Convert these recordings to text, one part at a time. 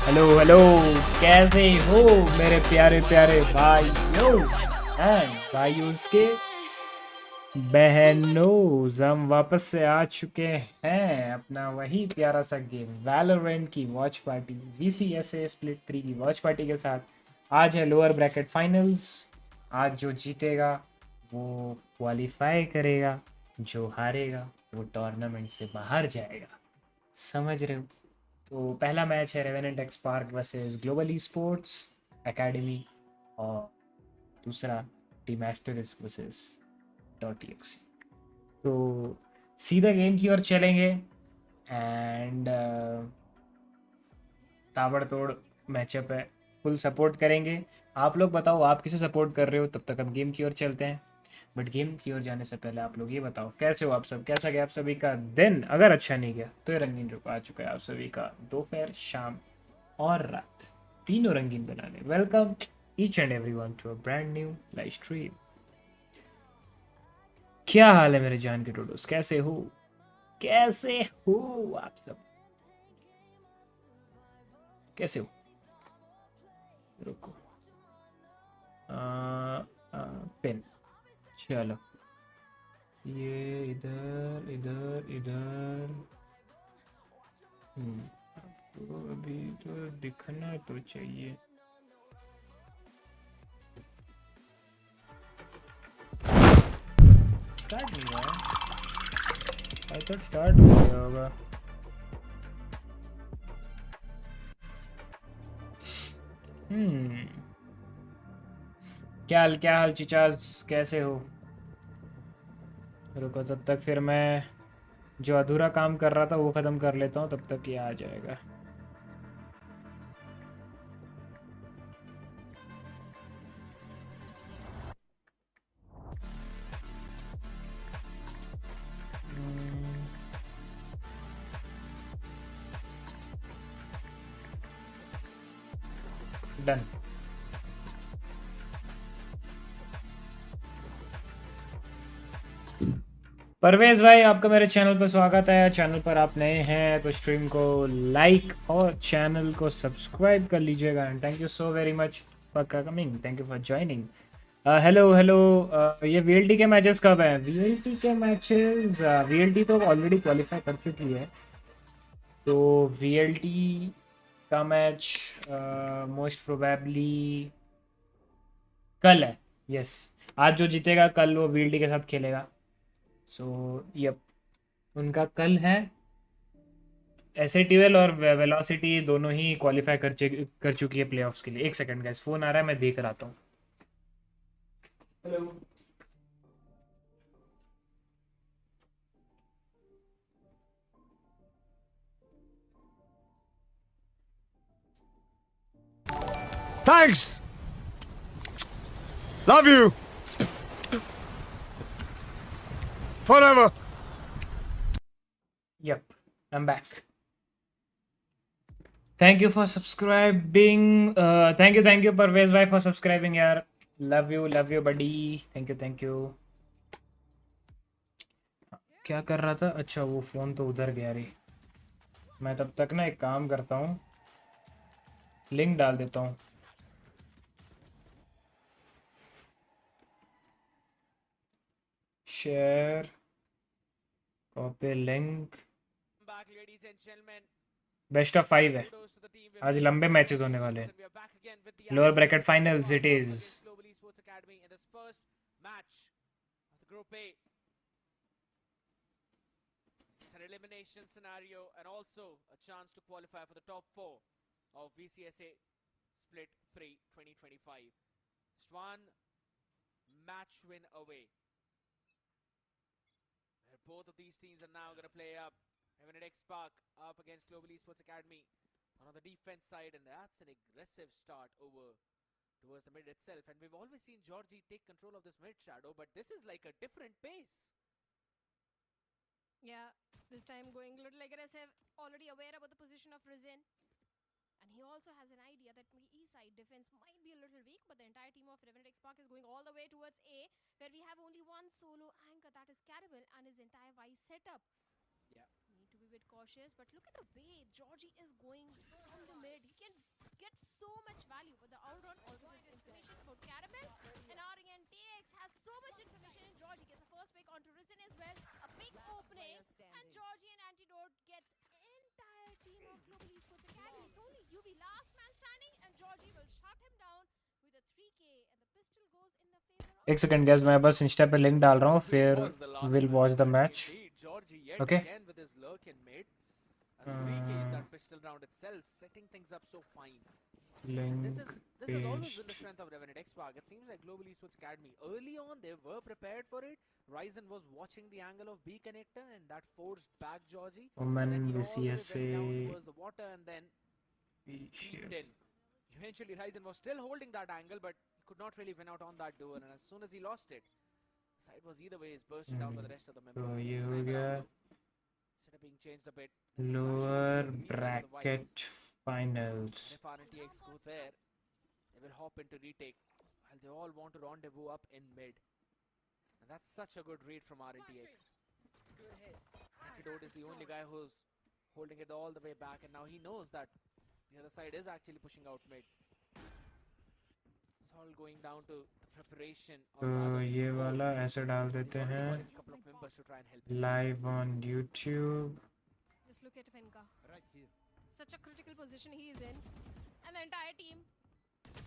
Hello hello, कैसे हो मेरे प्यारे प्यारे भाइयों एंड भाइयों के बहनों। हम वापस से आ चुके हैं अपना वही प्यारा सा गेम वैलोरेंट की वॉच पार्टी VCSA स्प्लिट 3 की वॉच पार्टी के साथ। आज है लोअर ब्रैकेट फाइनल्स। आज जो जीतेगा वो क्वालिफाई करेगा, जो हारेगा वो टूर्नामेंट से बाहर जाएगा। समझ रहे हो? तो पहला मैच है revenant x park versus global Esports academy और दूसरा टीम एस्टरिस्क वर्सेस .exe। तो सीधा गेम की ओर चलेंगे एंड ताबड़तोड़ मैचअप है, फुल सपोर्ट करेंगे। आप लोग बताओ आप किसे सपोर्ट कर रहे हो, तब तक हम गेम की ओर चलते हैं। बट गेम की ओर जाने से पहले आप लोग ये बताओ कैसे हो आप सब, कैसा गया आप सभी का दिन। अगर अच्छा नहीं गया तो ये रंगीन रुक आ चुका है आप सभी का दोपहर, शाम और रात, तीनों रंगीन बनाने। Welcome each and everyone to a brand new live stream. क्या हाल है मेरे जान के टोडोस, कैसे हो, कैसे हो आप सब, कैसे हो? रुको पिन, चलो ये इधर इधर इधर। आपको अभी तो दिखना तो चाहिए। स्टार्ट नहीं हुआ है, आई थॉट स्टार्ट हो गया होगा। क्या हाल चिचास, कैसे हो? रुको तब तक फिर मैं जो अधूरा काम कर रहा था वो ख़त्म कर लेता हूँ, तब तक ये आ जाएगा। डन। परवेज भाई आपका मेरे चैनल पर स्वागत है। चैनल पर आप नए हैं तो स्ट्रीम को लाइक और चैनल को सब्सक्राइब कर लीजिएगा। And thank you so very much for coming, thank you for joining. Hello hello. ये VLT के मैचेस कब हैं? VLT के मैचेस, VLT तो ऑलरेडी क्वालिफाई कर चुकी है, तो VLT का मैच मोस्ट प्रोबेबली कल है। यस, आज जो जीतेगा कल वो VLT के साथ खेलेगा। सो यप, उनका कल है। SA12 और वेलोसिटी दोनों ही क्वालिफाई कर चुकी है प्लेऑफ्स के लिए। एक सेकंड गाइस, फोन आ रहा है, मैं देख रहा आता हूँ। Hello. Thanks. Love you. Forever. Yep, I'm back. Thank you for subscribing. Thank you Parvez भाई for subscribing यार। Love you buddy. Thank you. क्या कर रहा था? अच्छा वो फोन तो उधर गया रे। मैं तब तक ना एक काम करता हूँ, लिंक डाल देता हूँ। Share, copy link. Best of 5 है, आज लंबे मैचेस होने वाले हैं। Lower bracket finals it is. an elimination scenario and also a chance to qualify for the top 4 of VCSA Split 3 2025. Just one match win away. Where both of these teams are now going to play up. RNTX Park up against Global Esports Academy on the defense side, and that's an aggressive start over towards the mid itself. And we've always seen Georgie take control of this mid shadow, but this is like a different pace. Yeah, this time going a little aggressive, already aware about the position of Rizin. And he also has an idea that the E-side defense might be a little weak, but the entire team of Revenant X-Park is going all the way towards A, where we have only one solo anchor, that is Carabel, and his entire Vice setup. Yeah. Need to be a bit cautious, but look at the way Georgie is going from the mid. He can get so much value, but the outrun also gives information about Carabel, and RNTX has so much information, and Georgie gets a first pick onto Rizin as well. A big opening, and Georgie and Antidote gets entire team of Global Esports Academy. It's only UV last man standing, and Georgie will shut him down with a 3K, and the pistol goes in the favor of... एक second gas, मैं बस Insta पे link डाल रहा हूँ, फिर Was the last will man watch the standing match. indeed. Georgie yet Okay. again with his lurk in mid. A 3K in that pistol round itself, setting things up so fine. This is always been the strength of Revenant X-Park. It seems like Global Esports Academy, early on they were prepared for it. Ryzen was watching the angle of B connector, and that forced back Georgie. OMEN, And then he all the way went VCSA, down towards the water and then peeked in. Eventually Ryzen was still holding that angle, but could not really win out on that duel, and as soon as he lost it, the side was either way is bursted down by the rest of the members. ये This हो time गया. around, though, setup being changed a bit. There's a flash Lower over towards the B side of the Vice. bracket finals. And if RNTX go there, they will hop into retake, while they all want to rendezvous up in mid. And that's such a good read from RNTX. Antidote is the only guy who's holding it all the way back, and now he knows that the other side is actually pushing out mid. It's all going down to the preparation of तो the other ये team. वाला ऐसे डाल He's देते already हैं calling a couple of members to try and help him. live on YouTube. Just look at Finka. Right here. Such a critical position he is in. And the entire team,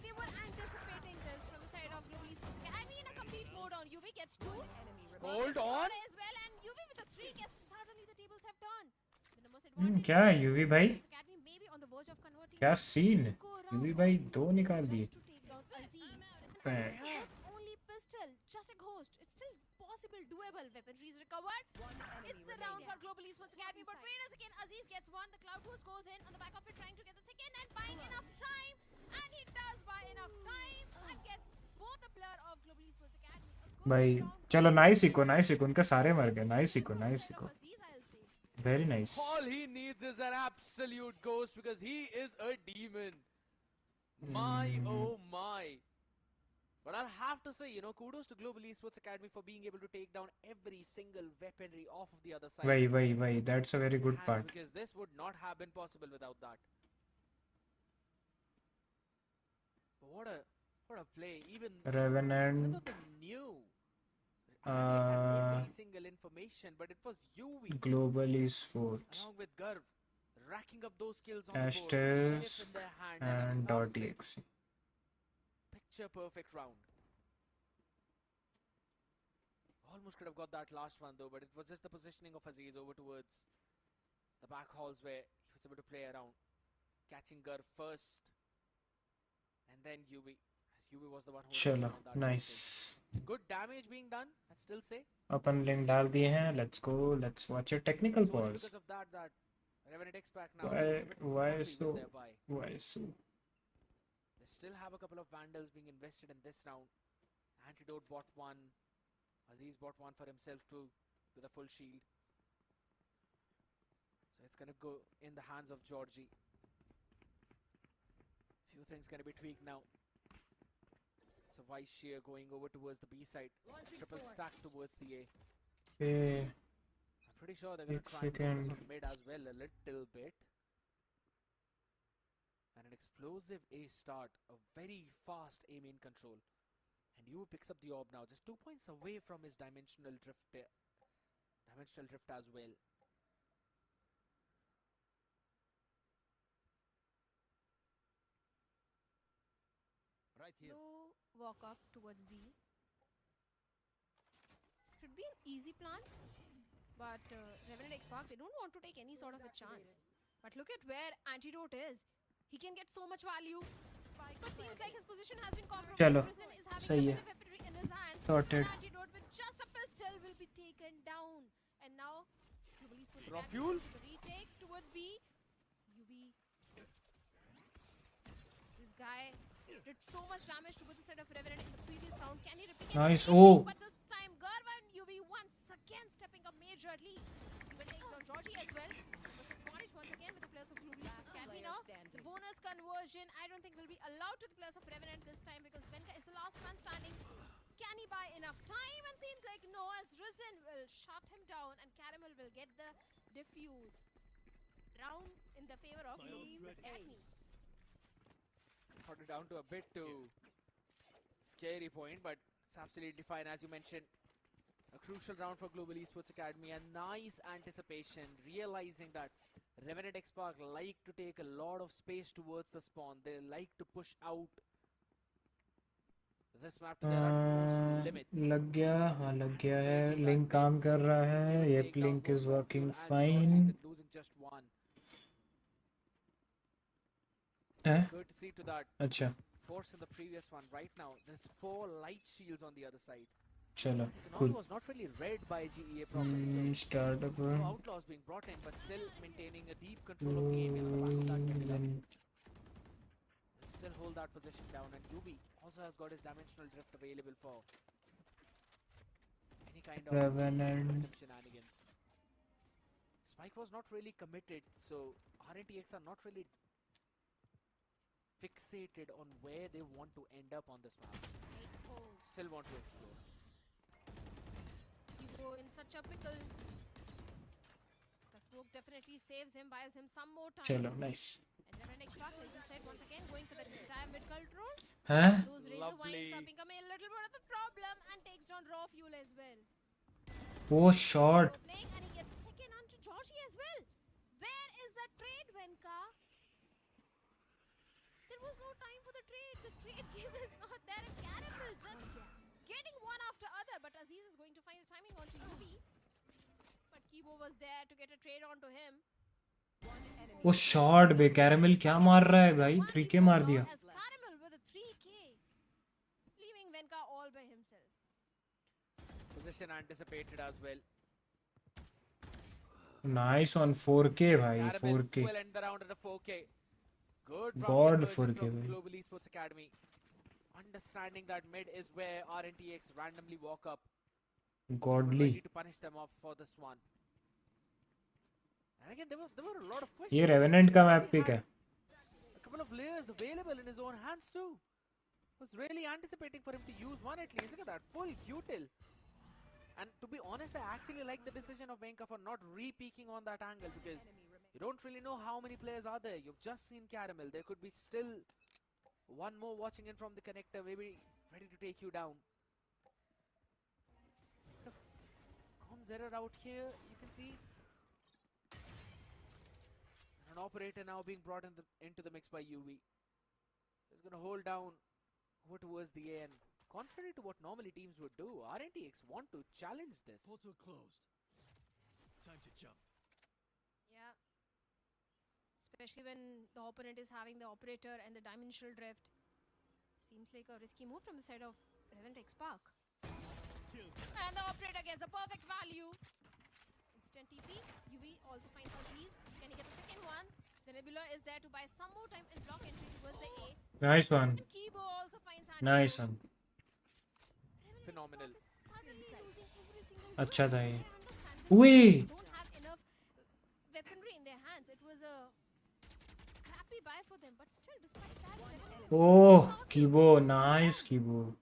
they were anticipating this from the side of Global Esports Academy in a complete mode on. UV gets 2. Hold on. As well, and UV with a 3 gets, suddenly the tables have turned. The numbers advantage. क्या है UV भाई, Esports Academy may be on the verge of converting. क्या scene. Go around UV भाई दो just निकाल दिए. to take down Aziz. Patch. Not only pistol, just a ghost. It's still possible, doable. Weaponry is recovered. It's a round for Global Esports Academy, but wait a second. Aziz gets one. The Cloud Ghost goes in on the back of it, trying to get the second and buying enough time. And he does buy enough time and gets both the player of Global Esports Academy. A good भाई round चलो nice eco उनके सारे मर गए. Nice eco for the side of Aziz, I'll say. Very nice. All he needs is an absolute ghost because he is a demon. My oh my. But I'll have to say, you know, kudos to Global Esports Academy for being able to take down every single weaponry off of the other side. वही that's a very good Hands, part. because this would not have been possible without that. But what a play. Even Revenant, I thought they knew. RNTX had every single information, but it was UV Global Esports, along with Garv racking up those kills on the board, Astes, Sheriff in their hand, and a classic .exe. picture perfect round. Almost could have got that last one though, but it was just the positioning of Aziz over towards the back halls where he was able to play around, catching Garv first, and then UV, as UV was the one who was चलो on that nice. advantage. Good damage being done, I'd still say. Upon link डाल दिए हैं. Let's go. Let's watch a technical It's only pause. because of that Revenant X back now Why- is a bit why sloppy so- with their buy. Why so? They still have a couple of Vandals being invested in this round. Antidote bought one. Aziz bought one for himself too, with a full shield. So it's gonna go in the hands of Georgie. Few things gonna be tweaked now. It's a Vice Shear going over towards the B side. Triple stack towards the A. Okay. I'm pretty sure they're gonna एक try and focus second. on mid as well a little bit. And an explosive A start, a very fast A main control. And Yu picks up the orb now, just 2 points away from his dimensional drift as well. Right here. Slow walk up towards B. Should be an easy plan, but Revenant X-Park, they don't want to take any sort of a chance. But look at where Antidote is. He can get so much value, but seems like his position has been compromised. चलो, Rizin is having सही a है. bit of weaponry in his hands. Sorted. And Antidote with just a pistol will be taken down. And now, Global Esports Raw Academy fuel. to the retake towards B. UV. This guy did so much damage to both the side of Revenant in the previous round. Can he replicate Nice. the same thing? Oh. But this time, Garva and UV once again stepping up majorly. Even takes on Georgie as well. Was advantage once again with the players of Global Esports Academy now. The bonus conversion, I don't think will be allowed to the players of Revenant this time because Venka is the last man standing. Can he buy enough time? And seems like no, as Risen will shut him down and Caramel will get the defuse. Round in the favor of Global Esports Academy. Brought it down to a bit too scary point, but it's absolutely fine. As you mentioned, a crucial round for Global Esports Academy, and nice anticipation, realizing that Revenant X Park like to take a lot of space towards the spawn. They like to push out this map to their utmost limits. लग गया, हाँ लग गया है. Link काम कर रहा है. Yep, link is working fine. Losing just one. हैं? Courtesy to that अच्छा, force in the previous one. Right now, there's 4 light shields on the other side. चलो, The cool. was not really read by GEA properly, so Start up. no outlaws being brought in, but still maintaining a deep control of the aiming on the back of that medical. Still hold that position down, and UB also has got his dimensional drift available for any kind of Revenant. random shenanigans. Spike was not really committed, so RNTX are not really fixated on where they want to end up on this map. Still want to explore. You go in such a pickle. The smoke definitely saves him, buys him some more time. चलो, nice. And Revenant X Park, like you said, once again going for the entire mid control. हैं? Those razor Lovely. wines are becoming a little bit of a problem and takes down raw fuel as well. Oh, shot. So playing and he gets second onto Georgie as well. Where is the trade, Venka? There was no time for the trade. The trade game is not there. And Caramel just getting one after other. But Aziz is going to find a timing onto UV. But Kibo was there to get a trade onto him. वो shot बे. Caramel क्या मार रहा है भाई? 3K मार दिया. As Caramel with a 3K, leaving Venka all by himself. Position anticipated as well. Nice on 4K भाई. Caramel 4K. will end the round at a 4K. Good God, round conversion 4K from bhai. Global Esports Academy. Understanding that mid is where RNTX randomly walk up, Godly. ready to punish them off for this one. And again, there were a lot of questions. ये revenant का map He pick had है. a couple of layers available in his own hands too. Was really anticipating for him to use one at least. Look at that, full util. And to be honest, I actually like the decision of Venka for not re-peeking on that angle, because you don't really know how many players are there. You've just seen Caramel. There could be still one more watching in from the connector, maybe ready to take you down. Comms error out here, you can see. And an operator now being brought into the mix by UV. He's going to hold down over towards the A, and contrary to what normally teams would do, RNTX want to challenge this. Portal closed. Time to jump. Yeah. Especially when the opponent is having the operator and the dimensional drift. Seems like a risky move from the side of Revenant X Park. Kill. And the operator gets a perfect value. Instant TP. UV also finds out these. Can he get the second one? The Nebula is there to buy some more time and block entry towards the A. Nice one. And Kibo also finds Nice one. Revenant X Phenomenal. Park is suddenly losing every single अच्छा game. था ये. I understand this. Ui. They don't have enough weaponry in their hands. It was a scrappy buy for them, but still, despite that, Revenant Oh, Kibo. Nice Kibo.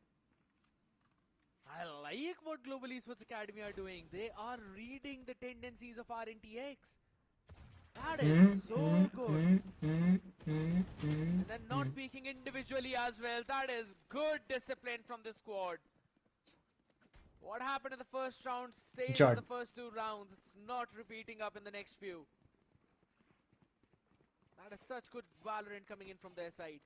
I like what Global Esports Academy are doing. They are reading the tendencies of RNTX. That is so good. And then not peeking individually as well. That is good discipline from the squad. What happened in the first round stays in Jud. the first 2 rounds. It's not repeating up in the next few. That is such good Valorant coming in from their side.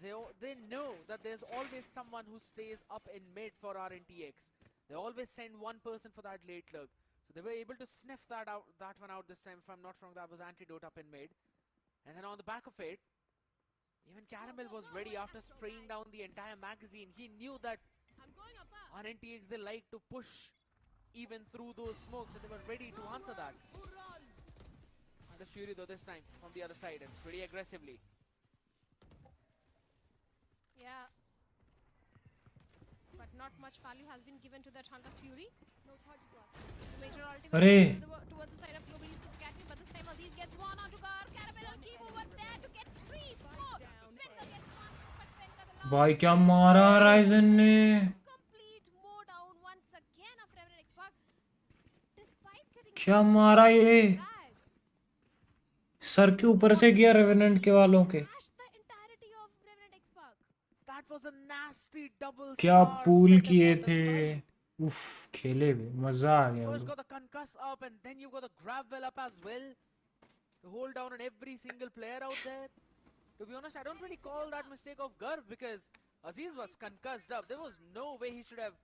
They know that there's always someone who stays up in mid for RNTX. They always send one person for that late lurk. So they were able to sniff that one out this time. If I'm not wrong, that was Antidote up in mid. And then on the back of it, even Caramel was ready after spraying down the entire magazine. He knew that RNTX, they like to push even through those smokes, and they were ready to answer that. Under Fury though this time from the other side, and pretty aggressively. Yeah. But not much value has been given to that Hunter's Fury. No charges left. The major ultimate अरे towards the side of Global Esports Academy, but this time Aziz gets one onto Gar. Caramel and keep over there to get 3, 4. Venka gets one, but Venka the last. भाई क्या मारा Ryzen ने, Complete mow down once again of Revenant Xbox. Despite getting क्या मारा ये, dragged, sir के ऊपर से गया रेवेनेंट के वालों के, crashed the entirety of Revenant Xbox. That was a nasty double क्या star पूल setup किए on the थे, side. उफ खेले भी मजा आ गया First वो। got the concuss up and then you got the grab well up as well. To hold down on every single player out there. To be honest, I don't really call that mistake of Garv because Aziz was concussed up. There was no way he should have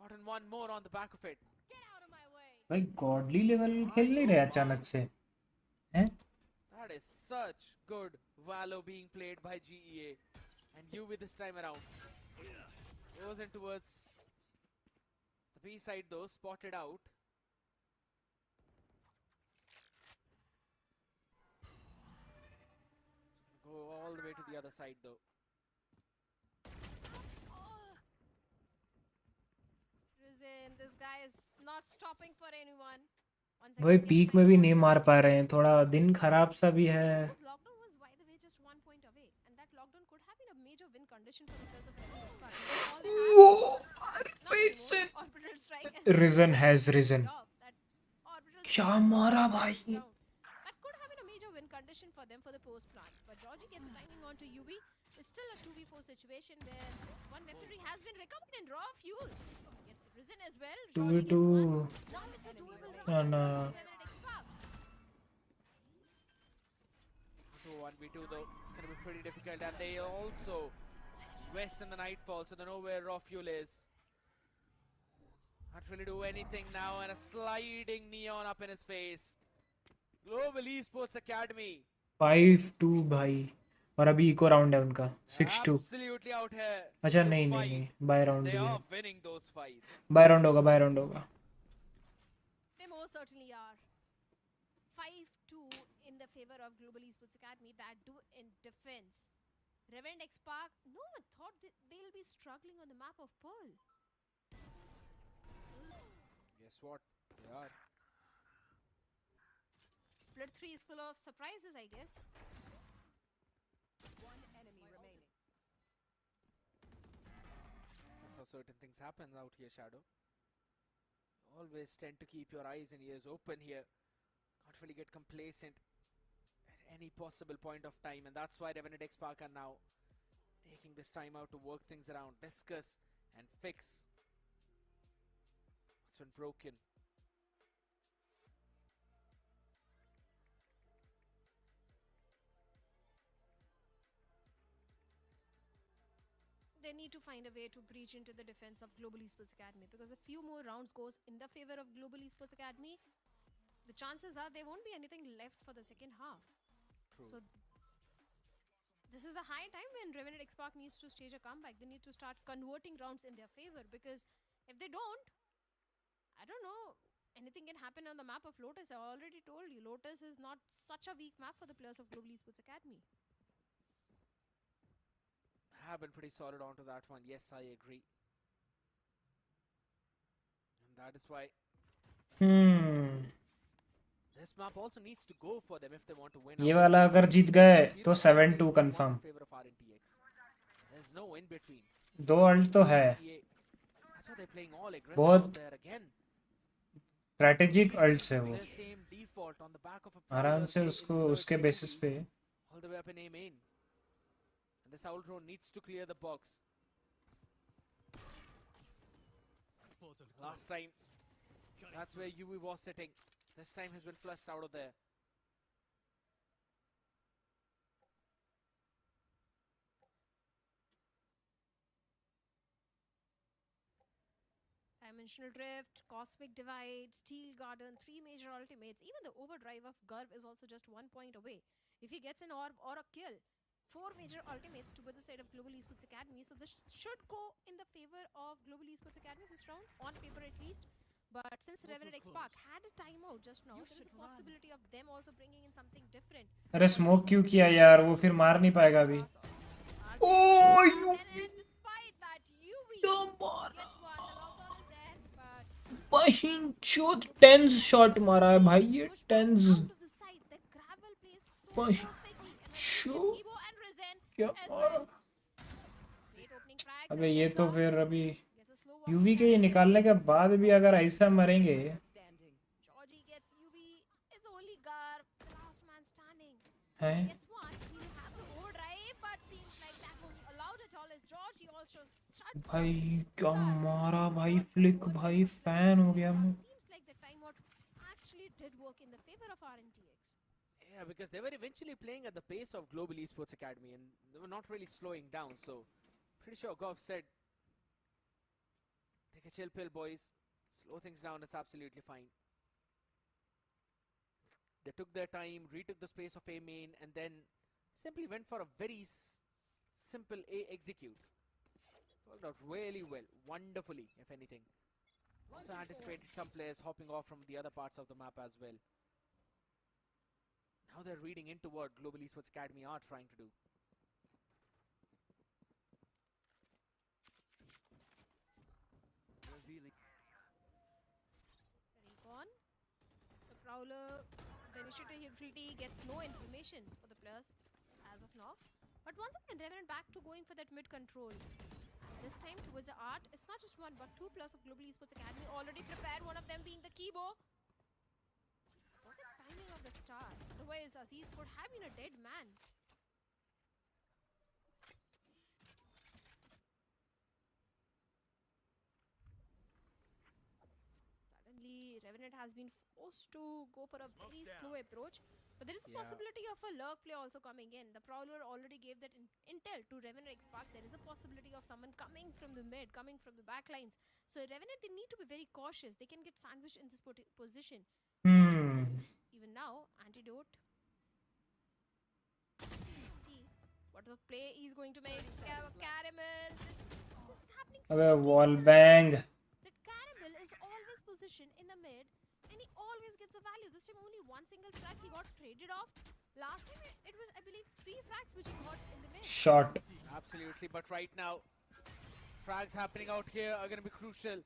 gotten one more on the back of it. Get out of my way. भाई godly level खेल नहीं रहे अचानक से हैं। That is such good Valo being played by GEA. And you with this time around. Goes in towards the B side though, spotted out. Go all the way to the other side though. Rizin, this guy is not stopping for anyone. Once भाई again, peak में भी नहीं मार पा रहे हैं, थोड़ा दिन खराब सा भी है। This lockdown was, by the way, just 1 point away, and that lockdown could have been a major win condition for the players of Revenant Xbox. Orbital strike has Risen has risen. that orbital क्या strike मारा भाई, down. That could have been a major win condition for them for the post plant. But Georgie gets climbing onto UV. It's still a 2v4 situation where one weaponry has been recovered in raw fuel. Gets risen as well. Georgie gets 2v2 one. Now it's a doable round no. for Revenant Xbox. 1v2 though, it's going to be pretty difficult, and they also west in the nightfall, so they know where raw fuel is. Can't really do anything now, and a sliding neon up in his face. Global Esports Academy 5-2 भाई, और अभी eco round है उनका 6-2। absolutely out here. अच्छा to नहीं fight. Buy round They भी है, are winning those fights. Buy round होगा, बाय राउंड होगा। They most certainly are. 5-2 in the favor of Global Esports Academy, that do in defense. Revenant Xbox, no one thought they'll be struggling on the map of Pearl. Guess what? They are. Split 3 is full of surprises, I guess. That's how certain things happen out here, Shadow. Always tend to keep your eyes and ears open here. Can't really get complacent at any possible point of time, and that's why Revenant X-Park are now taking this time out to work things around, discuss and fix what's been broken. They need to find a way to breach into the defense of Global Esports Academy, because a few more rounds goes in the favor of Global Esports Academy, the chances are there won't be anything left for the second half. True. So this is the high time when Revenant Xbox needs to stage a comeback. They need to start converting rounds in their favor, because if they don't, I don't know, anything can happen on the map of Lotus. I already told you, Lotus is not such a weak map for the players of Global Esports Academy. Have been pretty solid onto that one. Yes, I agree. And that is why this map also needs to go for them if they want to win. ये वाला अगर जीत गए तो 7-2 in confirm. favor of RNTX. There's no in between. दो alt तो है, That's why they're playing all aggressive बहुत out there again. Strategic अल्ट्स है वो, Their same default on the back of a आराम powder से they उसको insert उसके UV बेसिस पे। all the way up in A main. And this owl drone needs to clear the box. Portal Last closed. time, that's where UV was sitting. This time has been flushed out of there. Dimensional Drift, Cosmic Divide, Steel Garden, 3 major ultimates. Even the overdrive of Garv is also just 1 point away. If he gets an orb or a kill, 4 major ultimates towards the side of Global Esports Academy. So this should go in the favor of Global Esports Academy this round, on paper at least. But since Revenant X-Park had a timeout just now, there is a possibility of them also bringing in something different. अरे smoke क्यों किया यार, वो फिर मार नहीं पाएगा अभी। Oh, you And despite that, UV dumb gets one. The lockdown is there, but बहिंचोद टेंस शॉट मारा है भाई ये push back tense out of the side. The gravel placed so perfectly, and I think बहिंचो it's Ebo and Risen क्या as मारा well. Great opening frags. अबे It's ये moved तो on. फिर अभी Gets a slow walk UV from के ये Caramel. निकालने के बाद भी अगर ऐसा मरेंगे Georgie gets UV. It's only Gar, the last man standing. हैं He gets one. He'll have the overdrive, but seems like that won't be allowed at all as Georgie also shuts भाई down क्या Gar. मारा भाई flick भाई fan हो गया मैं Seems like the timeout actually did work in the favor of RNTX. Yeah, because they were eventually playing at the pace of Global Esports Academy and they were not really slowing down. So, pretty sure Goff said, take a chill pill, boys. Slow things down, it's absolutely fine. They took their time, retook the space of A main, and then simply went for a very simple A execute. Worked out really well, wonderfully, if anything. Also anticipated some players hopping off from the other parts of the map as well. Now they're reading into what Global Esports Academy are trying to do. Recon. The Prowler, the initiative utility gets no information for the players as of now. But once again, Revenant back to going for that mid control. This time towards the art, it's not just one but two players of Global Esports Academy already prepared, one of them being the Kibo. What the timing of the star. Otherwise, Aziz could have been a dead man. Suddenly, Revenant has been forced to go for a very slow approach. But there is a Yeah. possibility of a lurk play also coming in. The Prowler already gave that intel to Revenant X Park. There is a possibility of someone coming from the mid, coming from the back lines. So Revenant, they need to be very cautious. They can get sandwiched in this position. Even now, Antidote. See what the play he's going to make. Caramel. This is happening. अबे second wall time. Bang That Caramel is always positioned in the mid and he always gets the value. This time only one single frag he got traded off. Last time it was, I believe, 3 frags which he got in the mid. Shot Absolutely, but right now, frags happening out here are going to be crucial.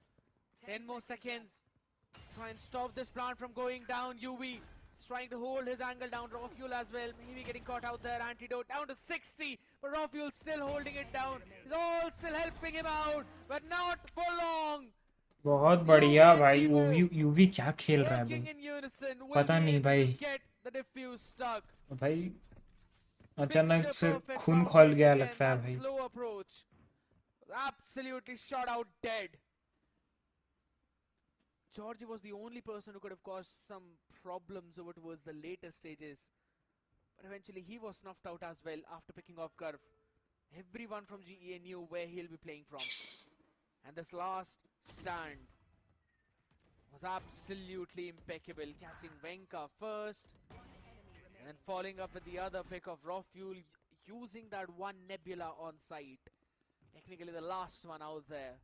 10 more seconds. Try and stop this plant from going down. UV is trying to hold his angle down. Raw Fuel as well. Maybe getting caught out there. Antidote down to 60. But Raw Fuel still holding it down. He's all still helping him out. But not for long. बहुत बढ़िया भाई UV क्या खेल रहा है Working भाई in unison. Will पता be नहीं able भाई to get the diffuse stuck. भाई अचानक Picture से perfect खून bounce खौल rate गया again. लगता है That भाई slow approach. Absolutely shot out dead. Georgie was the only person who could have caused some problems over towards the later stages. But eventually he was snuffed out as well after picking off Garv. Everyone from GEA knew where he'll be playing from. And this last stand was absolutely impeccable. Catching Venka first. And then following up with the other pick of Raw Fuel. Using that one Nebula on site. Technically the last one out there.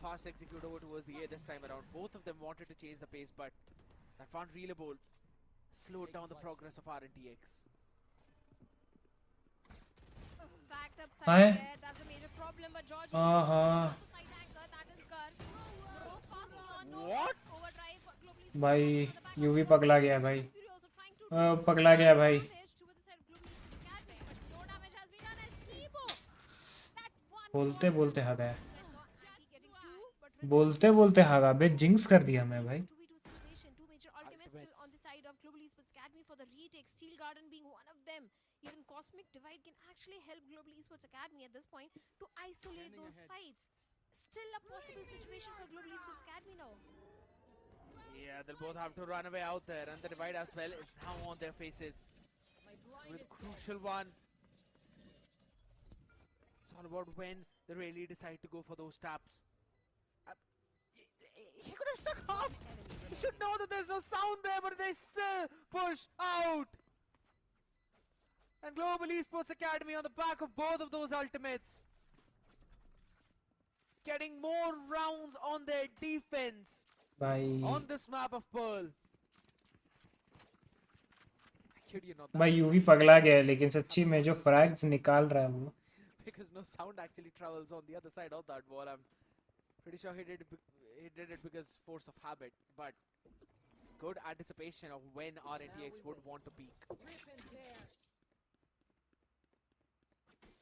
Fast execute over towards the A this time around. Both of them wanted to change the pace, but that one relay bolt slowed down the progress of RNTX. Stacked up Hi. side there. That's a major problem. But Georgie हाँ the side anchor. That is Gar. No passing on. No What? overdrive. Globally भाई on the back UV of पगला गया भाई Fury also trying to पगला गया भाई damage towards the side of Global Esports Academy, but no damage has been done as Kibo. That one बोलते बोलते हा गया getting two, but बोलते बोलते हा गया बे जिंक्स कर दिया मैं भाई 2v2 situation, two major ultimates still Ultimates. on the side of Global Esports Academy for the retake. Steel Garden being one of them. Even Cosmic Divide can actually help Global Esports Academy at this point to isolate those fights. Still a possible situation for Global Esports Academy now. Yeah, they'll both have to run away out there, and the divide as well is now on their faces. With crucial one. It's all about when they really decide to go for those taps. He could have stuck half. He should know that there's no sound there, but they still push out. And Global Esports Academy on the back of both of those ultimates. Getting more rounds on their defense भाई on this map of Pearl. Kid, you're not that भाई much UV worried. पगला गया है लेकिन सच्ची Happy में जो about those फ्रैग्स trades. निकाल रहा है वो Because no sound actually travels on the other side of that wall. I'm pretty sure he did it because force of habit, but good anticipation of when RNTX would want to peak.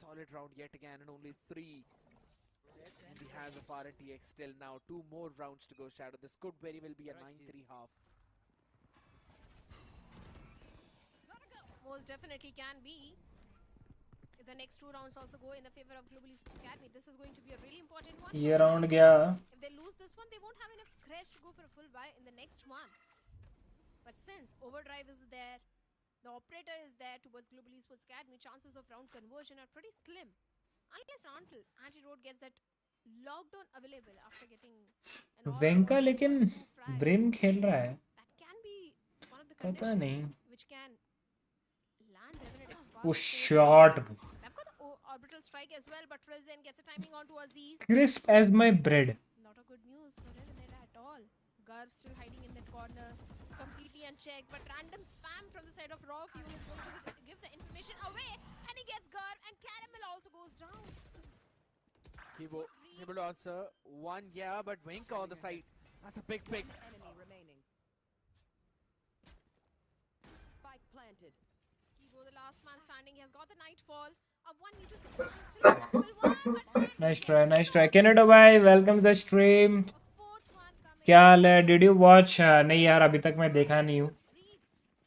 Solid round yet again, and only 3 in the hands of RNTX still now. 2 more rounds to go, Shadow. This could very well be a 9-3 half. Most definitely can be. If the next 2 rounds also go in the favor of Global Esports Academy, this is going to be a really important one. ये round गया If they lose this one, they won't have enough crest to go for a full buy in the next one. But since overdrive is there, the operator is there towards Global Esports Academy, chances of round conversion are pretty slim. Unless and until Anti-Road gets that lockdown available after getting an all वेंका or लेकिन two fry, brim खेल रहा है that can be one of the पता conditions नहीं which can land Revenant X वो shot They've got the orbital strike as well, but Rizin gets a timing onto Aziz. Crisp as my bread Not a good news for Revenant at all. Garv still hiding in that corner, completely unchecked, but random spam from the side of Raw Fuel is going to give the information away, and he gets Garv, and Caramel also goes down. Kibo is able to answer one, yeah, but Wenka on the side. That's a big pick. Enemy remaining. Spike planted. Kibo, the last man standing, he has got the Nightfall. A 1v2 situation still possible one, but nice try Canada भाई welcome to the stream a fourth one coming. क्या हाल है did you watch नहीं यार अभी तक मैं देखा नहीं हूँ Read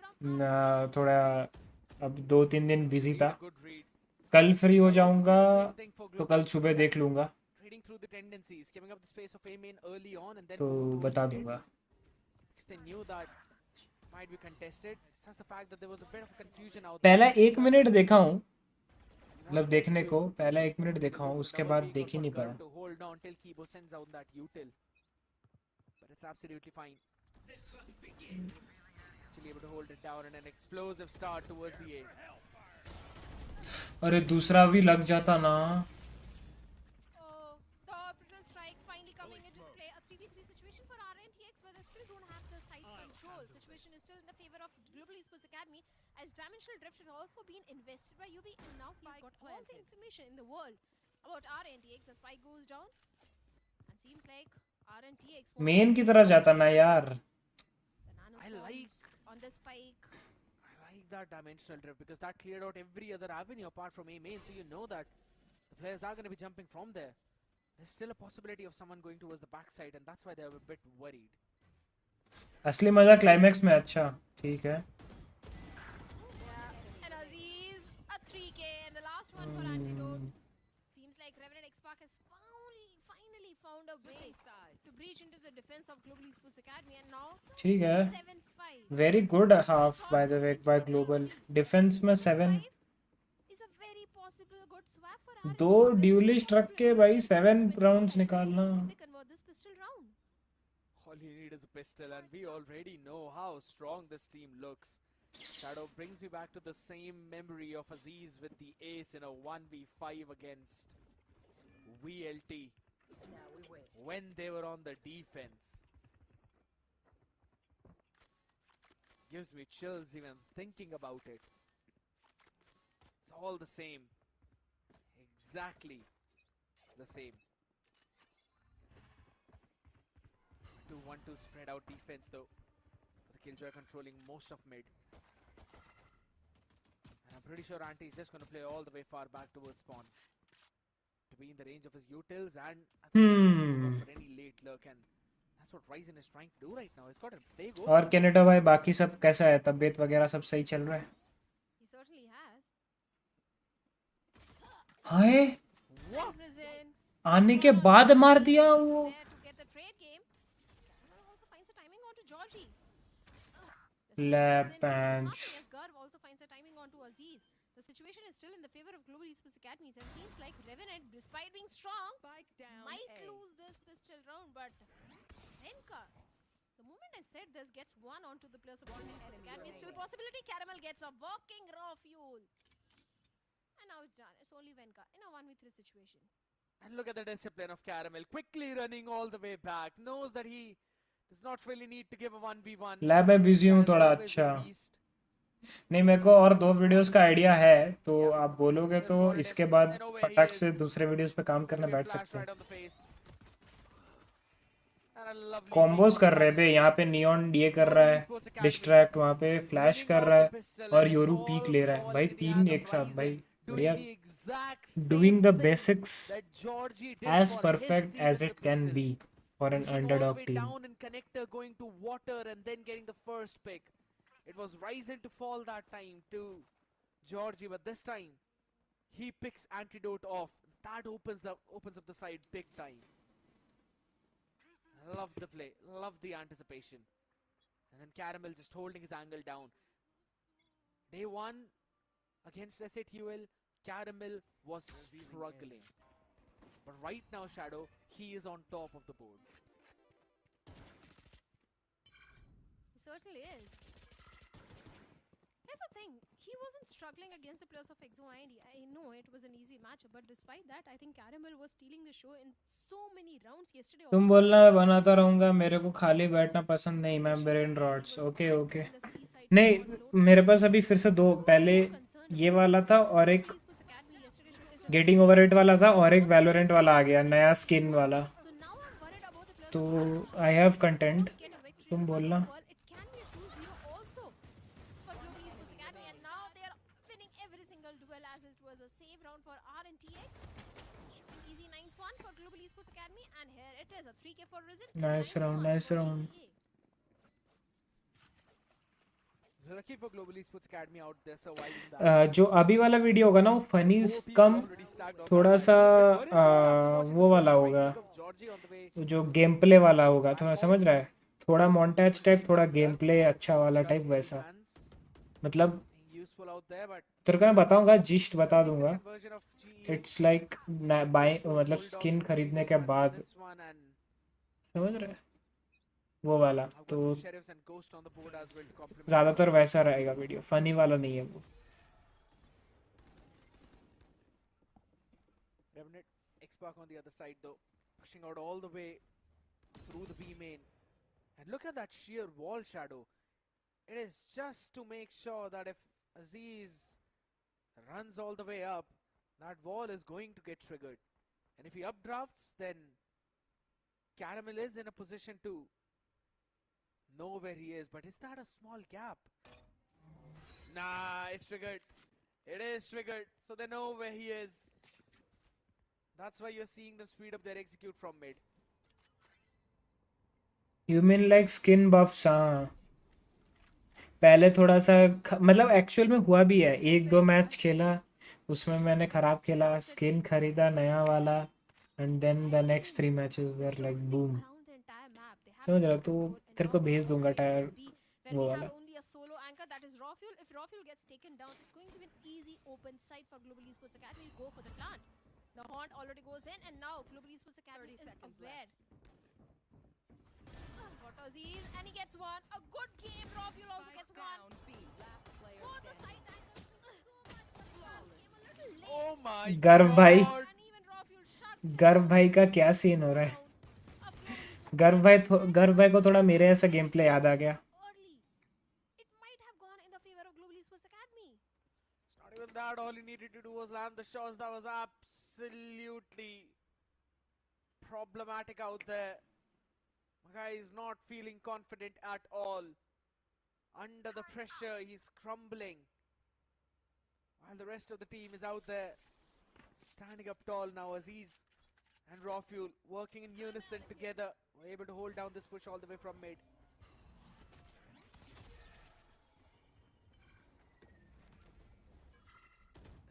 from थोड़ा अब 2-3 दिन बिजी था Good read. कल फ्री हो Also जाऊंगा see the same thing for तो Global कल Esports सुबह देख Academy. लूंगा Trading through the tendencies, giving up the space of AMEN early on and then तो moving towards बता the mid. दूंगा Because they knew that might be contested. It's just the fact that there was a bit of confusion out पहला there. 1 minute देखा हूँ मतलब देखने को पहला 1 मिनट देखा हूँ उसके Double बाद peak देख ही for नहीं Garv पाया to hold on till Kibo sends out that util. But it's absolutely fine. Actually able to hold it down and an explosive start towards the A. अरे दूसरा भी लग जाता ना Oh, the orbital strike finally coming into play. A 3v3 situation for RNTX, but they still don't have the site control. Situation is still in the favor of Global Esports Academy, as Dimensional Drift has also been invested by UV, and now he's got all the information in the world about RNTX. The spike goes down, and seems like RNTX wants main की तरह जाता ना यार the nano I storms like- on the spike. I like that dimensional drift because that cleared out every other avenue apart from A main, so you know that the players are going to be jumping from there. There's still a possibility of someone going towards the backside, and that's why they're a bit worried. असली मजा climax में अच्छा ठीक है Yeah, and Aziz, a 3k, and the last one for Antidote. Seems like Revenant X-Pac has finally found a way to breach into the defense of Global Esports Academy, and now ठीक है 7-5. Very good half by the way by global defence में 7 Is a very possible good swap for RNTX. दो dualist रख के भाई 7 rounds निकालना If they convert this pistol round. All you need is a pistol, and we already know how strong this team looks. Shadow brings me back to the same memory of Aziz with the ace in a 1v5 against VLT when they were on the defense. Gives me chills even thinking about it. It's all the same. Exactly the same. 2-1-2 spread out defense though. The Killjoy controlling most of mid. And I'm pretty sure Anti is just going to play all the way far back towards spawn. To be in the range of his utils and at the same time hold on for any late lurk, and that's what Ryzen is trying to do right now. He's got a big open. और Canada भाई बाकी सब कैसा है तबीयत वगैरह सब सही चल रहा है He certainly has. Hi What? Prison. आने के बाद मार दिया वो There to get the trade game. Caramel also finds a timing onto Georgie. Lap punch. Garv also finds a timing onto Aziz. The situation is still in the favor of Global Esports Academy, and seems like Revenant, despite being strong, Spike down. might A. lose this pistol round. But Renka, the moment I said this gets one onto the players of Global Esports Academy, still possibility. Caramel gets a walking raw fuel. And now it's done. It's only Venka in a 1v3 situation. And look at the discipline of Caramel. Quickly running all the way back. Knows that he does not really need to give a 1v1. Lab में busy हूँ Has थोड़ा always अच्छा been beast. नहीं, मेरे को और 2 videos का idea है, तो आप बोलोगे तो इसके बाद फटाक से दूसरे वीडियोस पे काम करने बैठ सकते हैं। कॉम्बोज कर रहे थे, यहाँ पे नियॉन डीए कर रहा है, डिस्ट्रैक्ट वहाँ पे फ्लैश कर रहा है, और योरू पीक ले रहा है भाई, 3 एक साथ भाई, बढ़िया। Doing the basics as perfect as it can be for an underdog team. Down in connector, going to water and then getting the first pick. It was rising to fall that time to Georgie, but this time he picks antidote off. That opens up the side big time. Love the play, love the anticipation. And then Caramel just holding his angle down. Day 1 against SATUL, Caramel was struggling. But right now, Shadow, he is on top of the board. He certainly is. Here's the thing, he wasn't struggling against the players of EXO and I know it was an easy matchup, but despite that, I think Caramel was stealing the show in so many rounds yesterday. तुम बोलना मैं बनाता रहूंगा, मेरे को खाली बैठना पसंद नहीं, मैं ब्रेन रॉट्स। ओके ओके, नहीं मेरे पास अभी फिर से 2, पहले ये वाला था और एक गेटिंग ओवर इट वाला था, और एक वैलोरेंट वाला आ गया नया स्किन वाला, तो आई हैव कंटेंट, तुम बोलना। Nice round, nice round. Lucky for Global Esports Academy out there surviving that. जो अभी वाला वीडियो होगा ना, वो फनीज कम, थोड़ा सा वो वाला होगा, जो गेम प्ले वाला होगा, थोड़ा समझ रहा है, थोड़ा मोन्टाज टाइप, थोड़ा गेम प्ले अच्छा वाला टाइप वैसा, मतलब तेरे को मैं बताऊंगा, जिस्ट बता दूंगा। इट्स लाइक बाय, मतलब स्किन खरीदने के बाद, समझ रहे हैं, वो वाला, तो ज़्यादातर वैसा रहेगा वीडियो, फनी वाला नहीं है वो। X-Pac on the other side though, pushing out all the way through the B main. And look at that sheer wall, Shadow. It is just to make sure that if Aziz runs all the way up, that wall is going to get triggered. And if he updrafts, then Caramel is in a position to know where he is. But is that a small gap? Nah, it's triggered. It is triggered. So they know where he is. That's why you're seeing them speed up their execute from mid. You mean like skin buffs? हाँ, पहले थोड़ा सा मतलब actual में हुआ भी है, 1-2 match खेला, उसमें मैंने खराब खेला, स्किन खरीदा नया वाला, and then the next 3 matches were like boom, समझ रहा, तो तेरे को भेज दूंगा टायर वो वाला। That is Rafuel. If Rafuel gets taken down, it's going to be an easy open site for Global Esports Academy. Go for the plant. The haunt already goes in, and now Global Esports Academy is aware. Got Aziz, and he gets one. A good game. Rafuel also gets one. For the side angle, so much for the game. A little late. Oh my गर्व भाई, God. And even Rafuel shuts गर्व भाई का क्या scene हो रहा है? गर्व भाई को थोड़ा मेरे ऐसा गेम प्ले याद आ गया। early. It might have gone in the favor of Global Esports Academy. It's not even that. All he needed to do was land the shots. That was absolutely problematic out there. My guy is not feeling confident at all. Under the pressure, he's crumbling. While the rest of the team is out there standing up tall now. Aziz and Rafuel working in unison together. Were able to hold down this push all the way from mid.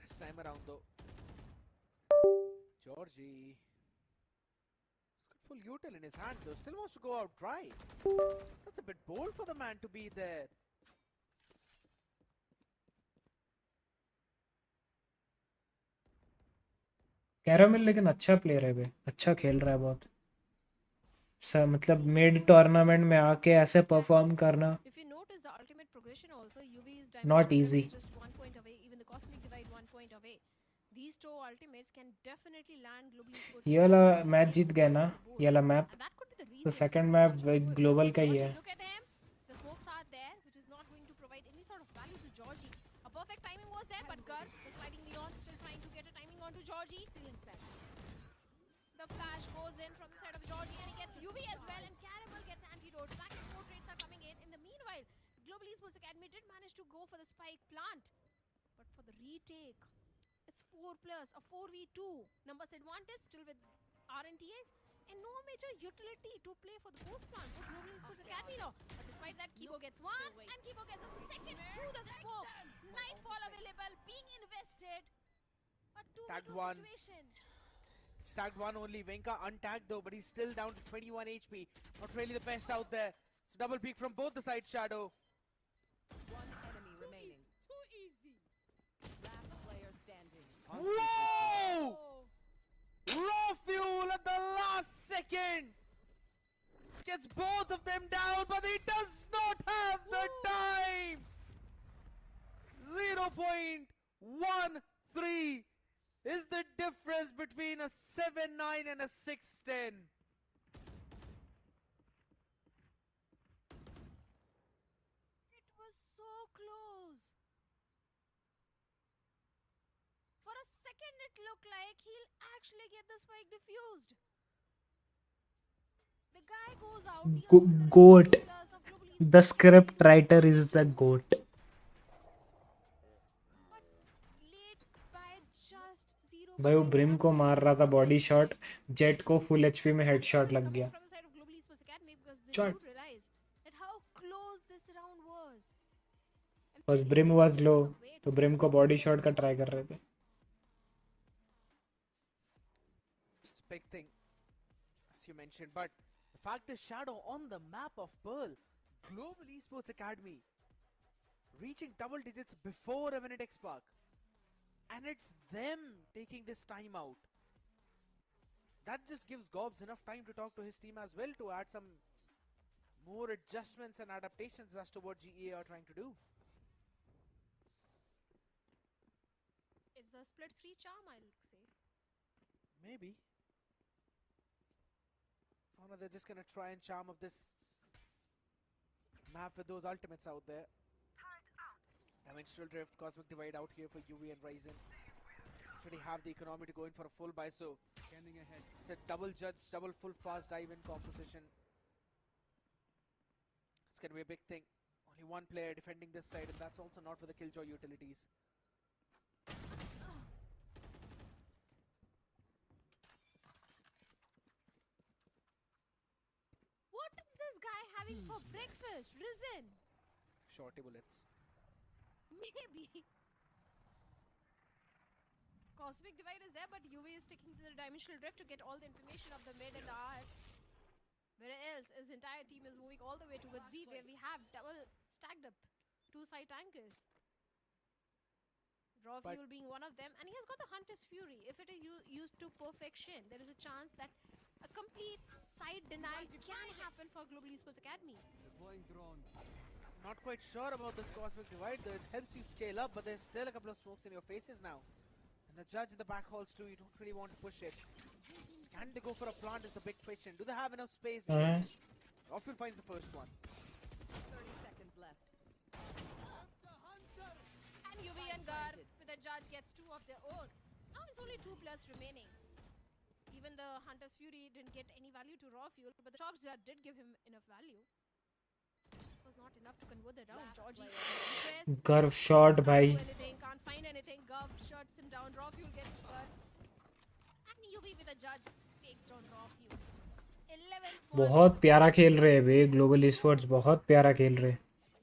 This time around though, Georgie. He's got full util in his hand though. Still wants to go out dry. That's a bit bold for the man to be there. Caramel लेकिन अच्छा player है बे, अच्छा खेल रहा है बहुत, मतलब mid tournament में आके ऐसे परफॉर्म करना, If you notice the ultimate progression also, UV's Not dimension easy. is just 1 point away, even the cosmic divide 1 point away. These two ultimates can definitely land Global Esports. ये वाला match जीत गए ना, ये वाला map, And that could be the reason. तो second for map such a good global का ही Georgie, है। look at him. The smokes are there, which is not going to provide any sort of value to Georgie. The flash goes in from the side of Georgie and he gets UV as well, and Caramel gets antidote. Back and forth rates are coming in. In the meanwhile, Global Esports Academy did manage to go for the spike plant. But for the retake, it's 4 plus, a 4v2. Numbers advantage still with RNTX, and no major utility to play for the post plant for Global Esports Academy now. But despite that, Kibo gets one, and Kibo gets a second through the smoke. Nightfall available, being invested. A 2v2 Tagged one. situation. Stacked one only. Venka untagged though, but he's still down to 21 HP. Not really the best out there. It's a double peek from both the sides, Shadow. One enemy remaining. Too easy. Last player standing. Whoa! Raw fuel at the last second! Gets both of them down, but he does not have the time! 0.13 is the difference between a 7-9 and a 6-10. It was so close. For a second, it looked like he'll actually get the spike diffused. The guy goes out. He Go- has put the goat. plus of Global The script writer is the goat. but late by just 0. भाई वो brim को मार रहा था body shot, jet को full HP में headshot लग गया. From the side of Global Esports Academy, because they Shot. do realize that how close this round was. And बस really, brim this was is low, a way तो to brim को body shot का try कर रहे थे. It's a big thing, as you mentioned, but the fact is Shadow on the map of Pearl, Global Esports Academy, reaching double digits before a minute X Spark. And it's them taking this time out. That just gives Gobs enough time to talk to his team as well to add some more adjustments and adaptations as to what GEA are trying to do. it's a split 3 charm, I'll say. Maybe. Oh no, they're just gonna try and charm up this map with those ultimates out there. Dimensional Drift, Cosmic Divide out here for UV and Ryzen. Should he have the economy to go in for a full buy, so Scanning ahead. it's a double judge, double full fast dive in composition. It's gonna be a big thing. Only one player defending this side, and that's also not with the Killjoy utilities. What is this guy having for breakfast? Risen? Shorty bullets. Maybe. Cosmic Divide is there, but UV is sticking to the Dimensional Drift to get all the information of the mid and the heart. Where else his entire team is moving all the way towards B, where we have double stacked up 2 side tankers. Raw But- Fuel being one of them, and he has got the Hunter's Fury. If it is used to perfection, there is a chance that a complete side denial can happen for Global Esports Academy. Deploying drone. Not quite sure about this Cosmic Divide, though it helps you scale up, but there's still a couple of smokes in your faces now. And the judge in the back halls too, you don't really want to push it. Can they go for a plant is the big question. Do they have enough space? Often finds the first one. 30 seconds left. And UV and Gar with a judge gets 2 of their own. Now it's only 2 plus remaining. Even the Hunter's Fury didn't get any value to Raw Fuel, but the Shock Jar did give him enough value. It was not enough to convert the round. Georgie impressed. Curve shot भाई. Can't do anything, can't find anything. Gov shuts him down. Raw Fuel gets Gar. And UV with a judge takes down Raw Fuel. 11 for बहुत प्यारा खेल रहे हैं वे global esports, बहुत प्यारा खेल रहे हैं.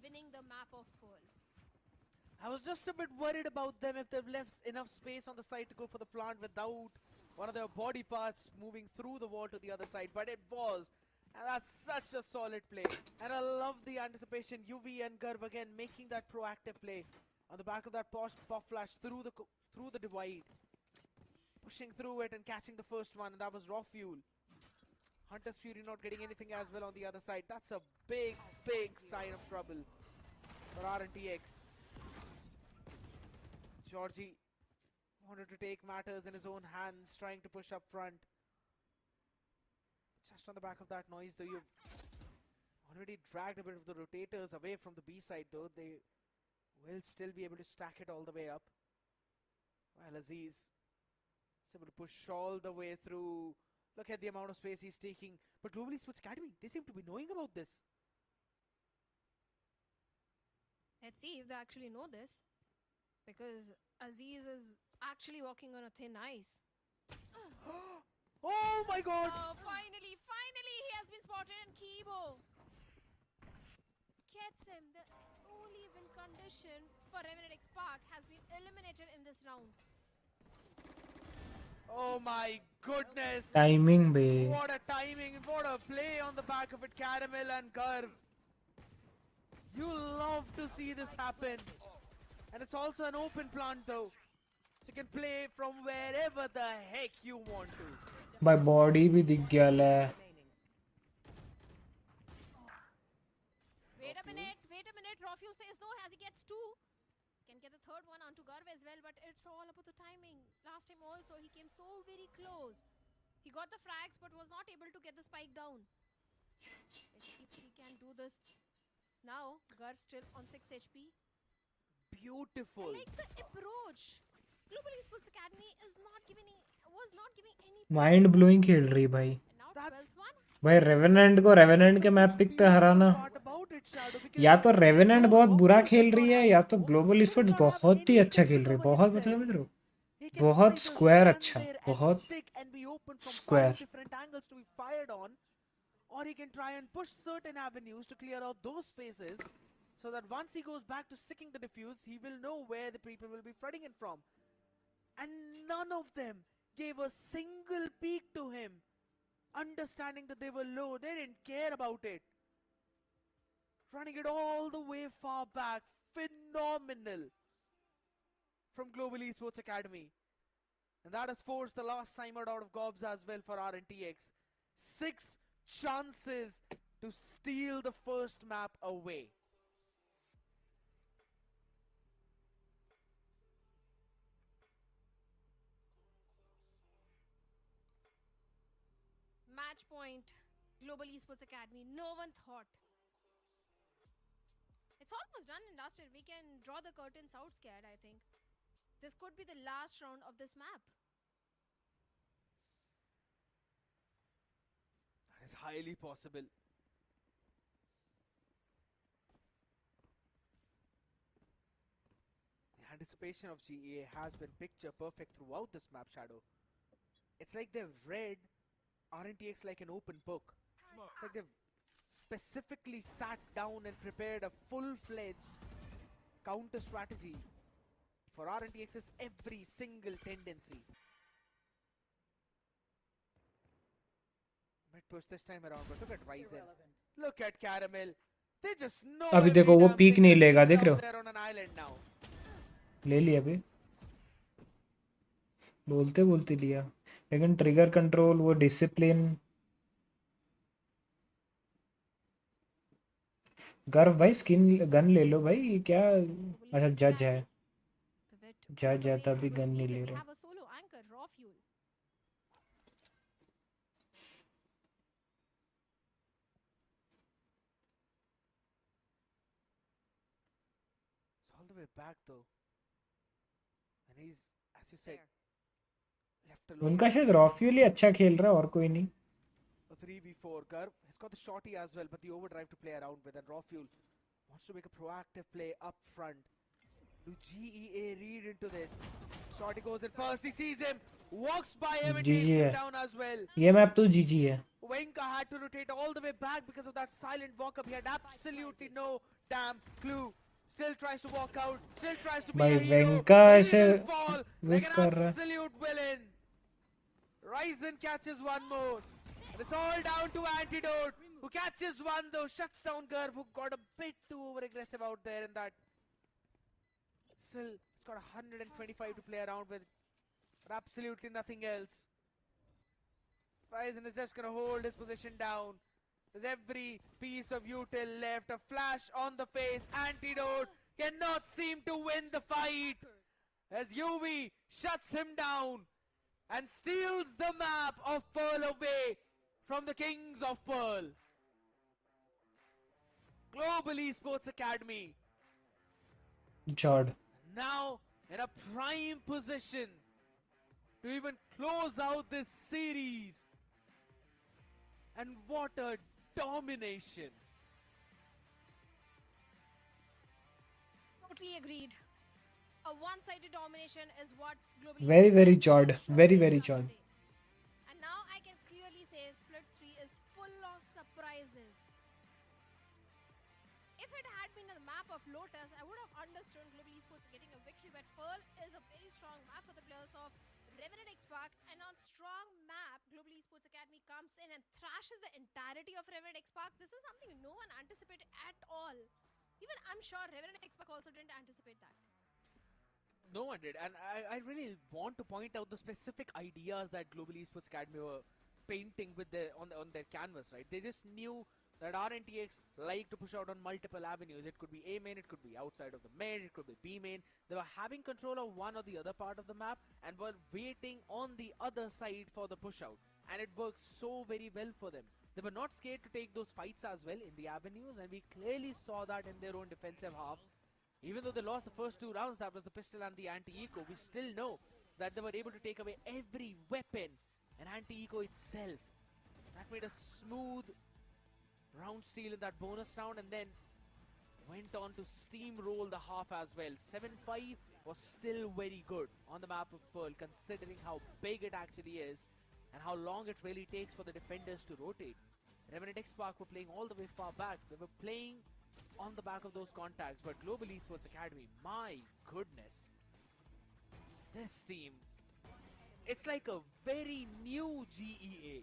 winning the map of Pearl. I was just a bit worried about them if they've left enough space on the side to go for the plant without one of their body parts moving through the wall to the other side, but it was. And that's such a solid play. And I love the anticipation. UV and Garv again making that proactive play on the back of that pop flash through the divide. Pushing through it and catching the first one, and that was Raw Fuel. Hunter's Fury not getting anything as well on the other side. That's a big, big sign of trouble for RNTX. Georgie wanted to take matters in his own hands, trying to push up front. Just on the back of that noise, though, you've already dragged a bit of the rotators away from the B side, though. They will still be able to stack it all the way up. While Aziz He's able to push all the way through. Look at the amount of space he's taking. But Global Esports Academy, they seem to be knowing about this. Let's see if they actually know this. Because Aziz is actually walking on a thin ice. Oh my god! Oh, finally, he has been spotted, and Kibo gets him. The only win condition for RNTX Park has been eliminated in this round. Oh my goodness! Timing be. What a timing, what a play on the back of it, Caramel and Garv. You love to see this happen. And it's also an open plant though. So you can play from wherever the heck you want to. भाई body भी दिख गया ले. Remaining. Wait a minute. Rafuel says no as he gets two. Can get the third one onto Garv as well, but it's all about the timing. Last time also, he came so very close. He got the frags, but was not able to get the spike down. Let's see if he can do this. Now, Garv still on 6 HP. Beautiful. I like the approach. Global Esports Academy was not giving any. Mind blowing खेल रही भाई. And now That's- 12th one. भाई revenant को revenant के map pick पे हराना. Part about it, Shadow, because या तो revenant बहुत बुरा खेल रही है या तो He ग्लोबल इस्पोर्ट्स बहुत ही अच्छा खेल रही है. बहुत मतलब इधर can बहुत either square stand अच्छा, there and बहुत stick and be open from square. 5 different angles to be fired on, or he can try and push certain avenues to clear out those spaces, so that once he goes back to sticking the diffuse, he will know where the people will be flooding in from. And none of them gave a single peek to him, understanding that they were low. They didn't care about it. Running it all the way far back. Phenomenal from Global Esports Academy. And that has forced the last timer out of Gobs as well for RNTX. 6 chances to steal the first map away. Match point. Global Esports Academy. No one thought. It's almost done and dusted. We can draw the curtains out scared, I think. This could be the last round of this map. That is highly possible. The anticipation of GEA has been picture perfect throughout this map, Shadow. It's like they've read RNTX like an open book. It's like they've specifically sat down and prepared a full-fledged counter strategy for RNTX's every single tendency. Might push this time around, but look at Ryzen. Look at Caramel. They just know. अभी every देखो वो damn peak thing नहीं that लेगा, he's देख out रहे हो? there on an island now. ले लिया अभी. बोलते बोलते लिया. लेकिन ट्रिगर कंट्रोल वो डिसिप्लिन. गर्व भाई स्किन गन ले लो भाई. क्या अच्छा जज है. Pivot जज है all the way तभी into गन नहीं Fleet. ले They रहे. have a solo anchor, raw fuel. It's all the way back though. And he's, as you said, left alone. उनका शायद रॉफ्यूल ही अच्छा खेल रहा है और कोई नहीं. A 3v4. Garv has got the shorty as well, but the overdrive to play around with. And Rafuel wants to make a proactive play up front. Do GEA read into this? Shorty goes in first. He sees him, walks by him, and takes GG him है. down as well. ये map तो जीजी है. Wenka had to rotate all the way back because of that silent walk up. He had absolutely no damn clue. Still tries to walk out. Still tries to be भाई a hero. वेंका He ऐसे will fall like wish an कर रहा है. absolute villain. Ryzen catches one more. And it's all down to Antidote, who catches one though, shuts down Garv, who got a bit too over-aggressive out there in that. Still, it's got 125 to play around with, but absolutely nothing else. Ryzen is just gonna hold his position down. There's every piece of util left, a flash on the face. Antidote cannot seem to win the fight as UV shuts him down and steals the map of Pearl away from the Kings of Pearl. Global Esports Academy जॉर्ड. now in a prime position to even close out this series. And what a domination. Totally agreed. A one-sided domination is what globally Very Esports chawed. has Very showcased us chawed. today. And now I can clearly say Split 3 is full of surprises. If it had been a map of Lotus, I would have understood Global Esports getting a victory, but Pearl is a very strong map for the players of Revenant X Park, and on strong map, Global Esports Academy comes in and thrashes the entirety of Revenant X Park. This is something no one anticipated at all. Even I'm sure Revenant X Park also didn't anticipate that. No one did, and I really want to point out the specific ideas that Global Esports Academy were painting with on their canvas, right? They just knew that RNTX like to push out on multiple avenues. It could be A main, it could be outside of the mid, it could be B main. They were having control of one or the other part of the map and were waiting on the other side for the push out, and it worked so very well for them. They were not scared to take those fights as well in the avenues, and we clearly saw that in their own defensive half. Even though they lost the first 2 rounds, that was the pistol and the anti-eco, we still know that they were able to take away every weapon and anti-eco itself. That made a smooth round steal in that bonus round, and then went on to steamroll the half as well. 7-5 was still very good on the map of Pearl, considering how big it actually is and how long it really takes for the defenders to rotate. Revenant X Park were playing all the way far back. They were playing on the back of those contacts, but Global Esports Academy, my goodness, this team, it's like a very new GEA.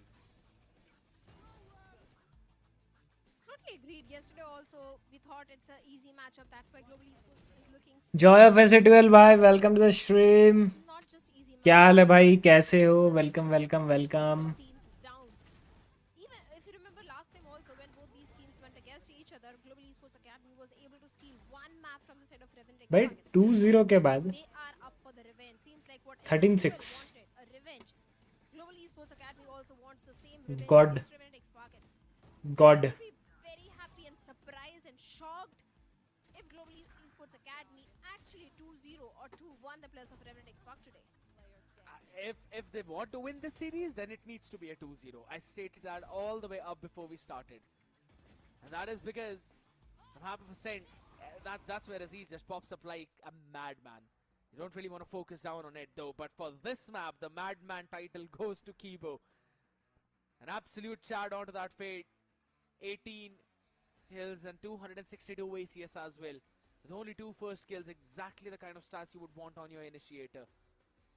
Totally agreed. Yesterday also, we thought it's an easy matchup. That's why Global Esports is looking so Joy of S12 भाई, welcome to the stream. It's not just easy क्या matchup. हाल है भाई, कैसे हो? This Welcome, team welcome, has welcome. these teams down. Even if you remember last time also, when both these teams went against each other, Global Esports Academy was able to steal one map from the side of Revenant X भाई Park. 2-0 के बाद They are up for the revenge. Seems like what 13-6. STK wanted, a revenge. Global Esports Academy also wants the same revenge God. against Revenant X Park. And God. I would be very happy and surprised and shocked if Global Esports Academy actually 2-0 or 2-1 the players of Revenant X Park today. If they want to win this series, then it needs to be a 2-0. I stated that all the way up before we started. And that is because I'm happy percent that's where Aziz just pops up like a madman. You don't really want to focus down on it though, but for this map, the madman title goes to Kibo. An absolute chat onto that fate. 18 kills and 262 ACS as well. With only 2 first kills, exactly the kind of stats you would want on your initiator.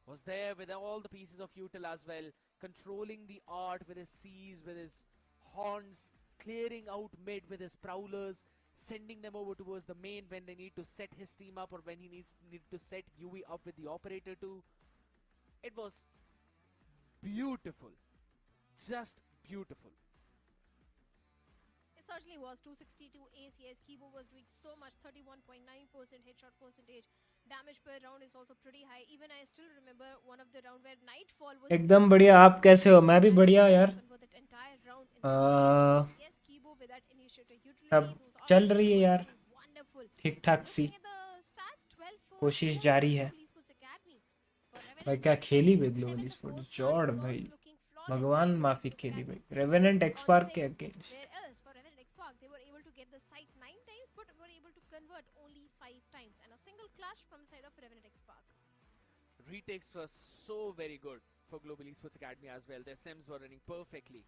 Was there with all the pieces of util as well, controlling the art with his C's, with his horns, clearing out mid with his prowlers, sending them over towards the main when they need to set his team up or when he need to set UE up with the operator too. It was beautiful. Just beautiful. It certainly was. 262 ACS. Kibo was doing so much. 31.9% headshot percentage. Damage per round is also pretty high. Even I still remember one of the round where Nightfall was एकदम बढ़िया. आप कैसे हो? मैं भी बढ़िया यार. convert that entire round in the yes, Kibo with that initiator utility, सब those चल options रही है was यार. doing wonderful. ठीक ठाक सी Looking at the stats, 12 for कोशिश Global जारी है. Esports Academy. For भाई Revenant क्या X खेली Park, with global 7 the sports. post जॉर्ड round is भाई, also looking flawless. भगवान Global माफी Esports खेली Academy भाई. 6 रेवेनेंट on एक्सपार्क के 6. Against. Whereas for Revenant X Park, they were able to get the site 9 times, but were able to convert only 5 times. And a single clutch from the side of Revenant X Park. Retakes were so very good for Global Esports Academy as well. Their sims were running perfectly.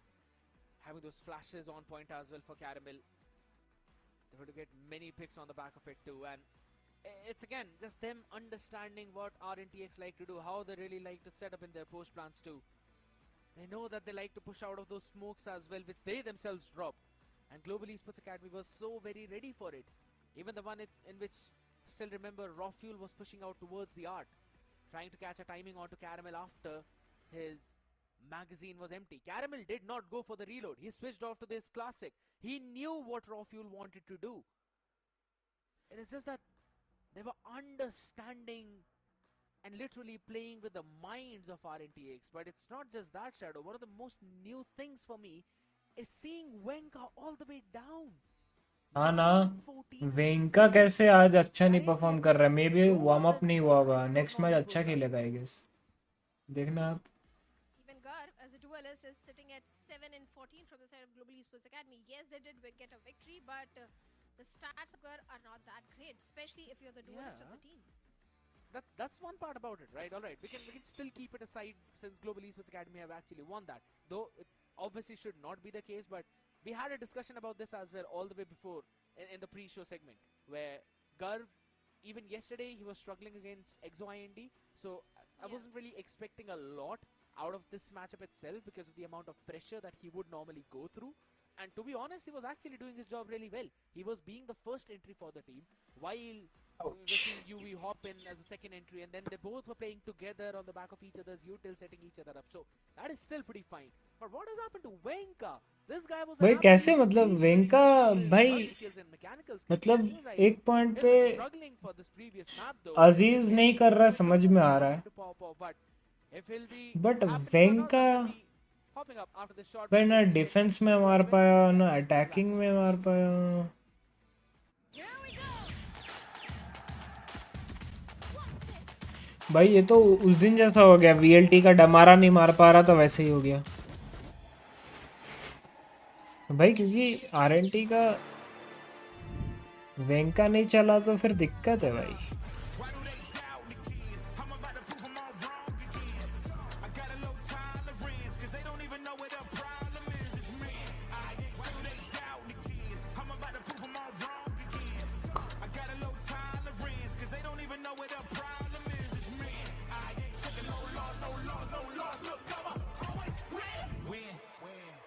Having those flashes on point as well for Caramel. They were to get many picks on the back of it too. And it's again just them understanding what RNTX like to do, how they really like to set up in their post plans too. They know that they like to push out of those smokes as well, which they themselves drop. And Global Esports Academy was so very ready for it. Even the one in which, still remember, Raw Fuel was pushing out towards the art, trying to catch a timing onto Caramel after his magazine was empty. Caramel did not go for the reload. He switched off to this classic. He knew what Raw Fuel wanted to do. It is just that they were understanding and literally playing with the minds of RNTX. But it's not just that, Shadow. One of the most new things for me is seeing Wenka all the way down. हाँ ना. 14 वेंका कैसे आज अच्छा नहीं That perform ACS कर रहा है. is may be no warm up other नहीं हुआ होगा. from नेक्स्ट मैच अच्छा multiples up. खेलेगा आई गेस. देखना आप. Even Garv, as a duelist, is sitting at 7-14 from the side of Global Esports Academy. Yes, they did get a victory, but the stats of Garv are not that great, especially if you're the duelist of the team. That's one part about it, right? All right, we can still keep it aside since Global Esports Academy have actually won that. Though it obviously should not be the case, but we had a discussion about this as well all the way before in the pre-show segment, where Garv, even yesterday, he was struggling against ExoIND, so I Yeah. wasn't really expecting a lot out of this matchup itself because of the amount of pressure that he would normally go through. And to be honest, he was actually doing his job really well. He was being the first entry for the team, while we were seeing UV hop in as a second entry, and then they both were playing together on the back of each other's util, setting each other up. So that is still pretty fine. But what has happened to Venka? This guy was an भाई कैसे absolute मतलब beast when it वेंका came to his भाई early skills and mechanical skills. It मतलब seems like एक point he's पे been struggling for this previous map though. अजीज नहीं कर रहा समझ में आ रहा है. To pop off, but if he'll be But happening or not, वेंका that's gonna be popping up after this short भाई break. ना Let's see if defence Venka में can मार do पाया anything. ना अटैकिंग में मार पाया. Here we go! What's this? भाई ये तो उस दिन जैसा हो गया. वीएलटी का डमारा नहीं मार पा रहा था वैसे ही हो गया भाई, क्योंकि आरएनटी का वेंका नहीं चला तो फिर दिक्कत है भाई.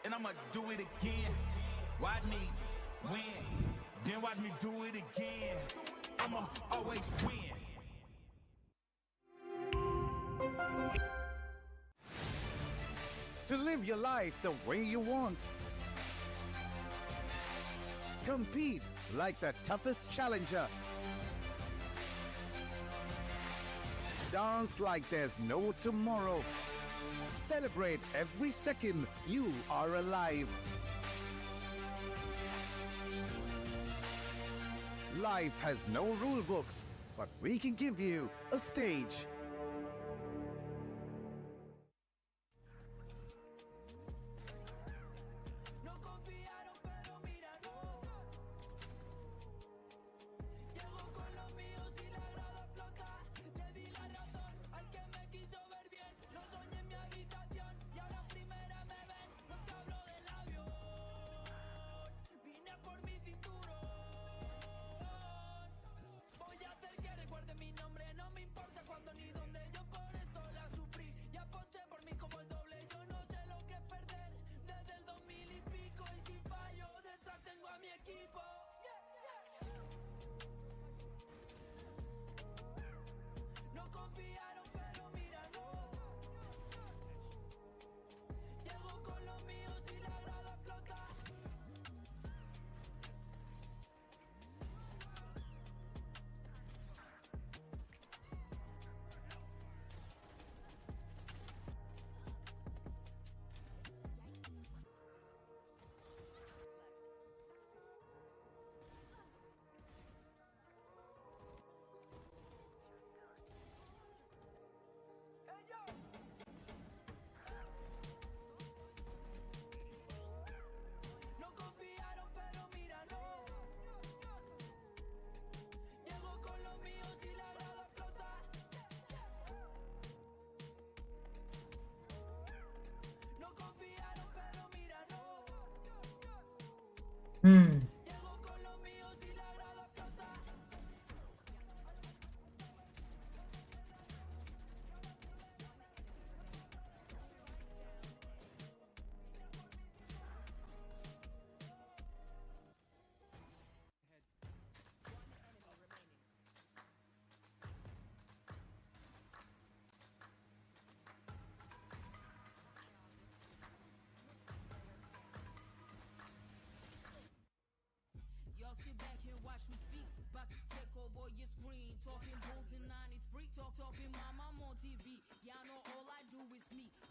And I'ma do it again. Watch me win. Then watch me do it again. I'ma always win. To live your life the way you want. Compete like the toughest challenger. Dance like there's no tomorrow. Celebrate every second you are alive. Life has no rule books, but we can give you a stage.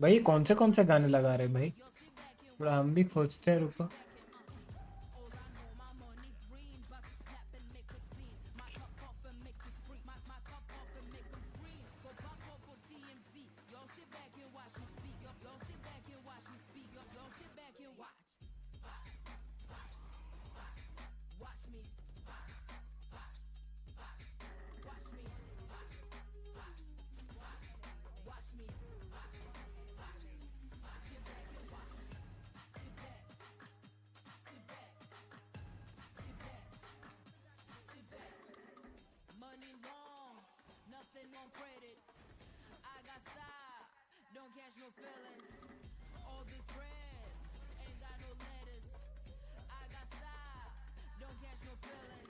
भाई कौन से गाने लगा रहे भाई, थोड़ा हम भी खोजते हैं, रुको. catch no feelings. All this bread ain't got no lettuce. I got style, don't catch no feelings.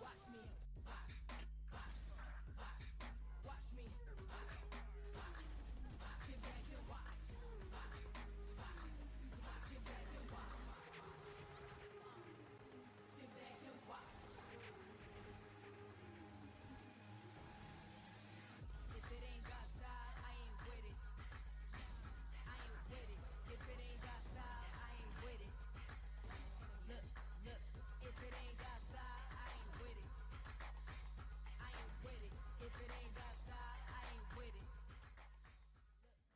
Watch me. Watch me. Sit back and watch. Sit back and watch. Sit back and watch. If it ain't got style, I ain't with it. I ain't with it. If it ain't got style, I ain't with it. Look, look. If it ain't got style, I ain't with it. I ain't with it. If it ain't got style, I ain't with it.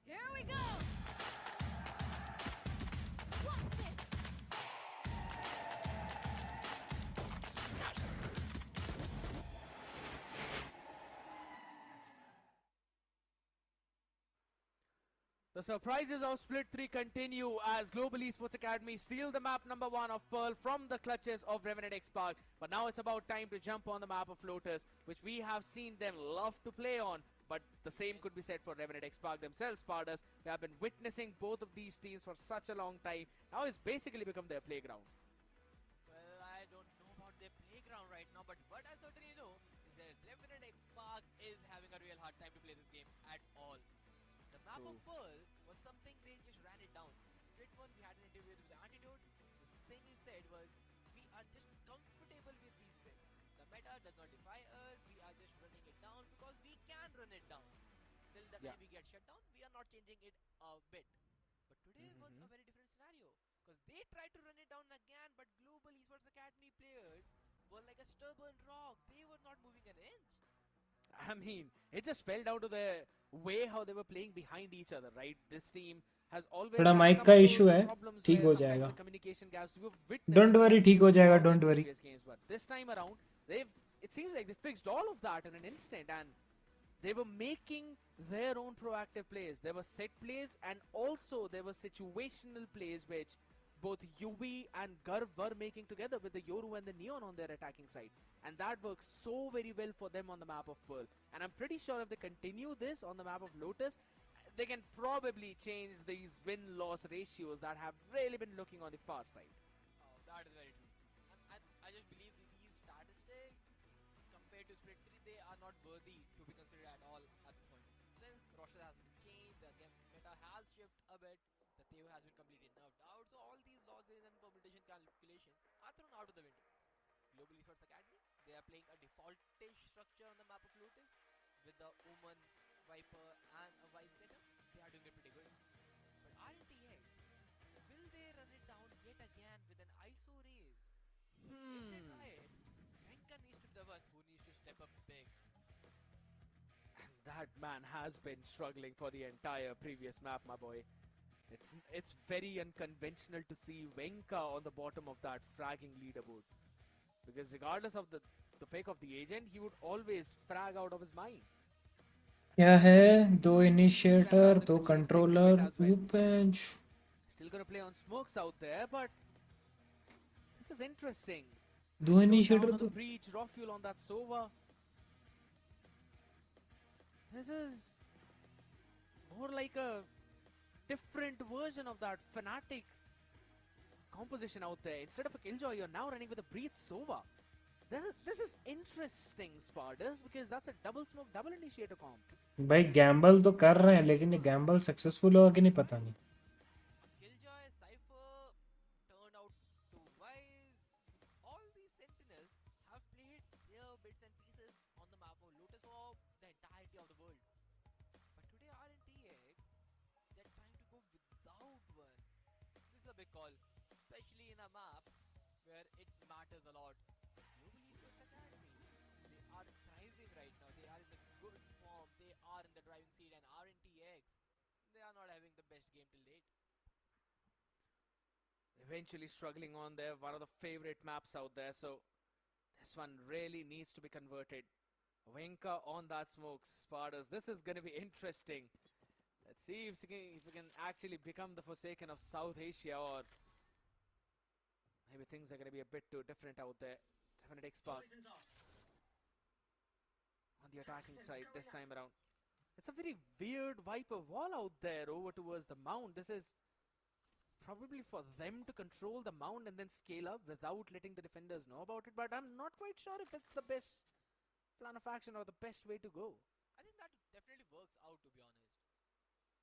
Here we go! What's this? The surprises of Split 3 continue as Global Esports Academy steal the map number 1 of Pearl from the clutches of Revenant X Park. But now it's about time to jump on the map of Lotus, which we have seen them love to play on. But the same could be said for Revenant X Park themselves, Spardas. We have been witnessing both of these teams for such a long time. Now it's basically become their playground. Well, I don't know about their playground right now, but what I certainly know is that Revenant X Park is having a real hard time to play this game at all. The map of Pearl was something they just ran it down. Split 1, we had an interview with the Antidote. The thing he said was, we are just comfortable with these splits. The meta does not defy us, we are just running it down because we can run it down. Till the time we get shut down, we are not changing it a bit. But today was a very different scenario. Because they tried to run it down again, but Global Esports Academy players were like a stubborn rock. They were not moving an inch. I mean, it just fell down to the way how they were playing behind each other, right? This team has always थोड़ा had mic some का of those issue है, problems ठीक where हो sometimes जाएगा. the communication gaps we were Don't witnessing worry, ठीक हो जाएगा, throughout don't the worry. previous games, but this time around, it seems like they fixed all of that in an instant, and they were making their own proactive plays. There were set plays, and also there were situational plays which both UV and Garv were making together with the Yoru and the Neon on their attacking side. And that works so very well for them on the map of Pearl. And I'm pretty sure if they continue this on the map of Lotus, they can probably change these win-loss ratios that have really been looking on the far side. Oh, that is very true. And I just believe that these statistics, compared to Split 3, they are not worthy to be considered at all at this point. Since roster has been changed, the game meta has shifted a bit, the Theo has been completely nerfed out, so all these losses and permutation calculations are thrown out of the window. Global Esports Academy, they are playing a defaultish structure on the map of Lotus with the OMEN, Viper and a Vice setup. They are doing it pretty good. But RNTX, will they run it down yet again with an ISO raise? If they try it, Venka needs to be the one who needs to step up big. That man has been struggling for the entire previous map, my boy. It's very unconventional to see Venka on the bottom of that fragging leaderboard. Because regardless of the pick of the agent, he would always frag out of his mind. क्या है? दो initiator, This time दो around, they're gonna chase things controller, a bit as well. Bench. Still gonna play on smokes out there, but this is interesting. दो Goes down initiator on the तो breach, raw fuel on that Sova. This is more like a different version of that Fanatics composition out there. Instead of a Killjoy, you're now running with a breach Sova. This is interesting, Spardas, because that's a double smoke, double initiator comp. भाई Gamble तो कर रहे हैं, लेकिन ये Gamble successful होगा कि नहीं पता नहीं. Killjoy, Cypher turned out to wise. All these sentinels have played their bits and pieces on the map of Lotus for the entirety of the world. But today RNTX, they're trying to go without one. This is a big call, especially in a map where it matters a lot. Global Esports Academy, they are thriving right now. They are in the good form. They are in the driving seat, and RNTX, they are not having the best game till date. Eventually struggling on there, one of the favorite maps out there, so this one really needs to be converted. Venka on that smoke, Spardas. This is going to be interesting. Let's see if we can actually become the Forsaken of South Asia, or maybe things are going to be a bit too different out there. Revenant X Park on the attacking side this time around. It's a very weird Viper wall out there over towards the mount. This is probably for them to control the mount and then scale up without letting the defenders know about it. But I'm not quite sure if it's the best plan of action or the best way to go. I think that definitely works out, to be honest.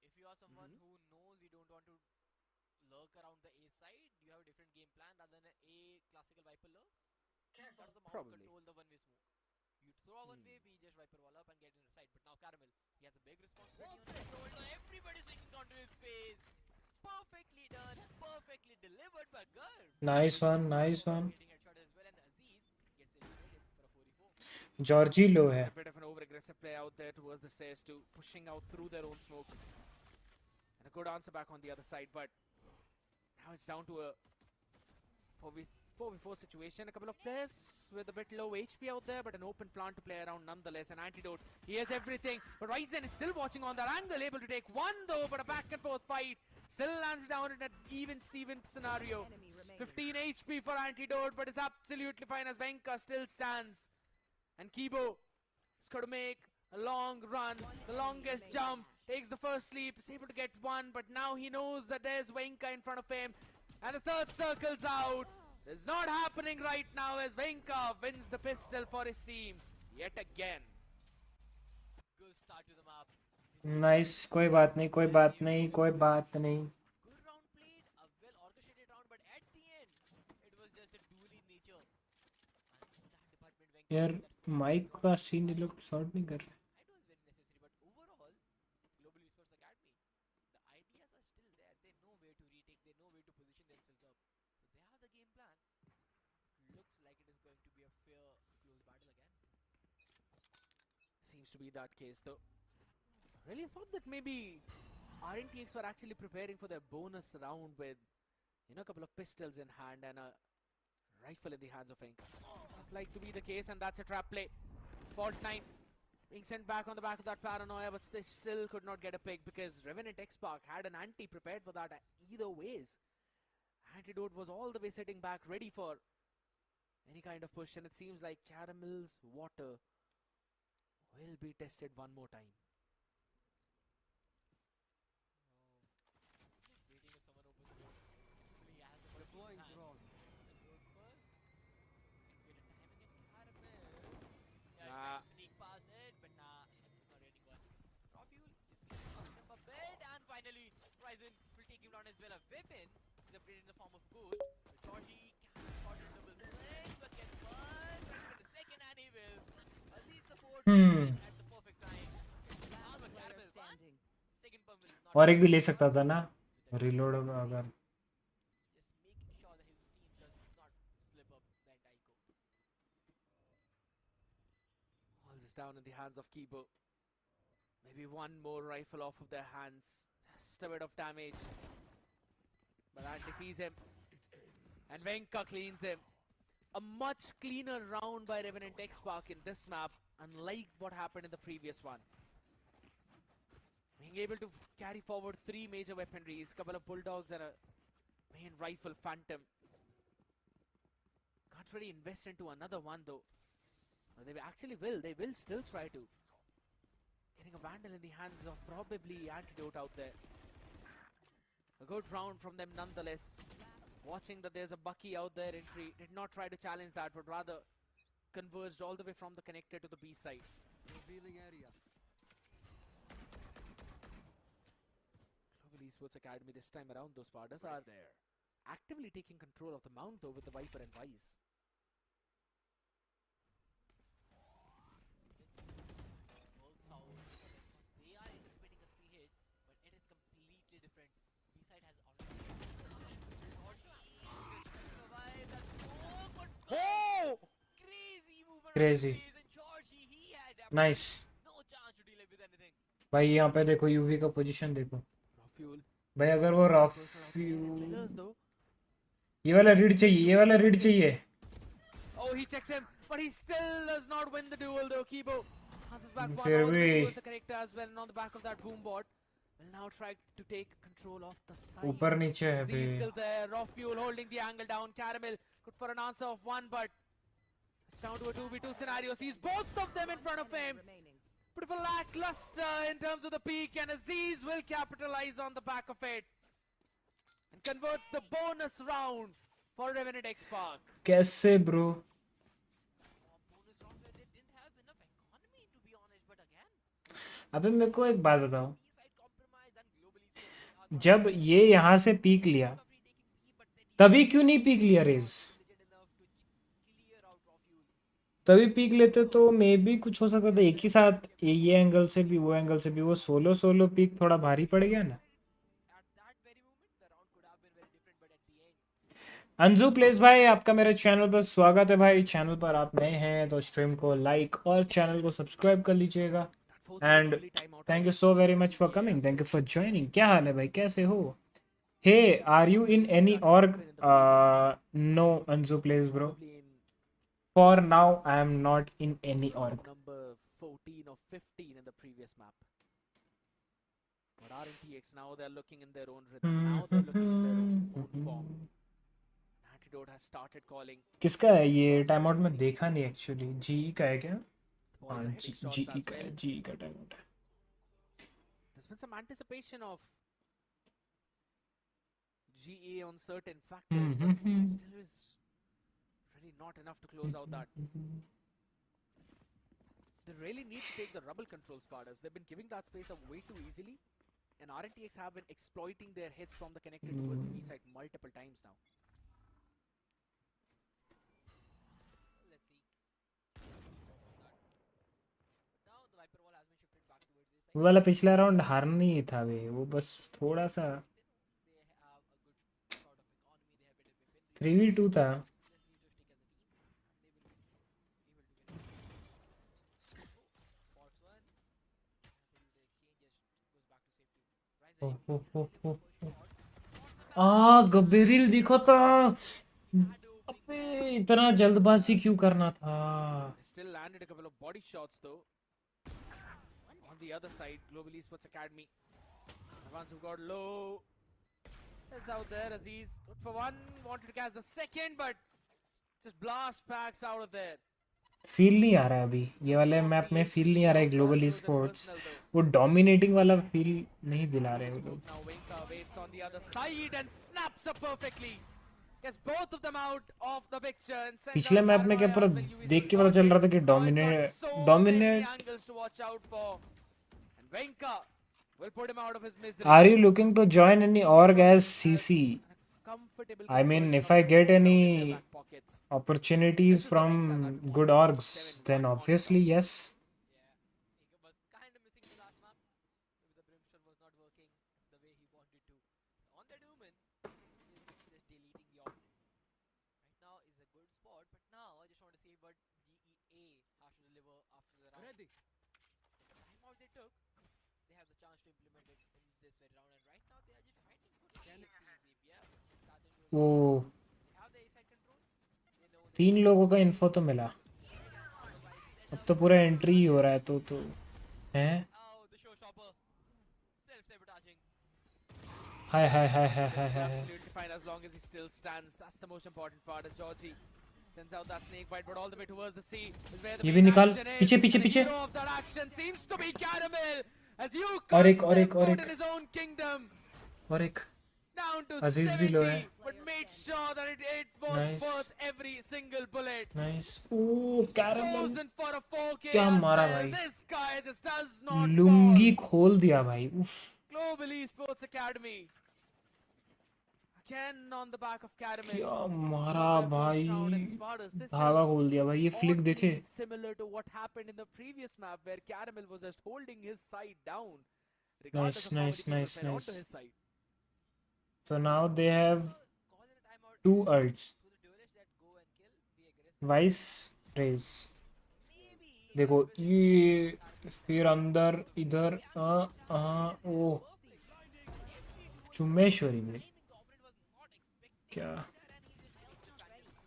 If you are someone who knows you don't want to lurk around the A side, you have a different game plan rather than an A classical Viper lurk. That is the mount Probably. control the one-way smoke. You throw a one-way, we just Viper wall up and get in the side. But now Caramel, he has a big responsibility on his shoulder. Everybody's swinging onto his face. Perfectly done, perfectly delivered by Garb. Nice one, nice one. Getting headshot as well, and Aziz gets eliminated for a 4v4. Georgie लो है. A bit of an over-aggressive play out there towards the stairs too, pushing out through their own smoke. And a good answer back on the other side, but now it's down to a 4v4 situation. A couple of players with a bit low HP out there, but an open plant to play around nonetheless. An antidote. He has everything, but Ryzen is still watching on that angle, able to take one though, but a back and forth fight. Still lands down in an even-Steven scenario. Enemy remaining. 15 HP for antidote, but it's absolutely fine as Venka still stands. And Kibo is going to make a long run, the longest jump, takes the first leap, is able to get one, but now he knows that there's Venka in front of him. And the third circle's out. It's not happening right now as Venka wins the pistol for his team yet again. Good start to the map. Nice. कोई बात नहीं, कोई बात नहीं, कोई बात नहीं. Good round played, a well orchestrated round, but at the end, it was just a duel in nature. And that department Venka यार that माइक का सीन ये लोग सॉर्ट नहीं कर रहे. it was very necessary, but overall, Global Esports Academy, the ideas are still there. They know where to retake, they know where to position themselves up. So they have the game plan. Looks like it is going to be a fair, close battle again. Seems to be that case though. Really thought that maybe RNTX were actually preparing for their bonus round with, you know, a couple of pistols in hand and a rifle in the hands of Venka. Like to be the case, and that's a trap play. Fault 9 being sent back on the back of that paranoia, but they still could not get a pick because Revenant X-Park had an anti prepared for that either ways. Antidote was all the way sitting back ready for any kind of push, and it seems like Caramel's water will be tested one more time. Just waiting if someone opens the door. Hopefully he has the first Deploying hand. drone. Let's go first. And get a timing in Caramel. Yeah, he Ah. tried to sneak past it, but nah, not getting one. Raw fuel is getting him a bit, and finally, Ryzen will take him down as well. A weapon is upgraded in the form of ghost. But Georgie can spot a double swing, but get one, trying to get a second, and he will. Aziz support at the perfect time. Now the Player Caramel, but standing. second pump will not और एक भी ले सकता था ना reload अगर. just making sure that his team does not slip up the entire go. All this down in the hands of Kibo. Maybe one more rifle off of their hands. Just a bit of damage. But Andy sees him. And Venka cleans him. A much cleaner round by Revenant X-Park in this map, unlike what happened in the previous one. Being able to carry forward 3 major weaponries, couple of bulldogs and a main rifle Phantom. Can't really invest into another one though. They actually will. They will still try to. Getting a Vandal in the hands of probably Antidote out there. A good round from them nonetheless. Watching that there's a Bucky out there entry. Did not try to challenge that, but rather converged all the way from the connector to the B side. Revealing area. Global Esports Academy this time around, those Spartas are there. Actively taking control of the mount though with the Viper and Vice. Works out for them because they are anticipating a C hit, but it is completely different. B side has already survived that smoke, but Oh! crazy movement. Crazy. And Georgie, he had Nice. no chance to deal with anything. भाई यहाँ पे देखो UV का position देखो. Raw fuel. भाई अगर वो rough Pillars though. ये वाला रीड चाहिए, ये वाला रीड चाहिए. Oh, he checks him, but he still does not win the duel though. Kibo passes back one Fair all the way way. towards the connector as well, and on the back of that boom bot will now try to take control of the side. ऊपर नीचे है Z is bay. still there. Raw fuel holding the angle down. Caramel good for an answer of one, but it's down to a 2v2 scenario. Sees both of them in front of him. Remaining. bit of a lackluster in terms of the peak, and Aziz will capitalize on the back of it and converts the bonus round for Revenant X Park. कैसे bro? Bonus round where they didn't have enough economy, to be honest. But again, अबे मेरे को एक बात बताओ, B-side compromise and globally Esports, they are जब ये यहाँ से पीक लिया free taking B, but they तभी क्यों नहीं पीक लिया Raze? intelligent enough to clear out Rafuel. तभी पीक लेते तो मे भी कुछ हो सकता था। एक ही साथ ये एंगल से भी वो एंगल से भी, वो सोलो सोलो पीक थोड़ा भारी पड़ गया ना। At that very moment, the round could have been very different, but at the end, Anju place भाई, आपका मेरे चैनल पर स्वागत है भाई। चैनल पर आप नए हैं तो स्ट्रीम को लाइक और चैनल को सब्सक्राइब कर लीजिएगा। And thank you so very much for coming, thank you for joining. क्या हाल है भाई, कैसे हो? Hey, are you in any org? No अंजू place bro, Probably in for now I am not in any org. number 14 or 15 in the previous map. But RNTX, now they're looking in their own rhythm. Now they're looking in their own form. Antidote has started calling. किसका है ये time out? में देखा नहीं actually. जी का है क्या? The balls हाँ, are hitting shots ji as का है, well. जी का टाइम आउट है। There's been some anticipation of GA on certain factors, but it still is really not enough to close out that. They really need to take the rubble control spotters. They've been giving that space up way too easily, and RNTX have been exploiting their hits from the connector towards the B side multiple times now. let's see. But now the Viper wall has been shifted back towards this side. वो वाला पिछला round हारना ही था वे, वो बस थोड़ा सा They have a good sort of economy. They have better weaponry. 3v2 था। Just need to stick as a team. They will be able to win. Spots one. The user exchange just goes back to safety. Rise हो again. हो हो हो। आ गब्बेरिल दिखा था। अबे इतना जल्दबाजी क्यों करना था? They still landed a couple of body shots though. On the other side, Global Esports Academy. The ones who got low. Is out there, Aziz. Good for one. Wanted to catch the second, but just blast packs out of there. Feel नहीं आ रहा है अभी ये वाले map में, feel नहीं आ रहा है ग्लोबल स्पोर्ट्स। वो डोमिनेटिंग वाला फील नहीं दिला रहे वो लोग। Now Winka waits on the other side and snaps up perfectly. Gets both of them out of the picture and sends पिछले out मैप में क्या पूरा Paranoia as well, देख के पता चल रहा था कि Now he's got so many dominate. angles to watch out for. And Winka will put him out of his misery. Are you looking to join any org as CC? Comfortable I mean, conversion if of I the get ball down in any their back pockets. opportunities from good orgs, then obviously yes. He was kind of missing the last map. Maybe the Brimstone was not working the way he wanted to. On that Omen is just deleting the opponent. Right now is a good spot, but now I just want to see what GEA has to deliver after the round. Ready. The timeout they took, they have the chance to implement it in this very round, and right now they are just fighting for the ASTK. Yeah, starting to वो they have the A side control. They know they 3 लोगों का info तो मिला। अब तो पूरा entry ही हो रहा है तो हैं। oh the showstopper, self-sabotaging. Hi hi hi hi hi It's hi. absolutely fine as long as he still stands. That's the most important part. As Georgie sends out that snake bite, but all the way towards the sea is where the ये भी main निकाल, action is. पीछे पीछे And the पीछे। hero of that action seems to be Caramel, as you और can't एक, और step एक, और foot एक। in his own kingdom. और एक Down to अजीज भी लो 70, है। but made sure that it was Nice. worth every single bullet. Nice. Oh Caramel Goes in for a 4K क्या as मारा well. भाई। This guy just does not lungi fall. खोल दिया भाई। उफ। Global Esports Academy. Again on the back of Caramel. क्या मारा Won their first भाई। round in Spartans. This धागा is खोल दिया भाई। ये फ्लिक देखे। oddly similar to what happened in the previous map where Caramel was just holding his side down regardless of how many people nice, fell nice. onto his side. So now they have Call in a timeout 2 ults. to the duelists that go and kill, be aggressive. वाइस Raze Maybe देखो ये फिर अंदर इधर ओ चुम्मेश्वरी में क्या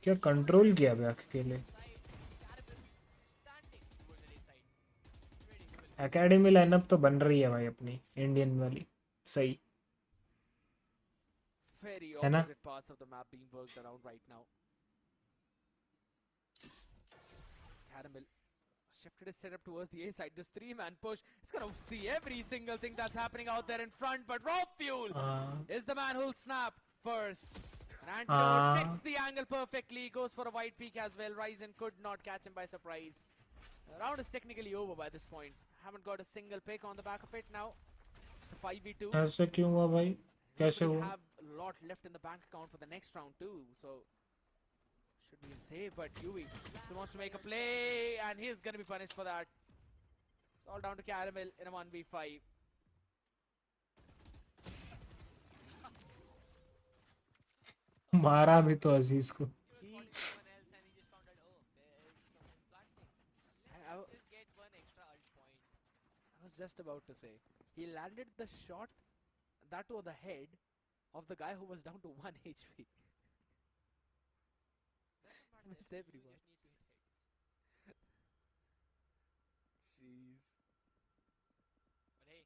क्या control किया भाई अकेले। एकेडमी लाइनअप तो बन रही है भाई अपनी इंडियन वाली सही Very है ना? opposite parts of the map being worked around right now. Caramel shifted his setup towards the A side. This three-man push is gonna see every single thing that's happening out there in front. But Raw Fuel is the man who'll snap first. And Antidote checks the angle perfectly. Goes for a wide peek as well. Ryzen could not catch him by surprise. The round is technically over by this point. Haven't got a single pick on the back of it now. It's a 5v2. ऐसे क्यों हुआ भाई? कैसे We हुआ? have a lot left in the bank account for the next round too. So should be safe, but Yui still wants to make a play, and he's gonna be punished for that. It's all down to Caramel in a 1v5. मारा भी तो अजीज को. He, Someone else and he just found out, oh, there is someone planting. I, Let's just get one extra ult point. I was just about to say, he landed the shot that to the head of the guy who was down to 1 HP. Doesn't matter, Missed you everyone. just need to hit heads. Jeez. But hey,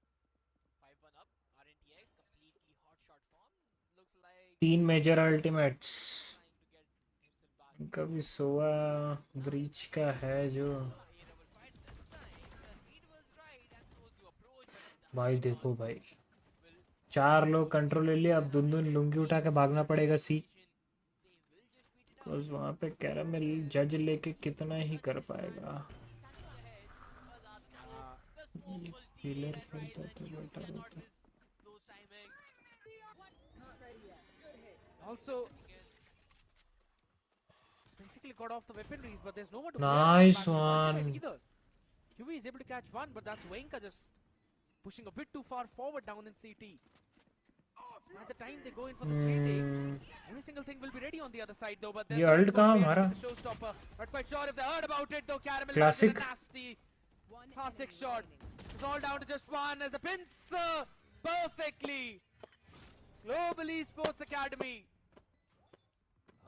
5-1 up, RNTX completely hot shot form. Looks like 3 major ultimates. trying to get himself back. कभी सोआ breach का है जो. A double fight this time. The read was right and so was the approach, but भाई देखो भाई, 4 लोग control ले लिया. अब दुन लुंगी उठा के भागना पड़ेगा सी. they will just beat it out. बस वहाँ पे कैरामेल जज लेके कितना ही कर पाएगा. The smoke was healer deep and right खेलता तो when you बेटर cannot होता. miss those timings. Also, basically got off the weaponries, but there's no one to Nice play on the back one. either. Huey is able to catch one, but that's Wenka just pushing a bit too far forward down in CT. By the time they go in for the retake, every single thing will be ready on the other side though. But there's ये the ult next कहाँ one हमारा? the showstopper. Not quite sure if they heard about it though. Caramel Classic. landed a nasty One classic enemy shot. remaining. It's all down to just one as the pincer perfectly. Global Esports Academy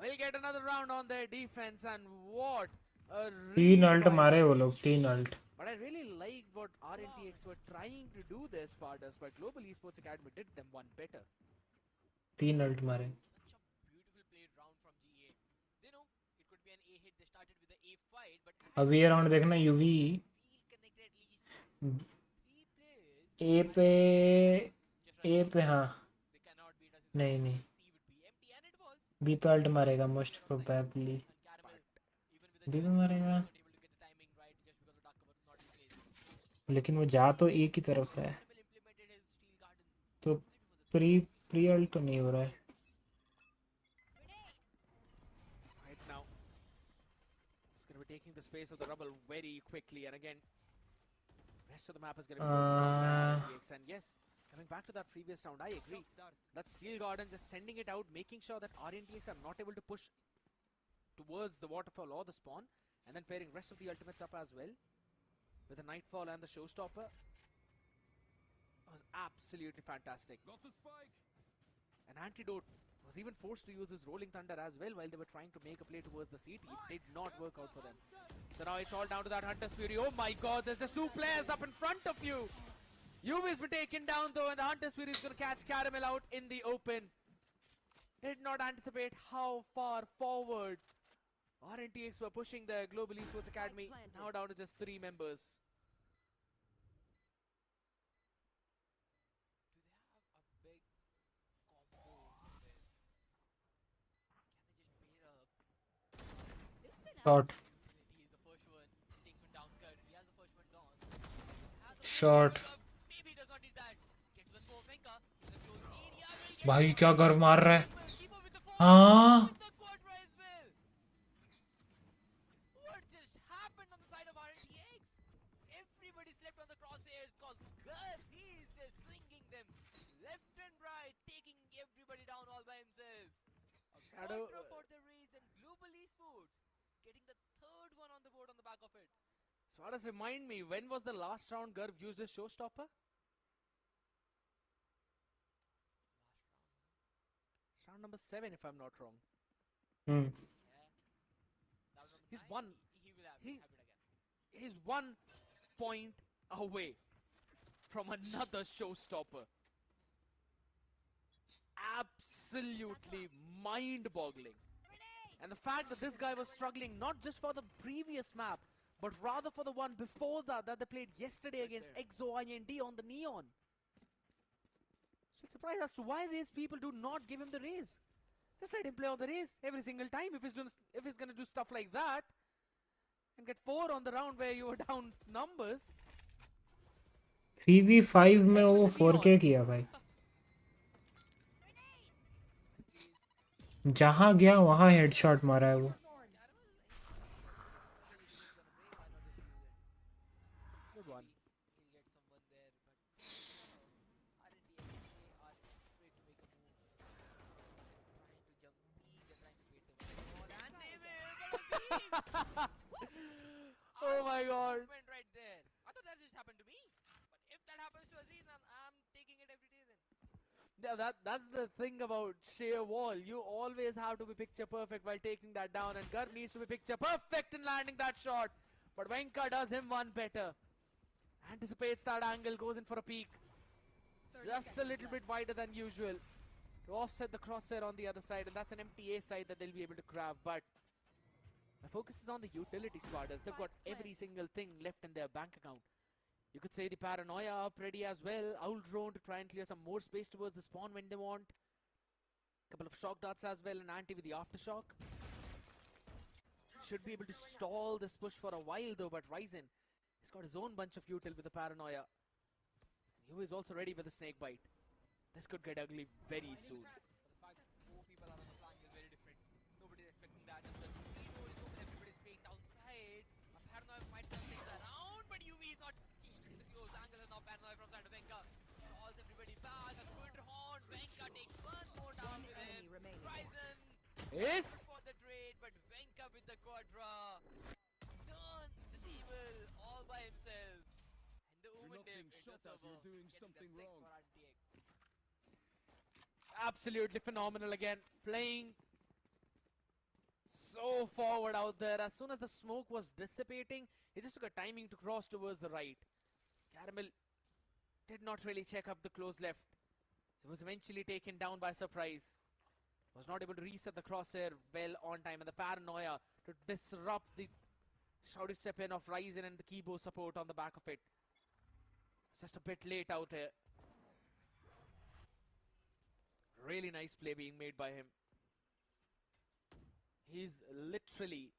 will get another round on their defense, and what a 3 read ult by मारे them. वो लोग. 3 ult. But I really like what RNTX were trying to do this part us, but Global Esports Academy did them one better. 3 alt मारे. Such a beautiful played round from GA. They know it could be an A hit. They started with the A fight, but अब ये round देखना. UV feel connected at least. 3 players. ए पे Just ए right. पे. हाँ They cannot beat us. नहीं नहीं, C would be empty, and it was. B पे ult मारेगा most probably. And Caramel, even with the B पे challenge, मारेगा, not able to get the timing right just because the dark cover was not in place. लेकिन वो जा तो ए की तरफ है. Caramel implemented his steel garden. तो प्री अल्ट तो नहीं हो रहा है. Right now, it's going to be taking the space of the rubble very quickly, and again, rest of the map is going to be open on that RNTX. And yes, coming back to that previous round, I agree. That steel garden, just sending it out, making sure that RNTX are not able to push towards the waterfall or the spawn, and then pairing rest of the ultimates up as well with the nightfall and the showstopper. Was absolutely fantastic. Got the spike. An antidote was even forced to use his rolling thunder as well while they were trying to make a play towards the CT. It did not work out for them. So now it's all down to that Hunter's Fury. Oh my god, there's just 2 players up in front of you. Yuvi's been taken down though, and the Hunter's Fury is going to catch Caramel out in the open. Did not anticipate how far forward RNTX were pushing the Global Esports Academy. planted. Now down to just 3 members. Do they have a big combo with? Can they just pair up? Shot He is the first one. He takes one down cut. He has the first one gone. Has the Shot. Maybe he does not need that. Gets one more Venka. He's in close area. Will get भाई one. क्या गर्व मार रहा है. Keeper with the four. हाँ With the quadra as well. What just happened on the side of RNTX? Everybody slept on the crosshairs cause Gus, he is just swinging them left and right, taking everybody down all by himself. A Shadow, quadra for the race and Global Esports getting the third one on the board on the back of it. So what does remind me, when was the last round Garv used his showstopper? Round number 7 if I'm not wrong. Hmm. That was He's nice. one. He will have, He's- have it again. He's 1 point away from another showstopper. Absolutely mind-boggling. And the fact that this guy was struggling not just for the previous map, but rather for the one before that they played yesterday against EXO-IND on the Neon. Still surprised as to why these people do not give him the raise. Just let him play on the raise every single time if he's gonna do stuff like that and get 4 on the round where you were down numbers. 3v5 में वो 4K किया भाई, जहाँ गया वहाँ headshot मारा है वो. Good one. He'll get someone there, but RNTX, they are afraid to make a move. They're trying to jump peak, they're trying to bait the ball, and they will. Oh my god. Movement right there. I thought that just happened to me, but if that happens to Aziz, then I'm taking it every day then. Yeah, that's the thing about sheer wall. You always have to be picture perfect while taking that down, and Garb needs to be picture perfect in landing that shot. But Venka does him one better. Anticipates that angle, goes in for a peek. Just a little bit wider than usual to offset the crosshair on the other side, and that's an empty A side that they'll be able to grab. But my focus is on the utility squatters. They've got every single thing left in their bank account. You could say the Paranoia up ready as well. Owl Drone to try and clear some more space towards the spawn when they want. Couple of shock darts as well, and Anti with the aftershock. Should be able to stall this push for a while though, but Ryzen, he's got his own bunch of util with the Paranoia. He is also ready with the snake bite. This could get ugly very soon. But the fact that 4 people are on the flank is very different. Nobody's expecting that as well. Tino is open, everybody's paying downside. A Paranoia might turn things around, but UV is not cheating the close angle, and now Paranoia from side of Venka. Calls everybody back, a good horn. Venka takes one more down with him. Enemy remaining. Ryzen Is for the trade, but Venka with the quadra turns the table all by himself. And the Omen team into server, doing getting something the 6 wrong. for RNTX. absolutely phenomenal again. Playing so forward out there. As soon as the smoke was dissipating, he just took a timing to cross towards the right. Caramel did not really check up the close left. He was eventually taken down by surprise. Was not able to reset the crosshair well on time, and the Paranoia to disrupt the shouted step in of Ryzen and the Kibo support on the back of it. It's just a bit late out here. Really nice play being made by him. He's literally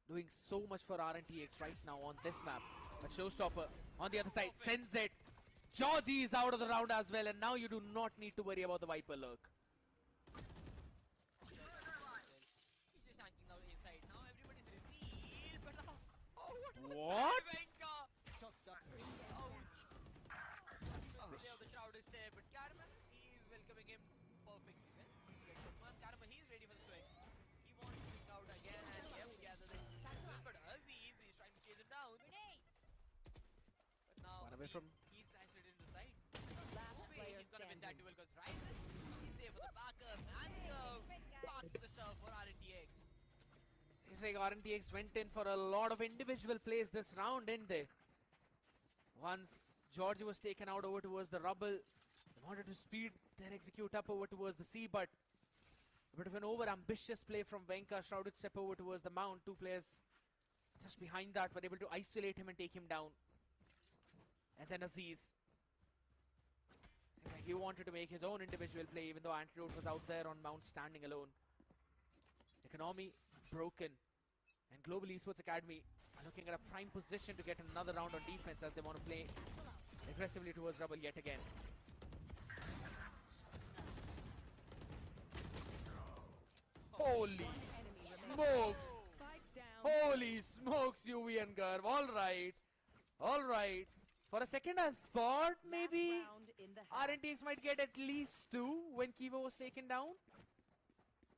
doing so much for RNTX right now on this map. But Showstopper on the other side sends it. Georgie is out of the round as well, and now you do not need to worry about the Viper lurk. He's just tanking out inside. Now everybody's revealed, but What? Venka! Ouch! Stay on the shrouded step, but Caramel, he's welcoming him perfectly well. Gets the one. Caramel, he's ready for the swing. He wants to scout again, and yep, gather the but Aziz is trying to chase him down. But now One away Aziz, from- he's isolated in the side. Last No way player he's gonna win that standing. duel because Ryzen, he's there for the backup and the back to the stuff for RNTX. Seems like RNTX went in for a lot of individual plays this round, didn't they? Once Georgie was taken out over towards the rubble, they wanted to speed their execute up over towards the sea, but a bit of an over-ambitious play from Venka. Shrouded step over towards the mount. 2 players just behind that were able to isolate him and take him down. And then Aziz. Seemed like he wanted to make his own individual play, even though Antidote was out there on mount standing alone. Economy broken, and Global Esports Academy are looking at a prime position to get another round on defense as they want to play aggressively towards rubble yet again. Holy smokes! Spike down. Holy smokes, UV and Garv. Alright. Alright. For a second I thought maybe Round in the half. RNTX might get at least 2 when Kivo was taken down.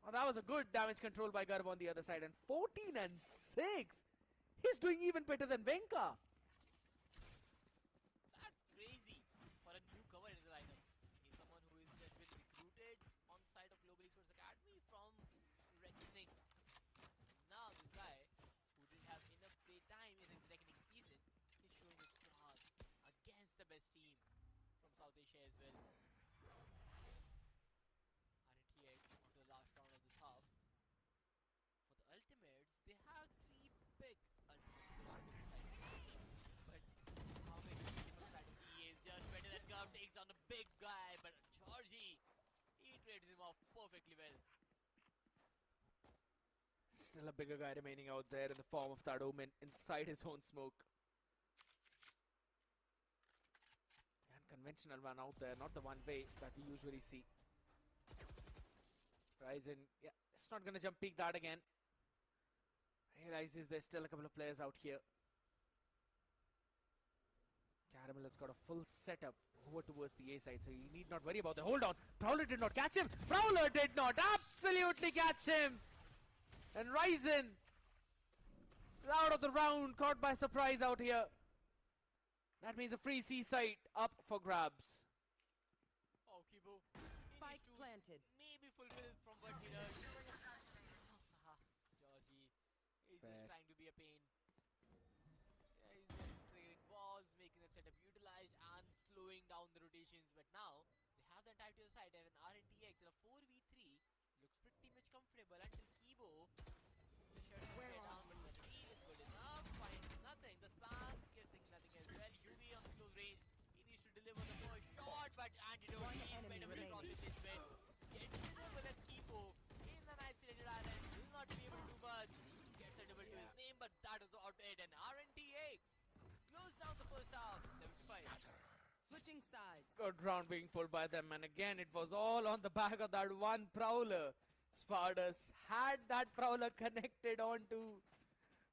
Oh, that was a good damage control by Garb on the other side. And 14 and 6. He's doing even better than Venka. That's crazy for a newcomer in the lineup. He's someone who is just been recruited on side of Global Esports Academy from Reckoning. Now this guy, who didn't have enough play time in his Reckoning season, is showing his class against the best team from South Asia as well. RNTX onto the last round of this half. For the ultimates, they have 3 big ultimates heads him off perfectly well. Still a bigger guy remaining out there in the form of that Omen inside his own smoke. Unconventional one out there, not the one way that we usually see. Ryzen, yeah, it's not gonna jump peek that again. Realizes there's still a couple of players out here. Caramel has got a full setup over towards the A side, so you need not worry about the hold on. Prowler did not catch him. Prowler did not absolutely catch him. And Ryzen, out of the round, caught by surprise out here. That means a free C site up for grabs. Oh, Kibo. Spike planted. Maybe fulfill from what he does. Georgie. He's Fair. just trying to be a pain. Yeah, he's just trading balls, making the setup utilized and slowing down the rotations. But now they have the entire to the side and an RNTX in a 4v3 looks pretty much comfortable until Kibo shut his head down, but the lead is good enough. Finds nothing. The spam guessing nothing as well. UV on the close range. He needs to deliver the first shot, but Antidote One is enemy better with remaining. this win. Gets a double at Kibo in an isolated island. Will not be able to do much. Gets a double to his name, but that is out it. And RNTX close down the first half. 75. Switching sides. Good round being pulled by them, and again it was all on the back of that one Prowler. Spartus had that Prowler connected onto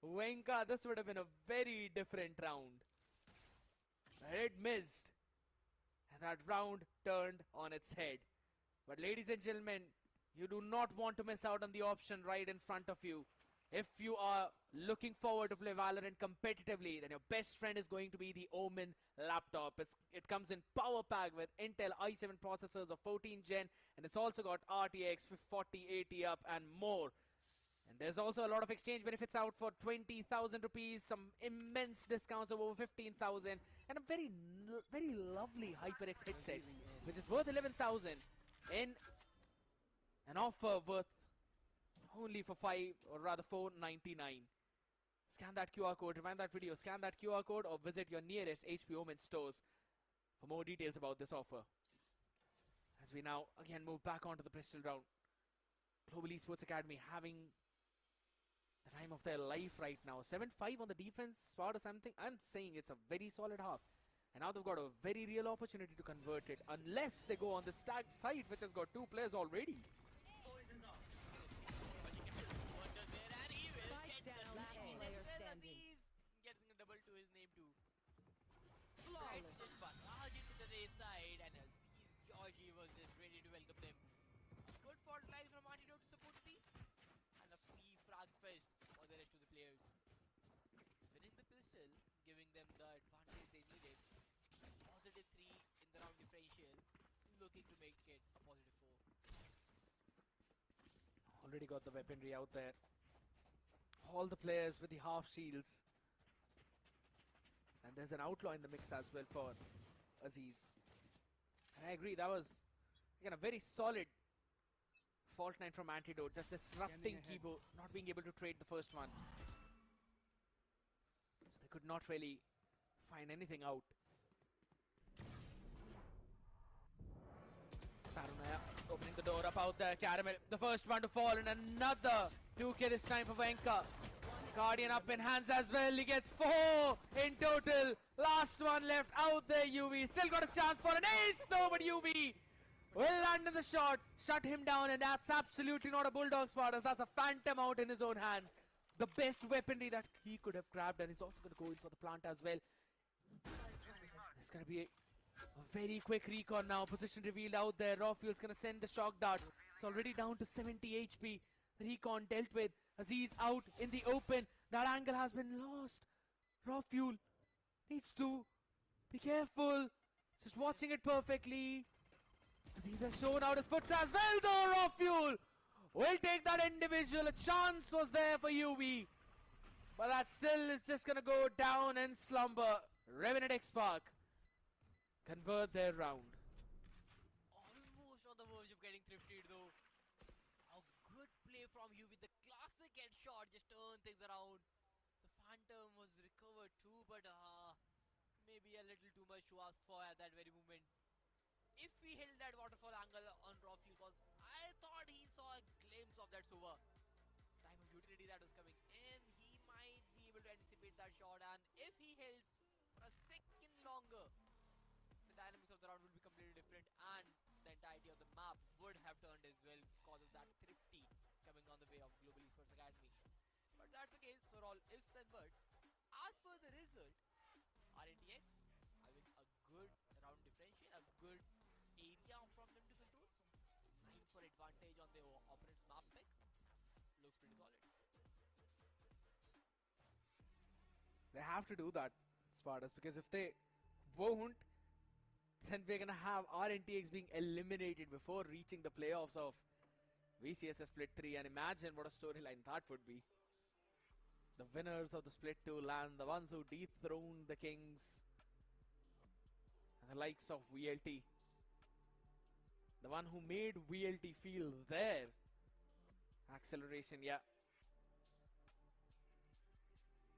Wenka, this would have been a very different round. It missed, and that round turned on its head. But ladies and gentlemen, you do not want to miss out on the option right in front of you. If you are looking forward to play Valorant competitively, then your best friend is going to be the OMEN laptop. It comes in power pack with Intel i7 processors of 14th gen, and it's also got RTX 4080 up and more. And there's also a lot of exchange benefits out for 20,000 rupees, some immense discounts of over 15,000, and a very lovely HyperX headset, which is worth 11,000 in an offer worth only for 499. Scan that QR code, rewind that video, scan that QR code, or visit your nearest HP OMEN stores for more details about this offer. As we now again move back onto the pistol round. Global Esports Academy having the time of their life right now. 7-5 on the defense part or something. I'm saying it's a very solid half. And now they've got a very real opportunity to convert it, unless they go on the stacked side, which has got 2 players already. Getting a double to his name too. Flawless. Just one. To the race side, and Georgie was just ready to welcome them. A good fault line from Antidote to support the and a free frag fest for the rest of the players. Winning the pistol, giving them the advantage they needed. Positive 3 in the round differential, looking to make it a positive 4. Already got the weaponry out there. All the players with the half shields. And there's an outlaw in the mix as well for Aziz. And I agree, that was again a very solid fault line from Antidote, just disrupting Kibo, not being able to trade the first one. So they could not really find anything out. Paranoia opening the door up out there. Caramel, the first one to fall, and another 2K this time for Venka. Guardian up in hands as well. He gets 4 in total. Last one left out there. UV still got a chance for an ace. No, but UV will land in the shot, shut him down, and that's absolutely not a Bulldog Spartans. That's a Phantom out in his own hands. The best weaponry that he could have grabbed, and he's also going to go in for the plant as well. It's going to be a very quick recon now. Position revealed out there. Raw Fuel's going to send the shock dart. It's already down to 70 HP. The recon dealt with. Aziz out in the open. That angle has been lost. Raw Fuel needs to be careful. Just watching it perfectly. Aziz has shown out his foots as well though. Raw Fuel will take that individual. A chance was there for UV. But that still is just going to go down and slumber. Revenant X-Park convert their round. Almost on the verge of getting thrifted though. A good play from you with the classic headshot, just turn things around. The Phantom was recovered too, but maybe a little too much to ask for at that very moment. If we held that waterfall angle on Raw Fuel, because that's over. Type of utility that was coming in, he might be able to anticipate that shot, and if he held for a second longer, the dynamics of the round would be completely different, and the entirety of the map would have turned as well because of that thrifty coming on the way of Global Esports Academy. But that's the case for all ifs and buts. As per the result, RNTX having a good round differential, a good area from them to control. 9 for advantage on the opponent's map pick. Looks pretty solid. They have to do that, Spartans, because if they won't, then we're gonna have RNTX being eliminated before reaching the playoffs of VCSA Split 3, and imagine what a storyline that would be. The winners of the Split 2 land, the ones who dethroned the Kings, and the likes of VLT. The one who made VLT feel their acceleration, yeah.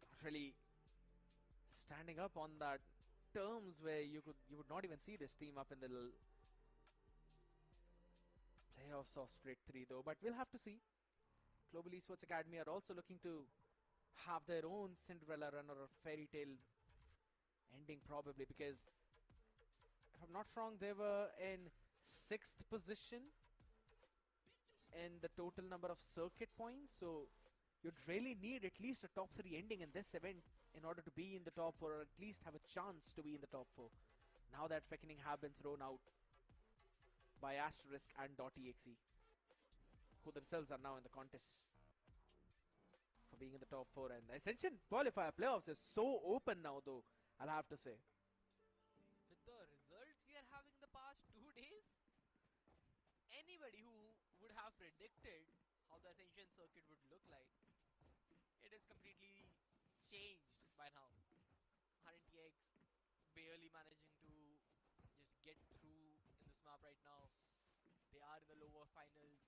Not really standing up on that terms where you would not even see this team up in the playoffs of Split 3 though, but we'll have to see. Global Esports Academy are also looking to have their own Cinderella run or a fairy tale ending probably, because if I'm not wrong, they were in 6th position in the total number of circuit points, so you'd really need at least a top 3 ending in this event in order to be in the top 4, or at least have a chance to be in the top 4. Now that reckoning have been thrown out by Asterisk and .exe, who themselves are now in the contest for being in the top 4. And Ascension qualifier playoffs is so open now though, I'll have to say. With the results we are having in the past 2 days, anybody who would have predicted how the Ascension circuit would look like, it is completely changed by now. RNTX barely managing to just get through in this map right now. They are in the lower finals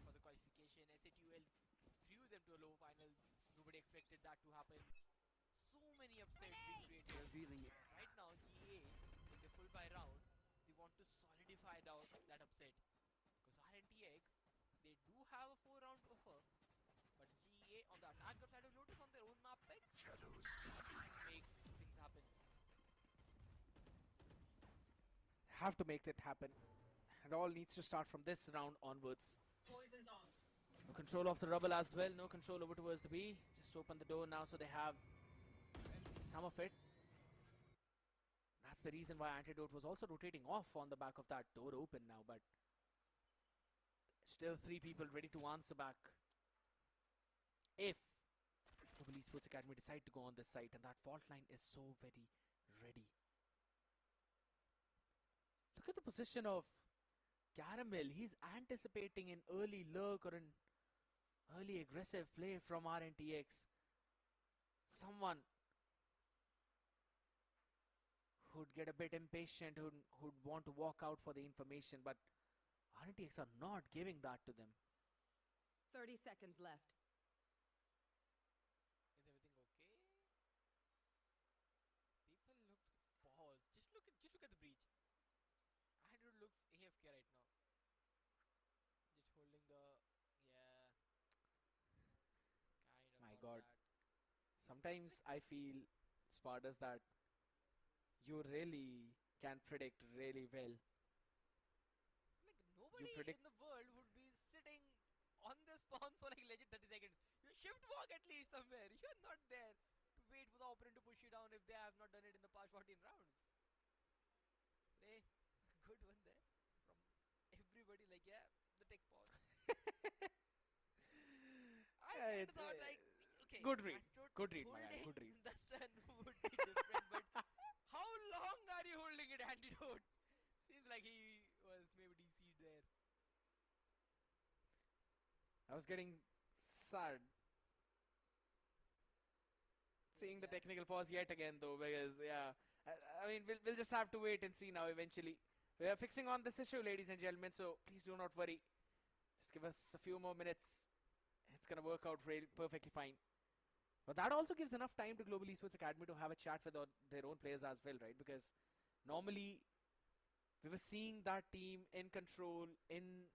for the qualification. SATUL threw them to a lower final. Nobody expected that to happen. So many upsets being created. Right now, GA, in the full buy round, they want to solidify that upset. Because RNTX, they do have a 4-round offer. But GA on the attacker side of Lotus on their own map pick, make things happen. Have to make that happen. It all needs to start from this round onwards. Poison's off. No control of the rubble as well. No control over towards the B. Just open the door now so they have some of it. That's the reason why Antidote was also rotating off on the back of that door open now. But still 3 people ready to answer back if Global Esports Academy decide to go on this site, and that fault line is so very ready. Look at the position of Caramel. He's anticipating an early lurk or an early aggressive play from RNTX. Someone who'd get a bit impatient, who'd want to walk out for the information, but RNTX are not giving that to them. 30 seconds left. Is everything okay? People looked paused. Just look at the breach. Andrew looks AFK right now. Just holding the kind of. My thought God. that. Sometimes I feel, Spardas, that you really can predict really well. Like nobody predict- in the world would be sitting on the spawn for like legit 30 seconds. You shift walk at least somewhere. You're not there to wait for the opponent to push you down if they have not done it in the past 14 rounds. Hey, good one there from everybody. Like, yeah, the tech pause. I kind of thought like, okay, Good read. Antidote Good read, my guy. holding Good read. The stun would be different, but how long are you holding it, Antidote? Seems like he was maybe DC'd there. I was getting sad seeing the technical pause yet again though, because I mean we'll just have to wait and see now eventually. We are fixing on this issue, ladies and gentlemen, so please do not worry. Just give us a few more minutes. It's gonna work out really perfectly fine. But that also gives enough time to Global Esports Academy to have a chat with their own players as well, right? Because normally we were seeing that team in control, in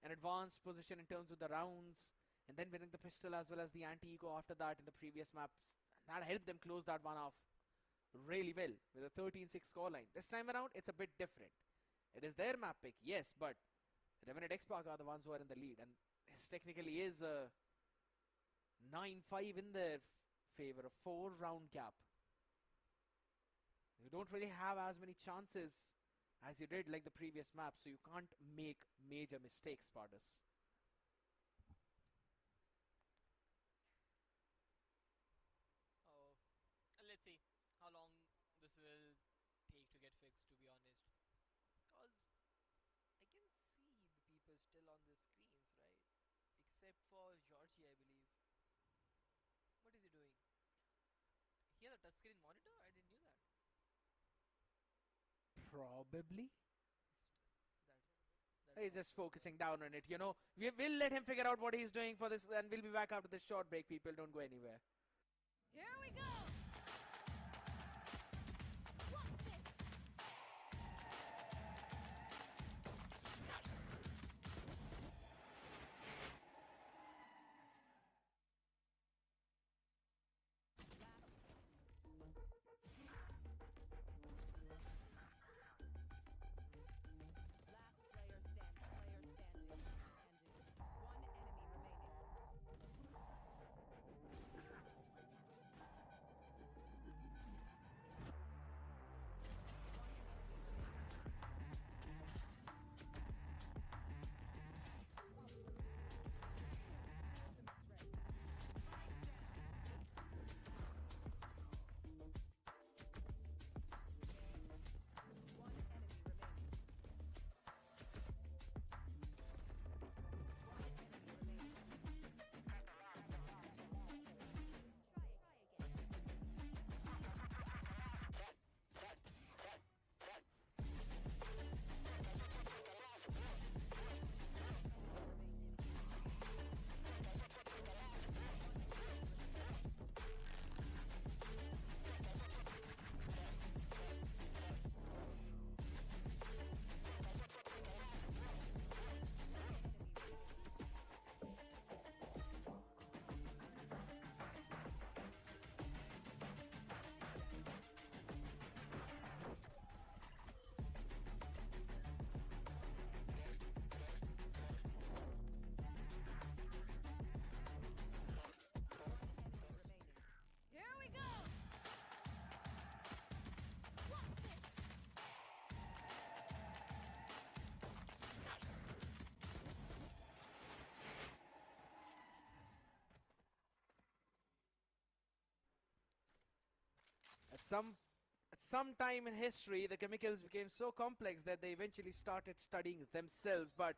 an advanced position in terms of the rounds, and then winning the pistol as well as the anti-ego after that in the previous maps. And that helped them close that one off really well with a 13-6 scoreline. This time around, it's a bit different. It is their map pick, yes, but Revenant X-Park are the ones who are in the lead, and this technically is a 9-5 in their favor, a 4-round gap. You don't really have as many chances as you did like the previous map, so you can't make major mistakes, Spartus. Oh, let's see how long this will take to get fixed, to be honest. Because I can see the people still on the screens, right? Except for Georgie, I believe. What is he doing? He has a touchscreen monitor? I didn't knew that. Probably. That's He's just focusing down on it, you know. We'll let him figure out what he's doing for this, and we'll be back after this short break. People, don't go anywhere. Here we go! Watch this! Last player standing. One enemy remaining. One enemy remaining. One enemy remaining. Here we go! Watch this! At some time in history, the chemicals became so complex that they eventually started studying themselves. But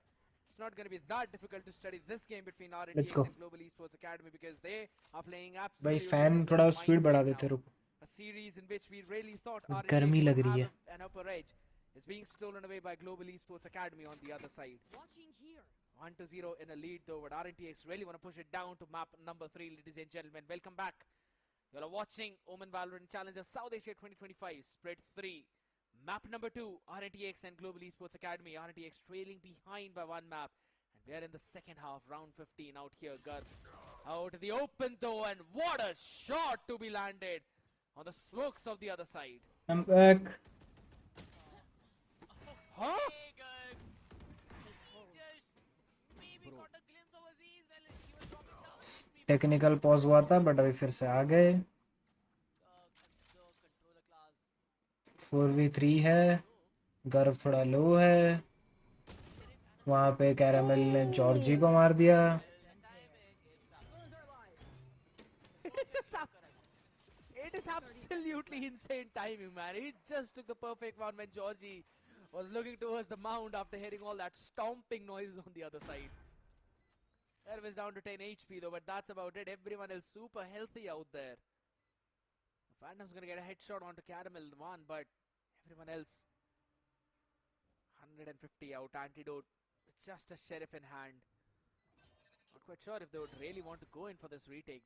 it's not going to be that difficult to study this game between Let's RNTX go. and Global Esports Academy, because they are playing भाई absolutely fan थोड़ा mind speed बढ़ा right देते now. रुको A series in which we really thought गर्मी RNTX लग would रही have है an upper edge is being stolen away by Global Esports Academy on the other side. Watching here. 1-0 in a lead though, but RNTX really want to push it down to map number 3, ladies and gentlemen. Welcome back. You're watching OMEN Valorant Challenger South Asia 2025 Split 3. Map number 2, RNTX and Global Esports Academy. RNTX trailing behind by 1 map. And we are in the second half, round 15 out here. Garb out in the open though, and what a shot to be landed on the smokes of the other side. I'm back Huh? Hey, good. He just maybe caught a glimpse of Aziz while he was dropping down. Technical pause हुआ था but अभी फिर से आ गए Controller class. 4v3 है गर्व थोड़ा लो है वहाँ पे कैरामेल ने जॉर्जी को मार दिया It's just it is absolutely insane timing, man. He just took the perfect one when Georgie was looking towards the mound after hearing all that stomping noises on the other side. That was down to 10 HP though, but that's about it. Everyone else super healthy out there. Phantom's gonna get a headshot onto Caramel one, but everyone else 150 out. Antidote with just a sheriff in hand. Not quite sure if they would really want to go in for this retake.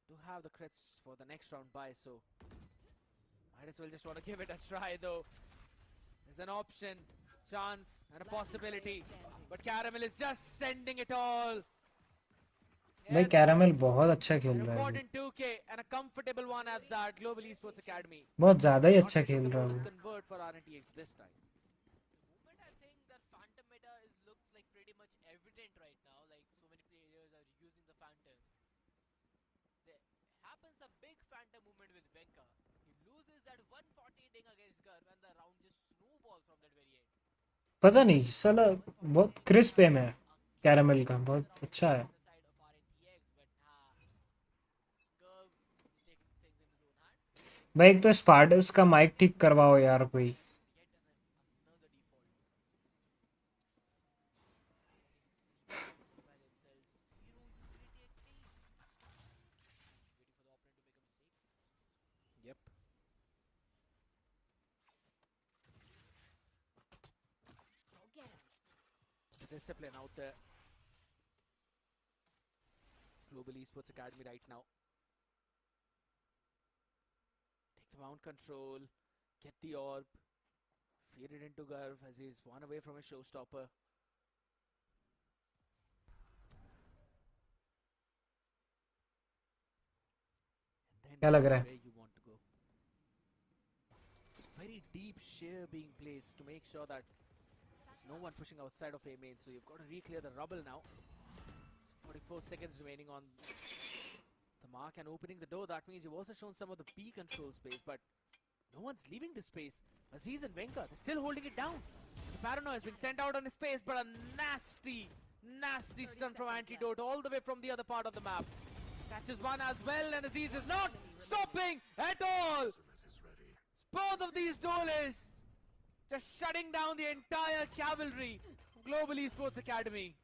Do have the crits for the next round bye, so might as well just want to give it a try though. There's an option. chance and a possibility. But Caramel is just sending it all. भाई It's caramel बहुत अच्छा an खेल रहा है अभी। important 2K and a comfortable one at that. Global Esports Academy. बहुत ज़्यादा ही Not अच्छा letting खेल the रहा है bonus वो। convert for RNTX this time. The moment I think that Phantom meta looks like pretty much evident right now, like so many players are using the Phantom. There happens a big Phantom movement with Venka. He loses that 140 ding against Garv and the round just snowballs from that very end. पता नहीं साला बहुत crisp M है caramel का, बहुत अच्छा है। The side of RNTX, but Garv taking things in his own hands. भाई एक तो स्पार्टस का माइक ठीक करवाओ यार कोई। Yet another default. By themselves, zero utility XE. Waiting for the opponent to make a mistake. Yep. The discipline out there. Global Esports Academy right now. Take the mount control, get the orb, feed it into Garv as he's one away from a showstopper. And क्या then लग रहा है? where you want to go. Very deep shear being placed to make sure that there's no one pushing outside of A main, so you've got to re-clear the rubble now. 44 seconds remaining on the mark and opening the door. That means you've also shown some of the B control space, but no one's leaving this space. Aziz and Venka, they're still holding it down. The Paranoia has been sent out on his face, but a nasty, nasty stun from Antidote all the way from the other part of the map. Catches one as well, and Aziz is not stopping at all. Both of these duelists just shutting down the entire cavalry of Global Esports Academy.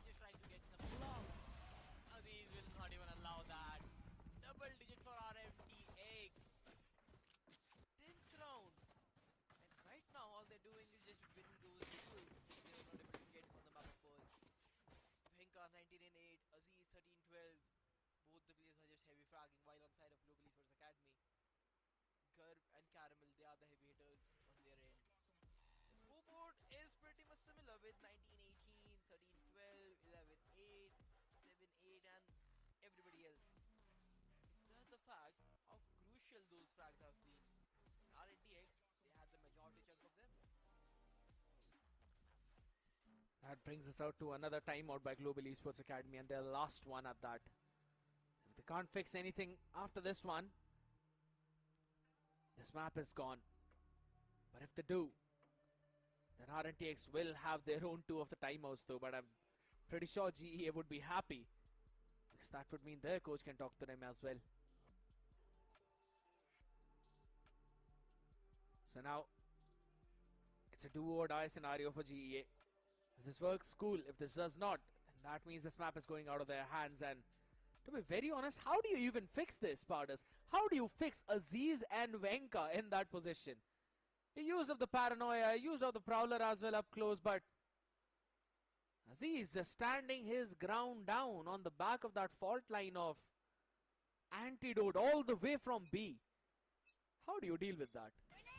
Just trying to get some block. Aziz will not even allow that. Double digit for RNTX. 10th round. And right now all they're doing is just winning those duels. They were not able to get on the map of course. Venka 19 and 8, Aziz 13-12. Both the players are just heavy fragging while on side of Global Esports Academy. Garb and Caramel, they are the heavy hitters on their end. The scoreboard is pretty much similar with 19-18, 13-12, 11-8, 7-8 and everybody else. It's just the fact how crucial those frags have been. RNTX, they had the majority chunk of them. That brings us out to another timeout by Global Esports Academy, and their last one at that. If they can't fix anything after this one, this map is gone. But if they do, then RNTX will have their own two of the timeouts though, but I'm pretty sure GEA would be happy, because that would mean their coach can talk to them as well. So now, it's a do or die scenario for GEA. If this works, cool. If this does not, then that means this map is going out of their hands. And to be very honest, how do you even fix this, Spartus? How do you fix Aziz and Venka in that position? He used up the Paranoia, he used up the Prowler as well up close, but Aziz just standing his ground down on the back of that fault line of Antidote all the way from B. How do you deal with that? I wish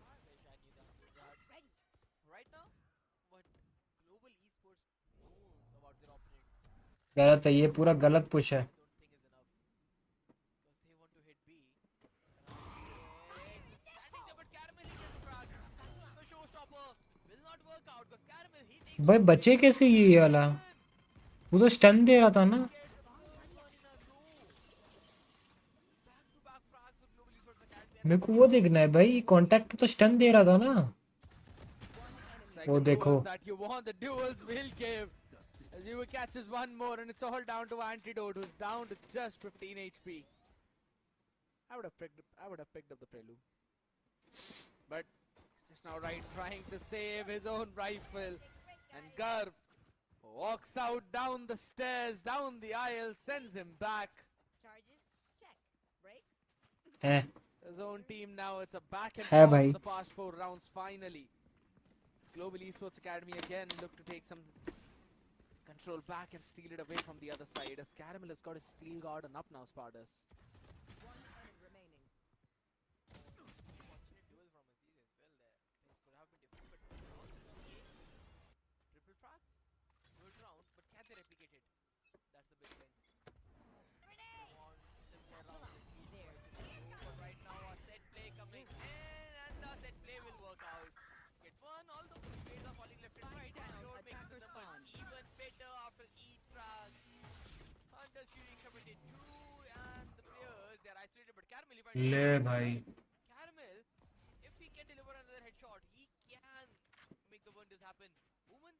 I knew the answer to that. Right now, what Global Esports knows about their opponent, गलत है, ये पूरा गलत push है। I don't think is enough. Because they want to hit B. RNTX is standing there, but Caramel he gets the frag. The showstopper will not work out because Caramel he takes भाई बचे कैसे ये वाला? वो तो stun दे रहा था ना। gets the first one in a row. Back-to-back frags for Global Esports Academy. मेरे को वो देखना है भाई, कांटेक्ट पे तो स्टन दे रहा था ना। It's like Oh, the देखो। duels that you want, the duels will give. As you catches one more, and it's all down to Antidote, who's down to just 15 HP. I would have picked up the Prelude, but he's just now trying to save his own rifle, and Garb walks out down the stairs, down the aisle, sends him back. Charges? Check. Brakes? है His own team now. It's a back and है forth भाई। for the past 4 rounds. Finally, Global Esports Academy again look to take some control back and steal it away from the other side. As Caramel has got his steel guard and up now, Spartus. right antidote makes the numbers even better after each frag. Hunter shooting committed 2 and the players they are isolated, but Caramel if I ले भाई Caramel, if he can deliver another headshot, he can make the wonders happen. Woman,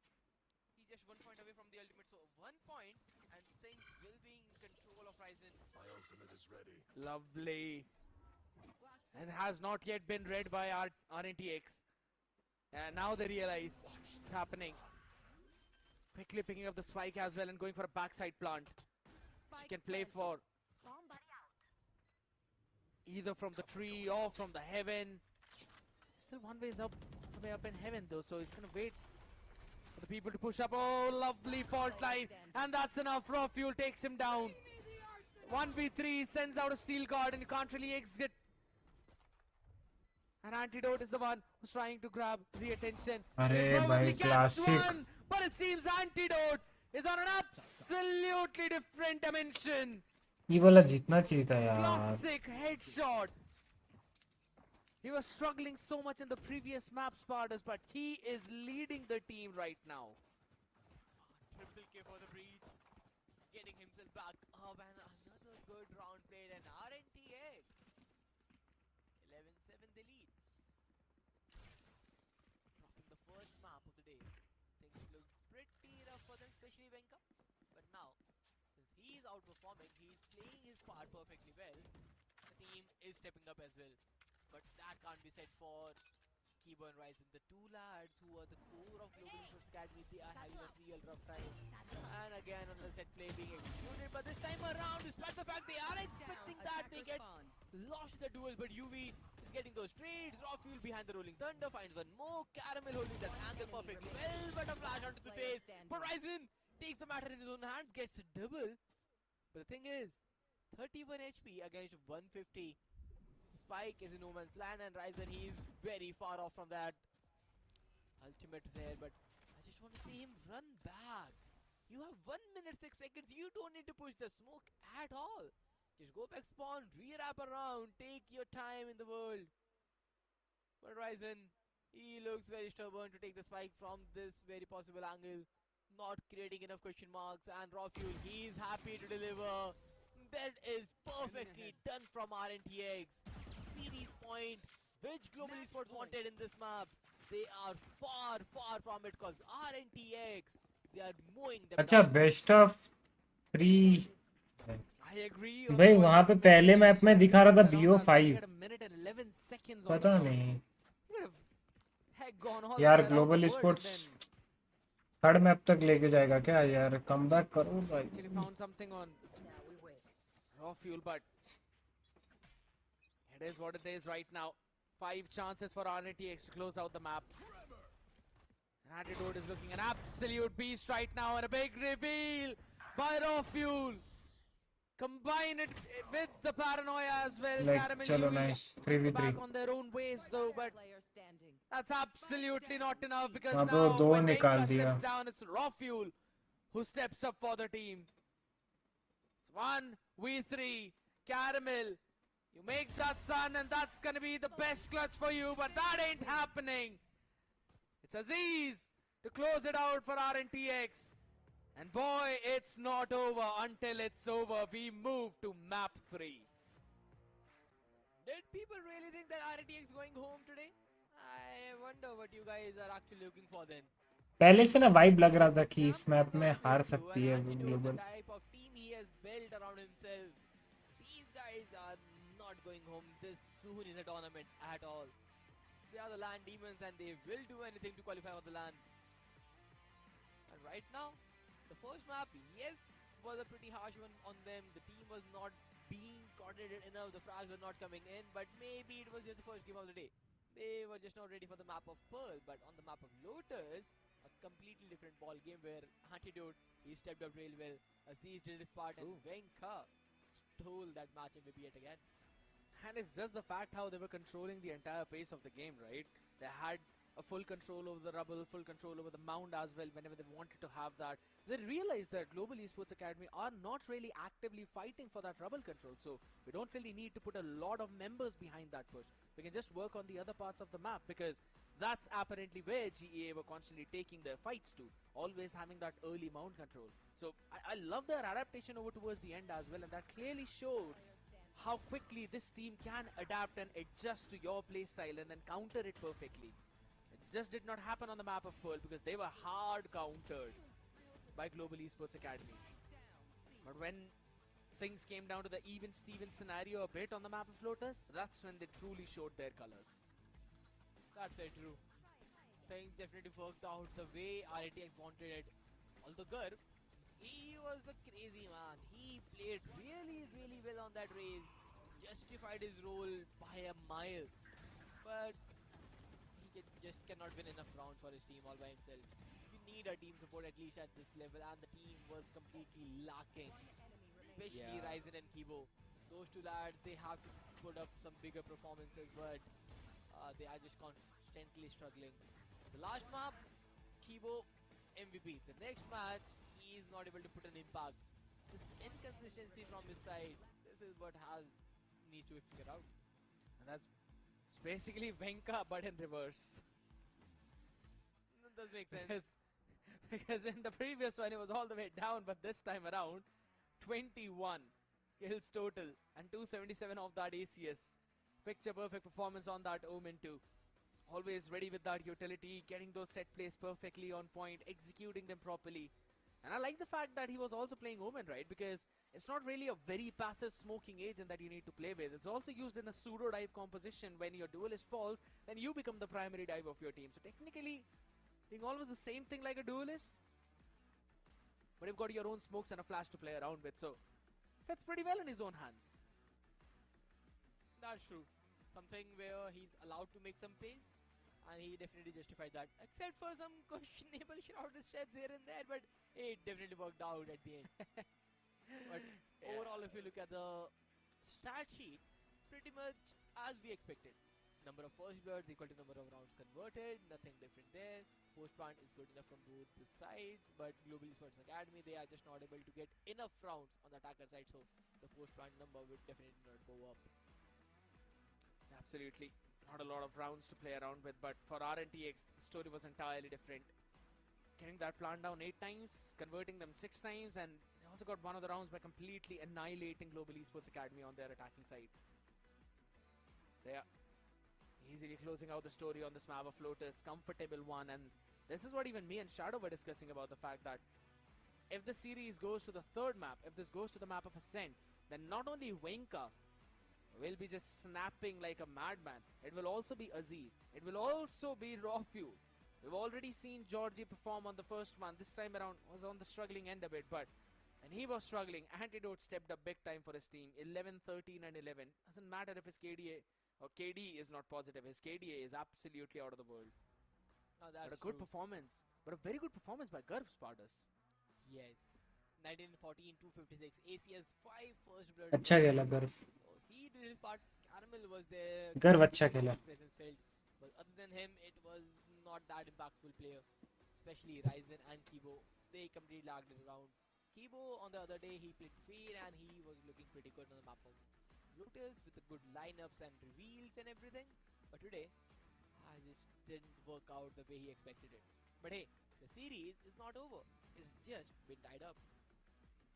he's just 1 point away from the ultimate, so 1 point and things will be in control of Ryzen. Lovely. And has not yet been read by RNTX. And now they realize it's happening. Quickly picking up the spike as well and going for a backside plant. She can play for either from the tree or from the heaven. Still one way up in heaven though, so he's gonna wait for the people to push up. Oh, lovely fault line, and that's enough. Raw Fuel takes him down. 1v3 sends out a steel guard, and you can't really exit. And Antidote is the one who's trying to grab the attention. अरे He'll probably भाई, catch classic. one, but it seems Antidote is on an absolutely different dimension. ये वाला जीतना चाहिए था यार. Classic headshot. He was struggling so much in the previous map, Spartans, but he is leading the team right now. Triple K for the breach, getting himself back up, and another good round played, and RNTX 11-7 the lead. Rocking the first map of the day. Things look pretty rough for them, especially Venka. But now, since he's outperforming, he's playing his part perfectly well. The team is stepping up as well. But that can't be said for Kibo and Ryzen. The two lads who are the core of Global Esports Academy, they are having a real rough time. And again, another set play being executed. But this time around, despite the fact they are expecting that they get lost in the duels, but UV is getting those trades. Raw Fuel behind the Rolling Thunder finds one more. Caramel holding that angle perfectly well, but a flash onto the face. But Ryzen takes the matter in his own hands, gets a double. But the thing is, 31 HP against 150. Spike is in no man's land, and Ryzen, he is very far off from that ultimate there, but I just want to see him run back. You have 1 minute 6 seconds, you don't need to push the smoke at all. Just go back spawn, re-wrap around, take your time in the world. But Ryzen, he looks very stubborn to take the spike from this very possible angle, not creating enough question marks, and Raw Fuel, he is happy to deliver. That is perfectly done from RNTX. Series point, which Global Esports wanted in this map. They are far from it, because RNTX, they are mowing them अच्छा down. Best of 3. I agree. भाई वहाँ पे पहले map में दिखा रहा था BO5. Get a minute and 11 seconds on पता the clock. नहीं He could have heck gone all the यार way around global the world and sports then third map तक लेके जाएगा क्या यार? कम बैक करो भाई. actually found something on Raw Fuel, but it is what it is right now. 5 chances for RNTX to close out the map. And Antidote is looking an absolute beast right now, and a big reveal by Raw Fuel. Combine it with the paranoia as well. Like, Caramel chalo, UV nice. is 3v3. back on their own ways though, but that's absolutely not enough, because हाँ, now तो दो when निकाल Venka दिया. steps down, it's Raw Fuel who steps up for the team. It's 1v3. Caramel, you make that sun, and that's gonna be the best clutch for you, but that ain't happening. It's Aziz to close it out for RNTX. And boy, it's not over until it's over. We move to map 3. Did people really think that RNTX is going home today? I wonder what you guys are actually looking for then. पहले से ना vibe लग रहा था कि इस map में हार And सकती है Antidote, global. the type of team he has built around himself. These guys are not going home this soon in the tournament at all. They are the LAN demons, and they will do anything to qualify for the LAN. And right now, the first map, yes, was a pretty harsh one on them. The team was not being coordinated enough. The frags were not coming in, but maybe it was just the first game of the day. They were just not ready for the map of Pearl, but on the map of Lotus, a completely different ball game where Antidote, he stepped up real well. Aziz did his part, and Venka stole that match MVP yet again. And it's just the fact how they were controlling the entire pace of the game, right? They had a full control over the rubble, full control over the mound as well whenever they wanted to have that. They realized that Global Esports Academy are not really actively fighting for that rubble control, so we don't really need to put a lot of members behind that push. We can just work on the other parts of the map, because that's apparently where GEA were constantly taking their fights to, always having that early mount control. So I love their adaptation over towards the end as well, and that clearly showed how quickly this team can adapt and adjust to your playstyle and then counter it perfectly. It just did not happen on the map of Pearl, because they were hard countered by Global Esports Academy. But when things came down to the even-Steven scenario a bit on the map of Lotus, that's when they truly showed their colors. That's very true. Things definitely worked out the way RNTX wanted it. Although Garv, he was a crazy man. He played really well on that race. Justified his role by a mile. But he just cannot win enough rounds for his team all by himself. You need a team support at least at this level, and the team was completely lacking. Especially Ryzen and Kibo. Those two lads, they have to put up some bigger performances, but they are just constantly struggling. The last map, Kibo MVP. The next match, he is not able to put an impact. This inconsistency from his side, this is what needs to be figured out. And that's basically Venka, but in reverse. That does make sense. Because in the previous one, it was all the way down, but this time around, 21 kills total and 277 of that ACS. Picture perfect performance on that OMEN 2. Always ready with that utility, getting those set plays perfectly on point, executing them properly. And I like the fact that he was also playing OMEN, right? Because it's not really a very passive smoking agent that you need to play with. It's also used in a pseudo dive composition. When your duelist falls, then you become the primary dive of your team. So technically, being almost the same thing like a duelist, but you've got your own smokes and a flash to play around with, so fits pretty well in his own hands. That's true. Something where he's allowed to make some plays, and he definitely justified that. Except for some questionable shrouded steps here and there, but it definitely worked out at the end. But overall, if you look at the stat sheet, pretty much as we expected. Number of first bloods equal to number of rounds converted, nothing different there. Post plant is good enough from both the sides, but Global Esports Academy, they are just not able to get enough rounds on the attacker side, so the post plant number would definitely not go up. Absolutely. Not a lot of rounds to play around with, but for RNTX, the story was entirely different. Getting that plant down 8 times, converting them 6 times, and they also got one of the rounds by completely annihilating Global Esports Academy on their attacking side. They are easily closing out the story on this map of Lotus. Comfortable one, and this is what even me and Shadow were discussing about the fact that if the series goes to the third map, if this goes to the map of Ascent, then not only Venka will be just snapping like a madman, it will also be Aziz, it will also be Raw Fuel. We've already seen Georgie perform on the first one. This time around was on the struggling end a bit, but when he was struggling, Antidote stepped up big time for his team. 11, 13 and 11. Doesn't matter if his KDA or KD is not positive. His KDA is absolutely out of the world. Oh, that's But a good true. performance. But a very good performance by Garb Spartus. Yes. 1914, 256. ACS 5 first blood. अच्छा खेला गर्व Oh, he did his part. Caramel was there. गर्व अच्छा खेला His presence felt. But other than him, it was not that impactful player. Especially Ryzen and Kibo. They completely lagged it around. Kibo, on the other day, he played feed and he was looking pretty good on the map of Lotus with the good lineups and reveals and everything. But today, I just didn't work out the way he expected it. But hey, the series is not over. It's just been tied up.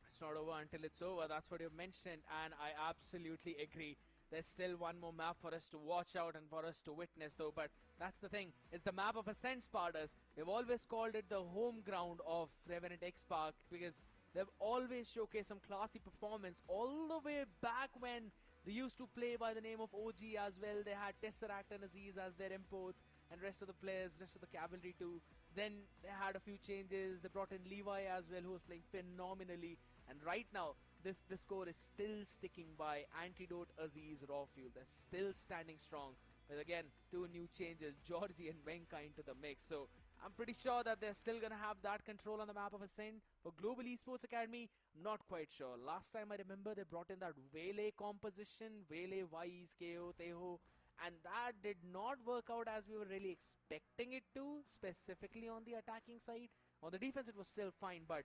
It's not over until it's over. That's what you mentioned, and I absolutely agree. There's still one more map for us to watch out and for us to witness, though. But that's the thing. It's the map of Ascent Spartans. We've always called it the home ground of Revenant X Park because they've always showcased some classy performance all the way back when they used to play by the name of OG as well. They had Tesseract and Aziz as their imports, and rest of the players, rest of the cavalry too. Then they had a few changes. They brought in Levi as well, who was playing phenomenally. And right now, this score is still sticking by Antidote, Aziz, Raw Fuel. They're still standing strong. But again, 2 new changes, Georgie and Venka into the mix. So I'm pretty sure that they're still going to have that control on the map of Ascent. For Global Esports Academy, not quite sure. Last time I remember they brought in that Vele composition, Vele, Wise, KO, Teho. And that did not work out as we were really expecting it to, specifically on the attacking side. On the defense, it was still fine, but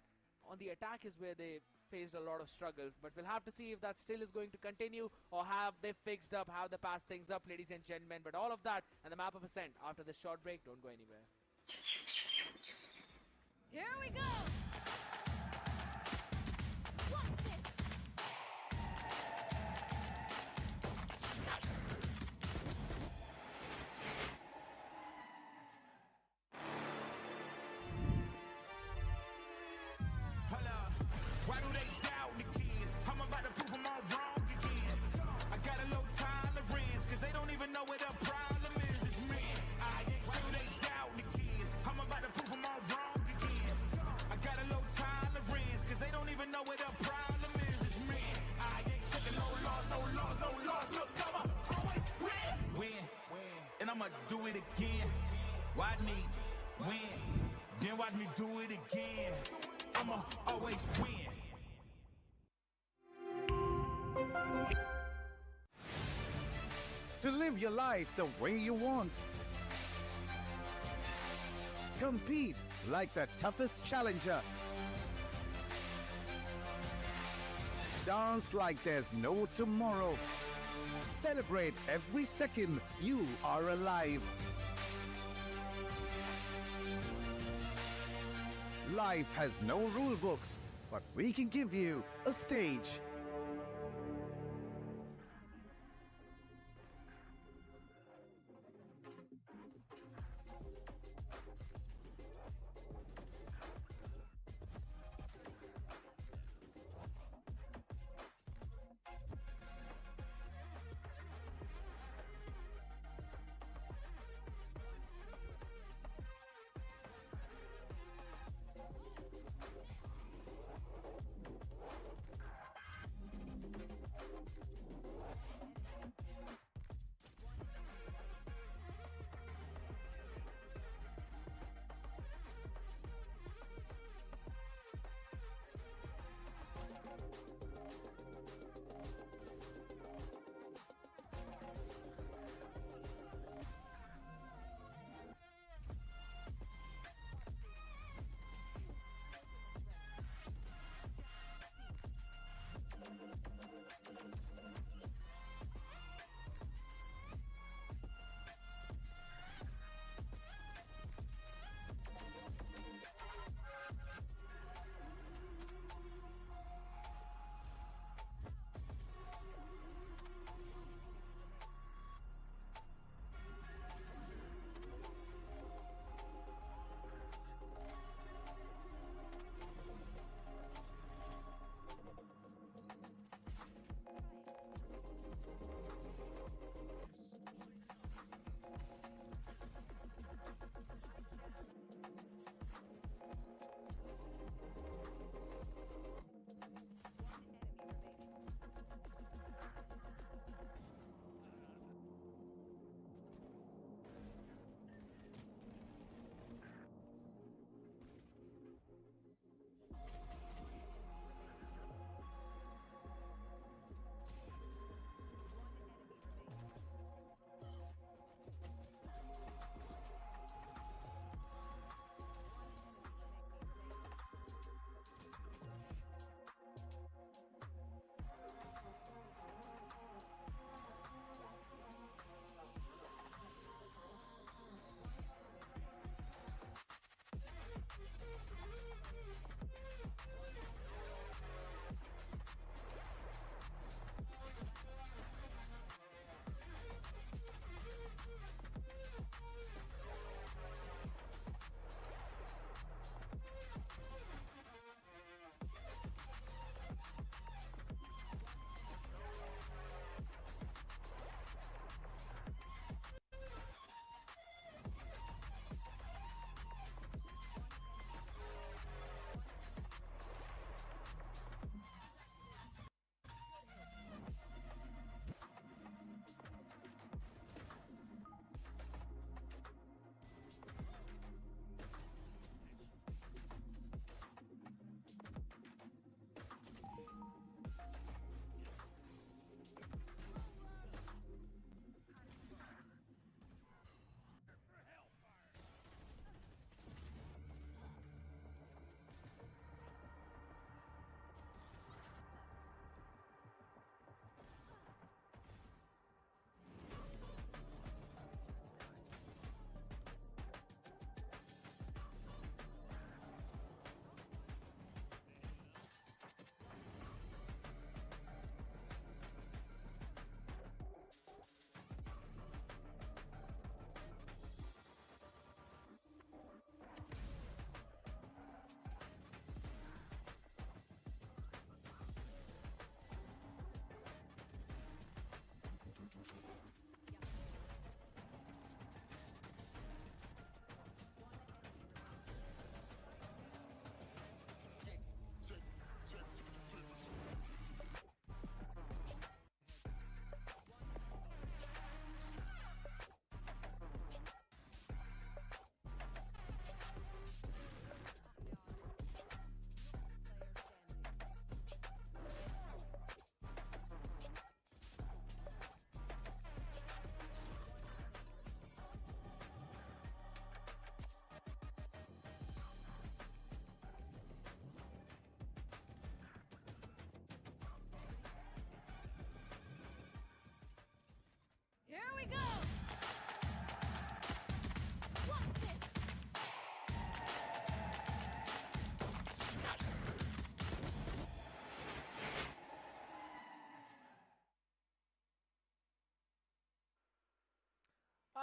on the attack is where they faced a lot of struggles. But we'll have to see if that still is going to continue, or have they fixed up, have they passed things up, ladies and gentlemen. But all of that and the map of Ascent after this short break. Don't go anywhere. Here we go! What's this? Hold up. Why do they doubt the kid? I'm about to prove them all wrong again. I got a low tolerance, cause they don't even know what the problem is. It's me. Why do they doubt the kid? I'm about to prove them all wrong again. I got a low tolerance, cause they don't even know what the problem is. It's me. I ain't taking no loss, no loss, no loss. Look, I'ma always win. Win. And I'ma do it again. Watch me win. Then watch me do it again. I'ma always win. To live your life the way you want. Compete like the toughest challenger. Dance like there's no tomorrow. Celebrate every second you are alive. Life has no rule books, but we can give you a stage.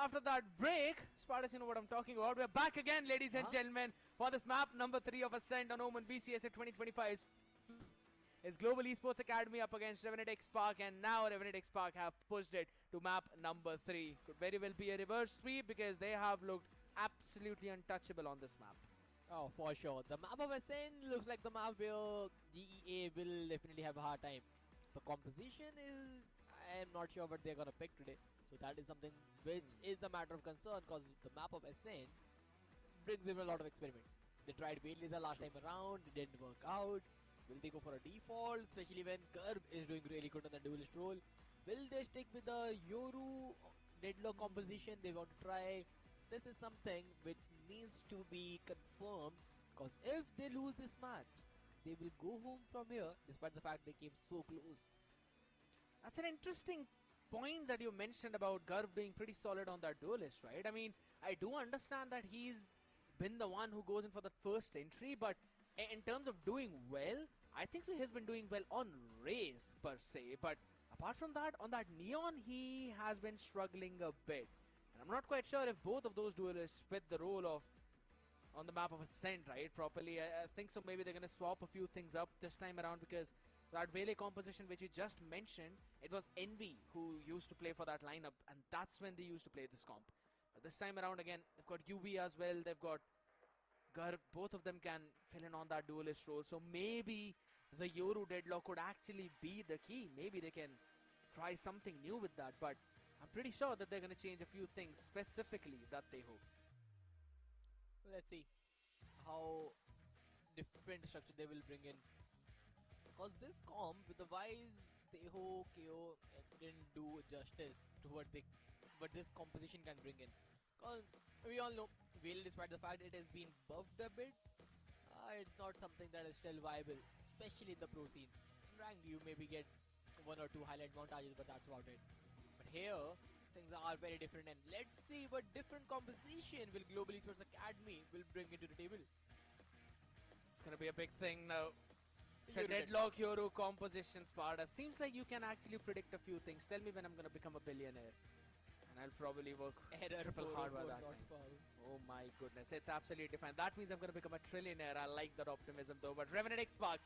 after that break, Spartus, you know what I'm talking about. We're back again, ladies and gentlemen, for this map number 3 of Ascent on OMEN VCSA 2025. It's Global Esports Academy up against RNTX Park, and now RNTX Park have pushed it to map number 3. Could very well be a reverse sweep because they have looked absolutely untouchable on this map. Oh, for sure. The map of Ascent looks like the map where GEA will definitely have a hard time. The composition is, I am not sure what they're gonna pick today. So that is something which is a matter of concern, because the map of Ascent brings them a lot of experiments. They tried Bailey the last time around, it didn't work out. Will they go for a default, especially when Curb is doing really good on the duelist role? Will they stick with the Yoru deadlock composition they want to try? This is something which needs to be confirmed, because if they lose this match, they will go home from here despite the fact they came so close. That's an interesting point that you mentioned about Garv being pretty solid on that duelist, right? I mean, I do understand that he's been the one who goes in for the first entry, but in terms of doing well, I think so he's been doing well on Raze per se, but apart from that, on that Neon, he has been struggling a bit. And I'm not quite sure if both of those duelists fit the role of on the map of Ascent, right, properly. I think so maybe they're going to swap a few things up this time around, because that Vele composition which you just mentioned, it was Envy who used to play for that lineup, and that's when they used to play this comp. But this time around again, they've got UB as well, they've got Garv, both of them can fill in on that duelist role. So maybe the Yoru deadlock could actually be the key. Maybe they can try something new with that, but I'm pretty sure that they're going to change a few things specifically that they hope. Let's see how different structure they will bring in. Because this comp with the Wise, Teho, KO, it didn't do justice to what this composition can bring in. Because we all know, Veil, despite the fact it has been buffed a bit, it's not something that is still viable, especially in the pro scene. In ranked, you maybe get 1 or 2 highlight montages, but that's about it. But here, things are very different, and let's see what different composition will Global Esports Academy will bring into the table. It's going to be a big thing now. It's a Yoru deadlock Yoru composition, Sparta. Seems like you can actually predict a few things. Tell me when I'm going to become a billionaire. And I'll probably work Error triple hard by 404 that not time. found. Oh my goodness, it's absolutely fine. That means I'm going to become a trillionaire. I like that optimism though. But RNTX Park,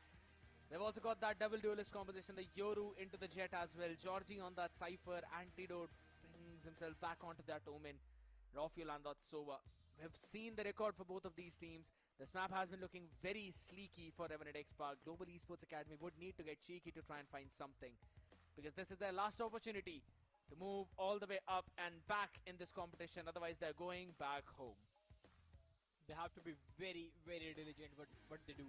they've also got that double duelist composition. The Yoru into the Jet as well. Georgie on that Cypher. Antidote brings himself back onto that Omen. Rafael on that Sova. We've seen the record for both of these teams. This map has been looking very sleeky for RNTX Park. Global Esports Academy would need to get cheeky to try and find something, because this is their last opportunity to move all the way up and back in this competition. Otherwise, they're going back home. They have to be very, very diligent what they do.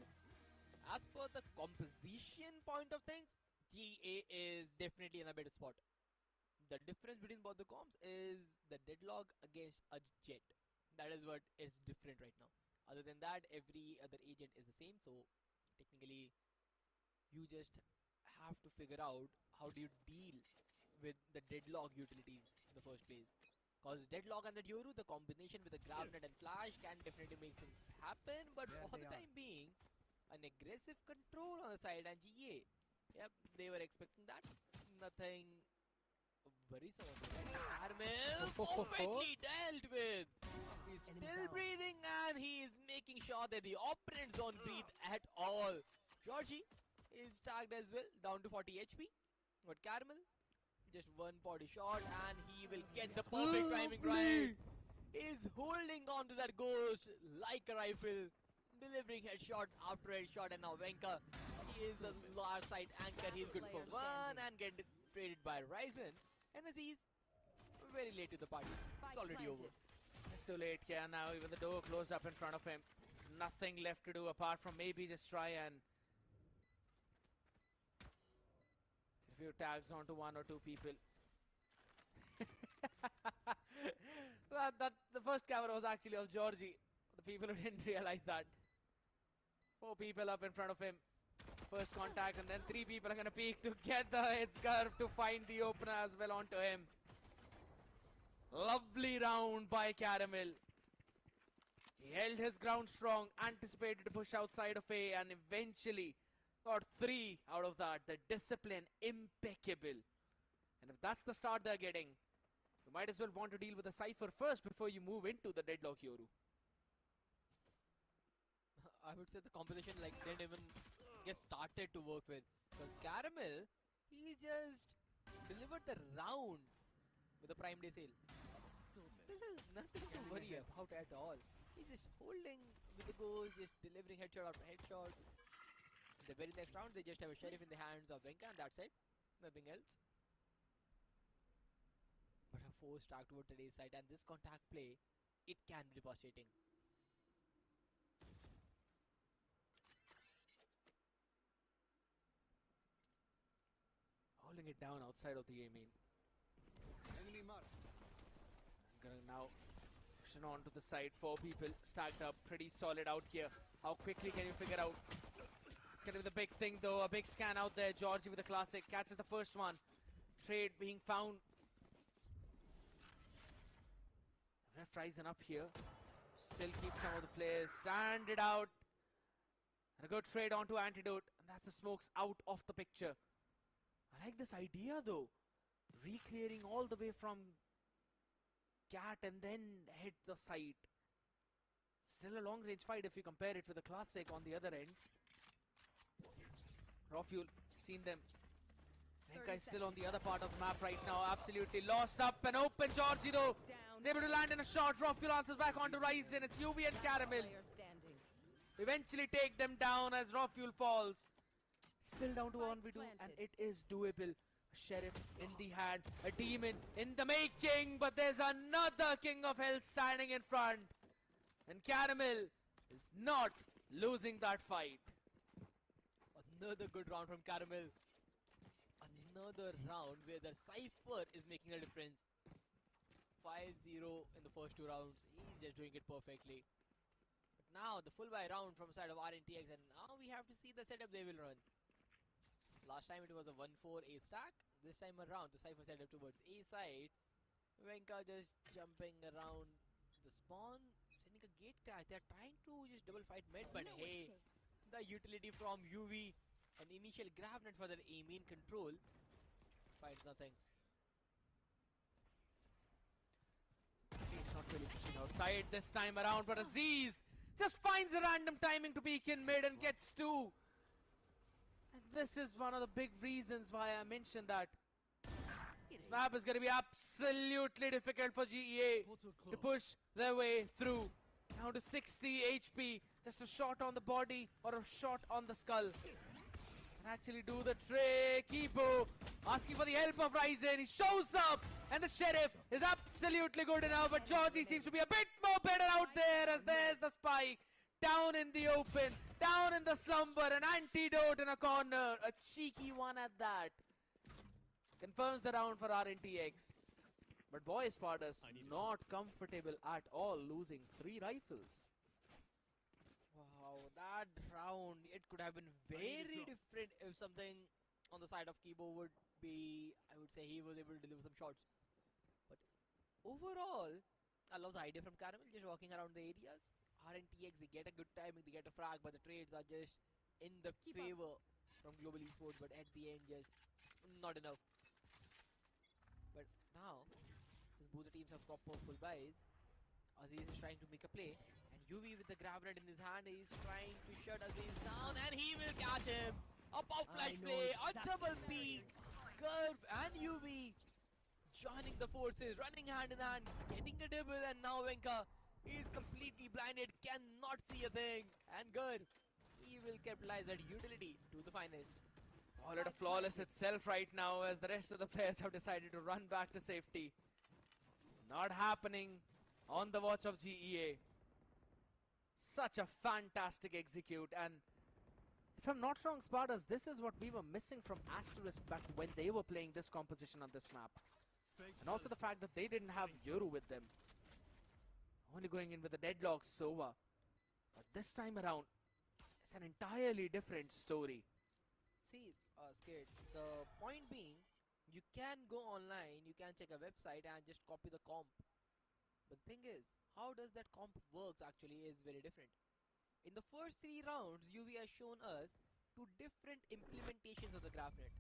As per the composition point of things, GA is definitely in a better spot. The difference between both the comps is the deadlock against a Jet. That is what is different right now. Other than that, every other agent is the same. So technically, you just have to figure out how do you deal with the deadlock utilities in the first place. Because deadlock and the Yoru, the combination with the Gravnet and Flash can definitely make things happen. But for the time being, an aggressive control on the side and GA. Yep, they were expecting that. Nothing worrisome on the side. Carmel perfectly dealt with. He's still breathing, and he is making sure that the opponents don't breathe at all. Georgie is tagged as well, down to 40 HP. But Caramel, just one body shot, and he will get the perfect timing right. He's holding on to that ghost like a rifle, delivering headshot after headshot, and now Venka, he is the large side anchor. He's good for one and get traded by Ryzen. And as he's very late to the party, it's already over. Too late, yeah, now even the door closed up in front of him. Nothing left to do apart from maybe just try and a few tags onto 1 or 2 people. The first camera was actually of Georgie. The people who didn't realize that. 4 people up in front of him. First contact, and then 3 people are gonna peek together. It's Garv to find the opener as well onto him. Lovely round by Caramel. He held his ground strong, anticipated to push outside of A, and eventually got 3 out of that. The discipline impeccable. And if that's the start they're getting, You might as well want to deal with the Cypher first before you move into the Deadlock Yoru. I would say the composition like didn't even get started to work with. Because Caramel, he just delivered the round with the Prime Day sale. This is nothing to worry about at all. He's just holding with the goals, just delivering headshot after headshot. In the very next round, they just have a sheriff in the hands of Venka, and that's it. Nothing else. But a force track toward today's side, and this contact play, it can be devastating. Holding it down outside of the A main. Enemy mark. Gonna now pushing on to the side. 4 people stacked up, pretty solid out here. How quickly can you figure out? It's gonna be the big thing though, a big scan out there. Georgie with the classic, catches the first one. Trade being found. Ref rising up here. Still keep some of the players standing out. And a good trade onto Antidote. And that's the smokes out of the picture. I like this idea though. Re-clearing all the way from Cat and then hit the site. Still a long range fight if you compare it with the classic on the other end. Rafuel, seen them. Venka is still on the other part of the map right now. Absolutely lost up and open. Georgie though is able to land in a shot. Rafuel answers back onto Ryzen. It's UV and Caramel. Eventually take them down as Rafuel falls. Still down to 1v2 and it is doable. A sheriff in the hand, a demon in the making, but there's another King of Hell standing in front. And Caramel is not losing that fight. Another good round from Caramel. Another round where the Cypher is making a difference. 5-0 in the first 2 rounds. He's just doing it perfectly. But now the full buy round from side of RNTX, and now we have to see the setup they will run. Last time it was a 1-4 A stack. This time around the Cypher set up towards A side. Venka just jumping around the spawn, sending a gate crash. They're trying to just double fight mid, but hey, the utility from UV, an initial grab net for the A main control, finds nothing. He's not really pushing outside this time around, but Aziz just finds a random timing to peek in mid and gets 2. And this is one of the big reasons why I mentioned that this map is going to be absolutely difficult for GEA to push their way through. Down to 60 HP, just a shot on the body or a shot on the skull. And actually do the trick. Ebo asking for the help of Ryzen. He shows up and the Sheriff is absolutely good enough, but Georgie seems to be a bit more better out there as there's the spike. Down in the open, down in the slumber, an antidote in a corner, a cheeky one at that. Confirms the round for RNTX. But boy, Spartus not comfortable at all, losing 3 rifles. Wow, that round, it could have been very different if something on the side of Kibo would be, I would say he was able to deliver some shots. But overall, I love the idea from Caramel, just walking around the areas. RNTX, they get a good timing, they get a frag, but the trades are just in the favor from Global Esports, but at the end, just not enough. But now, since both the teams have proper full buys, Aziz is trying to make a play, and UV with the grab net in his hand is trying to shut Aziz down, and he will catch him. A pop flash play, a double peek, Curve and UV joining the forces, running hand in hand, getting a double, and now Venka, he is completely blinded, cannot see a thing, and good. He will capitalize that utility to the finest. All at a flawless itself right now as the rest of the players have decided to run back to safety. Not happening on the watch of GEA. Such a fantastic execute, and if I'm not wrong, Spartas, this is what we were missing from Asterisk back when they were playing this composition on this map. And also the fact that they didn't have Yoru with them. Only going in with the Deadlock Sova. But this time around, it's an entirely different story. See, Skate, the point being, you can go online, you can check a website and just copy the comp. But the thing is, how does that comp works actually is very different. In the first 3 rounds, UV has shown us 2 different implementations of the GraphNet.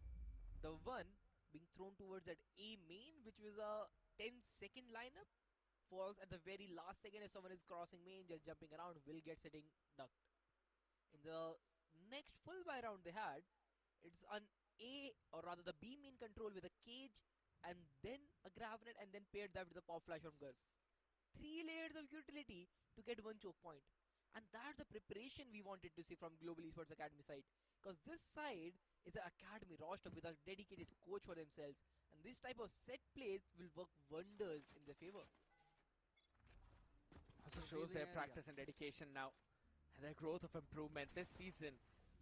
The one being thrown towards that A main, which was a 10-second lineup falls at the very last second. If someone is crossing main, just jumping around, will get sitting ducked. In the next full buy round they had, it's an A, or rather the B main control with a cage and then a gravnet, and then paired that with the pop flash from Gulf. 3 layers of utility to get 1 choke point. And that's the preparation we wanted to see from Global Esports Academy side. Because this side is an academy roster with a dedicated coach for themselves. And this type of set plays will work wonders in their favor. Also shows their practice and dedication now. And their growth of improvement this season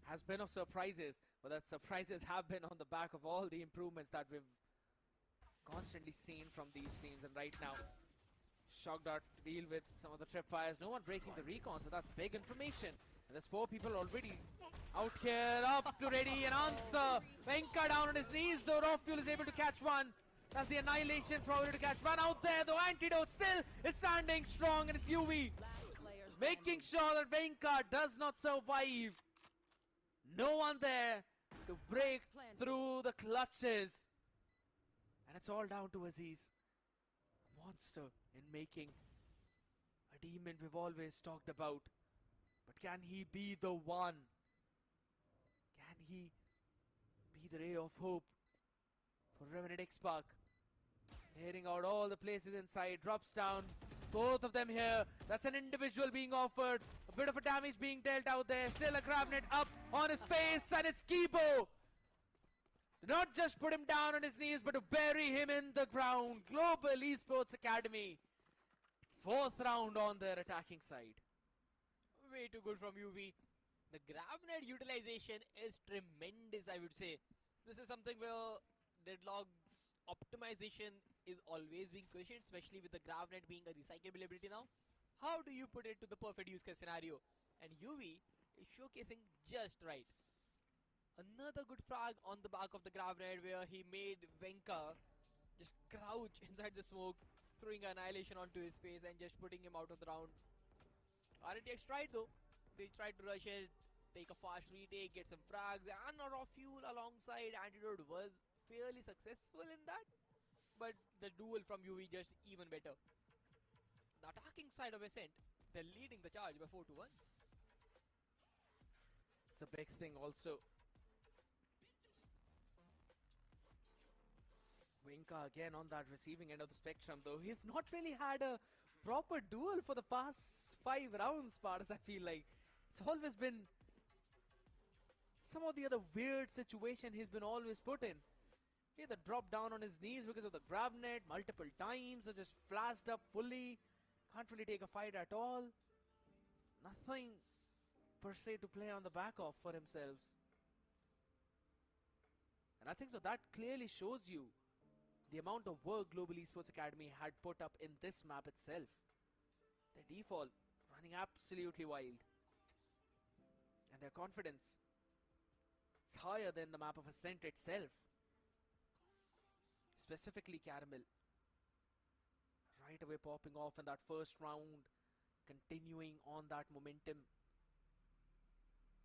has been of surprises. But that surprises have been on the back of all the improvements that we've constantly seen from these teams. And right now, Shock Dart to deal with some of the tripwires. No one breaking the recon, so that's big information. And there's 4 people already out here, up to ready and answer. Venka down on his knees, though Raw Fuel is able to catch one. That's the Annihilation, probably to catch one out there, though Antidote still is standing strong, and it's UV making sure that Venka does not survive. No one there to break through the clutches. And it's all down to Aziz. Monster in making, a demon we've always talked about. But can he be the one? Can he be the ray of hope for Revenant X-Park? Hearing out all the places inside, drops down. Both of them here. That's an individual being offered. A bit of a damage being dealt out there. Still a Gravnet up on his face, and it's Kibo. Not just put him down on his knees, but to bury him in the ground. Global Esports Academy. 4th round on their attacking side. Way too good from UV. The Gravnet utilization is tremendous, I would say. This is something where Deadlock's optimization is always being questioned, especially with the Gravnet being a recyclable ability now. How do you put it to the perfect use case scenario? And UV is showcasing just right. Another good frag on the back of the Gravnet where he made Venka just crouch inside the smoke, throwing Annihilation onto his face and just putting him out of the round. RNTX tried though. They tried to rush it, take a fast retake, get some frags, and a raw fuel alongside Antidote was fairly successful in that. But the duel from UV just even better. The attacking side of Ascent, they're leading the charge by 4-1. It's a big thing also. Winka again on that receiving end of the spectrum, though he's not really had a proper duel for the past 5 rounds, Spartas, I feel like. It's always been some of the other weird situation he's been always put in. He either dropped down on his knees because of the Gravnet multiple times, or just flashed up fully. Can't really take a fight at all. Nothing per se to play on the back of for himself. And I think so that clearly shows you the amount of work Global Esports Academy had put up in this map itself. Their default running absolutely wild. And their confidence is higher than the map of Ascent itself. Specifically Caramel. Right away popping off in that first round. Continuing on that momentum.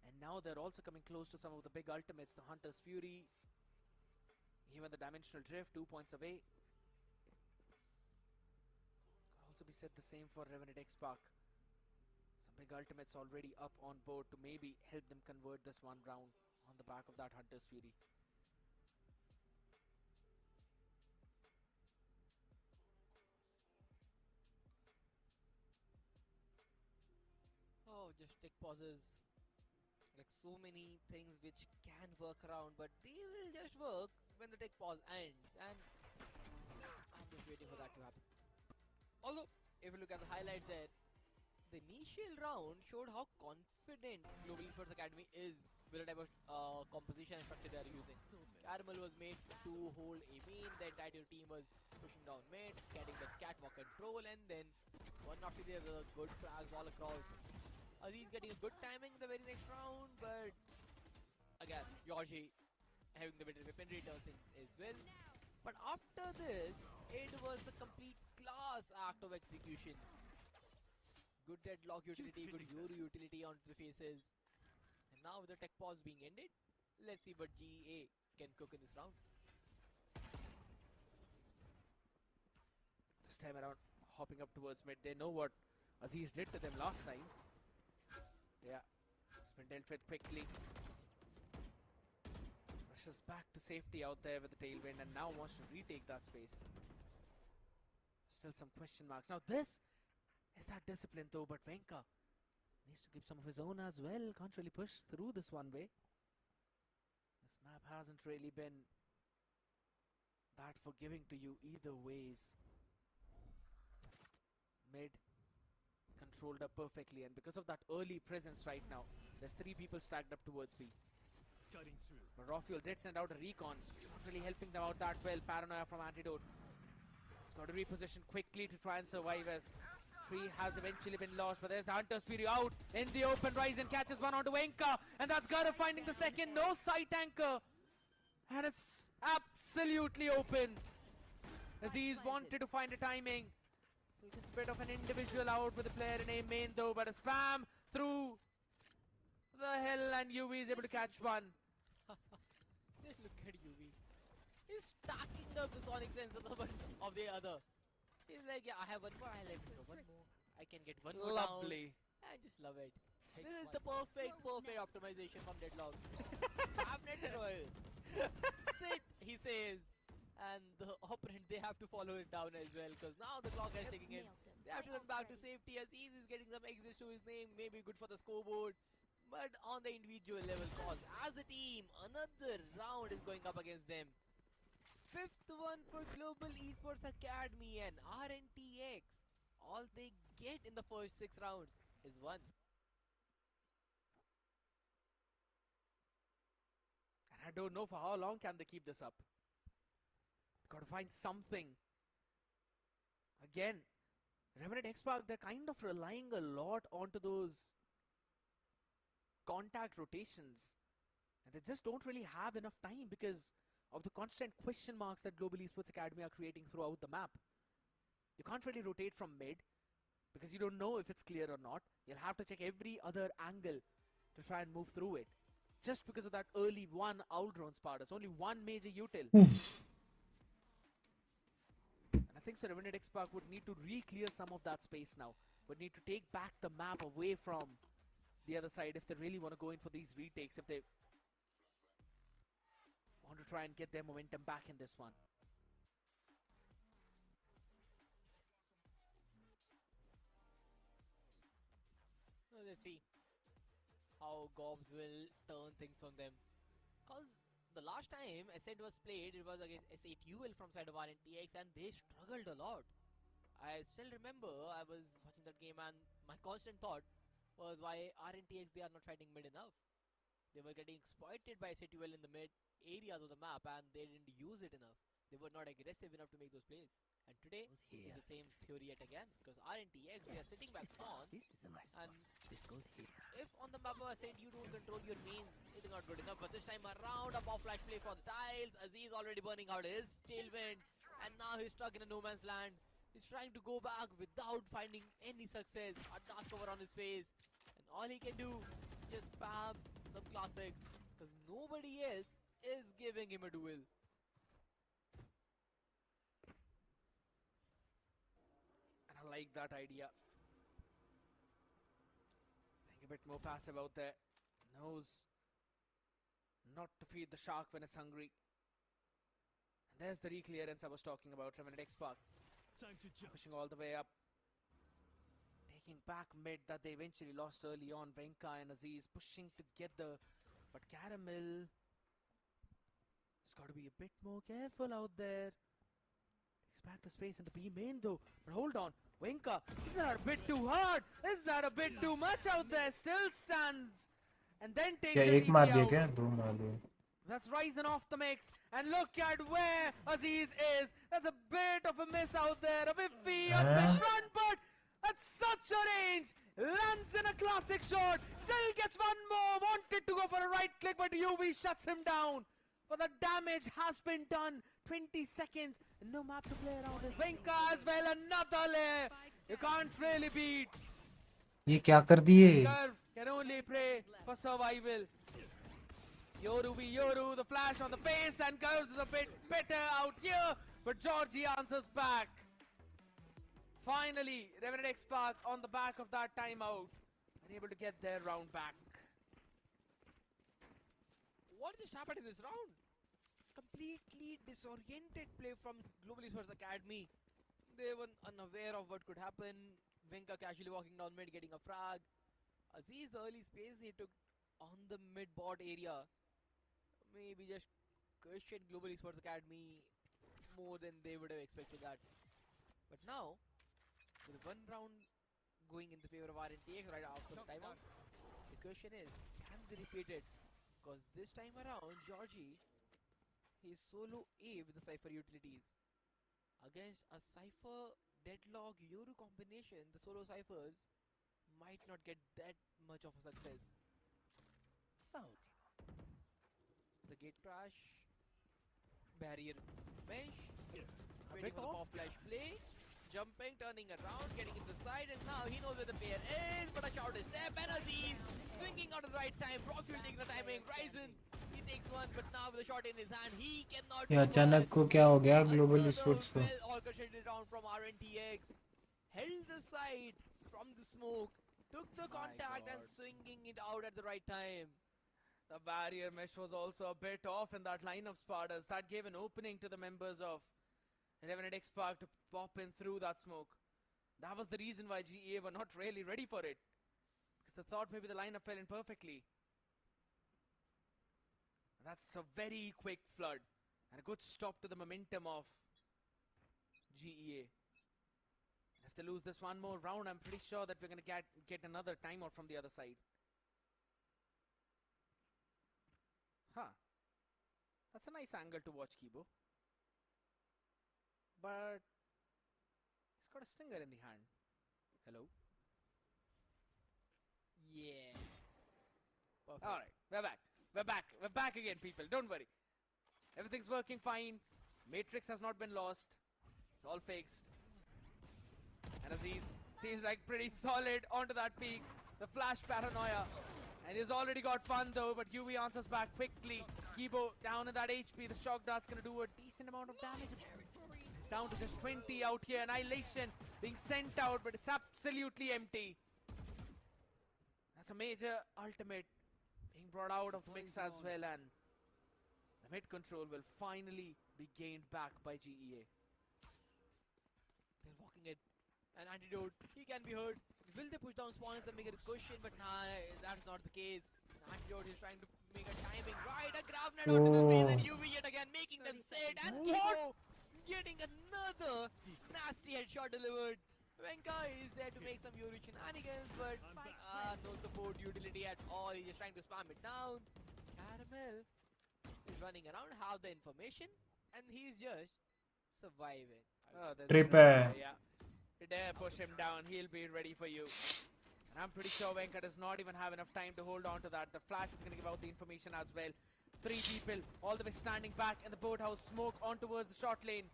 And now they're also coming close to some of the big ultimates. The Hunter's Fury. Even the Dimensional Drift, 2 points away. Could also be said the same for Revenant X-Park. Some big ultimates already up on board to maybe help them convert this one round on the back of that Hunter's Fury. Oh, just take pauses. Like so many things which can work around, but they will just work when the tech pause ends, and I'm just waiting for that to happen. Although, if you look at the highlights there, the initial round showed how confident Global Esports Academy is with the type of composition and structure they are using. Caramel was made to hold a main, the entire team was pushing down mid, getting the catwalk control, and then one after the other, good flags all across. Aziz getting a good timing in the very next round, but again, Georgie having the better weaponry turn things as well. But after this, it was a complete class act of execution. Good deadlock utility, good Yoru utility onto the faces. And now with the tech pause being ended, let's see what GA can cook in this round. This time around, hopping up towards mid. They know what Aziz did to them last time. Yeah, it's been dealt with quickly. Rushes back to safety out there with the tailwind and now wants to retake that space. Still some question marks. Now this is that discipline though, but Venka needs to give some of his own as well. Can't really push through this one way. This map hasn't really been that forgiving to you either ways. Mid controlled up perfectly, and because of that early presence right now, there's 3 people stacked up towards B. But Rafuel did send out a recon. It's not really helping them out that well. Paranoia from Antidote. It's got to reposition quickly to try and survive as 3 has eventually been lost. But there's the Hunter's Fury out in the open. Ryzen catches one onto Enka, and that's Gara finding the second. No sight anchor, and it's absolutely open. Aziz wanted to find a timing. It's a bit of an individual out with the player in A main though, but a spam through the hell, and UV is able to catch one. Just look at UV. He's stacking up the sonic sensor one of the other. He's like, yeah, I have one more. I like one more. I can get one more Lovely. down. I just love it. This is the perfect optimization from Deadlock. Cabinet roll. Sit, he says. And the opponent, they have to follow it down as well, because now the clock is ticking in. They have to run back to safety. Aziz is getting some exits to his name, maybe good for the scoreboard. But on the individual level, cause as a team, another round is going up against them. 5th one for Global Esports Academy and RNTX. All they get in the first 6 rounds is 1. And I don't know for how long can they keep this up. Got to find something. Again, Remnant X-Park, they're kind of relying a lot onto those contact rotations. And they just don't really have enough time because of the constant question marks that Global Esports Academy are creating throughout the map. You can't really rotate from mid because you don't know if it's clear or not. You'll have to check every other angle to try and move through it. Just because of that early one owl drone spot. There's only one major util. I think so Remnant X-Park would need to re-clear some of that space now. Would need to take back the map away from the other side if they really want to go in for these retakes. If they want to try and get their momentum back in this one. Well, let's see how Gobs will turn things from them. Because the last time Ascent was played, it was against S8UL from side of RNTX, and they struggled a lot. I still remember I was watching that game, and my constant thought was why RNTX, they are not fighting mid enough. They were getting exploited by S8UL in the mid areas of the map, and they didn't use it enough. They were not aggressive enough to make those plays. And today is the same theory yet again, because RNTX, they are sitting back on, and if on the map of Ascent you don't control your mains, it is not good enough. But this time around, a pop flash play for the tiles. Aziz already burning out his tailwind, and now he's stuck in a no man's land. He's trying to go back without finding any success. A dust over on his face, and all he can do is spam some classics, because nobody else is giving him a duel. And I like that idea. Playing a bit more passive out there. Knows not to feed the shark when it's hungry. And there's the re-clearance I was talking about. Remnant X-Park pushing all the way up. Taking back mid that they eventually lost early on. Venka and Aziz pushing together. But Caramel has got to be a bit more careful out there. Takes back the space in the B main though. But hold on. Venka, is that a bit too hard? Is that a bit too much out there? Still stands. And then takes क्या the एक मार TP दिया out. क्या? 2 मार दिए. That's Ryzen off the mix, and look at where Aziz is. That's a bit of a miss out there, a whiffy, a bit front, but at such a range, lands in a classic shot, still gets one more, wanted to go for a right click, but UV shuts him down. But the damage has been done, 20 seconds, and no map to play around it. Venka as well, another layer, you can't really beat. ये क्या कर दिए? Curve can only pray for survival. Yoru be Yoru, the flash on the face, and Curves is a bit better out here, but Georgie answers back. Finally, Revenant X Park on the back of that timeout, unable to get their round back. What just happened in this round? Completely disoriented play from Global Esports Academy. They were unaware of what could happen. Venka casually walking down mid, getting a frag. Aziz, the early space he took on the mid bot area, maybe just questioned Global Esports Academy more than they would have expected that. But now, with one round going in the favor of RNTX right after the timeout, the question is, can they repeat it? Because this time around, Georgie, he's solo A with the Cypher utilities. Against a Cypher Deadlock Yoru combination, the solo Cyphers might not get that much of a success. The gate crash, barrier mesh, waiting for the pop flash play, jumping, turning around, getting in the side, and now he knows where the pair is, but a short step, and Aziz swinging out at the right time, Rockfuel taking the timing, Ryzen, he takes one, but now with a shot in his hand, he cannot ये अचानक को क्या हो गया global sports को? well orchestrated round from RNTX, held the side from the smoke, took the contact and swinging it out at the right time. The barrier mesh was also a bit off in that line of Spartas. That gave an opening to the members of Revenant X Park to pop in through that smoke. That was the reason why GEA were not really ready for it, because they thought maybe the lineup fell in perfectly. That's a very quick flood and a good stop to the momentum of GEA. If they lose this one more round, I'm pretty sure that we're going to get another timeout from the other side. Huh. That's a nice angle to watch, Kibo. But he's got a stinger in the hand. Hello? Yeah. Perfect. Alright, we're back. We're back. We're back again, people. Don't worry. Everything's working fine. Matrix has not been lost. It's all fixed. And Aziz seems like pretty solid onto that peak. The flash paranoia. And he's already got fun though, but UV answers back quickly. Kibo down in that HP. The shock dart's gonna do a decent amount of damage. It's down to just 20 out here. Annihilation being sent out, but it's absolutely empty. That's a major ultimate being brought out of the mix as well, and the mid control will finally be gained back by GEA. They're walking it. An antidote. He can be hurt. Will they push down spawn is the bigger question, but nah, that's not the case. Antidote is trying to make a timing right. A grab net onto the base, and UV yet again making them sit, and Kibo getting another nasty headshot delivered. Venka is there to make some Yoru shenanigans, but no support utility at all. He's just trying to spam it down. Caramel is running around, have the information, and he's just surviving. Oh, there's Trip a hai. yeah. Dare push him down, he'll be ready for you. And I'm pretty sure Venka does not even have enough time to hold on to that. The flash is going to give out the information as well. 3 people all the way standing back in the boathouse. Smoke on towards the short lane.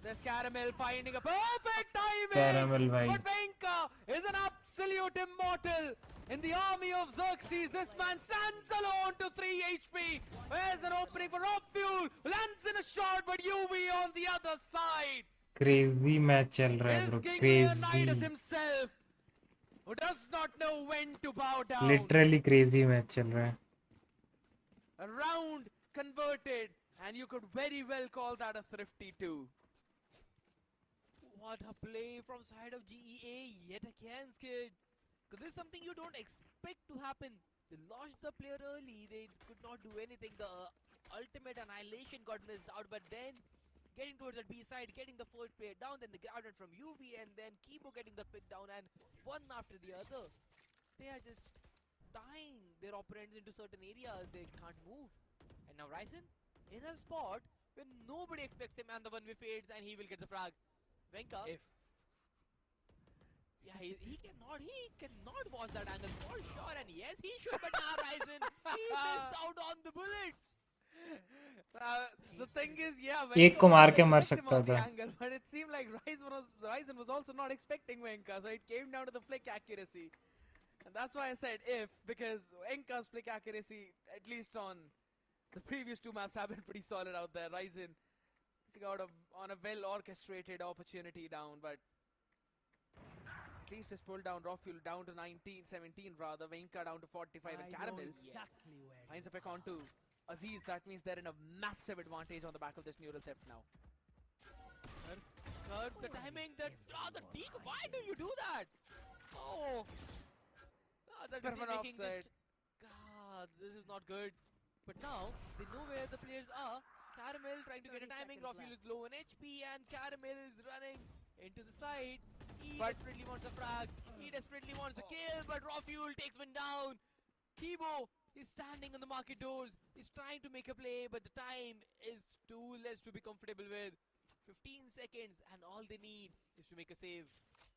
There's Caramel finding a perfect timing. Caramel bhai. But Venka is an absolute immortal. In the army of Xerxes, this man stands alone to 3 HP. There's an opening for Rockfuel. Lands in a shot, but UV on the other side. Crazy match चल रहा है Is bro, King crazy, Leonidas himself, who does not know when to bow down. Literally crazy match चल रहा है. A round converted, and you could very well call that a thrifty too. What a play from side of GEA yet again, Skid. Because this is something you don't expect to happen. They lost the player early, they could not do anything. The ultimate annihilation got missed out, but then getting towards that B side, getting the first player down, then the grounded from UV, and then Kibo getting the pick down, and one after the other. They are just dying their opponents into certain areas, they can't move. And now Ryzen in a spot where nobody expects him, and the 1v fades, and he will get the frag. Venka, yeah, he cannot watch that angle for sure, and yes, he should, but now Ryzen, he missed out on the bullets. The thing is, yeah, एक को मार के मर expect him सकता on the था. angle, but it seemed like Ryzen was also not expecting Venka, so it came down to the flick accuracy. And that's why I said if, because Venka's flick accuracy, at least on the previous 2 maps, have been pretty solid out there. Ryzen got on a well orchestrated opportunity down, but at least is pulled down. Rofuel down to 19, 17 rather. Venka down to 45, and Caramel finds a pick onto Aziz. That means they're in a massive advantage on the back of this neural theft now. The timing, the peak. Why do you do that? Oh, that Bit of an making offside. just. God, this is not good. But now they know where the players are. Caramel trying to get a 30 timing. seconds Rofuel left. is low on HP, and Caramel is running into the side. He But- desperately wants the frag. He desperately wants the kill, but Rofuel takes one down. Kibo is standing on the market doors. He's trying to make a play, but the time is too less to be comfortable with. 15 seconds, and all they need is to make a save.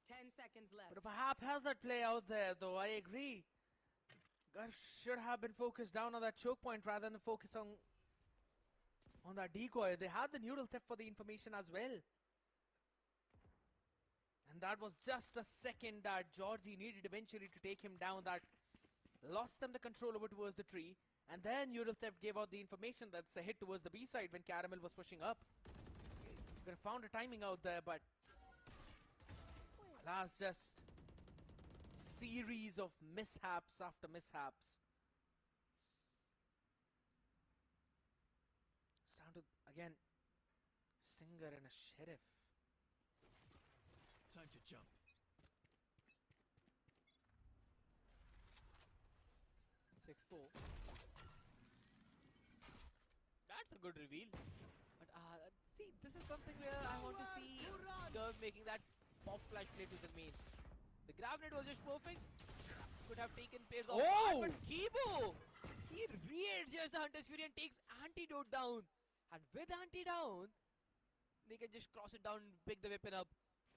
10 seconds left. But if a haphazard play out there, though, I agree. Guys should have been focused down on that choke point rather than focus on that decoy. They had the neural theft for the information as well. And that was just a second that Georgie needed eventually to take him down. That lost them the control over towards the tree. And then neural theft gave out the information that's a hit towards the B side when Caramel was pushing up. Could have found a timing out there, but alas, just series of mishaps after mishaps. It's down to, again, Stinger and a Sheriff. Time to jump. That's a good reveal. But see, this is something where I want to see Curve making that pop flash play to the main. The grab net was just perfect. Could have taken pairs off guard, but Kibo! He readjusts the Hunter's Fury and takes Antidote down. And with Anti down, they can just cross it down and pick the weapon up.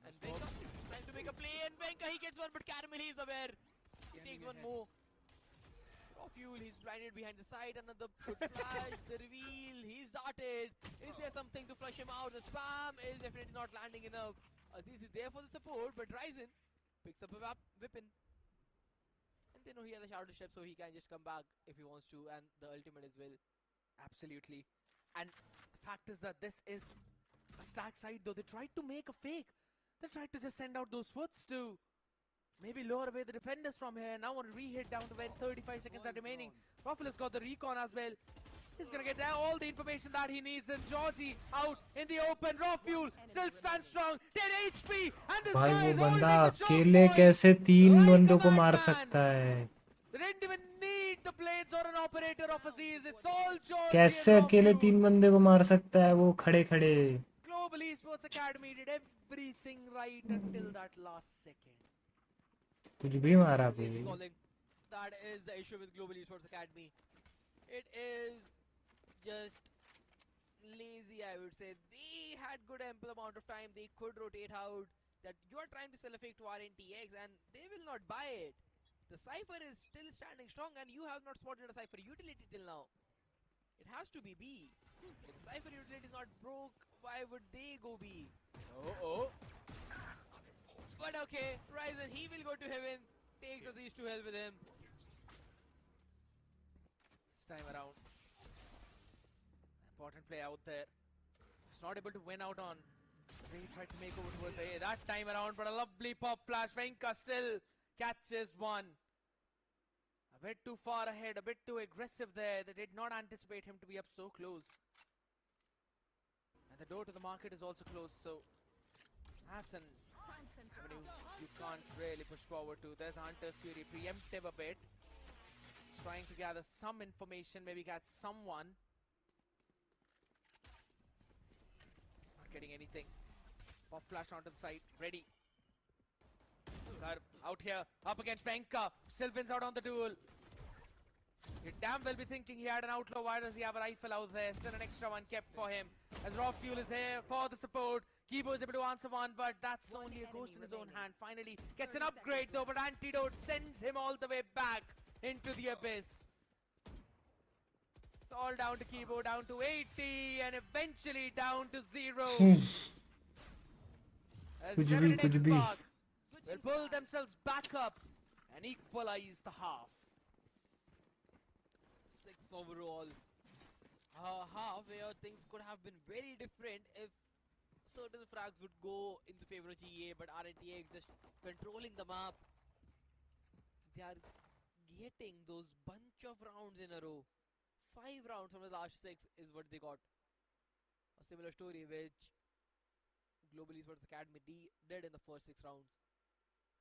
And Venka trying to make a play, and Venka he gets one, but Caramel he's aware. He takes one more. Fuel, he's blinded behind the side, another good flash, the reveal, he's darted. Is there something to flush him out? The spam is definitely not landing enough. Aziz is there for the support, but Ryzen picks up a weapon. And they know he has a shadow step, so he can just come back if he wants to, and the ultimate as well. Absolutely. And the fact is that this is a stack side, though. They tried to make a fake. They tried to just send out those foots to maybe lower away the defenders from here. Now on a re-hit down to when 35 seconds are remaining. Ruffle has got the recon as well. He's gonna get all the information that he needs, and Georgie out in the open. Raw fuel still stands strong. 10 HP, and this भाई guy वो is बंदा holding the choke अकेले point कैसे 3 like a बंदों को मार madman. सकता है? They didn't even need the blades or an operator of Aziz. It's all Georgie. कैसे and Raw अकेले Fuel. 3 बंदे को मार सकता है वो खड़े खड़े? Global Esports Academy did everything right until that last second. कुछ भी मारा Lazy भाई. calling. That is the issue with Global Esports Academy. It is just lazy, I would say. They had good ample amount of time. They could rotate out. That you are trying to sell a fake to RNTX, and they will not buy it. The Cypher is still standing strong, and you have not spotted a Cypher utility till now. It has to be B. If the Cypher utility is not broke, why would they go B? Oh. But okay, Ryzen, he will go to heaven. Takes Aziz to hell with him. This time around. Important play out there. He's not able to win out on. He tried to make over towards the A that time around, but a lovely pop flash. Venka still catches one. A bit too far ahead, a bit too aggressive there. They did not anticipate him to be up so close. And the door to the market is also closed, so that's an avenue you can't really push forward to. There's Hunter's Fury, preemptive a bit. He's trying to gather some information, maybe catch someone. Not getting anything. Pop flash onto the side, ready. Curve out here, up against Venka. Still wins out on the duel. You'd damn well be thinking he had an outlaw. Why does he have a rifle out there? Still an extra one kept for him. As Raw Fuel is here for the support. Kibo is able to answer one, but that's only a ghost in his own hand. Finally gets an upgrade though, but Antidote sends him all the way back into the abyss. It's all down to Kibo, down to 80, and eventually down to 0. As कुछ भी, 7 कुछ भी. Xbox will pull themselves back up and equalize the half. 6 overall. Half where things could have been very different if certain frags would go in the favor of GA, but RNTX just controlling the map. They are getting those bunch of rounds in a row. 5 rounds from the last 6 is what they got. A similar story which Global Esports Academy did in the first 6 rounds.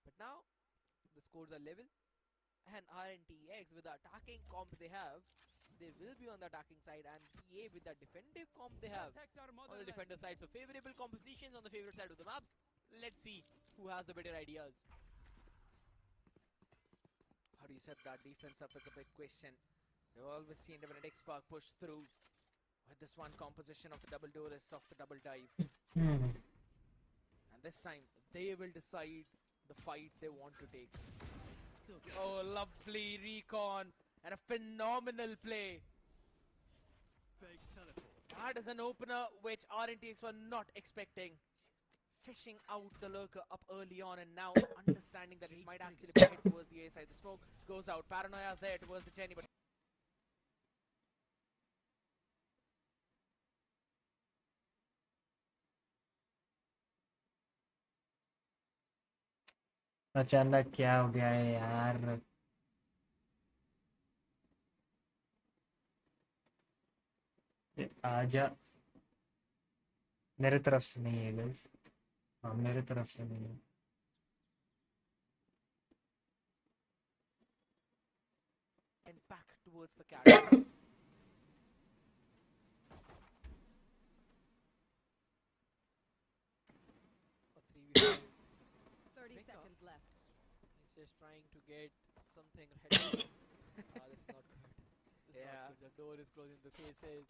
But now the scores are level, and RNTX with the attacking comp they have, they will be on the attacking side, and GA with the defensive comp they have on the defender side. So favorable compositions on the favorite side of the maps. Let's see who has the better ideas. How do you set that defense up is a big question. We've always seen the Benedict Spark push through with this one composition of the double duelist of the double dive. And this time, they will decide the fight they want to take. Oh, lovely recon and a phenomenal play. That is an opener which RNTX were not expecting. Fishing out the lurker up early on, and now understanding that it might actually be hit towards the A side. The smoke goes out. Paranoia there towards the Jenny, but अचानक क्या हो गया है यार? आजा, मेरे तरफ से नहीं है गाइस। हाँ, मेरे तरफ से नहीं है। and back towards the carry. 30 Mika. seconds left. He's just trying to get something ready. That's not good. This is Yeah. not good. The door is closing the faces.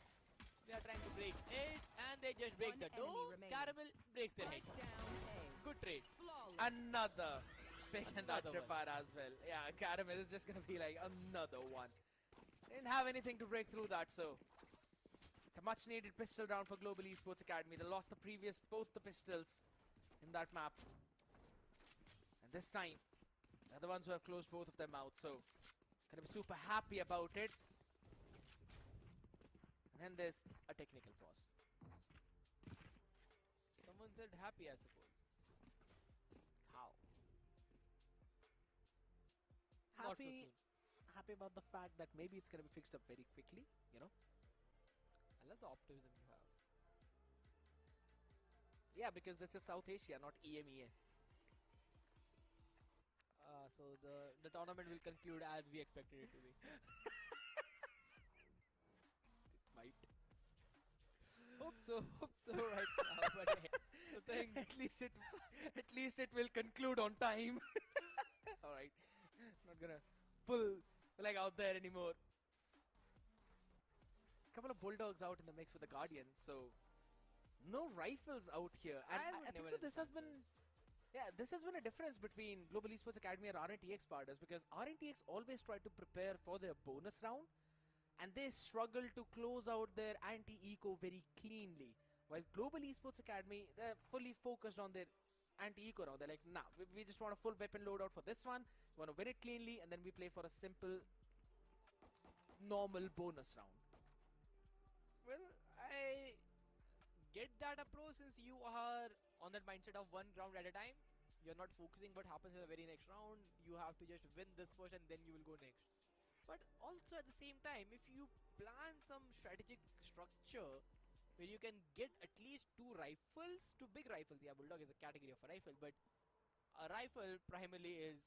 They are trying to break it, and they just break One the door. enemy remaining. Caramel breaks their head. Strike down A. Good trade. Flawless. Another pick in that Another trip out as well. Yeah, Caramel is just gonna be like another one. Didn't have anything to break through that, so it's a much needed pistol round for Global Esports Academy. They lost the previous both the pistols in that map. And this time, they're the ones who have closed both of them out, so gonna be super happy about it. And then there's a technical pause. Someone said happy, I suppose. How? Not so Happy, soon. happy about the fact that maybe it's gonna be fixed up very quickly, you know? I love the optimism you have. Yeah, because this is South Asia, not EMEA. So the tournament will conclude as we expected it to be. Might. Hope so right now, but hey, the thing. At least it will conclude on time. All right, not gonna pull the leg out there anymore. Couple of bulldogs out in the mix with the Guardians, so no rifles out here. And I would I think never so. This has been, yeah, this has been a difference between Global Esports Academy and RNTX partners, because RNTX always try to prepare for their bonus round, and they struggle to close out their anti-eco very cleanly. While Global Esports Academy, they're fully focused on their anti-eco round. They're like, nah, we just want a full weapon loadout for this one. We want to win it cleanly, and then we play for a simple, normal bonus round. Well, I get that approach since you are on that mindset of one round at a time. You're not focusing what happens in the very next round. You have to just win this first and then you will go next. But also at the same time, if you plan some strategic structure where you can get at least 2 rifles, 2 big rifles. Yeah, Bulldog is a category of a rifle, but a rifle primarily is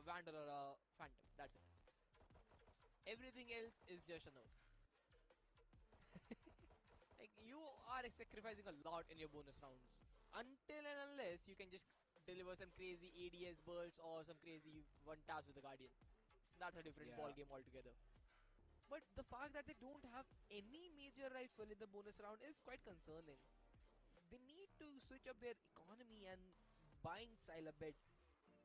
a Vandal or a Phantom. That's it. Everything else is just a nerf. Like, you are sacrificing a lot in your bonus rounds. Until and unless you can just deliver some crazy ADS bursts or some crazy one taps with the Guardian. That's a different ball game altogether. But the fact that they don't have any major rifle in the bonus round is quite concerning. They need to switch up their economy and buying style a bit.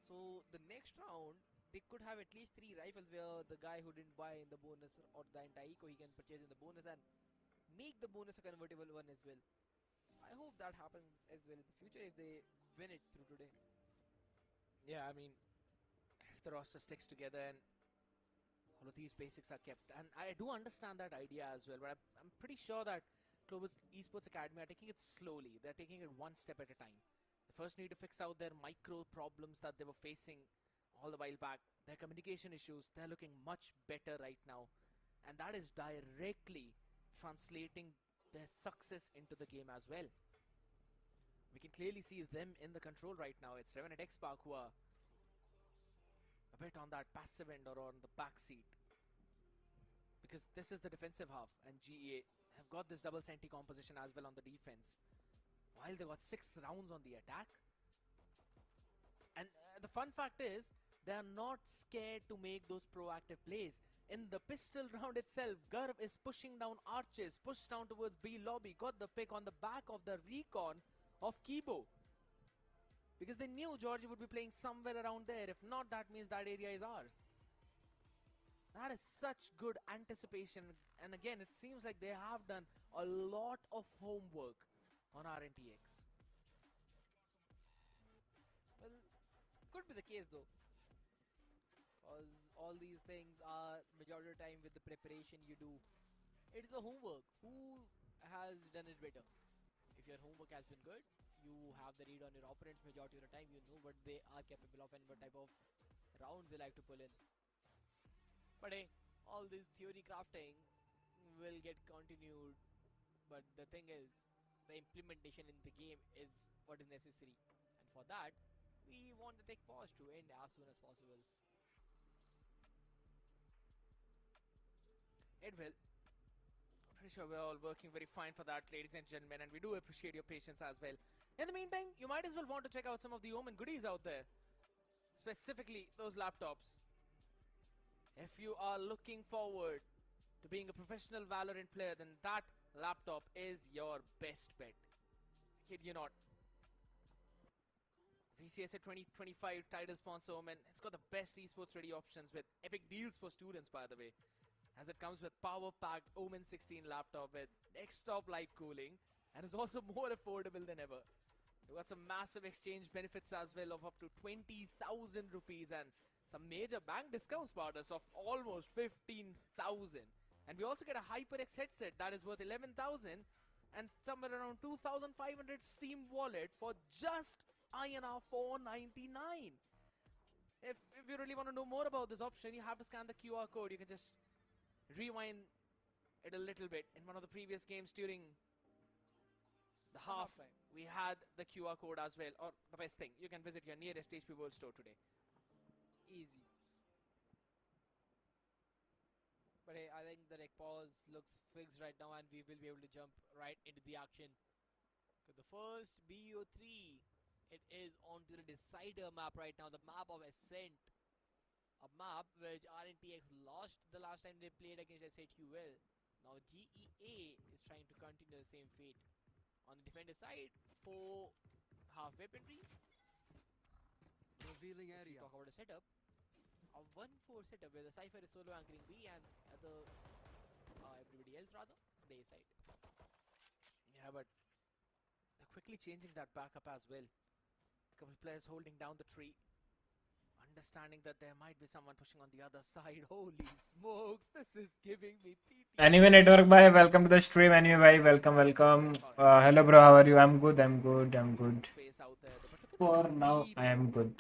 So the next round, they could have at least 3 rifles where the guy who didn't buy in the bonus or the anti-eco, he can purchase in the bonus and make the bonus a convertible one as well. I hope that happens as well in the future if they win it through today. Yeah, I mean, if the roster sticks together and all of these basics are kept, and I do understand that idea as well, but I'm pretty sure that Global Esports Academy are taking it slowly. They're taking it one step at a time. They first need to fix out their micro problems that they were facing all the while back. Their communication issues, they're looking much better right now. And that is directly translating their success into the game as well. We can clearly see them in the control right now. It's Revenant X Park who are a bit on that passive end or on the back seat. Because this is the defensive half, and GEA have got this double senti composition as well on the defense. While they got 6 rounds on the attack. And the fun fact is, they are not scared to make those proactive plays. In the pistol round itself, Garv is pushing down arches, pushed down towards B lobby, got the pick on the back of the recon of Kibo. Because they knew Georgie would be playing somewhere around there. If not, that means that area is ours. That is such good anticipation. And again, it seems like they have done a lot of homework on RNTX. Well, could be the case though. Because all these things are majority of the time with the preparation you do. It is a homework. Who has done it better? If your homework has been good, you have the read on your opponents majority of the time. You know what they are capable of and what type of rounds they like to pull in. But hey, all this theory crafting will get continued. But the thing is, the implementation in the game is what is necessary. And for that, we want the tech pause to end as soon as possible. It will. Pretty sure we're all working very fine for that, ladies and gentlemen, and we do appreciate your patience as well. In the meantime, you might as well want to check out some of the OMEN goodies out there. Specifically, those laptops. If you are looking forward to being a professional Valorant player, then that laptop is your best bet. Kid you not. VCSA 2025 title sponsor OMEN. It's got the best esports ready options with epic deals for students, by the way. As it comes with power-packed OMEN 16 laptop with desktop-like cooling and is also more affordable than ever. We've got some massive exchange benefits as well of up to 20,000 rupees and some major bank discounts partners of almost 15,000. And we also get a HyperX headset that is worth 11,000 and somewhere around 2,500 Steam wallet for just INR 499. If you really want to know more about this option, you have to scan the QR code. You can just rewind it a little bit. In one of the previous games during the half, we had the QR code as well. Or the best thing, you can visit your nearest HP World store today. Easy. But hey, I think the rec pause looks fixed right now and we will be able to jump right into the action. So the first BO3, it is onto the decider map right now, the map of Ascent. A map which RNTX lost the last time they played against SATUL. Now GEA is trying to continue the same fate. On the defender side, 4 half weaponry. Revealing area. Talk about a setup. A 1-4 setup where the Cypher is solo anchoring B and everybody else rather, the A side. Yeah, but they're quickly changing that backup as well. A couple players holding down the tree. Understanding that there might be someone pushing on the other side. Holy smokes, this is giving me PTSD. Anyway, network bhai, welcome to the stream. Anyway, bhai, welcome. Hello, bro. How are you? I'm good. Space out there, but look at For the now, deep I am good.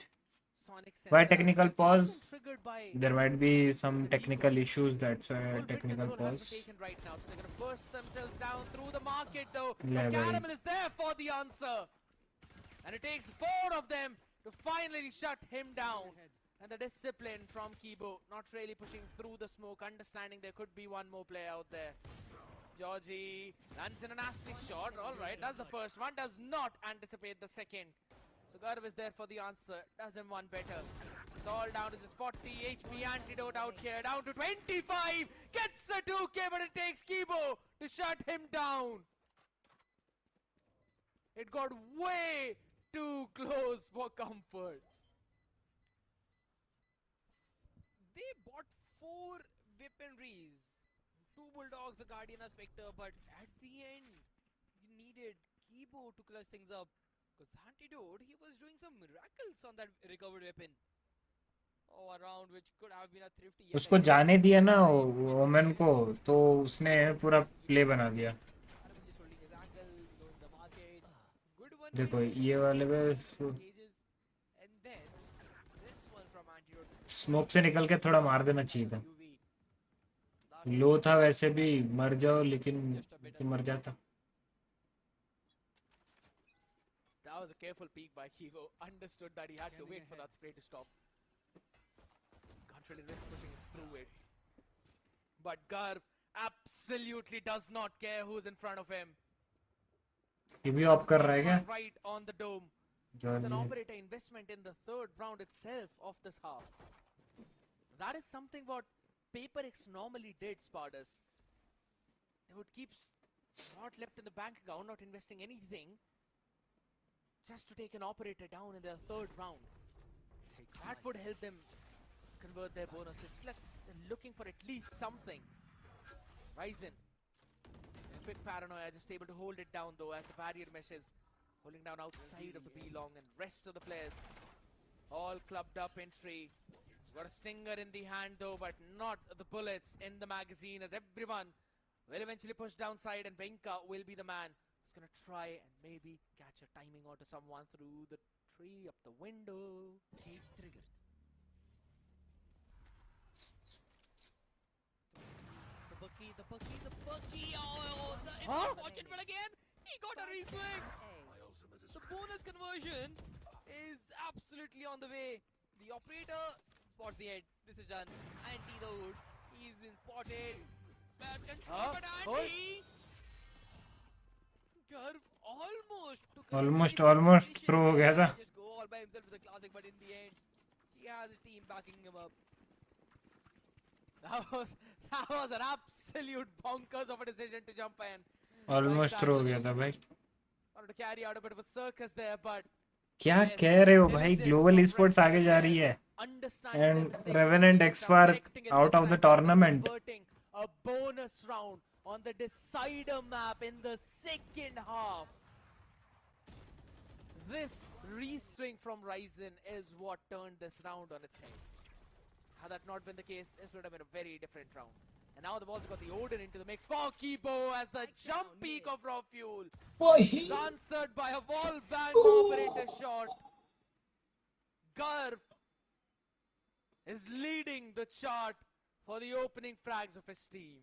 sonic Why sensor. technical It's pause? been triggered by There might be some technical issues. That's why full grid technical control has pause. been taken right now, so they're gonna burst themselves down through the market though. Yeah, But very. Caramel is there for the answer, and it takes 4 of them to finally shut him down. And the discipline from Kibo, not really pushing through the smoke, understanding there could be one more player out there. Georgie lands in a nasty shot. Alright, that's the first one. Does not anticipate the second. So Garv is there for the answer. Does him one better. It's all down to just 40 HP antidote out here. Down to 25. Gets a 2K, but it takes Kibo to shut him down. It got way too close for comfort. They bought 4 weaponries. 2 Bulldogs, a Guardian, a Spectre, but at the end, you needed Kibo to clutch things up. Because Antidote, he was doing some miracles on that recovered weapon. Oh, a round which could have been a thrifty. Yes, उसको जाने दिया ना women को, तो उसने पूरा play बना दिया. देखो ये वाले पे cages, and then this one from Antidote. Smoke से निकल के थोड़ा मार देना चाहिए था। UV. लो था वैसे भी, मर जाओ लेकिन तो मर जाता। That was a careful peek by Kivo. Understood that he had to wait for that spray to stop. Can't really risk pushing it through it. But Garv absolutely does not care who's in front of him. ये भी of कर रहा है क्या? Right on the dome. It's John an ने operator investment in the third round itself of this half. That is something what PaperX normally did, Spardas. They would keep not left in the bank account, not investing anything, just to take an operator down in their third round. That would help them convert their bonus. It's like they're looking for at least something. Ryzen, in quick paranoia, just able to hold it down though as the barrier meshes, holding down outside of the B-long, and rest of the players all clubbed up in tree. Got a stinger in the hand though, but not the bullets in the magazine, as everyone will eventually push downside, and Venka will be the man who's gonna try and maybe catch a timing onto someone through the tree, up the window. Cage triggered. The Bucky, oh, the Huh? watch it, but again, he got a reswing. The bonus conversion is absolutely on the way. The operator spots the head. This is done. Anti the hood. He's been spotted. Bad control, but Anti. Garv almost throw हो गया था। Just go all by himself with the classic, but in the end, he has a team backing him up. That was an absolute bonkers of a decision to jump in. Almost throw हो गया था भाई। Wanted to carry out a bit of a circus there, but क्या yes, कह रहे हो भाई? diligence global from esports rest of आगे the जा रही players. है Understanding their and mistakes, Revenant maybe X-Far correcting it out this of the time, tournament. converting a bonus round on the decider map in the second half. This re-swing from Ryzen is what turned this round on its head. Had that not been the case, this would have been a very different round. And now the ball's got the Odin into the mix for Kibo as the jump peak of raw fuel is answered by a wall bang operator shot. Garv is leading the chart for the opening frags of his team.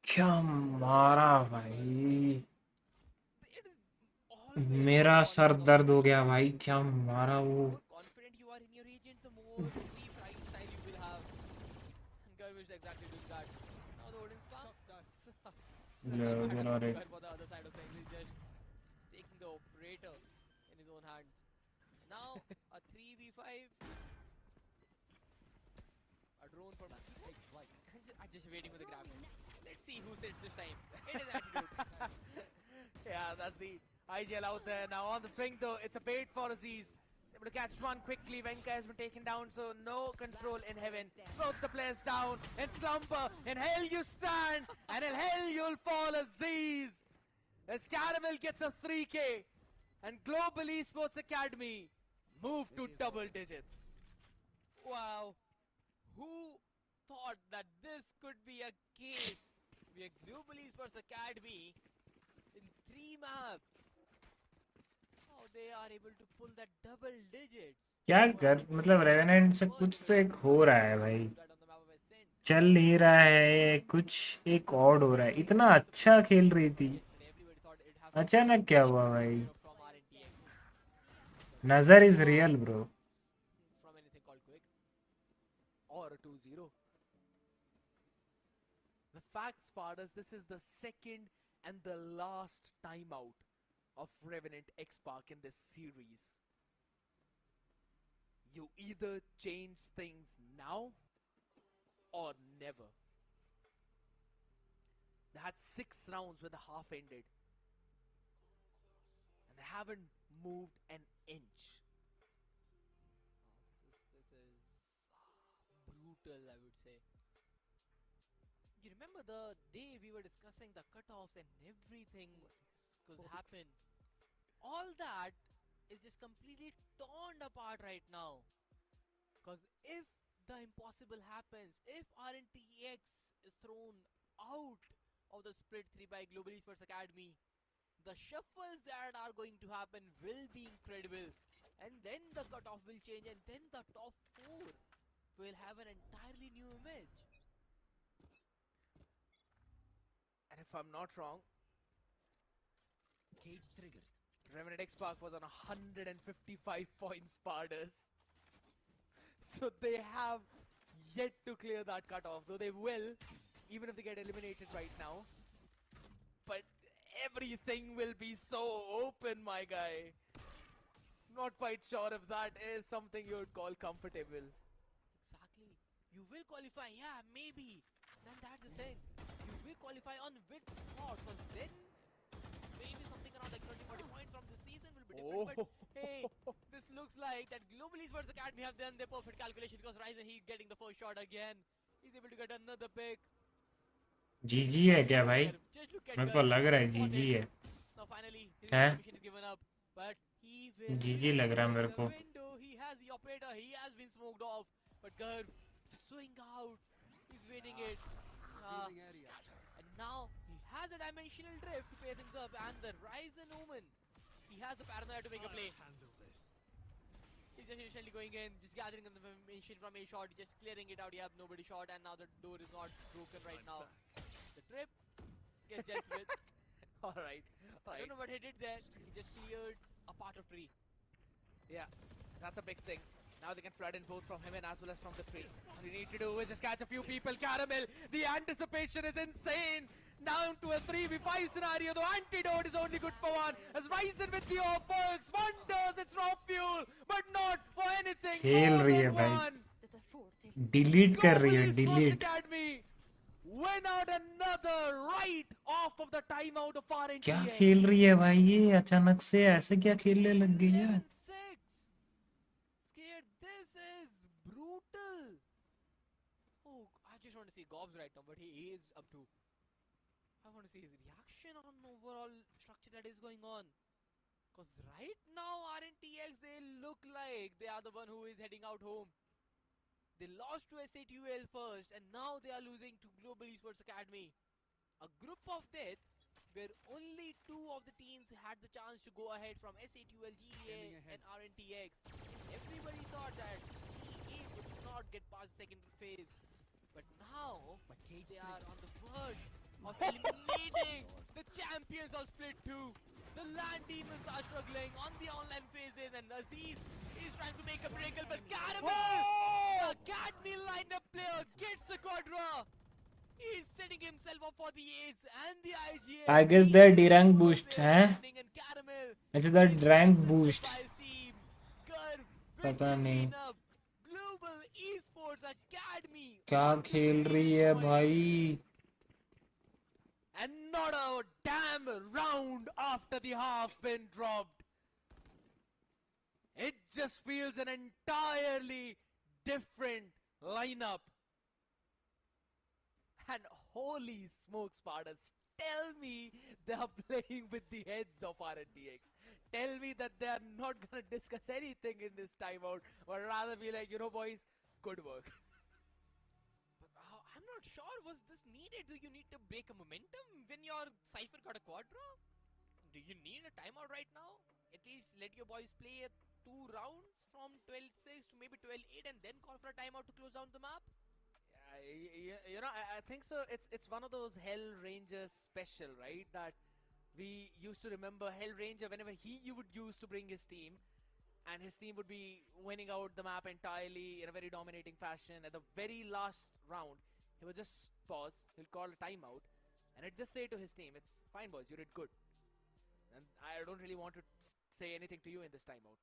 क्या मारा भाई? It is always मेरा on sir the दर्द हो गया भाई, क्या मारा वो। more confident you are in your agent, the more free fight style you will have. And Garv is exactly doing that. Now the Odin spam. Alright. For the other side of things, he's just taking the operator in his own hands. Now a 3v5. A drone for Bucky. I'm just waiting for the grab. Let's see who sits this time. It is Attitude. Yeah, that's the IGL out there. Now on the swing though, it's a bait for Aziz. He's able to catch one quickly. Venka has been taken down, so no control in heaven. Both the players down. In slumber. In hell you stand. And in hell you'll fall, Aziz. As Caramel gets a 3K. And Global Esports Academy move to double digits. Wow. Who thought that this could be a case where Global Esports Academy in 3 maps, how they are able to pull that double digits? क्या कर, मतलब revenant से कुछ तो एक हो रहा है भाई, That on the map of Ascent. चल नहीं रहा है, कुछ एक ऑड हो रहा है। इतना अच्छा खेल रही थी, Everybody thought it'd have अचानक क्या हुआ भाई? from RNTX, नजर is real bro. from anything called Quick. Or a 2-0. The fact, Spartas, this is the second and the last timeout of Revenant X-Park in this series. You either change things now or never. They had 6 rounds when the half ended. And they haven't moved an inch. This is brutal, I would say. You remember the day we were discussing the cutoffs and everything could happen? All that is just completely torn apart right now. Because if the impossible happens, if RNTX is thrown out of the split 3 by Global Esports Academy, The shuffles that are going to happen will be incredible. And then the cutoff will change, and then the top 4 will have an entirely new image. And if I'm not wrong, Cage triggered. Revenant X Park was on 155 points Spartans. So they have yet to clear that cutoff, though they will, even if they get eliminated right now. But everything will be so open, my guy. Not quite sure if that is something you would call comfortable. Exactly. You will qualify, yeah, maybe. Then that's the thing. You will qualify on which spot, because then maybe something around like 30-40 points from the season will be different. But hey, this looks like that Global Esports Academy have done their perfect calculation, because Ryzen, he's getting the first shot again. He's able to get another pick. जीजी है क्या भाई? Just look at मेरे को Garv. लग रहा है जीजी है. Now finally, his हैं? mission is given up. But he will जीजी लग रहा है मेरे the को. window. He has the operator. He has been smoked off. But Garv swing out. He's winning it. Healing area. And now he has a dimensional drift to pay things up. And the Ryzen Omen, he has the paranoia to make a play. Handle this. He's just instantly going in, just gathering the information from a shot, just clearing it out. You have nobody shot, and now the door is not broken right now. The trip gets dealt with. Alright. I don't know what he did there. He just cleared a part of tree. Yeah, that's a big thing. Now they can flood in both from him and as well as from the tree. All you need to do is just catch a few people. Caramel, the anticipation is insane. Down to a 3v5 scenario. The antidote is only good for one. As Ryzen with the offers, wonders its raw fuel, but not for anything खेल more रही है than भाई. one. Delete कर रही है, Global Esports delete. Academy win out another right off of the timeout of RNTX. क्या खेल रही है भाई ये? अचानक से ऐसे क्या खेलने लग गई है? 11-6. Scared. This is brutal. Oh, I just want to see Gobs right now, but he is up to. I want to see his reaction on overall structure that is going on. Because right now, RNTX, they look like they are the one who is heading out home. They lost to SATUL first, and now they are losing to Global Esports Academy. A group of death where only 2 of the teams had the chance to go ahead from SATUL, GEA, and RNTX. Everybody thought that GEA would not get past the second phase. But now, they are on the verge of eliminating the champions of Split 2. The Land Demons are struggling on the online phases, and Aziz is trying to make a miracle, but Caramel, the Academy lineup player, gets the quadra. He's setting himself up for the ace and the IGA. I guess He the is D-rank over boost, there huh? standing, and Caramel It's the is rank versus boost. the Spice team. Garv with पता the नहीं. cleanup. Global Esports Academy. क्या on to the खेल same रही है point. भाई? And not a damn round after the half been dropped. It just feels an entirely different lineup. And holy smokes, Spartans, tell me they are playing with the heads of RNTX. Tell me that they are not gonna discuss anything in this timeout, or rather be like, you know, boys, good work. But I'm not sure, was this needed? Do you need to break a momentum when your Cypher got a quadra? Do you need a timeout right now? At least let your boys play 2 rounds from 12-6 to maybe 12-8 and then call for a timeout to close down the map? You know, I think so. It's one of those Hell Rangers special, right? That we used to remember Hell Ranger whenever you would use to bring his team, and his team would be winning out the map entirely in a very dominating fashion. At the very last round, he would just pause. He'll call a timeout, and he'd just say to his team, "It's fine, boys. You did good." And I don't really want to say anything to you in this timeout.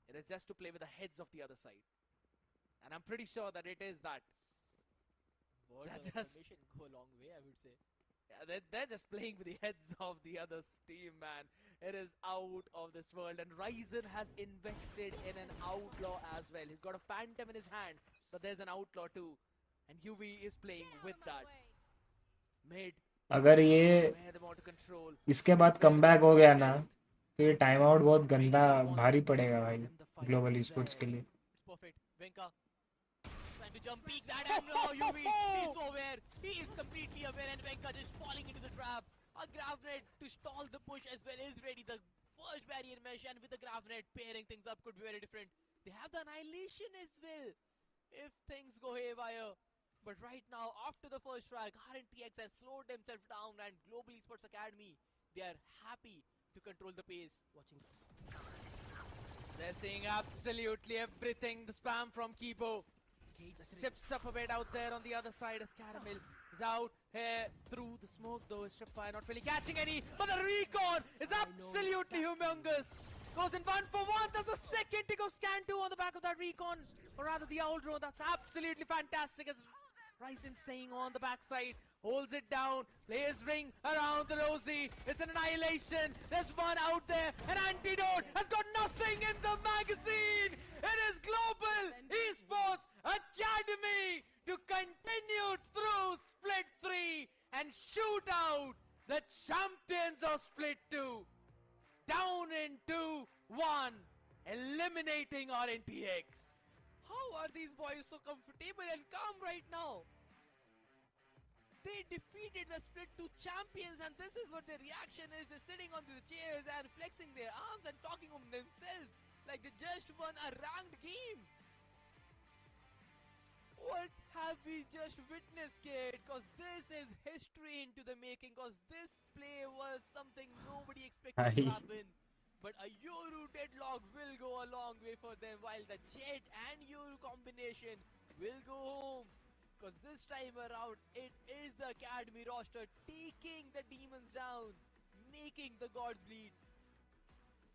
It is just to play with the heads of the other side, and I'm pretty sure that it is that. Word That of just- information go a long way, I would say. Yeah, they're just playing with the heads of the other team, man. It is out of this world. And Ryzen has invested in an outlaw as well. He's got a phantom in his hand, but there's an outlaw too. And UV is playing Get out with of my that. way. Mid, अगर ये where they want to control. इसके बाद comeback हो गया ना, तो ये time out बहुत गंदा भारी पड़ेगा भाई ग्लोबल ई-स्पोर्ट्स के लिए. It's perfect. Venka trying to jump peek that, and now UV is so aware. He is completely aware, and Venka just falling into the trap. A Gravnet to stall the push as well is ready. The first barrier mesh and with the Gravnet pairing things up could be very different. They have the Annihilation as well if things go haywire. But right now, after the first frag, RNTX has slowed themselves down and Global Esports Academy, they are happy to control the pace. Watching. They're seeing absolutely everything. The spam from Kibo. Just chips up a bit out there on the other side as Caramel is out here through the smoke though. Stripfire not really catching any, but the recon is absolutely humongous. Goes in 1-for-1. There's the second tick of scan 2 on the back of that recon, or rather the owl drone. That's absolutely fantastic as Ryzen staying on the backside, holds it down, plays ring around the Rosie. It's an annihilation. There's one out there. An antidote has got nothing in the magazine. It is Global Esports Academy to continue through Split 3 and shoot out the champions of Split 2. Down in 2-1, eliminating RNTX. How are these boys so comfortable and calm right now? They defeated the Split 2 champions and this is what their reaction is, just sitting on the chairs and flexing their arms and talking of themselves like they just won a ranked game. What have we just witnessed, kid? Cause this is history into the making, cause this play was something nobody expected to happen. But a Yoru deadlock will go a long way for them, while the Jet and Yoru combination will go home. Cause this time around, it is the Academy roster taking the demons down, making the gods bleed.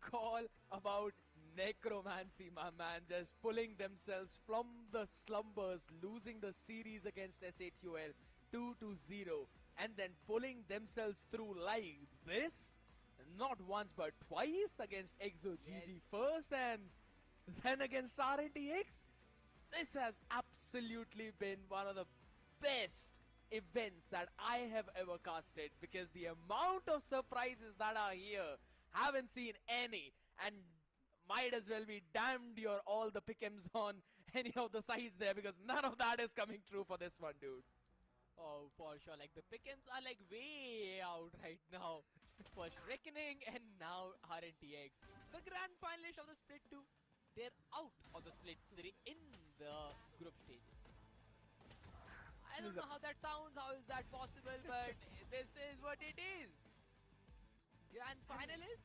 Call about necromancy, my man, just pulling themselves from the slumbers, losing the series against S8UL 2-0, and then pulling themselves through like this. Not once but twice against Exo GG first and then against RNTX. This has absolutely been one of the best events that I have ever casted, because the amount of surprises that are here, haven't seen any, and might as well be damned you're all the pick'ems on any of the sides there, because none of that is coming true for this one, dude. Oh, for sure. Like, the pick'ems are like way out right now. First Reckoning and now RNTX. The grand finalist of the Split 2. They're out of the Split 3 in the group stages. I don't know how that sounds, how is that possible, but this is what it is. Grand finalist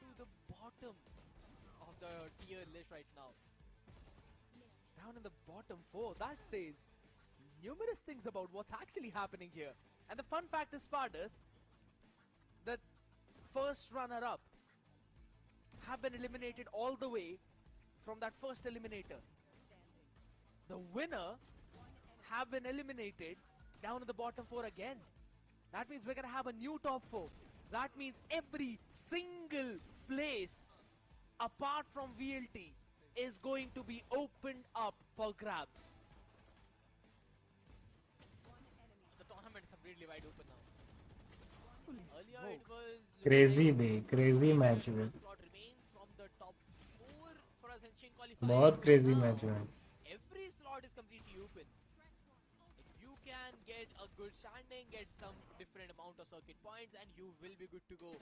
to the bottom of the tier list right now. Down in the bottom 4, that says numerous things about what's actually happening here. And the fun fact is, Spartus, the first runner-up have been eliminated all the way from that first eliminator. The winner have been eliminated down in the bottom 4 again. That means we're gonna have a new top 4. That means every single place apart from VLT is going to be opened up for grabs. The tournament is completely wide open now. Earlier it was Crazy bhai, crazy match है. slot remains from the top 4 for Ascension qualifiers. बहुत crazy Now, match है. every slot is completely open. You can get a good standing, get some different amount of circuit points, and you will be good to go.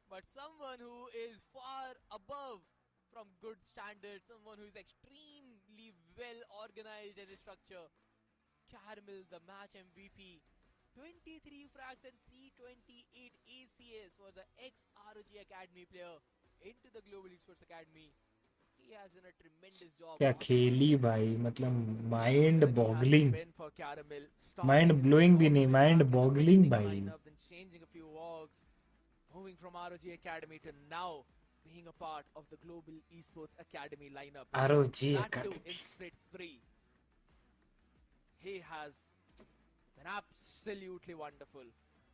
But someone who is far above from good standards, someone who is extremely well organized as a structure, Caramel, the match MVP, 23 frags and 328 ACS for the ex-ROG Academy player into the Global Esports Academy. He has done a tremendous job. क्या खेली भाई, मतलब mind boggling. Win for Caramel. Mind blowing भी नहीं, mind boggling भाई. Lineup, then changing a few orgs, moving from ROG Academy to now being a part of the Global Esports Academy lineup. ROG That too Academy. in Split 3. He has been absolutely wonderful.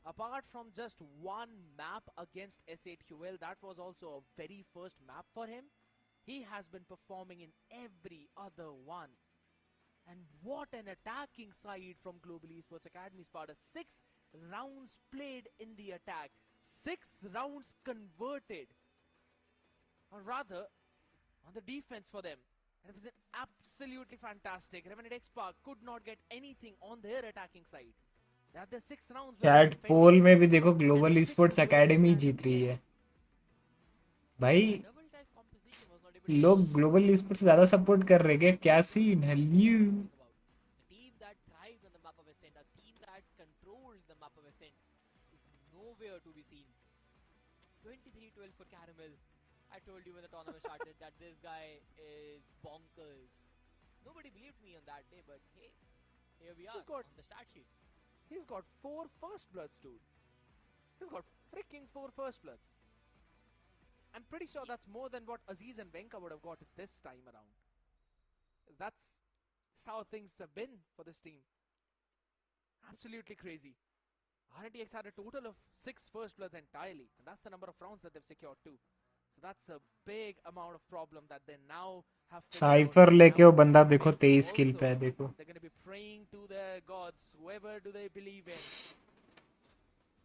Apart from just one map against S8UL, that was also a very first map for him. He has been performing in every other one. And what an attacking side from Global Esports Academy, Sparta. 6 rounds played in the attack. 6 rounds converted. Or rather, on the defense for them. And it was absolutely fantastic. Revenant X Park could not get anything on their attacking side. They have their 6 rounds. Chat पोल में भी देखो global sports academy जीत रही है भाई. Double type composition was not able to लोग global sports ज्यादा support कर रहे हैं क्या सीन है ल्यू. talk about. The team that thrived on the map of Ascent, a team that controlled the map of Ascent, is nowhere to be seen. 23-12 for Caramel. I told you when the tournament started that this guy is bonkers. Nobody believed me on that day, but hey, here we are got- on the stat sheet. He's got 4 first bloods, dude. He's got freaking 4 first bloods. I'm pretty sure that's more than what Aziz and Venka would have got this time around. 'Cause that's just how things have been for this team. Absolutely crazy. RNTX had a total of 6 first bloods entirely, and that's the number of rounds that they've secured too. So that's a big amount of problem that they now have. figured out. Cipher They लेके now वो बंदा have to देखो face. 23 किल Also, पे है देखो. they're going to be praying to their gods, whoever do they believe in,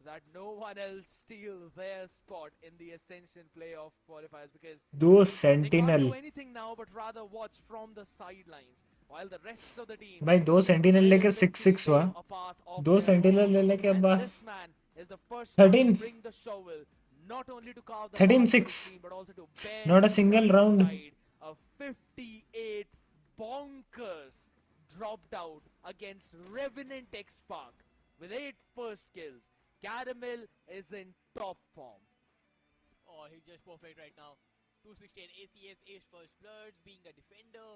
that no one else steal their spot in the Ascension playoff qualifiers, because दो they can't sentinel do anything now but rather watch from the sidelines while the rest of the team भाई. दो sentinel will लेके look to 6-6 हुआ. become a path of दो their sentinel own. ले लेके अब And this man is the first one 13. to bring the shovel, not only to carve the 13-6. path for his team, but also to bear Not a himself single round. inside of 58 bonkers dropped out against Revenant X Park with 8 first kills. Caramel is in top form. Oh, he's just perfect right now. 216 ACS, Ace first bloods, being a defender,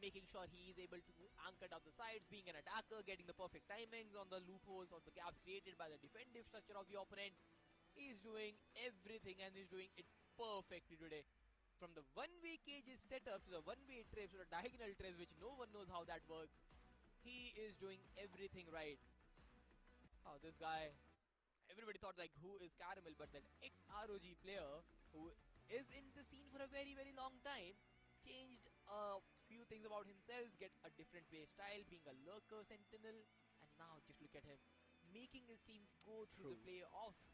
making sure he is able to anchor down the sides, being an attacker, getting the perfect timings on the loopholes of the gaps created by the defensive structure of the opponent. He's doing everything and he's doing it perfectly today. From the one-way cages setup to the one-way trips to the diagonal trips, which no one knows how that works. He is doing everything right. Oh, this guy. Everybody thought like who is Caramel, but that ex-ROG player who is in the scene for a very, very long time changed a few things about himself, get a different play style, being a lurker sentinel, and now just look at him making his team go through the playoffs.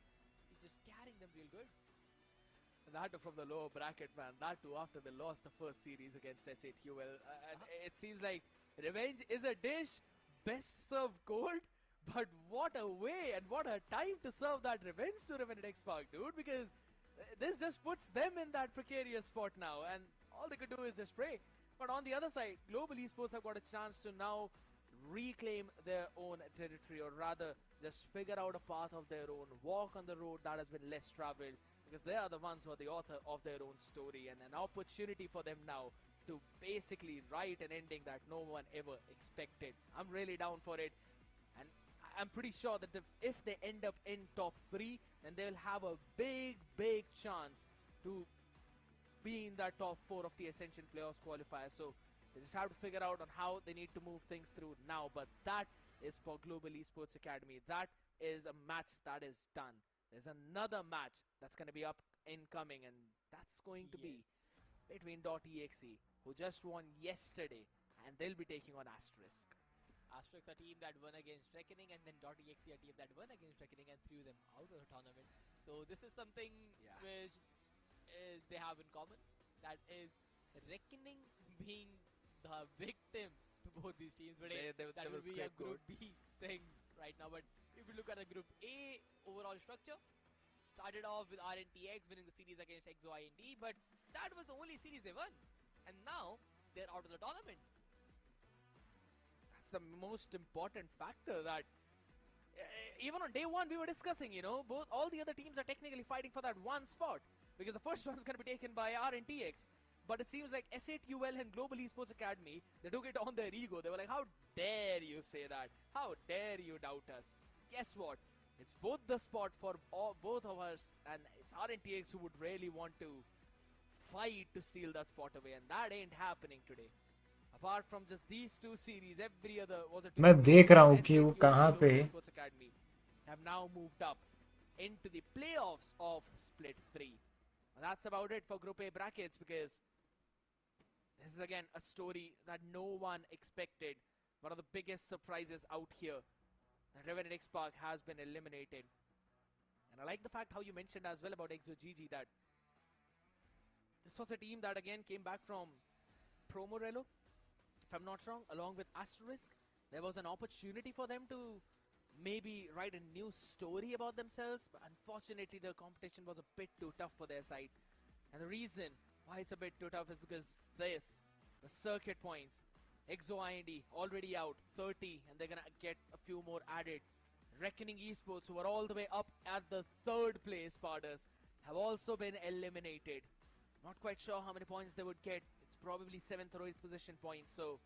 He's just carrying them real good. That from the lower bracket, man. That too after they lost the first series against S8UL. And it seems like revenge is a dish best served cold. But what a way and what a time to serve that revenge to Revenant X Park, dude. Because this just puts them in that precarious spot now. And all they could do is just pray. But on the other side, Global Esports have got a chance to now reclaim their own territory, or rather just figure out a path of their own, walk on the road that has been less traveled, because they are the ones who are the author of their own story, and an opportunity for them now to basically write an ending that no one ever expected. I'm really down for it, and I'm pretty sure that if they end up in top 3, then they'll have a big chance to be in that top 4 of the Ascension Playoffs qualifier. So they just have to figure out on how they need to move things through now. But that is for Global Esports Academy. That is a match that is done. There's another match that's going to be up incoming, and that's going to be between .exe, who just won yesterday, and they'll be taking on Asterisk. Asterisk, a team that won against Reckoning, and then .exe, a team that won against Reckoning and threw them out of the tournament. So this is something which they have in common. That is Reckoning being the victim to both these teams. But that will be a Group B things right now. But if you look at the Group A overall structure, started off with RNTX winning the series against EXO-IND, but that was the only series they won. And now they're out of the tournament. That's the most important factor, that even on day 1 we were discussing, all the other teams are technically fighting for that one spot, because the first one's going to be taken by RNTX. But it seems like S8UL and Global Esports Academy, they took it on their ego. They were like, how dare you say that? How dare you doubt us? Guess what? It's both the spot for both of us, and it's RNTX who would really want to fight to steal that spot away, and that ain't happening today. Apart from just these 2 series, every other was a 2 मैं देख रहा हूँ कि वो S8UL कहाँ and पे Global Esports Academy have now moved up into the playoffs of Split 3. And that's about it for Group A brackets, because this is again a story that no one expected. One of the biggest surprises out here, that Revenant X Park has been eliminated. And I like the fact how you mentioned as well about EXO-GG, that this was a team that again came back from Pro Morello, if I'm not wrong, along with Asterisk. There was an opportunity for them to maybe write a new story about themselves, but unfortunately the competition was a bit too tough for their side. And the reason why it's a bit too tough is because the circuit points, ExoIND already out, 30, and they're gonna get a few more added. Reckoning Esports, who are all the way up at the third place, Spartans, have also been eliminated. Not quite sure how many points they would get. It's probably 7th or 8th position points, so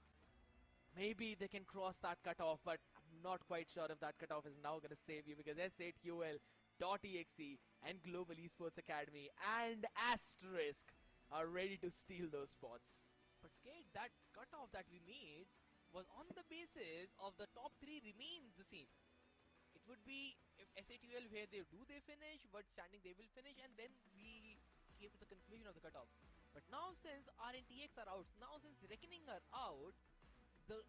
maybe they can cross that cutoff, but I'm not quite sure if that cutoff is now going to save you because S8UL.exe and Global Esports Academy and Asterisk are ready to steal those spots. But Skate, that cutoff that we made was on the basis of the top 3 remains the same. It would be if SATUL where they finish, what standing they will finish, and then we came to the conclusion of the cutoff. But now since RNTX are out, now since Reckoning are out, the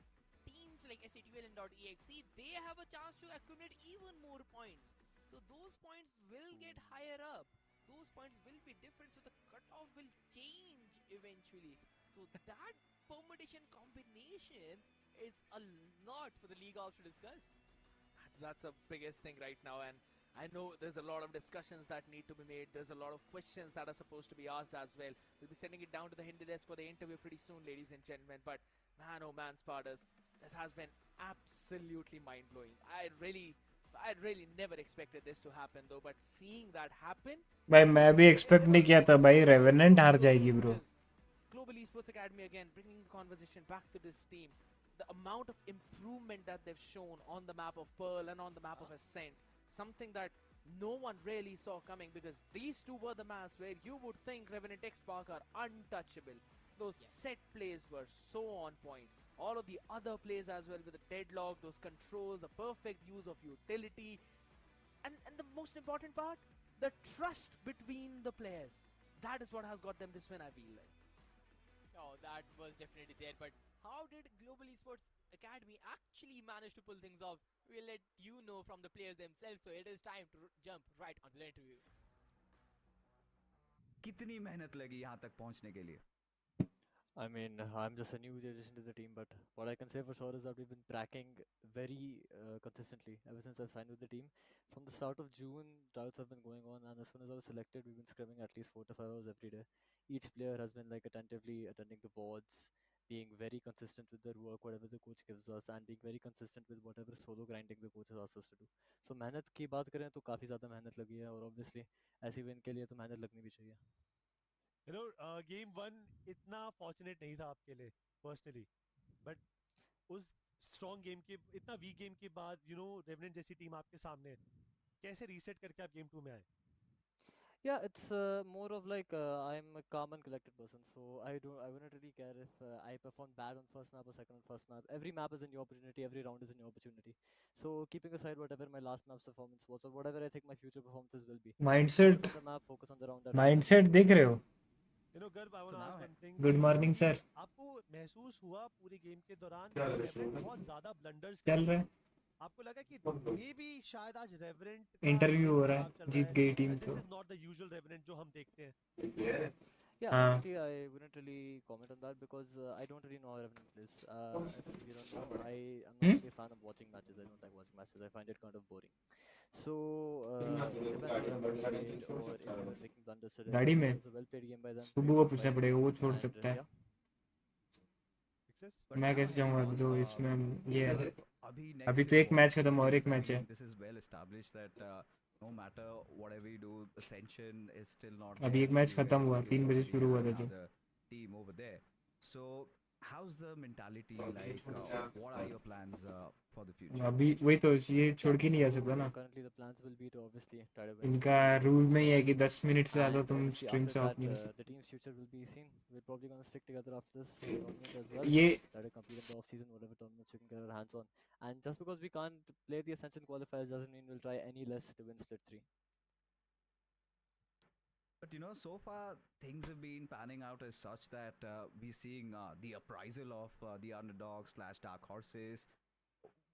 teams like SATUL and .exe, they have a chance to accumulate even more points. So those points will get higher up. Those points will be different, so the cutoff will change eventually. So that permutation combination is a lot for the league ops to discuss. That's the biggest thing right now, and I know there's a lot of discussions that need to be made. There's a lot of questions that are supposed to be asked as well. We'll be sending it down to the Hindi desk for the interview pretty soon, ladies and gentlemen. But man, oh man, Spartas, this has been absolutely mind-blowing. I really never expected this to happen though, but seeing that happen, भाई मैं भी expect नहीं किया था भाई, revenant हार जाएगी bro. Global Esports Academy again bringing the conversation back to this team. The amount of improvement that they've shown on the map of Pearl and on the map of Ascent, something that no one really saw coming because these two were the maps where you would think Revenant X Park are untouchable. Those set plays were so on point. All of the other plays as well with the deadlock, those controls, the perfect use of utility, and the most important part, the trust between the players. That is what has got them this win, I feel like. Oh, that was definitely there. But how did Global Esports Academy actually manage to pull things off? We'll let you know from the players themselves. So it is time to jump right onto the interview. कितनी मेहनत लगी यहाँ तक पहुँचने के लिए? I mean, I'm just a new addition to the team, but what I can say for sure is that we've been tracking very consistently ever since I've signed with the team. From the start of June, trials have been going on, and as soon as I was selected, we've been scrimming at least 4 to 5 hours every day. Each player has been like attentively attending the VODs, being very consistent with their work, whatever the coach gives us, and being very consistent with whatever solo grinding the coach has asked us to do. So मेहनत की बात करें तो काफ़ी ज़्यादा मेहनत लगी है, और obviously ऐसी win के लिए तो मेहनत लगनी भी चाहिए. गेम वन इतना फॉर्चुनेट नहीं था आपके लिए पर्सनली, बट उस स्ट्रॉन्ग गेम के, इतना वीक गेम के बाद रेवेनेंट जैसी टीम आपके सामने है, कैसे रीसेट करके आप गेम टू में आए? Yeah, it's more of like I'm a calm and collected person, so I wouldn't really care if I perform bad on first map or second on first map. Every map is a new opportunity, every round is a new opportunity. So keeping aside whatever my last map's performance was or whatever I think my future performances will be, Mindset, focus on the map, focus on the round. mindset देख रहे हो? गर्व, I want to ask one thing. Good morning sir. आपको महसूस हुआ पूरे game के दौरान रेवेरेंट बहुत ज्यादा ब्लंडर्स चल रहा है, आपको लगा कि मे बी शायद आज रेवेरेंट इंटरव्यू हो रहा है, जीत गई टीम तो. This is not the usual reverent जो हम देखते हैं? Yeah, honestly, I wouldn't really comment on that because I don't really know how everyone plays. If you don't know, I am not really a fan of watching matches. I don't like watching matches. I find it kind of boring. So, depending on how well played or if you're making blunders today, गाड़ी में it was a well-played game by them. सुबह को पूछना पड़ेगा, वो छोड़ And, सकता है. yeah. मैं कैसे जाऊंगा अभी तो इसमें ये है. अभी तो next एक मैच खत्म और एक मैच है. This is well established that no matter whatever you do, ascension is still not. अभी एक मैच खत्म हुआ, 3 बजे शुरू हुआ था जो. Team over there. So how's the mentality like? What are your plans for the future? अभी वही तो, ये छोड़ के नहीं जा सकता ना. Currently, the plans will be to obviously try to win. इनका रूल में ही है कि 10 मिनट से ज़्यादा And तुम obviously स्ट्रीम after से ऑफ that, नहीं कर सकते. the team's future will be seen. We're probably gonna stick together after this tournament as well. ये Try to compete in the off season, whatever tournaments we can get our hands on. And just because we can't play the Ascension qualifiers doesn't mean we'll try any less to win Split 3. But so far things have been panning out as such that we're seeing the appraisal of the underdogs slash dark horses.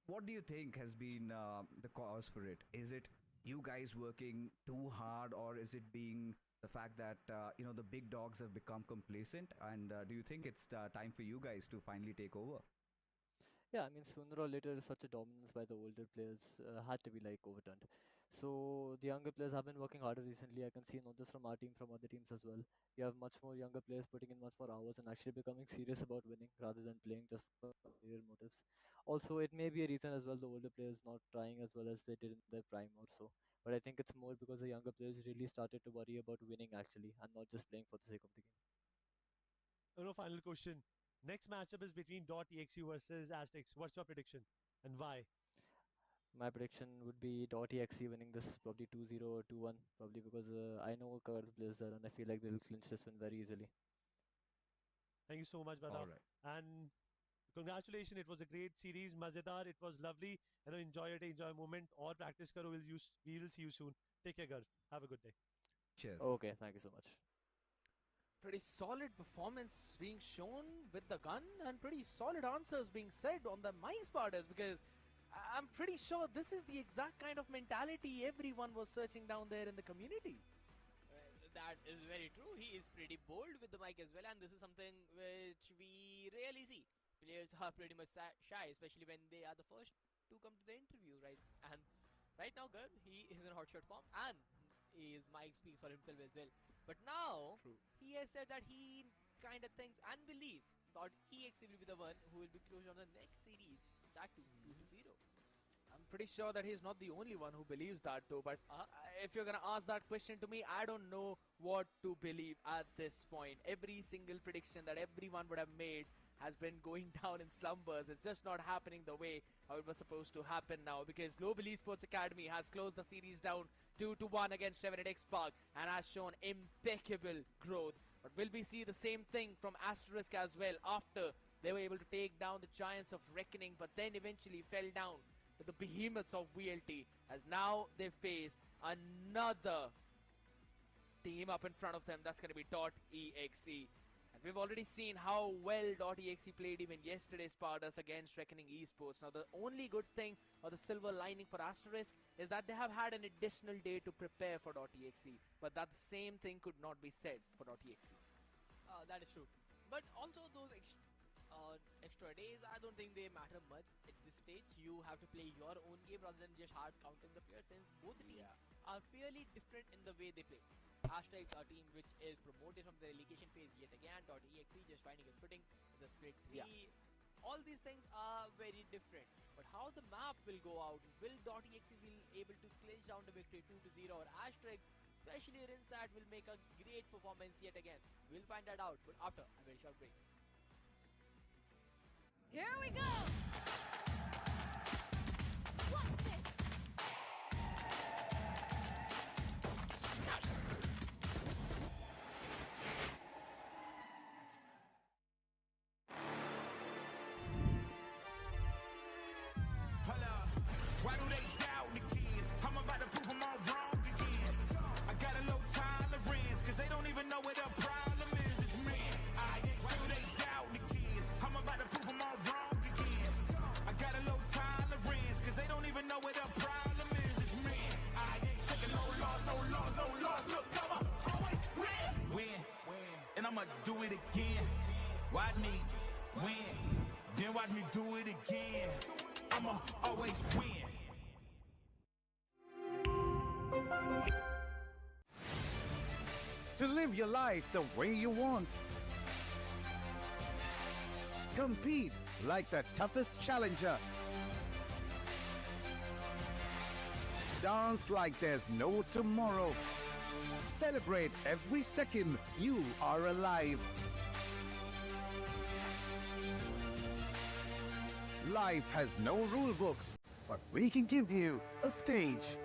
What do you think has been the cause for it? Is it you guys working too hard, or is it being the fact that the big dogs have become complacent? And do you think it's time for you guys to finally take over? Yeah, I mean, sooner or later, such a dominance by the older players had to be like overturned. So the younger players have been working harder recently. I can see not just from our team, from other teams as well. You have much more younger players putting in much more hours and actually becoming serious about winning rather than playing just for career motives. Also, it may be a reason as well the older players not trying as well as they did in their prime or so. But I think it's more because the younger players really started to worry about winning actually and not just playing for the sake of the game. Final question. Next matchup is between .exe versus Aztecs. What's your prediction and why? My prediction would be .exe winning this probably 2-0 or 2-1, probably because I know Curve plays there and I feel like they'll clinch this win very easily. Thank you so much, All brother. right. And congratulations. It was a great series. Mazedar. It was lovely. Enjoy it. Enjoy a moment. Or practice karo. We will see you soon. Take care, girls. Have a good day. Cheers. Okay, thank you so much. Pretty solid performance being shown with the gun and pretty solid answers being said on the mic starters, because I'm pretty sure this is the exact kind of mentality everyone was searching down there in the community. That is very true. He is pretty bold with the mic as well, and this is something which we rarely see. Players are pretty much shy, especially when they are the first to come to the interview, right? And right now, good, he is in hotshot form, and his mic speaks for himself as well. But now, True. he has said that he kind of thinks and believes that EXE will be the one who will be close on the next series, that too, 2-0. I'm pretty sure that he's not the only one who believes that though, but if you're gonna ask that question to me, I don't know what to believe at this point. Every single prediction that everyone would have made has been going down in slumbers. It's just not happening the way how it was supposed to happen now, because Global Esports Academy has closed the series down 2-1 against 7x Park and has shown impeccable growth. But will we see the same thing from Asterisk as well after they were able to take down the Giants of Reckoning, but then eventually fell down to the behemoths of VLT, as now they face another team up in front of them. That's going to be .exe. And we've already seen how well .exe played even yesterday's Spartas against Reckoning Esports. Now the only good thing or the silver lining for Asterisk is that they have had an additional day to prepare for .exe. But that same thing could not be said for .exe. That is true. But also those extra days, I don't think they matter much at this stage. You have to play your own game rather than just hard counting the players, since both the teams are fairly different in the way they play. Asterix, a team which is promoted from the relegation phase yet again, .exe just finding its footing in the split 3. All these things are very different. But how the map will go out, will .exe will able to clinch down the victory 2-0, or Asterix, especially Rinsat, will make a great performance yet again? We'll find that out, but after a very short break. Here we go! What's this? Hold up. Why do they doubt the kid? I'm about to prove them all wrong again. I got a low tolerance, cause they don't even know what the problem is. It's me. Why do they doubt the kid? I'm about to prove them all wrong again. I got a low tolerance, cause they don't even know what the problem is. It's me. I ain't taking no loss, no loss, no loss. Look, I'ma always win. Win. And I'ma do it again. Watch me win. Then watch me do it again. I'ma always win. To live your life the way you want. Compete like the toughest challenger. Dance like there's no tomorrow. Celebrate every second you are alive. Life has no rule books, but we can give you a stage.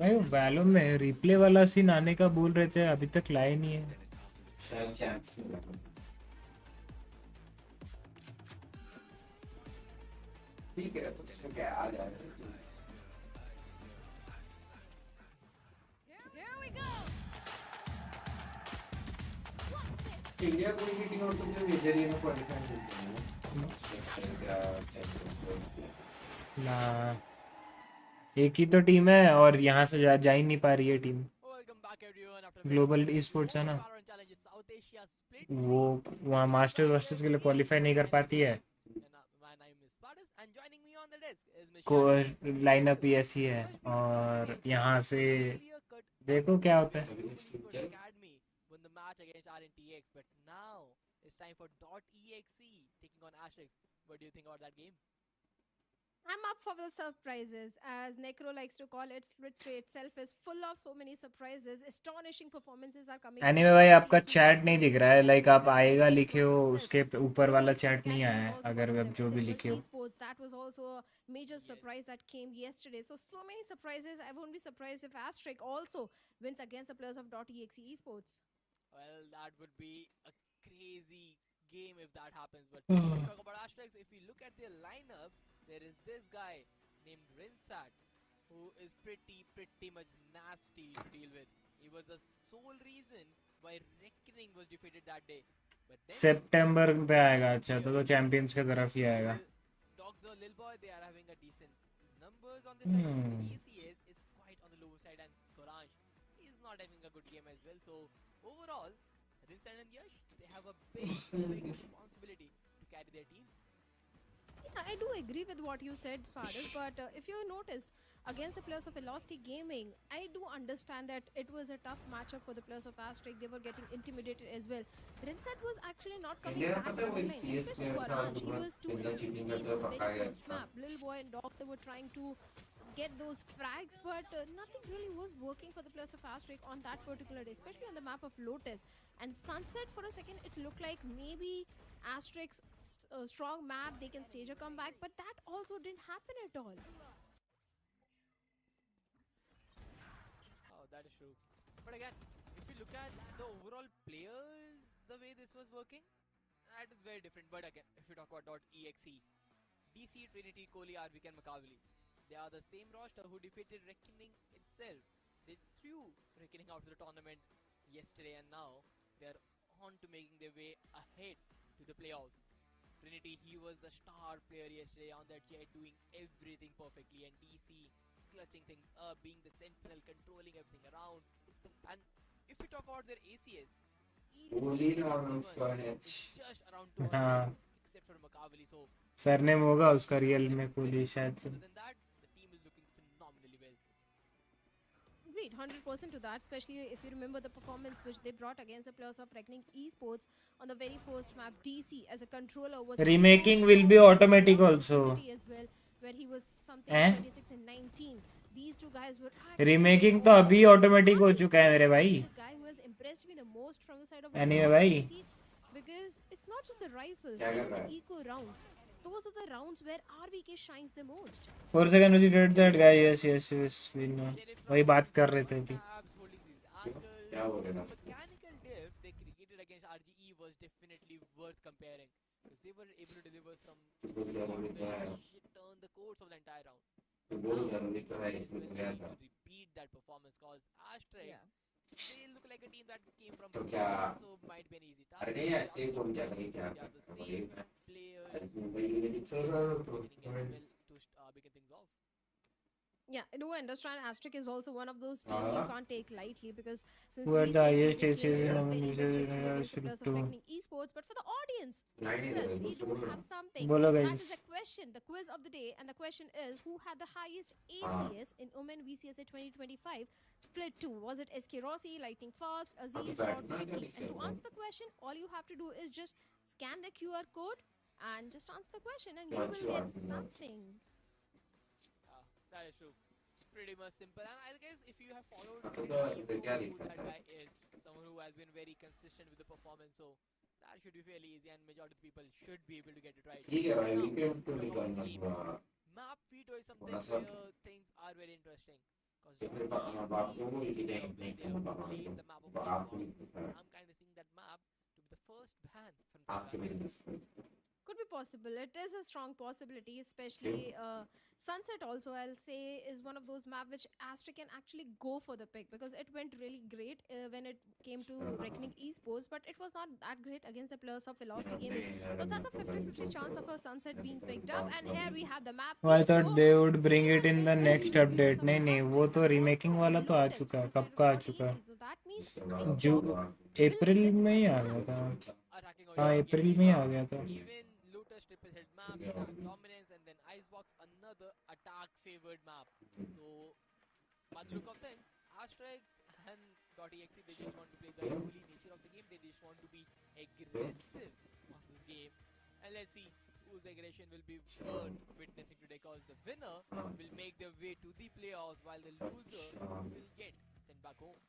भाई वैलो में replay वाला scene आने का बोल रहे थे, अभी तक लाए नहीं है। ठीक है तो क्या आ जाएगा। इंडिया कोई भी टीम हो तो जो मेजर ये में क्वालीफाई करती है ना, एक ही तो टीम है और यहाँ से जा ही नहीं पा रही है टीम। ग्लोबल esports है ना, वो वहाँ मास्टर्स वास्टर्स के लिए क्वालिफाई नहीं कर पाती है। को लाइनअप ही ऐसी है और यहाँ से देखो क्या होता है। Academy won the match against RNTX, but now it's time for .exe taking on Asterix. What do you think about that game? I'm up for the surprises, as Necro likes to call it. Split 3 itself is full of so many surprises. Astonishing performances are coming. Anime भाई आपका chat नहीं दिख रहा है, like आप आएगा लिखे हो, उसके ऊपर वाला चैट नहीं आया है। अगर आप जो भी लिखे हो Esports, that was also a major surprise that came yesterday. So many surprises. I won't be surprised if Asterix also wins against the players of .exe Esports. Well, that would be a crazy game if that happens. But if we talk about Asterix, if we look at their lineup, there is this guy named Rinsat, who is pretty much nasty to deal with. He was the sole reason why Reckoning was defeated that day. But then सितंबर पे आएगा। अच्छा तो champions की तरफ ही आएगा। Dogs or Lil Boy, they are having a decent numbers on this side. ACS is quite on the lower side, and Sorange is not having a good game as well. So overall, Rinsat and Yash, they have a big responsibility to carry their team. Yeah, I do agree with what you said, Faris, but if you notice, against the players of Velocity Gaming, I do understand that it was a tough matchup for the players of Asterix. They were getting intimidated as well. Rinsat was actually not coming back online, especially Orange. He was 2 in 16 on the very first map. Lil Boy and Dogs, they were trying to get those frags, but nothing really was working for the players of Asterix on that particular day, especially on the map of Lotus. And Sunset, for a second, it looked like maybe Asterix strong map, they can stage a comeback, but that also didn't happen at all. Oh, that is true. But again, if you look at the overall players, the way this was working, that is very different. But again, if you talk about .exe, DC, Trinity, Kohli, RVK and Makaveli, they are the same roster who defeated Reckoning itself. They threw Reckoning out of the tournament yesterday, and now they are on to making their way ahead to the playoffs. Trinity, he was the star player yesterday on that jet, doing everything perfectly, and DC, clutching things up, being the sentinel, controlling everything around. And if we talk about their ACS, each team is just around 200, हाँ except for Makaveli. So surname होगा उसका real में कोहली शायद से. other than that, the team is looking phenomenally well. Agreed, 100% to that, especially if you remember the performance which they brought against the players of Reckoning Esports on the very first map. DC as a controller was Remaking so will be dominant, automatic loved also. opportunity as well, where he was something Eh? 26 and 19. These two guys were actually remaking तो अभी automatic हो चुका है मेरे भाई. the guy who has impressed me the most from the side of Anyway, भाई. DC, because it's not just the rifles, even the eco rounds. Those are the rounds where RVK shines the most. 4 seconds was did that guy. Yes we know. वही बात कर रहे थे अभी. Tabs holding these angles. The mechanical diff they created against RGE was definitely worth comparing, because they were able to deliver some turn the course of the entire round. To repeat that performance, cause Asterix, they look like a team that came from so might be an easy target. They are the same players to begin things off. Yeah, I do understand Asterisk is also one of those teams you can't take lightly, because since Who are we the say highest they play ACs a among very users good in play our against the players of too? Reckoning Esports, but for the audience itself, we do have something. बोलो That guys. is a question, the quiz of the day, and the question is, who had the highest ACS in OMEN VCSA 2025 split 2? Was it SK Rossi, Lightning Fast, Aziz, or Tricky? And to answer the question, all you have to do is just scan the QR code and just answer the question, and you will get something. That is true. Pretty much simple. And I guess if you have followed the team, you know who that guy is. Someone who has been very consistent with the performance. So that should be fairly easy, and majority of the people should be able to get it right. Now, map veto is something where things are very interesting. Because the map of I'm kind of seeing that map to be the first ban from Valorant. Could be possible. It is a strong possibility, especially Sunset also, I'll say, is one of those maps which Astra can actually go for the pick, because it went really great when it came to Reckoning Esports, but it was not that great against the players of Velocity Gaming. So that's a 50-50 chance of a Sunset being picked up, and here we have the map. Oh, I thought they would bring it in the next update. नहीं वो तो remaking वाला तो आ चुका है. कब का आ चुका है? So that means अप्रैल में ही आ गया था. हाँ अप्रैल में ही आ गया था. Even Lotus triple hit map, attack dominance, and then Icebox, another attack favored map. So, by the look of things, Asterix and .exe, they just want to play the holy nature of the game. They just want to be aggressive on this game. And let's see whose aggression will be worth witnessing today, because the winner will make their way to the playoffs, while the loser will get sent back home.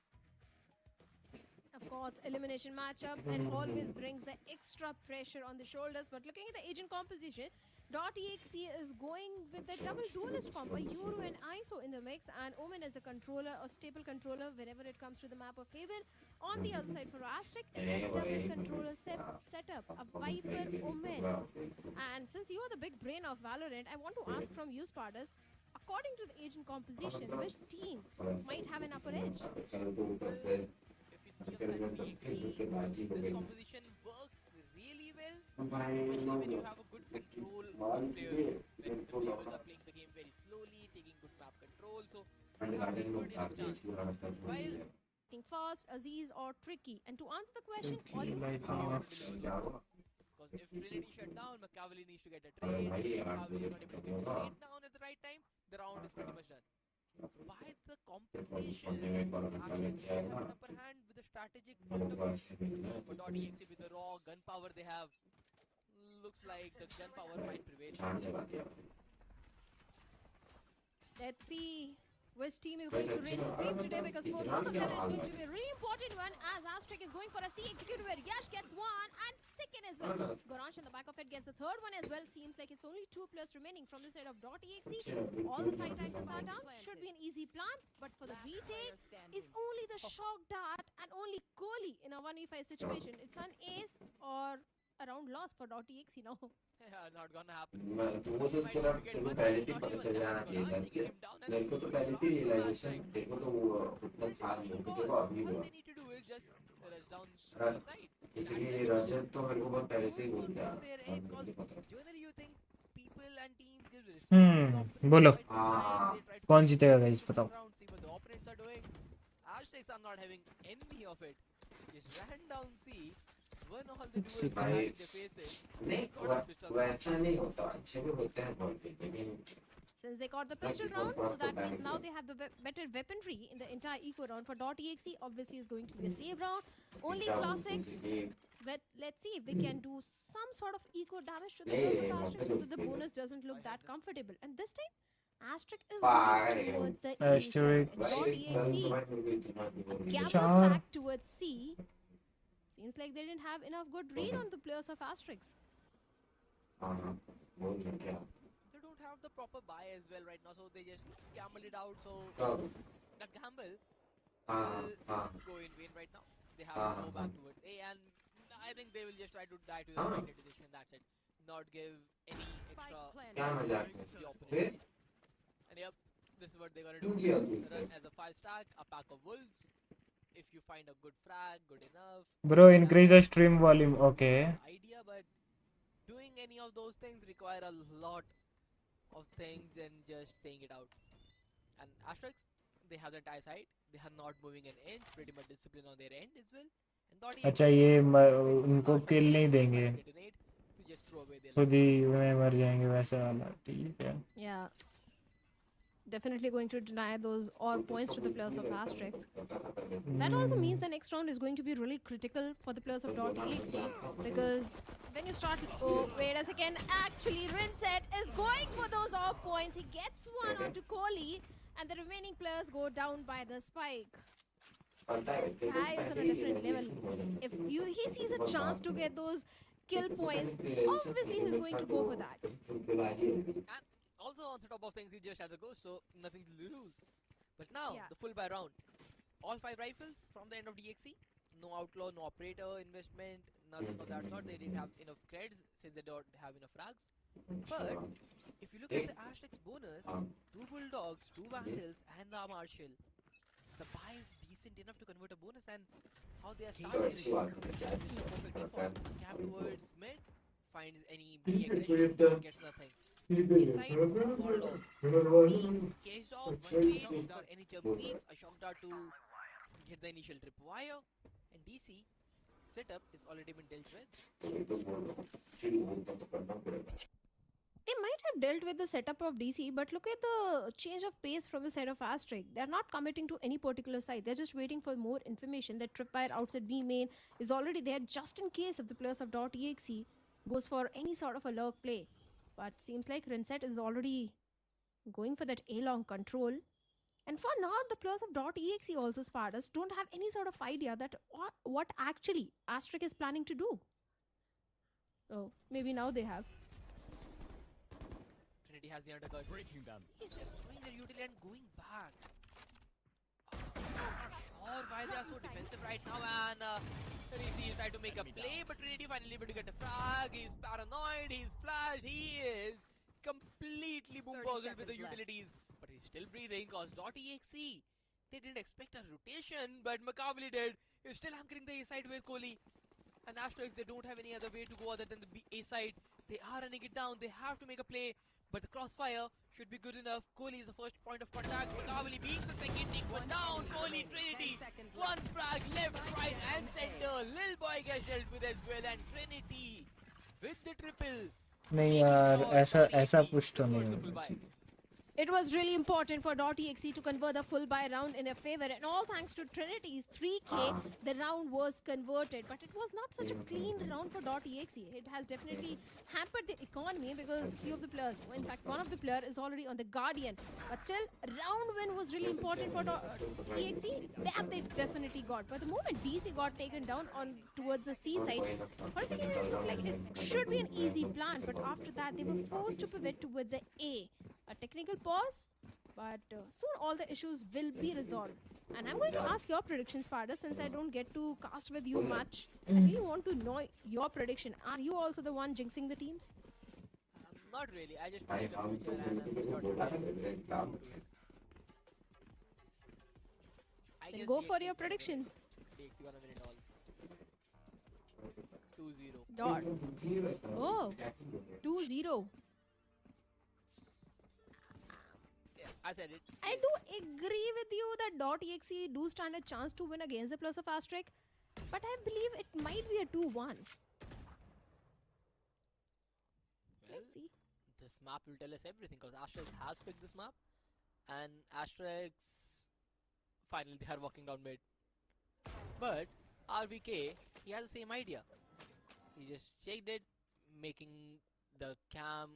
Of course, elimination matchup, and always brings the extra pressure on the shoulders. But looking at the agent composition, .exe is going with the double duelist combo, Euro and ISO in the mix, and Omen is the controller or staple controller whenever it comes to the map of Haven. On the other side for Asterisk, it's a double controller setup, a Viper Omen. And since you are the big brain of Valorant, I want to ask from you, Spartus, according to the agent composition, which team might have an upper edge? This composition works really well, especially when you have a good control of players. When the players are playing the game very slowly, taking good map control, so you have a good enough chance. While Fast, Aziz, or Tricky. And to answer the question, all you have to do, because if Trinity shut down, Makaveli needs to get a trade. Makaveli is not able to get the trade down at the right time, the round is pretty much done. So by the composition, actually they have an upper hand with the strategic point of view. But .exe with the raw gunpowder they have, looks like the gunpowder might prevail. Let's see which team is going to reign supreme today, because for both of them it's going to be a really important one, as Asterisk is going for a C execute where Yash gets one and second as well. Goransh in the back of it gets the third one as well. Seems like it's only 2 players remaining from the side of .exe. All the side titles are down. Should be an easy plan, but for the retake is only the shock dart and only Kohli in a 1v5 situation. It's an ace or a round loss for .exe now. Yeah, not gonna happen. वो तो तेरा तेरे को पहले ही पता चल जाना चाहिए था कि मेरे को तो पहले ही रियलाइजेशन तेरे को तो वो उतना था नहीं क्योंकि देखो अभी हुआ इसलिए रजत तो मेरे को बहुत पहले से ही बोल दिया बोलो. हाँ कौन जीतेगा गाइस बताओ? Round, see what the opponents are doing. ASTK are not having any of it. Just ran down C. One all the duels they had भाई in their faces. नहीं वैसा नहीं होता, अच्छे भी होते हैं बॉल पे, लेकिन Since they got the pistol round, so that means now they have the better weaponry in the entire eco round. For .exe, obviously is going to be a save round. Only classics, but let's see if they can do some sort of eco damage to the players of Asterisk so that the bonus doesn't look that comfortable. And this time, Asterisk is going towards the A side. And .exe, a gamble stack towards C. Seems like they didn't have enough good read on the players of Asterisk. They don't have the proper buy as well right now, so they just gamble it out. So the gamble will go in vain right now. They have to go back towards A, and I think they will just try to die to the final decision. That's it. Not give any extra to the opponent. And yep, this is what they're gonna do. Run as a 5-stack, a pack of wolves. If you find a good frag, good enough. Bro, increase the stream volume. Okay. Idea, but doing any of those things require a lot of things and just saying it out. And Asterix, they have the entire side. They are not moving an inch. Pretty much discipline on their end as well. And अच्छा ये उनको किल नहीं देंगे, to just throw away their खुद ही में मर जाएंगे वैसा वाला. ठीक है. Yeah. Definitely going to deny those or points to the players of Asterix. That also means the next round is going to be really critical for the players of .exe because when you start, oh wait a second, actually Rinset is going for those off points. He gets one onto Kohli and the remaining players go down by the spike. This guy is on a different level. If he sees a chance to get those kill points, obviously he's going to go for that. And also on the top of things, he just had to go, so nothing to lose. But now, the full buy round. All 5 rifles from the end of DXE. No outlaw, no operator investment, nothing of that sort. They didn't have enough creds since they don't have enough frags. But if you look at the Asterix bonus, 2 bulldogs, 2 vandals, and the marshal, the buy is decent enough to convert a bonus, and how they are starting is perfectly fine. Cap towards mid, finds any B aggression, gets nothing. Inside, Warlock. Case off, 1 for any jump leaks, a shock dart to get the initial tripwire, and DC setup is already been dealt with. They might have dealt with the setup of DC, but look at the change of pace from the side of Asterix. They're not committing to any particular side. They're just waiting for more information. That tripwire outside B main is already there just in case if the players of .exe goes for any sort of a lurk play. But seems like Rinset is already going for that A-long control. And for now, the players of .exe also Spartus don't have any sort of idea that what actually Asterix is planning to do. So maybe now they have. Trinity has the undercut. Breaking them. They're throwing their utility and going back. Not sure why they are so defensive right now, and Trinity is trying to make a play, but Trinity finally able to get a frag. He's paranoid, he's flashed, he is completely boom-bozzled with the utilities, but he's still breathing cause .exe, they didn't expect a rotation, but Makavli did. He's still anchoring the A side with Kohli, and Asterix, they don't have any other way to go other than the A side. They are running it down, they have to make a play, but the crossfire should be good enough. Kohli is the first point of contact. Makavli being the second, takes one down. Kohli, Trinity, 1 frag left, right, and center. Lil boy gets dealt with as well, and Trinity with the triple. नहीं यार ऐसा push तो नहीं होना चाहिए. It was really important for .exe to convert the full buy round in their favor, and all thanks to Trinity's 3k, the round was converted. But it was not such a clean round for .exe. It has definitely hampered the economy because few of the players, in fact one of the player is already on the Guardian. But still, round win was really important for .exe. That they definitely got. But the moment DC got taken down on towards the C side, for a second it looked like it should be an easy plan. But after that, they were forced to pivot towards the A. A technical pause, but soon all the issues will be resolved. And I'm going to ask your predictions, Sparta, since I don't get to cast with you much. I really want to know your prediction. Are you also the one jinxing the teams? Not really. I just played the future and Then go for your prediction. DXE gonna win it all. 2-0. Dot. Oh, 2-0. I said it. I do agree with you that .exe do stand a chance to win against the plus of Asterisk, but I believe it might be a 2-1. Well, Let's see. this map will tell us everything because Asterix has picked this map, and Asterix finally they are walking down mid. But RVK, he has the same idea. He just checked it, making the cam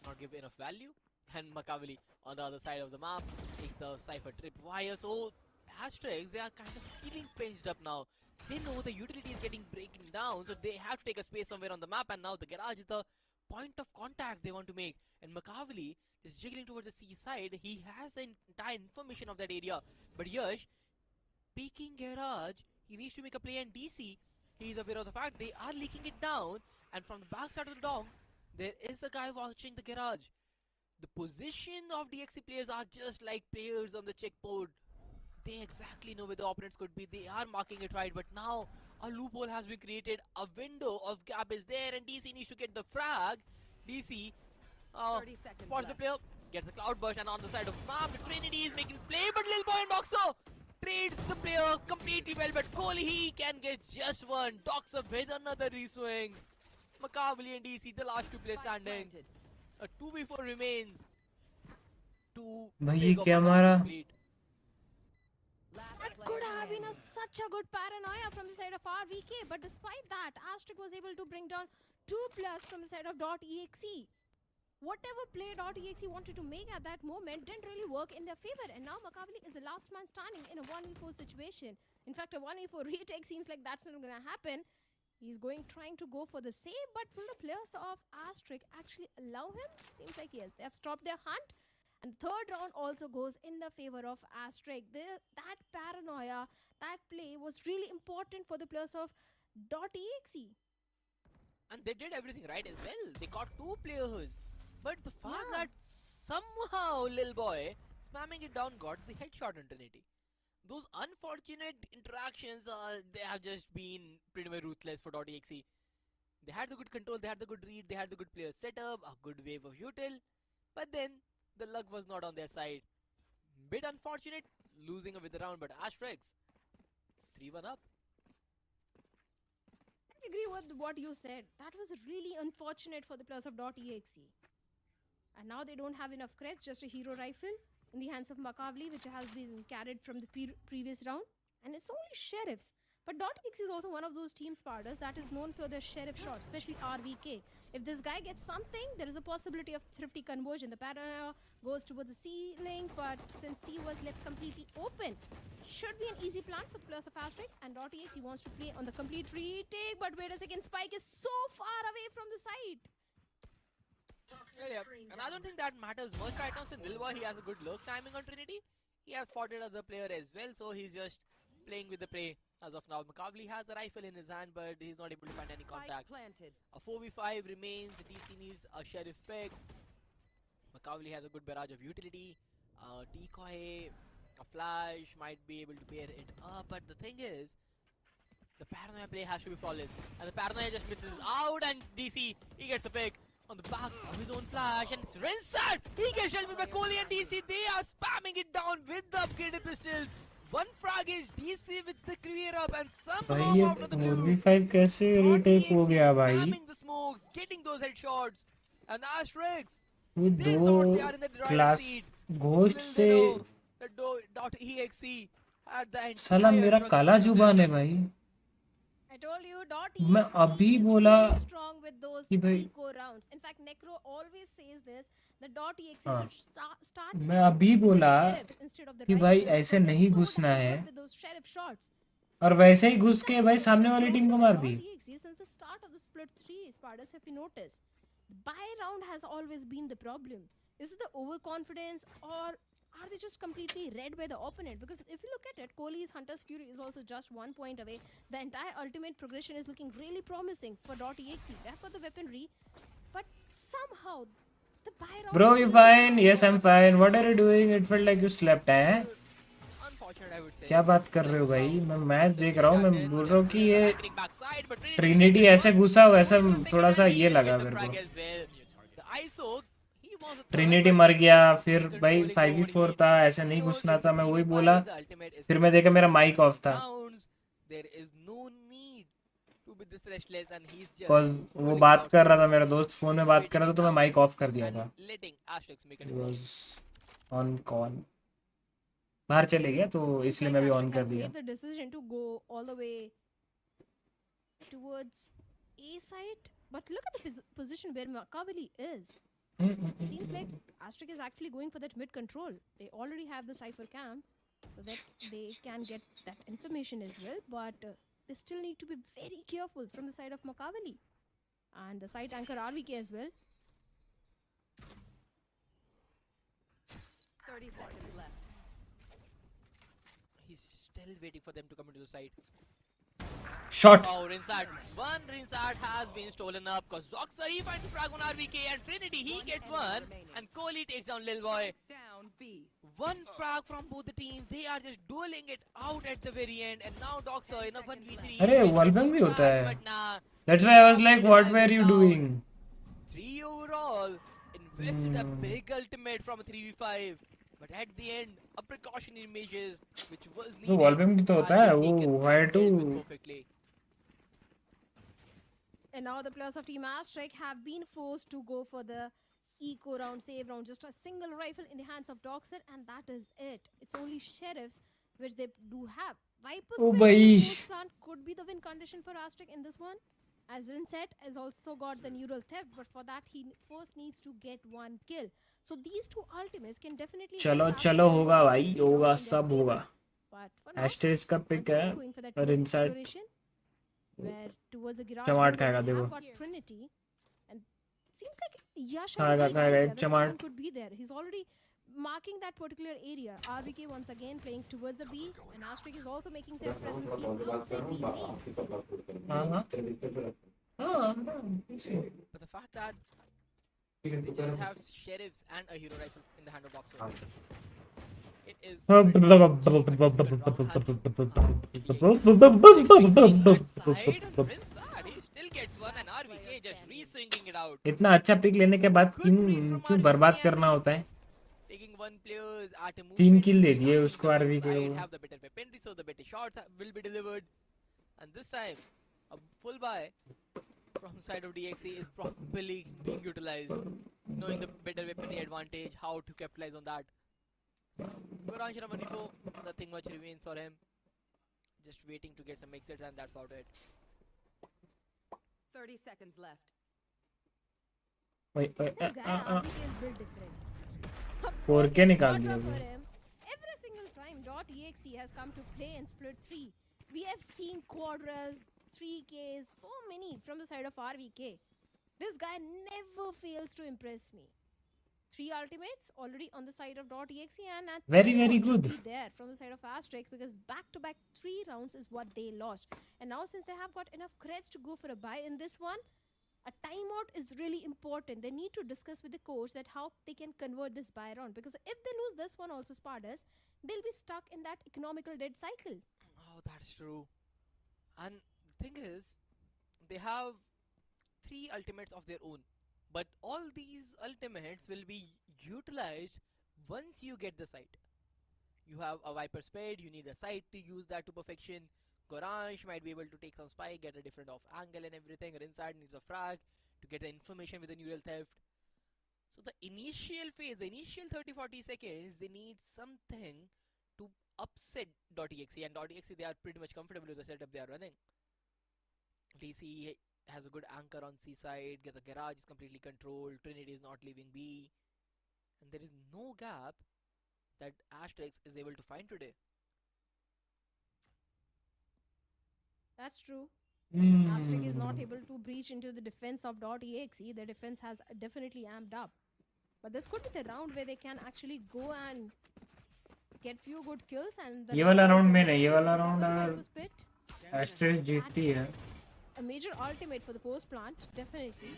not give enough value, and Makaveli on the other side of the map takes the Cypher trip wire. So Asterix, they are kind of feeling pinched up now. They know the utility is getting breaking down, so they have to take a space somewhere on the map, and now the garage is the point of contact they want to make. And Makaveli is jiggling towards the C side. He has the entire information of that area. But Yash, peeking garage, he needs to make a play, and DC, he is aware of the fact they are leaking it down, and from the back side of the dome, there is a guy watching the garage. The position of DXE players are just like players on the checkboard. They exactly know where the opponents could be. They are marking it right, but now a loophole has been created. A window of gap is there, and DC needs to get the frag. DC 30 seconds spots the left. player, gets a cloud burst, and on the side of the map, Trinity is making play, but Lil Boy and Doxer trades the player completely well, but Kohli, he can get just one. Doxer with another reswing. Makaveli and DC, the last two players Spike standing. planted. A 2v4 remains. भाई ये क्या मारा? Last That player could have been standing. such a good paranoia from the side of RVK, but despite that, Asterisk was able to bring down 2+ from the side of .exe. Whatever play .exe wanted to make at that moment didn't really work in their favor, and now Makaveli is the last man standing in a 1v4 situation. In fact, a 1v4 retake seems like that's not going to happen. He's trying to go for the save, but will the players of Asterisk actually allow him? Seems like yes, they have stopped their hunt. And third round also goes in the favor of Asterisk. That paranoia, that play was really important for the players of .exe. And they did everything right as well. They got 2 players. But the fact Yeah. that somehow Lil Boy spamming it down got the headshot on Trinity. Those unfortunate interactions, they have just been pretty much ruthless for .exe. They had the good control, they had the good read, they had the good player setup, a good wave of util. But then the luck was not on their side. Bit unfortunate, losing with the round, but Asterix 3-1 up. I agree with what you said. That was really unfortunate for the players of .exe. And now they don't have enough creds, just a hero rifle in the hands of Makaveli, which has been carried from the previous round. And it's only sheriffs. But .exe is also one of those team Spartans that is known for their sheriff shots, especially RVK. If this guy gets something, there is a possibility of thrifty conversion. The paranoia goes towards the ceiling, but since C was left completely open, should be an easy plan for the players of Asterisk. And .exe wants to play on the complete retake, but wait a second, Spike is so far away from the site. Yeah, and I don't think that matters much right now. So Nilwa, he has a good look timing on Trinity. He has spotted other player as well, so he's just playing with the prey as of now. Makaveli has a rifle in his hand, but he's not able to find any Spike contact. planted. A 4v5 remains. DC needs a sheriff pick. Makaveli has a good barrage of utility. Decoy, a flash might be able to pair it up, but the thing is, the paranoia play has to be flawless, and the paranoia just misses out, and DC, he gets the pick on the back of his own flash, and it's Rinsat! He gets shelled with Kohli and DC. They are spamming it down with the upgraded pistols. One frag is DC with the clear up, and भाई somehow ये out of the blue, 4v5 कैसे retake हो गया भाई? spamming the smokes, getting those headshots, and Asterix, ये they दो thought they are in the driver's class seat. Ghost Little से they know that .exe had the साला entire मेरा trust काला of जुबान है भाई. I told you, मैं .exe अभी is बोला really strong with those कि भाई eco rounds. In fact, Necro always says this, that .exe हाँ, should start मैं अभी with the बोला sheriffs instead of the कि भाई rifles ऐसे because they're नहीं so घुसना damn है good with those sheriff shots. और वैसे ही घुस के भाई सामने वाली टीम को मार दी. .exe since the start of the split 3, Spartas, if you notice, buy round has always been the problem. Is it the overconfidence, or are they just completely read by the opponent? Because if you look at it, Kohli's Hunter's Fury is also just 1 point away. The entire ultimate progression is looking really promising for .exe. They have got the weaponry, but somehow the buy round... Bro, you fine? Yes, I'm fine. What are you doing? It felt like you slept, हैं? unfortunate, I would say. क्या बात कर रहे हो भाई? मैं match देख रहा हूँ. मैं बोल रहा हूँ कि ये ट्रिनिटी ऐसे घुसा वैसा थोड़ा सा ये लगा मेरे को. The ISO, he was the third, Trinity but मर गया फिर controlling भाई the 5v4 lead. था ऐसा नहीं Anyone घुसना gets था a मैं वही 3v5, बोला the ultimate is फिर मैं देखा मेरा माइक ऑफ था rounds. There is no need to be this restless, and he's just because वो pulling बात out कर रहा था something मेरा दोस्त फोन में बात कर रहा था तो मैं माइक ऑफ कर दिया था and letting Asterix make a It decision. was on call बाहर चले गया तो Seems इसलिए like मैं भी ऑन Astrid कर has दिया made the decision to go all the way towards A side, but look at the position where Makaveli is. Seems like Astrid is actually going for that mid control. They already have the cipher cam, so that they can get that information as well. But they still need to be very careful from the side of Makaveli and the side anchor RVK as well. 30 seconds left. He's still waiting for them to come into the site. Shot. Oh, Rinsat. One Rinsat has been stolen up because Zoxer, he finds the frag on RVK, and Trinity, he gets one, and Kohli takes down Lil Boy. Down B. One frag from both the teams. They are just dueling it out at the very end, and now Doxer in a 1v3. अरे वॉलबैंग भी होता है But nah, That's why I was like what were you doing 3 overall. Invested a big ultimate from a 3v5. But at the end, a precautionary measure which was वो needed. वॉलबैंग भी तो होता है वो why to Perfectly. And now the players of Team Astrek have been forced to go for the eco round, save round, just a single rifle in the hands of Doxer, and that is it. It's only sheriffs which they do have. Viper's Oh, Quest bhai. Post plant could be the win condition for Astrek in this one. As Rinset has also got the neural theft, but for that he first needs to get one kill. So these two ultimates can definitely चलो help चलो Astrek होगा in भाई their होगा favor. सब होगा But for now, एस्टेस का pick है going for that और mid inside exploration, where towards the garage चमाट window खाएगा they have देखो got Trinity, and seems like Yash has खाएगा a खाएगा एक idea that चमाट someone could be there. He's already marking that particular area. RVK once again playing towards the B, and Astrek is also making their presence feel outside B lane. हाँ हाँ हाँ But the fact that they just have sheriffs and a hero rifle in the hand of Doxer. It is. He still gets one, and RVK just re-swinging it out. इतना अच्छा pick लेने के बाद क्यों बर्बाद करना होता है Taking one players at a 3 किल दे दिए उसको आरवी के वो have the better weaponry, so the better shots will be delivered. And this time, a full buy from side of DXE is properly being utilized, knowing the better weaponry advantage, how to capitalize on that. Goransh number 4, nothing much remains for him. Just waiting to get some exits, and that's about it. 30 seconds left. वही This guy RVK is built different. 4K निकाल Not दिया for वो him. Every single time .exe has come to play in split 3, we have seen quadras, 3Ks, so many from the side of RVK. This guy never fails to impress me. 3 ultimates already on the side of .exe, and at Very, the very moment should good. be there from the side of Astrek, because back-to-back 3 rounds is what they lost. And now since they have got enough creds to go for a buy in this one, a timeout is really important. They need to discuss with the coach that how they can convert this buy round, because if they lose this one also, Spardas, they'll be stuck in that economical dead cycle. Oh, that's true. And the thing is, they have 3 ultimates of their own. But all these ultimates will be utilized once you get the site. You have a Viper Spade, you need a site to use that to perfection. Goransh might be able to take some spike, get a different off angle and everything. Rinside needs a frag to get the information with the neural theft. So the initial phase, the initial 30-40 seconds, they need something to upset .exe, and .exe they are pretty much comfortable with the setup they are running. DC has a good anchor on C side, the garage is completely controlled, Trinity is not leaving B, and there is no gap that Asterix is able to find today. That's true. Astrek is not able to breach into the defense of .exe. Their defense has definitely amped up. But this could be the round where they can actually go and get few good kills. And the ये वाला round round is में over नहीं ये because वाला of round the अगर Viper Spit. एस्ट्रेस जीतती है A major ultimate for the post plant, definitely.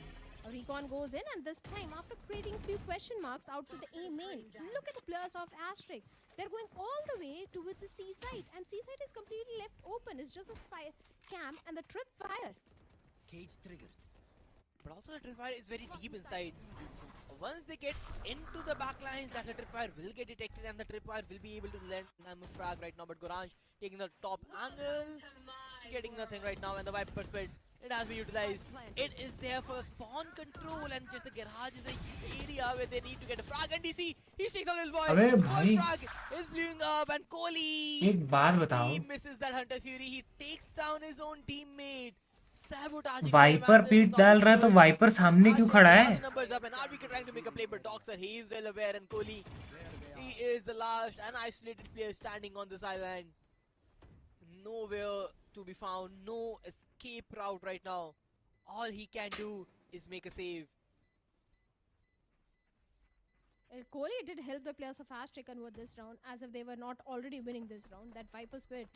Recon goes in, and this time after creating few question marks outside the A main, look at the players of Astrek. They're going all the way towards the C side, and C side is completely left open. It's just a spy camp and the trip fire. Cage triggered. but also the tripwire is very deep inside. Once they get into the backlines, that the tripwire will get detected and the tripwire will be able to land them a frag right now. But Goranj taking the top angle, getting nothing right now, and the Viper split. It has been utilized. It is there for the spawn control, and just the garage is the area where they need to get a frag. And DC, he takes a little boy. अबे One भाई frag is blowing up, and Kohli, एक बात बताओ, he misses that Hunter Fury. He takes down his own teammate. Sabotaging Viper pit डाल रहा है तो wiper सामने क्यों खड़ा है? numbers up, and RyuK trying to make a play, but Doxer, he is well aware, and Kohli, he is the last and isolated player standing on this island. Nowhere to be found, no escape route right now. All he can do is make a save. Kohli did help the players of ASTK convert this round, as if they were not already winning this round. That Viper Spit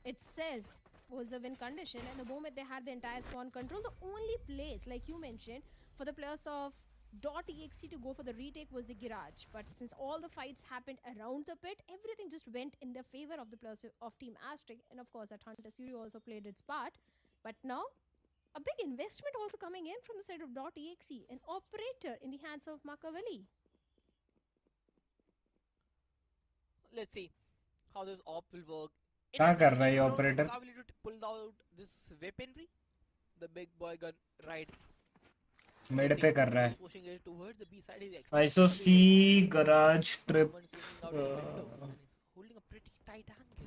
itself was the win condition, and the moment they had the entire spawn control, the only place, like you mentioned, for the players of .exe to go for the retake was the garage. But since all the fights happened around the pit, everything just went in the favor of the players of Team ASTK, and of course that Hunter's Fury also played its part. But now, a big investment also coming in from the side of .exe, an operator in the hands of Makaveli. Let's see how this op will work. क्या कर रहा है ये operator? Makaveli to pull out this weaponry, the big boy gun right. Mid पे कर रहा है. Pushing it towards the B side. He's ISO C garage trip. Holding a pretty tight angle.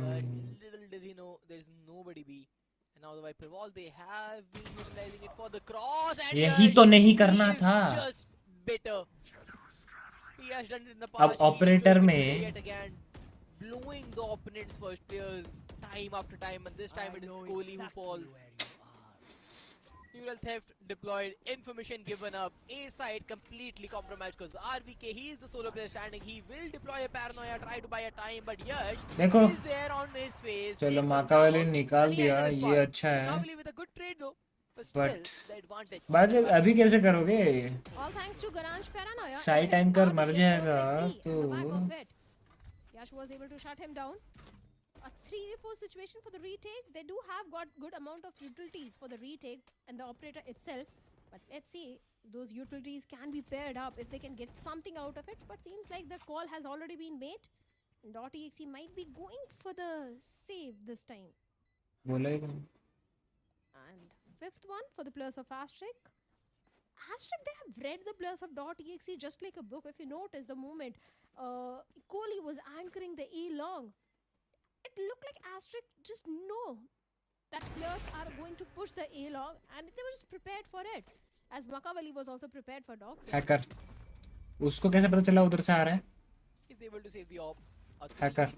But little did he know there is nobody B. And now the Viper wall, they have been utilizing it for the cross. And यही तो नहीं करना था. Just bitter. He has done it in the past. अब operator में yet again blowing the opponent's first players time after time, and this time it is Kohli who falls. Neural theft deployed, information given up, A side completely compromised because RVK, he is the solo player standing. He will deploy a paranoia, try to buy a time, but yet देखो, he is there on his face. चलो माकावाली निकाल दिया, ये अच्छा है. Makaveli with a good trade though, but still the advantage. बाद अभी कैसे करोगे? All thanks to Garage Paranoia. Site anchor मर जाएगा तो. Yash was able to shut him down. A 3v4 situation for the retake. They do have got good amount of utilities for the retake and the operator itself. But let's see, those utilities can be paired up if they can get something out of it. But seems like the call has already been made. And .exe might be going for the save this time. बोलेगा. And fifth one for the players of ASTK. ASTK, they have read the players of .exe just like a book. If you notice the moment Kohli was anchoring the E long, it looked like ASTK just know that players are going to push the A long, and they were just prepared for it. As Makaveli was also prepared for dogs. Hacker. उसको कैसे पता चला उधर से आ रहा है? He's able to save the op. Hacker.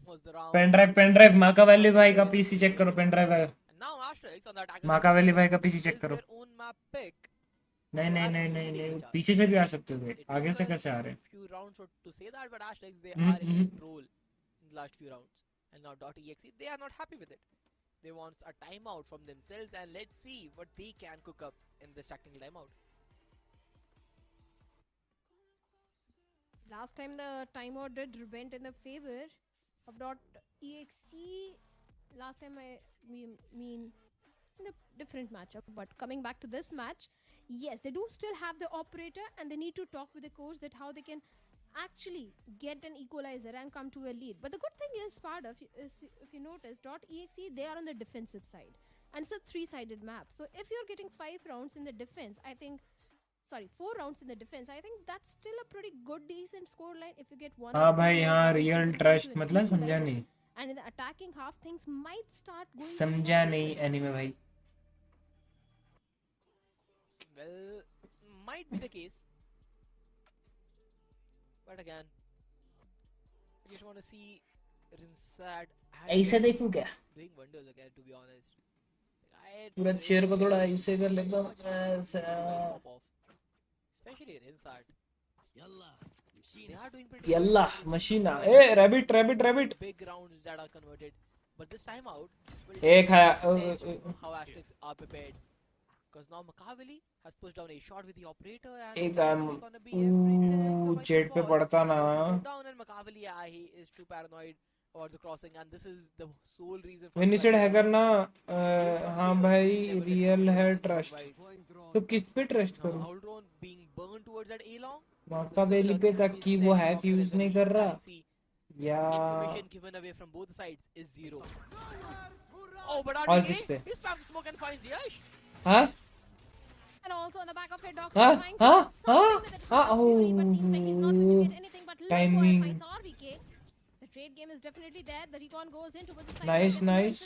Was the round. Pen drive माकावाली भाई का पीसी चेक करो. पेन ड्राइव है. Now ASTK on the attack. माकावाली भाई का पीसी चेक करो. Their own map pick. नहीं पीछे से भी आ सकते हो. आगे से कैसे आ रहे? Few rounds to say that, but ASTK they are in control in the last few rounds, and now .exe they are not happy with it. They want a timeout from themselves, and let's see what they can cook up in this tactical timeout. Last time the timeout did went in the favor of .exe. Last time I mean in a different matchup, but coming back to this match, yes, they do still have the operator, and they need to talk with the coach that how they can actually get an equalizer and come to a lead. But the good thing is, Sparta, if you notice, .exe, they are on the defensive side, and it's a 3-sided map. So if you're getting 5 rounds in the defense, I think, sorry, 4 rounds in the defense, I think that's still a pretty good, decent scoreline. If you get 1. हाँ भाई यहाँ real trust मतलब समझा नहीं. And in the attacking half, things might start going. समझा नहीं anime भाई. Well, might be the case. But again, I just want to see Rinsad ऐसे देखूं क्या? doing wonders again, to be honest. पूरा चेयर को थोड़ा ऐसे कर लेता हूँ. Especially Rinsad. They are doing pretty Yalla मशीना. ए rabbit. big rounds that are converted. But this time out, एक है. how ASTK are prepared. Because now Makaveli has pushed down a shot with the operator, and एक it's gonna be everything. Jet पे पड़ता ना. Down, and Makaveli, he is too paranoid. or the crossing, and this is the sole reason. When you said hacker ना हाँ भाई real है trust तो किस पे ट्रस्ट करूँ? Outrun being burned towards that A long. मौका बेली पे तक कि वो हैक यूज नहीं कर रहा या Information given away from both sides is 0. Oh, but और किस पे? he spams smoke and finds Yash. हाँ And also on the back of it, Docs हाँ trying हाँ to do हाँ something with it. हाँ Fury, but seems like he's not going to get anything but Timing. finds RVK. The trade game is definitely there. The recon goes in towards the side. Nice, nice.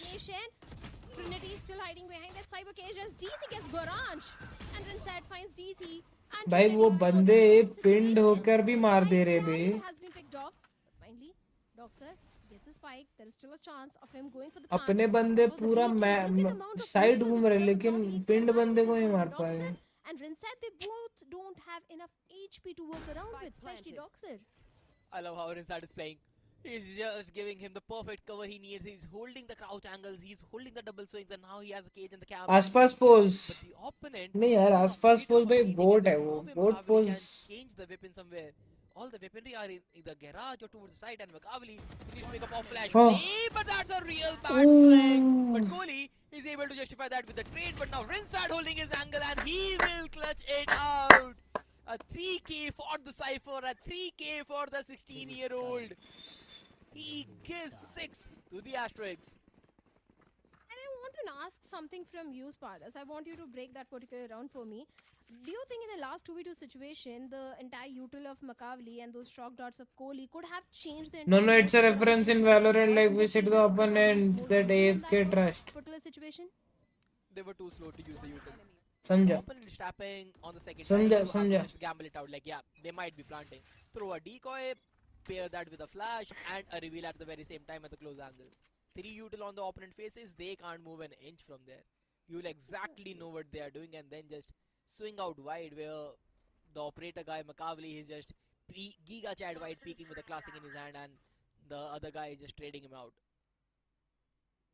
Trinity is still hiding behind that cyber cage as DC gets Gorange. And Rinsad finds DC. And भाई Trinity वो are बंदे in a पिंड situation. होकर भी मार दे रहे बे Has been picked off. But finally, Doxer gets a spike. There is still a chance of him going for the plant. अपने बंदे So the पूरा B team, look at the amount of side movement घूम रहे displayed लेकिन from Doxer पिंड and बंदे को this नहीं one मार from पाए Doxer. And Rinsad, they both don't have enough HP to work around with, especially Doxer. I love how Rinsad is playing. He's just giving him the perfect cover he needs. He's holding the crouch angles. He's holding the double swings, and now he has a cage in the cam. आसपास pose But the opponent नहीं यार आसपास pose भाई boat है वो Makaavli boat pose can change the weapon somewhere. All the weaponry are in either garage or towards the side, and Makaavli needs to make a pop flash. Oh. Hey, but that's a real bad swing. But Kohli is able to justify that with the trade. But now Rinsad holding his angle, and he will clutch it out. A 3K for the Cypher, a 3K for the 16-year-old. He gives 6 to the Asterisks. And I want to ask something from you, Spardas. I want you to break that particular round for me. Do you think in the last 2v2 situation, the entire util of Makaavli and those shock darts of Kohli could have changed the No, entire it's a reference in Valorant, like we said the opponent that AFK trust. particular situation? They were too slow to use the util. समझा Opponent is tapping on the second समझा time. समझा Just gamble it out like, yeah, they might be planting. Throw a decoy, pair that with a flash, and a reveal at the very same time at the close angles. 3 util on the opponent faces, they can't move an inch from there. You'll exactly know what they are doing, and then just swing out wide where the operator guy, Makaavli, is just Giga Chad wide peeking with a classic in his hand, and the other guy is just trading him out.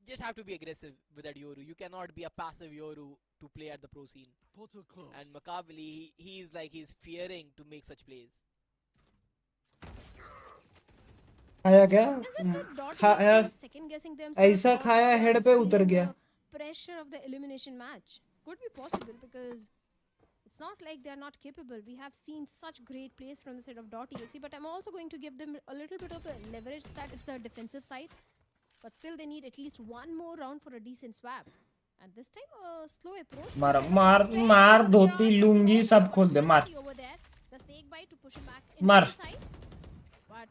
Just have to be aggressive with that Yoru. You cannot be a passive Yoru to play at the pro scene. Portal closed. And Makaavli, he's fearing to make such plays. खाया क्या Isn't this dot खाया second guessing themselves? ऐसा or खाया they're head just पे feeling उतर गया the pressure of the elimination match? Could be possible because it's not like they're not capable. We have seen such great plays from the side of .exe, but I'm also going to give them a little bit of a leverage that it's the defensive side. But still, they need at least one more round for a decent swap. And this time, a slow approach. मार मार मार धोती लूंगी सब खोल दे मार Over there, the snake bite to push him back मार into the side. But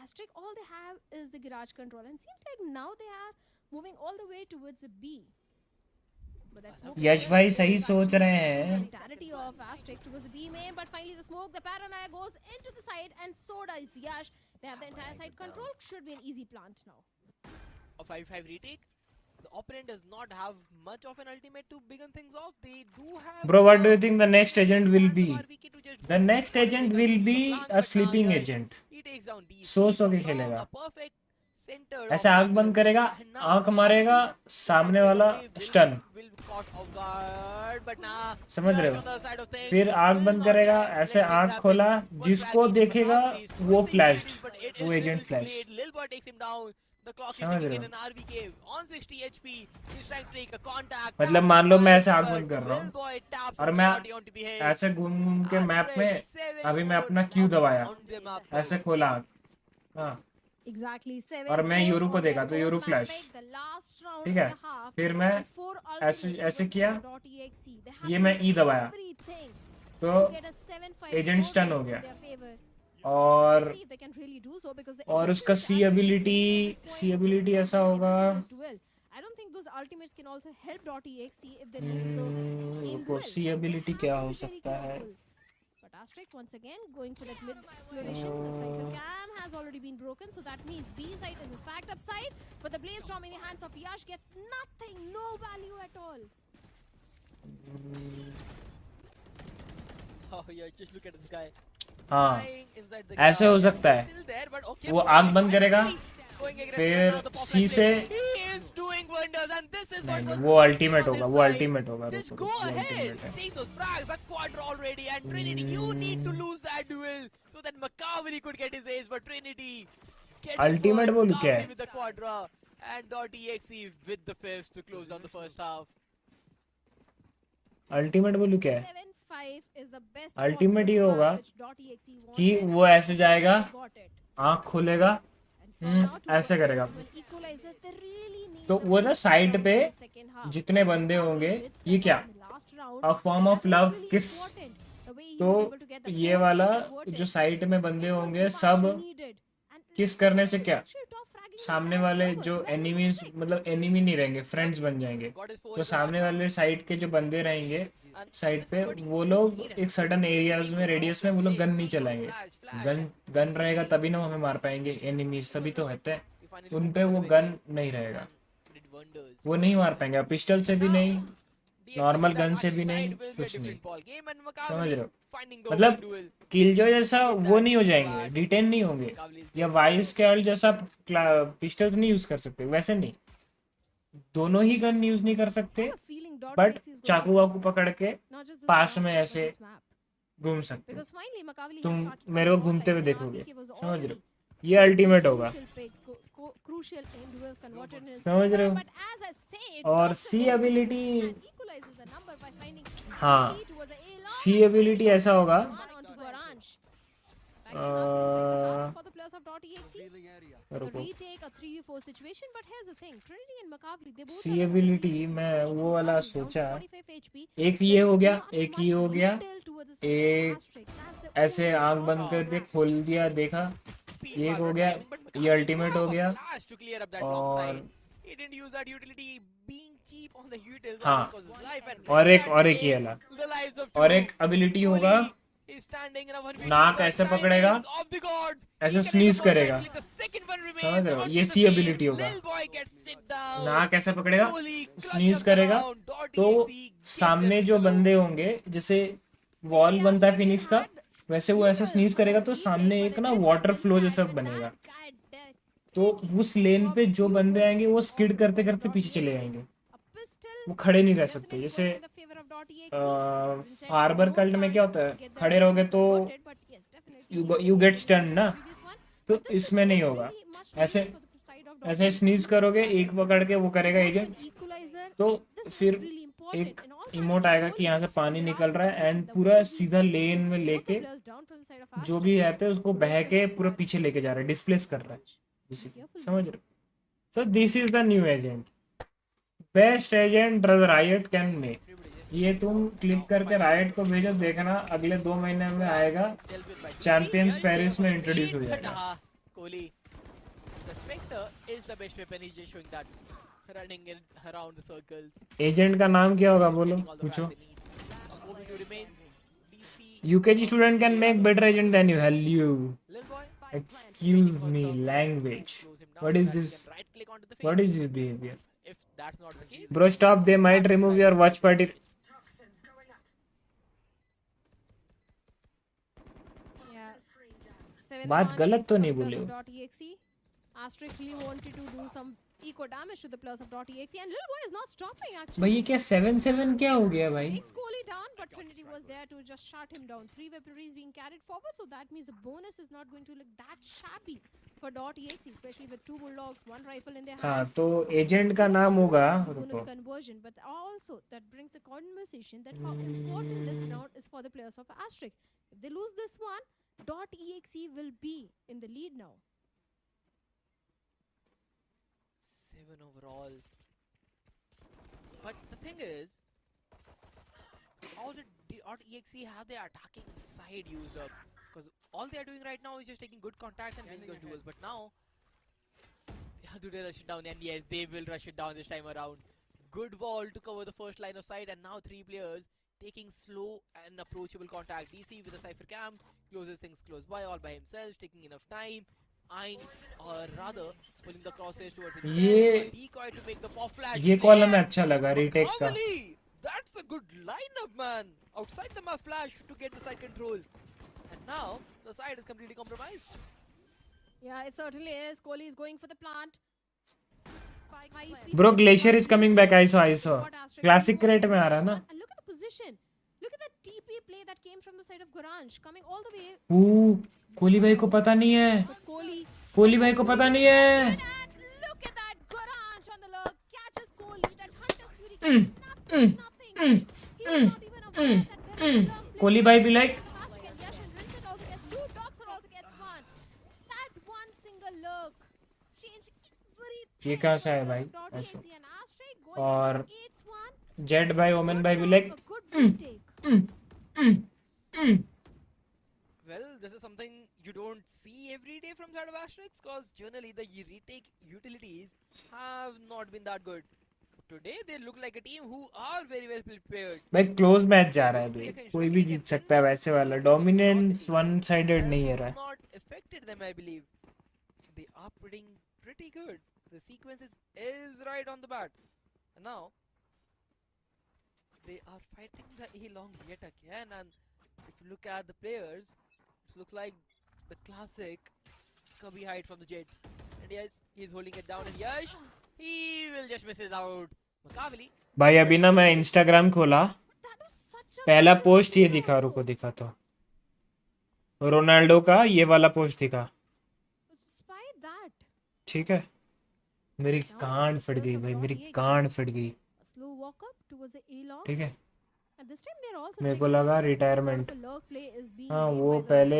Asterisk, all they have is the garage control, and seems like now they are moving all the way towards a B. But that smoke यश भाई सही सोच रहे हैं mentality of Asterisk towards the B main, but finally the smoke, the paranoia goes into the side, and so does Yash. They have the entire side control. Should be an easy plant now. A 5-5 retake. The opponent does not have much of an ultimate to begin things off. They do have. Bro, what do you think the next agent will be? The next agent will be a sleeping agent. He takes down D. सो के खेलेगा A perfect center. ऐसे आंख बंद करेगा आंख मारेगा सामने वाला stun Will caught off guard, but nah. समझ रहे On the हो side of things, फिर आंख बंद करेगा ऐसे आंख खोला जिसको देखेगा वो फ्लैश्ड वो agent flash Lilboy takes him down. The clock is समझ ticking रहे in हो an RVK on 60 HP. He's trying to take a contact. मतलब मान लो मैं ऐसे आंख बंद कर रहा हूँ और मैं ऐसे घूम घूम के मैप में अभी मैं अपना क्यू दबाया ऐसे खोला आंख हाँ Exactly. और मैं यूरू को देखा तो यूरू फ्लैश ठीक है फिर मैं ऐसे ऐसे किया ये मैं ई दबाया तो एजेंट स्टन हो गया और उसका सी एबिलिटी ऐसा होगा को सी एबिलिटी क्या हो सकता है Asterisk once again going for that mid exploration. The cypher cam has already been broken, so that means B side is a stacked up side. But the blaze storm in the hands of Yash gets nothing, no value at all. Oh yeah, just look at this guy. हाँ ऐसे हो सकता है वो आंख बंद करेगा फिर सी से नहीं वो अल्टीमेट होगा वो अल्टीमेट होगा Go ahead, take those frags, a quadra already, and Trinity, you need to lose that duel so that Makaavli could get his ace, but Trinity get Ultimate first, बोलूं क्या Kavli है? with the quadra, and .exe with the fifth to close down the first half. Ultimate बोलूं क्या है? 7-5 is the best ultimate ये possible होगा swap which .exe कि wanted, वो ऐसे जाएगा, and got it. आँख खोलेगा, And for now to ऐसे go करेगा. to an equalizer, they really need तो the वो ना best साइड round पे in the second half. जितने बंदे होंगे, Did step ये क्या? up in the last round, A form of that was love really kiss. important. The way he तो was able to get the ये 4K वाला converted. जो साइड में बंदे It was होंगे much सब needed. And किस look, करने he से was क्या? actually top fragging in सामने that वाले server. जो 12 एनिमीज six. मतलब एनिमी नहीं रहेंगे, फ्रेंड्स बन जाएंगे. Got his four तो in the सामने back. वाले साइड के जो बंदे रहेंगे And साइड this पे, is what वो he लोग needed. एक सर्टन एरियाज में रेडियस में वो लोग गन नहीं चलाएंगे. Flash. गन रहेगा तभी ना हमें मार पाएंगे. एनिमीज तभी तो होते हैं, He finally उन moved पे out वो of the गन way नहीं रहेगा, and did wonders. वो नहीं मार पाएंगे. पिस्टल से भी नहीं, DXE नॉर्मल that गन से attacking भी नहीं, side will be a कुछ नहीं. different ball game and समझ Makavli रहे हो? finding the मतलब open duel. किलजॉय जैसा वो नहीं हो That's जाएंगे, bad. डिटेन नहीं होंगे, Makavli is या getting वाइस slow. कैल जैसा पिस्टल्स नहीं यूज कर सकते, वैसे नहीं. दोनों ही गन यूज नहीं कर I सकते, have a feeling but .exe is going चाकू to वाकू win पकड़ के not just this pass round, में but ऐसे this map. घूम सकते. Because finally Makavli has तुम started मेरे को playing घूमते हुए online and देखोगे, RBK was समझ रहे already हो? ये अल्टीमेट होगा, crucial picks, crucial end duels converted in his समझ favor, रहे हो? but as I say, और drops C the ball ability, and equalizes the number by finding हाँ, C towards the A long C and ability finally ऐसा होगा, one onto Varansh. Back in last series, like the half for the players of .exe. The रुको. retake a 3v4 situation, but here's the thing: Trinity and Makavli, they both C are ability मैं वो वाला सोचा, एक ये हो गया, एक ये हो गया, एक ऐसे आंख बंद कर दे, खोल दिया, देखा, ये एक हो गया, ये अल्टीमेट हो गया, Flash to clear up that long और side. He didn't use that utility, being cheap on the utils. हाँ, almost cost his life and और with एक that ये game, वाला, the lives of और two. एक एबिलिटी होगा, He's standing in a 1v2, नाक but ऐसे timing पकड़ेगा, of the gods. ऐसे He can sneeze hit the first करेगा. right click, the second one remains समझ रहे हो? onto ये the सी face. एबिलिटी होगा. Lil boy gets sit down. नाक ऐसे पकड़ेगा, Holy clutch sneeze of the करेगा, round. तो .exe gets सामने them जो slow. बंदे होंगे, जैसे वॉल बनता है फिनिक्स का, वैसे वो ऐसे स्नीज करेगा तो सामने एक ना वाटर फ्लो जैसा बनेगा. तो उस लेन पे जो बंदे आएंगे वो स्किड करते करते पीछे चले जाएंगे, वो खड़े नहीं रह सकते. जैसे फार्बर कल्ट में क्या होता है, खड़े रहोगे तो यू गेट स्टन ना, तो इसमें नहीं होगा. ऐसे ऐसे स्नीज करोगे, एक पकड़ के वो करेगा एजेंट, तो फिर एक इमोट आएगा कि यहाँ से पानी निकल रहा है, एंड पूरा सीधा लेन में लेके जो भी रहते हैं उसको बह के पूरा पीछे लेके जा रहा है, डिस्प्लेस कर रहा है, समझ रहे हो? So this is the new agent, best agent Riot can make. ये तुम क्लिक करके रायट को भेजो, देखना अगले 2 महीने में आएगा, चैंपियंस पेरिस में इंट्रोड्यूस हो जाएगा. Kohli. The Spectre is the best weapon. He's just showing that. Running in around the circles. Agent का नाम क्या होगा बोलो, getting all the पूछो. frags they need. OMEN remains. DC. UKG student can make better agent than you. Hell you. Lil boy. Excuse me, language. Close him down. What is That he this? can right click onto the What face. is this behavior? If that's not the case. Bro, stop. They might remove your watch party. बात गलत तो नहीं बोले हो. Asterisk really wanted to do some eco damage to the players of .exe, and Lil Boy is not stopping actually. भाई ये क्या 7-7 क्या हो गया भाई? Takes Kohli down, but Trinity was there to just shut him down. 3 weaponry is being carried forward, so that means the bonus is not going to look that shabby for .exe, especially with 2 bulldogs, 1 rifle in their हाँ, hands. तो agent का नाम होगा, Bonus रुको. conversion, but also that brings the conversation that how important this round is for the players of Asterisk. If they lose this one, .exe will be in the lead now. 7 overall. But the thing is, how did .exe have their attacking side used up? Because all they are doing right now is just taking good contacts and winning those duels. But now, do they rush it down? And yes, they will rush it down this time around. Good wall to cover the first line of sight, and now 3 players taking slow and approachable contact. DC with a Cypher Cam closes things close by all by himself, taking enough time. Eyeing, or rather pulling the crosses towards himself. ये- A decoy to make the pop flash. ये call हमें अच्छा लगा retake का. Makavli! That's a good lineup, man. Outside the map flash to get the side control. And now the side is completely compromised. Yeah, it certainly is. Kohli is going for the plant. Bro, Glacier is coming back. I saw. Classic crate में आ रहा है ना. And look at the position. Look at the TP play that came from the side of Goranj, coming all the way. Kohli भाई को पता नहीं है. But Kohli Kohli भाई को पता नहीं है. Look at that Goranch on the look. Catches Kohli. That Hunter's Fury gets nothing. He was not even aware that there is a long play. Kohli भाई भी like. Fast again. Yash and Vincent also gets two. Doxer also gets one. That one single look changed everything. ये कहाँ से आया भाई? DXE ऐसे. and Astray going और for 8-1. Jet भाई ओमेन भाई भी like. A good retake. Well, this is something you don't see every day from side of Asterix, because generally the retake utilities have not been that good. Today they look like a team who are very well prepared. भाई close match जा रहा है भाई. कोई भी जीत सकता है वैसे वाला. डोमिनेंस वन साइडेड नहीं है रहा है. Not affected them, I believe. They are pretty good. The sequence is right on the bat. And now they are fighting the A-long yet again, and if you look at the players, it looks like the classic Cubby hide from the jet. And yes, he's holding it down, and Yash, he will just miss it out. Makavali. भाई अभी ना मैं Instagram खोला. पहला post ये दिखा. रुको दिखा तो रोनाल्डो का ये वाला पोस्ट दिखा. ठीक है. मेरी कान फट गई भाई. मेरी कान फट गई. ठीक है. मेरे को लगा रिटायरमेंट. हाँ वो पहले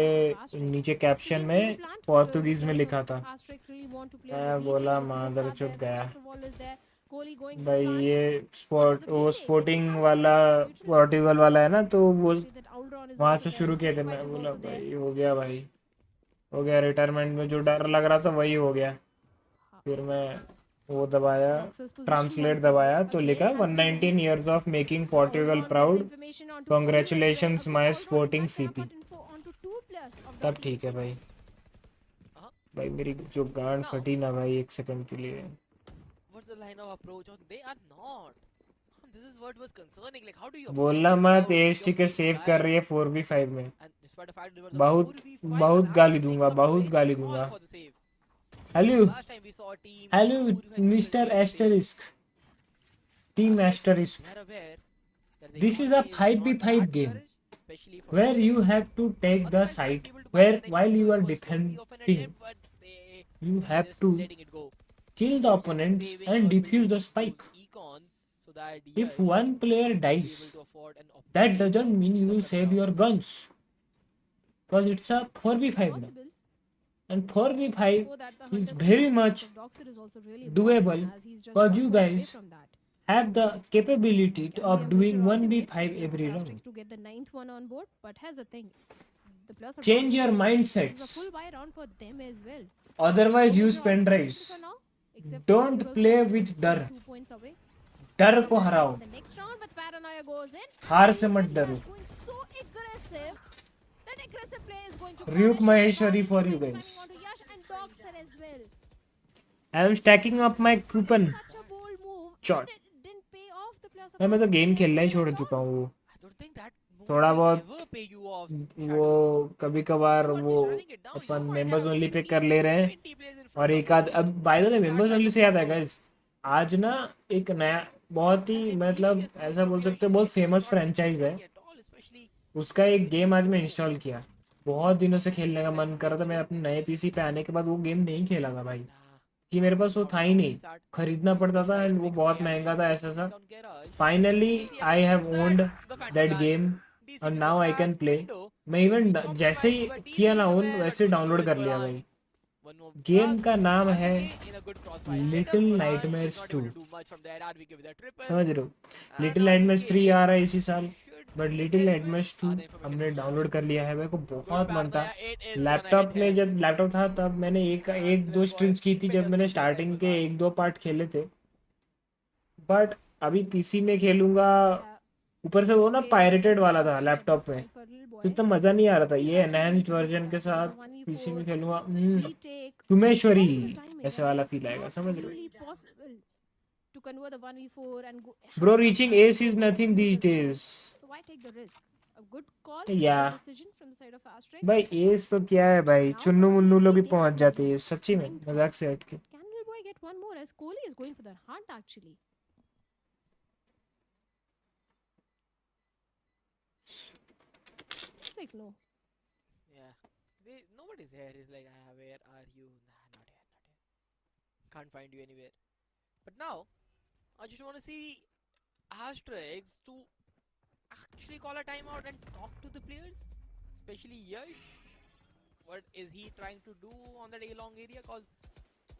नीचे कैप्शन में पोर्तुगीज में लिखा था. मैं बोला मादर चुप गया भाई. ये वो स्पोर्टिंग वाला पोर्टुगल वाला है ना, तो वो वहाँ से शुरू किए थे. मैं बोला भाई हो गया भाई, हो गया. रिटायरमेंट में जो डर लग रहा था वही हो गया. फिर मैं वो दबाया, ट्रांसलेट दबाया तो लिखा 119 years of making Portugal proud, congratulations my sporting CP. तब ठीक है भाई. भाई मेरी जो गांड फटी ना भाई 1 सेकंड के लिए. What's the line of approach? They are not. This is what was concerning. Like, how do you? बोलना मत. ASTK सेव कर रही है 4v5 में. बहुत गाली दूंगा, बहुत गाली दूंगा. Hello mister asterisk, team asterisk. This is a 5v5 game where you have to take the side where while you are defending you have to kill the opponents and defuse the spike. If one player dies, that doesn't mean you will save your guns, because it's a 4v5 now. And 4v5 is very much doable because you guys have the capability of doing 1v5 every round. To get the 9th one on board, but here's the thing. The plus Change your mindsets. It's a full buy round for them as well. Otherwise use pen drives. Don't play with डर. डर को हराओ. The next round with paranoia goes in. हार से मत डरो. So aggressive. That aggressive play is going to RyuK Maheshwari for you guys. I am stacking up my coupon. Shot. मैं तो game खेलना ही छोड़ चुका हूँ. थोड़ा बहुत वो कभी कभार वो अपन मेंबर्स ओनली पे कर ले रहे हैं. और एक आध अब by the way members only say याद है गाइस, आज ना एक नया बहुत ही मतलब ऐसा बोल सकते हैं बहुत फेमस फ्रेंचाइज है, उसका एक गेम आज मैं इंस्टॉल किया. बहुत दिनों से खेलने का मन कर रहा था. मैं अपने नए पीसी पे आने के बाद वो गेम नहीं खेला था भाई, कि मेरे पास वो था ही नहीं, खरीदना पड़ता था एंड वो बहुत महंगा था ऐसा सा. Finally I have owned that game and now I can play. मैं इवन जैसे ही किया ना ओन वैसे डाउनलोड कर लिया भाई. गेम का नाम है लिटिल नाइटमेयर्स 2. समझ रहे हो? लिटिल नाइटमेयर्स 3 आ रहा है इसी साल, बट लिटिल नाइटमेयर्स 2 हमने डाउनलोड कर लिया है. मेरे को बहुत मन था. लैपटॉप में जब लैपटॉप था तब मैंने एक दो स्ट्रीम्स की थी जब मैंने स्टार्टिंग के 1-2 पार्ट खेले थे, बट अभी पीसी में खेलूंगा. ऊपर से वो ना पायरेटेड वाला था लैपटॉप में, तो इतना मजा नहीं आ रहा था. ये एनहांस्ड वर्जन के साथ पीसी में खेलूंगा. सुमेश्वरी ऐसे वाला फील आएगा. समझ रहे bro? Reaching ace is nothing these days. Yeah भाई एस तो क्या है भाई, चुन्नू मुन्नू लोग भी पहुंच जाते हैं सच्ची में, मजाक से हटके. Like no. Yeah. Nobody's here. He's like, where are you? can't find you anywhere. But now, I just want to see Asterix to actually call a timeout and talk to the players, especially Yash. What is he trying to do on that A-long area? Because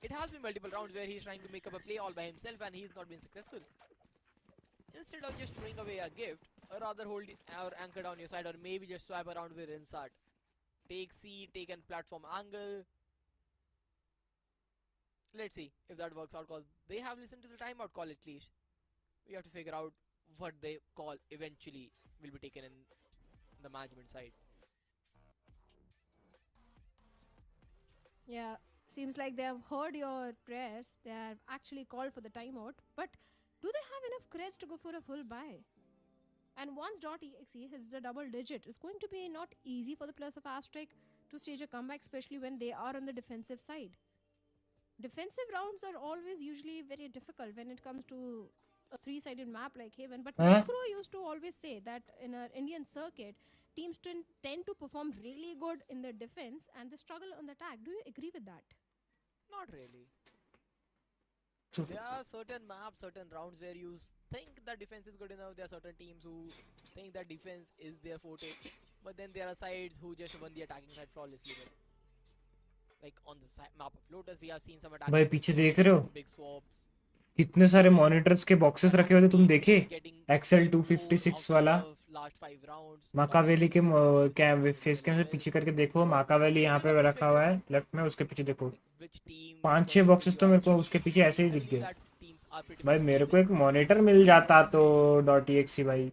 it has been multiple rounds where he's trying to make up a play all by himself and he's not been successful. Instead of just throwing away a gift, or rather hold or anchor down your side, or maybe just swipe around with Rinsart. Take C, take a platform angle. Let's see if that works out, because they have listened to the timeout call at least. We have to figure out what they call eventually will be taken in the management side. Yeah, seems like they have heard your prayers. They have actually called for the timeout. But do they have enough creds to go for a full buy? And once .exe hits the double digit, it's going to be not easy for the players of Asterix to stage a comeback, especially when they are on the defensive side. Defensive rounds are always usually very difficult when it comes to a three-sided map like Haven. But Necro used to always say that in our Indian circuit, teams tend to perform really good in their defense and they struggle on the attack. Do you agree with that? Not really. There are certain maps, certain rounds where you think that defense is good enough. There are certain teams who think that defense is their forte. But then there are sides who just won the attacking side flawlessly. Like on the map of Lotus, we have seen some attacking. भाई पीछे देख रहे हो big swaps. कितने सारे monitors के boxes रखे हुए थे तुम देखे एक्सेल 256 वाला माकावेली के फेस कैम से पीछे करके देखो माकावेली यहाँ पे रखा हुआ है लेफ्ट में उसके पीछे देखो 5-6 बॉक्सेस तो मेरे को उसके पीछे ऐसे ही दिख गए भाई मेरे को एक मॉनिटर मिल जाता तो .exe भाई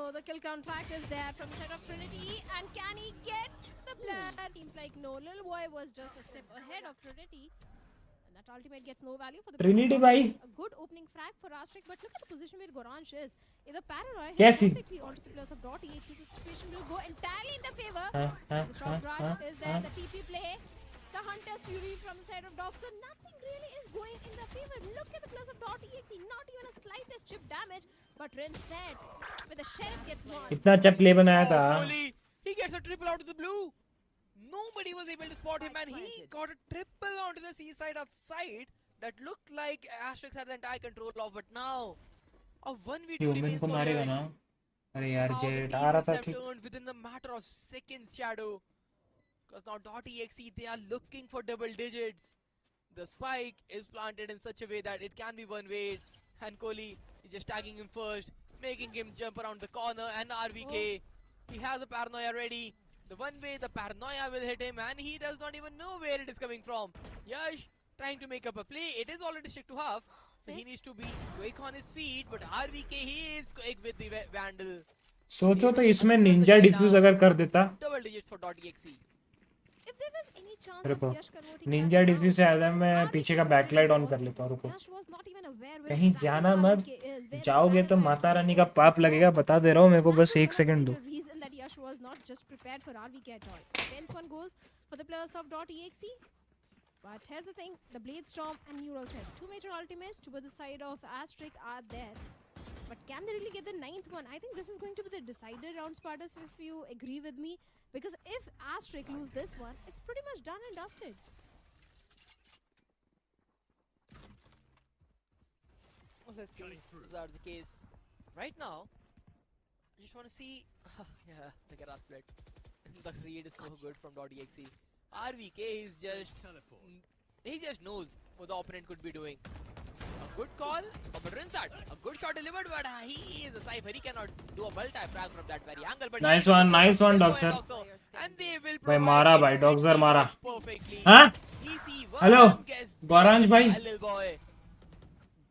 Oh, the kill contract is there from the side of Trinity, and can he get the player? Seems like no. Little boy was just a step ahead of Trinity. That ultimate gets no value for the Trinity bhai. A good opening frag for Asterix, but look at the position where Goransh is. If the paranoid Yes, hits perfectly onto the players of .exe, the situation will go entirely in their favor. The shot run is there, the TP play, the Hunter's Fury from the side of Dog. So nothing really is going in their favor. Look at the players of .exe, not even a slightest chip damage. But Rin said, with the Sheriff gets marked. इतना अच्छा play बनाया था He gets a triple out of the blue. Nobody was able to spot him and he got a triple onto the seaside outside that looked like Asterix had the entire control of, but now a 1v2 remains for मारेगा ना अरे यार jet आ रहा था ठीक within a matter of seconds, Shadow, because now .exe, they are looking for double digits. The spike is planted in such a way that it can be one way, and Kohli is just tagging him first, making him jump around the corner, and RVK, he has a paranoia ready. The one way the paranoia will hit him and he does not even know where it is coming from. Yash trying to make up a play. It is already stick to half. So he needs to be quick on his feet. But RVK, he is quick with the Vandal. सोचो तो इसमें Ninja diffuse अगर कर देता Double digits for .exe. If there was any chance रुको of Yash converting ninja defuse से आया मैं पीछे का बैकलाइट ऑन कर लेता हूँ रुको कहीं जाना मत जाओगे तो माता रानी का पाप लगेगा बता दे रहा हूँ मेरे को बस 1 सेकंड दो Yash was not just prepared for RVK at all. 10th one goes for the players of .exe. But here's the thing, the Blade Storm and Neural Thread, two major ultimates to the side of Asterix are there. But can they really get the 9th one? I think this is going to be the decider round, Spartus, if you agree with me. Because if Asterix lose this one, it's pretty much done and dusted. Well, let's see if that's the case. Right now, I just want to see... yeah, the Gara split. The read is so good from .exe. RVK is just... he just knows what the opponent could be doing. A good call of a Rinsart. A good shot delivered, but he is a Cypher. He cannot do a multi frag from that very angle. But nice one, Doxer. And they will भाई मारा भाई Doxer मारा. Perfectly. हाँ? Hello गोरांश भाई.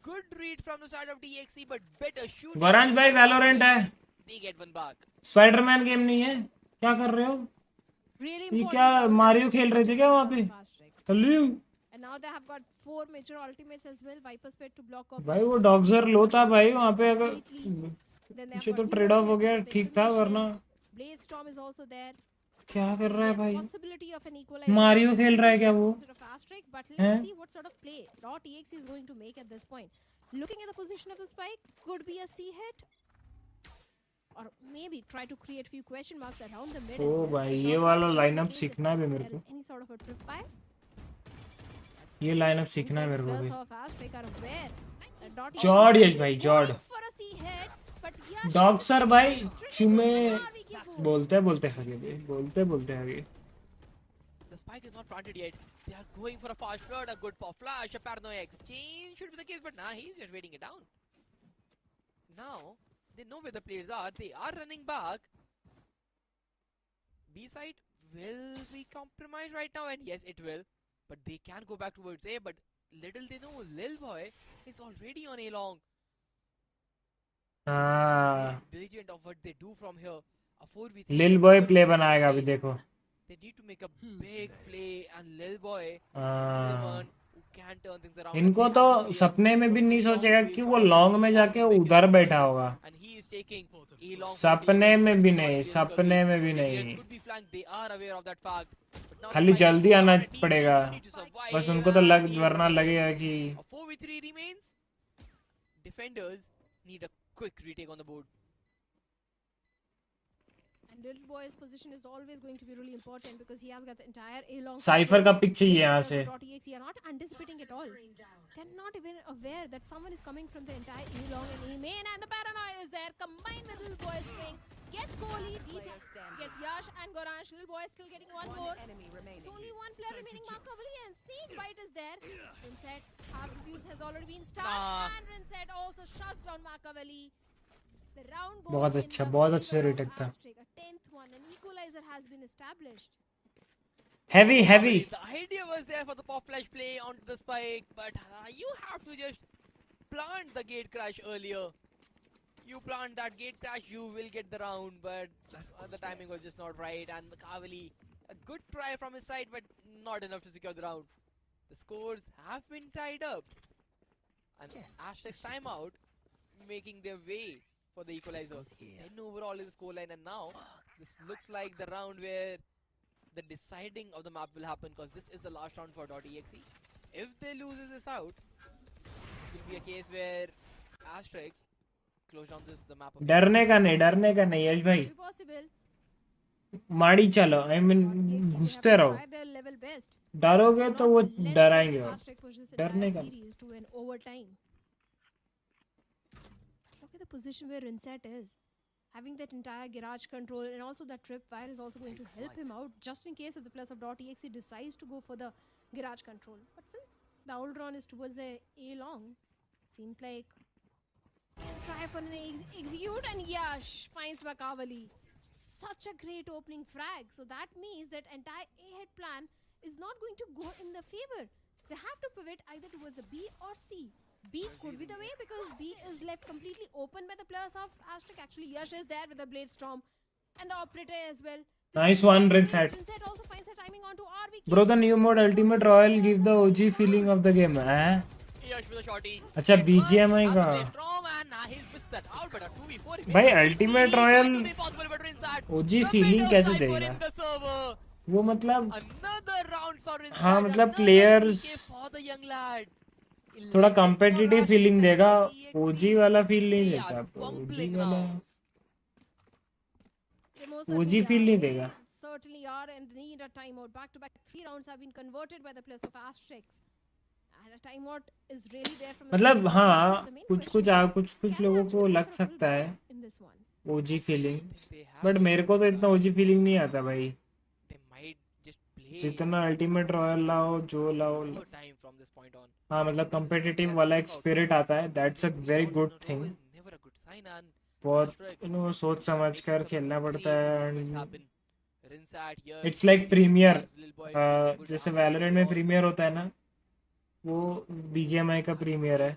Good read from the side of DXE, but better shoot. गोरांश भाई Valorant है. They get one back. Spiderman game नहीं है क्या कर रहे हो ये क्या मारियो खेल रहे थे क्या वहाँ पे hello And now they have got 4 major ultimates as well. Viper's Pet to block off. भाई वो डॉक्सर लो था भाई वहाँ पे अगर पीछे तो ट्रेड ऑफ हो गया ठीक था वरना Blade Storm is also there. क्या कर रहा है भाई मारियो खेल रहा है क्या वो But let's see what sort of play .exe is going to make at this point. Looking at the position of the spike, could be a C hit. Or maybe try to create few question marks around the mid. ओ भाई ये वाला lineup सीखना है भी मेरे को Any sort of a trip by. ये lineup सीखना है मेरे को भी। Players of Aztec are aware that Dotty जॉर्ड is यश भाई जॉर्ड। going for a C hit, but Yash dog is sir taking भाई it tricky चुमे on RVK board. बोलते बोलते हगे भाई, बोलते बोलते हगे। The spike is not planted yet. They are going for a fast flood, a good pop flash, a paranoia exchange should be the case, but nah, he's just waiting it down. Now, they know where the players are. They are running back. B side will be compromised right now, and yes, it will. But they can go back towards A, but little they know, Lil Boy is already on A long. हाँ Very diligent of what they do from here. A 4v3. लिल boy play बनाएगा अभी देखो। They need to make a big play, and Lil Boy is the हाँ one who can turn things around. इनको तो सपने में भी नहीं सोचेगा कि वो लॉन्ग में जाके उधर बैठा होगा। And he is taking A long. सपने में भी नहीं, सपने में भी नहीं। Could be flanked. They are aware of that fact. But now खाली the fight जल्दी is आना on a teased, पड़ेगा। you need to survive बस उनको तो लग and वरना लगेगा कि a 4v3 remains. Defenders need a quick retake on the board. And Little Boy's position is always going to be really important because he has got the entire A long. Cipher का pick चाहिए यहाँ से। .exe are not anticipating at all. They're not even aware that someone is coming from the entire A long and A main, and the paranoia is there combined with Little Boy's swing. Gets Kohli, gets Yash and Goransh. Little Boy still getting one more. Enemy remaining. It's only one player remaining. Makavali and Snake Bite is there. Rinset, half reviews has already been started, and Rinset also shuts down Makavali. The round goes बहुत in अच्छा, the बहुत favor अच्छे of retake था। Aztec. A 10th one, an equalizer has been established. heavy heavy The idea was there for the pop flash play onto the spike, but you have to just plant the gate crash earlier. You plant that gate crash, you will get the round, but the timing was just not right. And Makavali, a good try from his side, but not enough to secure the round. The scores have been tied up, and Aztec's timeout making their way for the equalizers. 10 overall is the scoreline, and now this looks like the round where the deciding of the map will happen, because this is the last round for .exe. If they lose this out, it will be a case where Asterix close down the map of डरने का नहीं यश भाई। Very possible. माड़ी चलो I mean DXE घुसते have to रहो। try their level best. डरोगे तो वो Let डराएंगे this और Aztec push this डरने entire का। series to an overtime. Look at the position where Rinset is. Having that entire garage control and also that tripwire is also going to help him out just in case if the players of .exe decides to go for the garage control. But since the Aldron is towards the A long, seems like can try for an execute, and Yash finds Makavali. Such a great opening frag. So that means that entire A hit plan is not going to go in the favor. They have to pivot either towards a B or C. B could be the way because B is left completely open by the players of Aztec. Actually, Yash is there with the Blade Storm and the Operator as well. Nice one, Rinset. Rinset also finds the timing onto RVK. Bro, the new mode Ultimate Royal give the OG feeling of the game, हैं? Yash with a shotty. अच्छा BGMI का। भाई Ultimate Royal OG feeling कैसे देगा? वो मतलब हाँ मतलब players थोड़ा competitive feeling देगा, OG वाला feel नहीं देता। OG वाला OG feel नहीं देगा। Certainly are and need a timeout. Back-to-back 3 rounds have been converted by the players of Aztec. And a timeout is really there from मतलब हाँ कुछ लोगों को लग सकता है OG feeling, but मेरे को तो इतना OG feeling नहीं आता भाई। जितना अल्टीमेट रॉयल लाओ जो लाओ हाँ मतलब competitive वाला एक spirit आता है, that's a very good thing. बहुत सोच समझ कर खेलना पड़ता है and it's like Premier, जैसे Valorant में Premier होता है ना, वो BGMI का Premier है,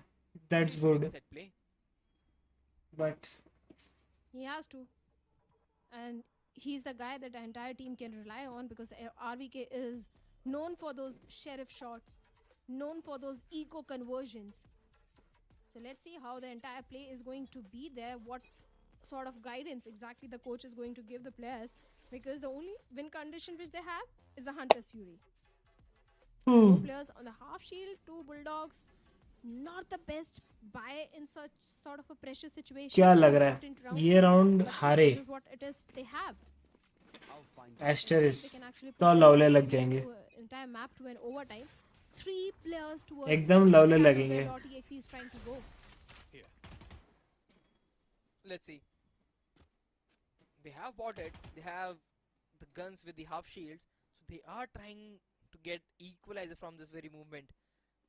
that's good. But he has to, and he's the guy that the entire team can rely on because RVK is known for those sheriff shots, known for those eco conversions. So let's see how the entire play is going to be there, what sort of guidance exactly the coach is going to give the players, because the only win condition which they have is the Hunter's Fury. Two players on the half shield, 2 Bulldogs, not the best buy in such sort of a pressure situation. क्या लग रहा है ये round हारे This is what it is they have. एस्टरिस तो लवले लग जाएंगे। Entire map to an overtime. 3 players towards एकदम A. lovely That is लगेंगे. where .exe is trying to go. Let's see. They have bought it. They have the guns with the half shields. So they are trying to get equalizer from this very movement.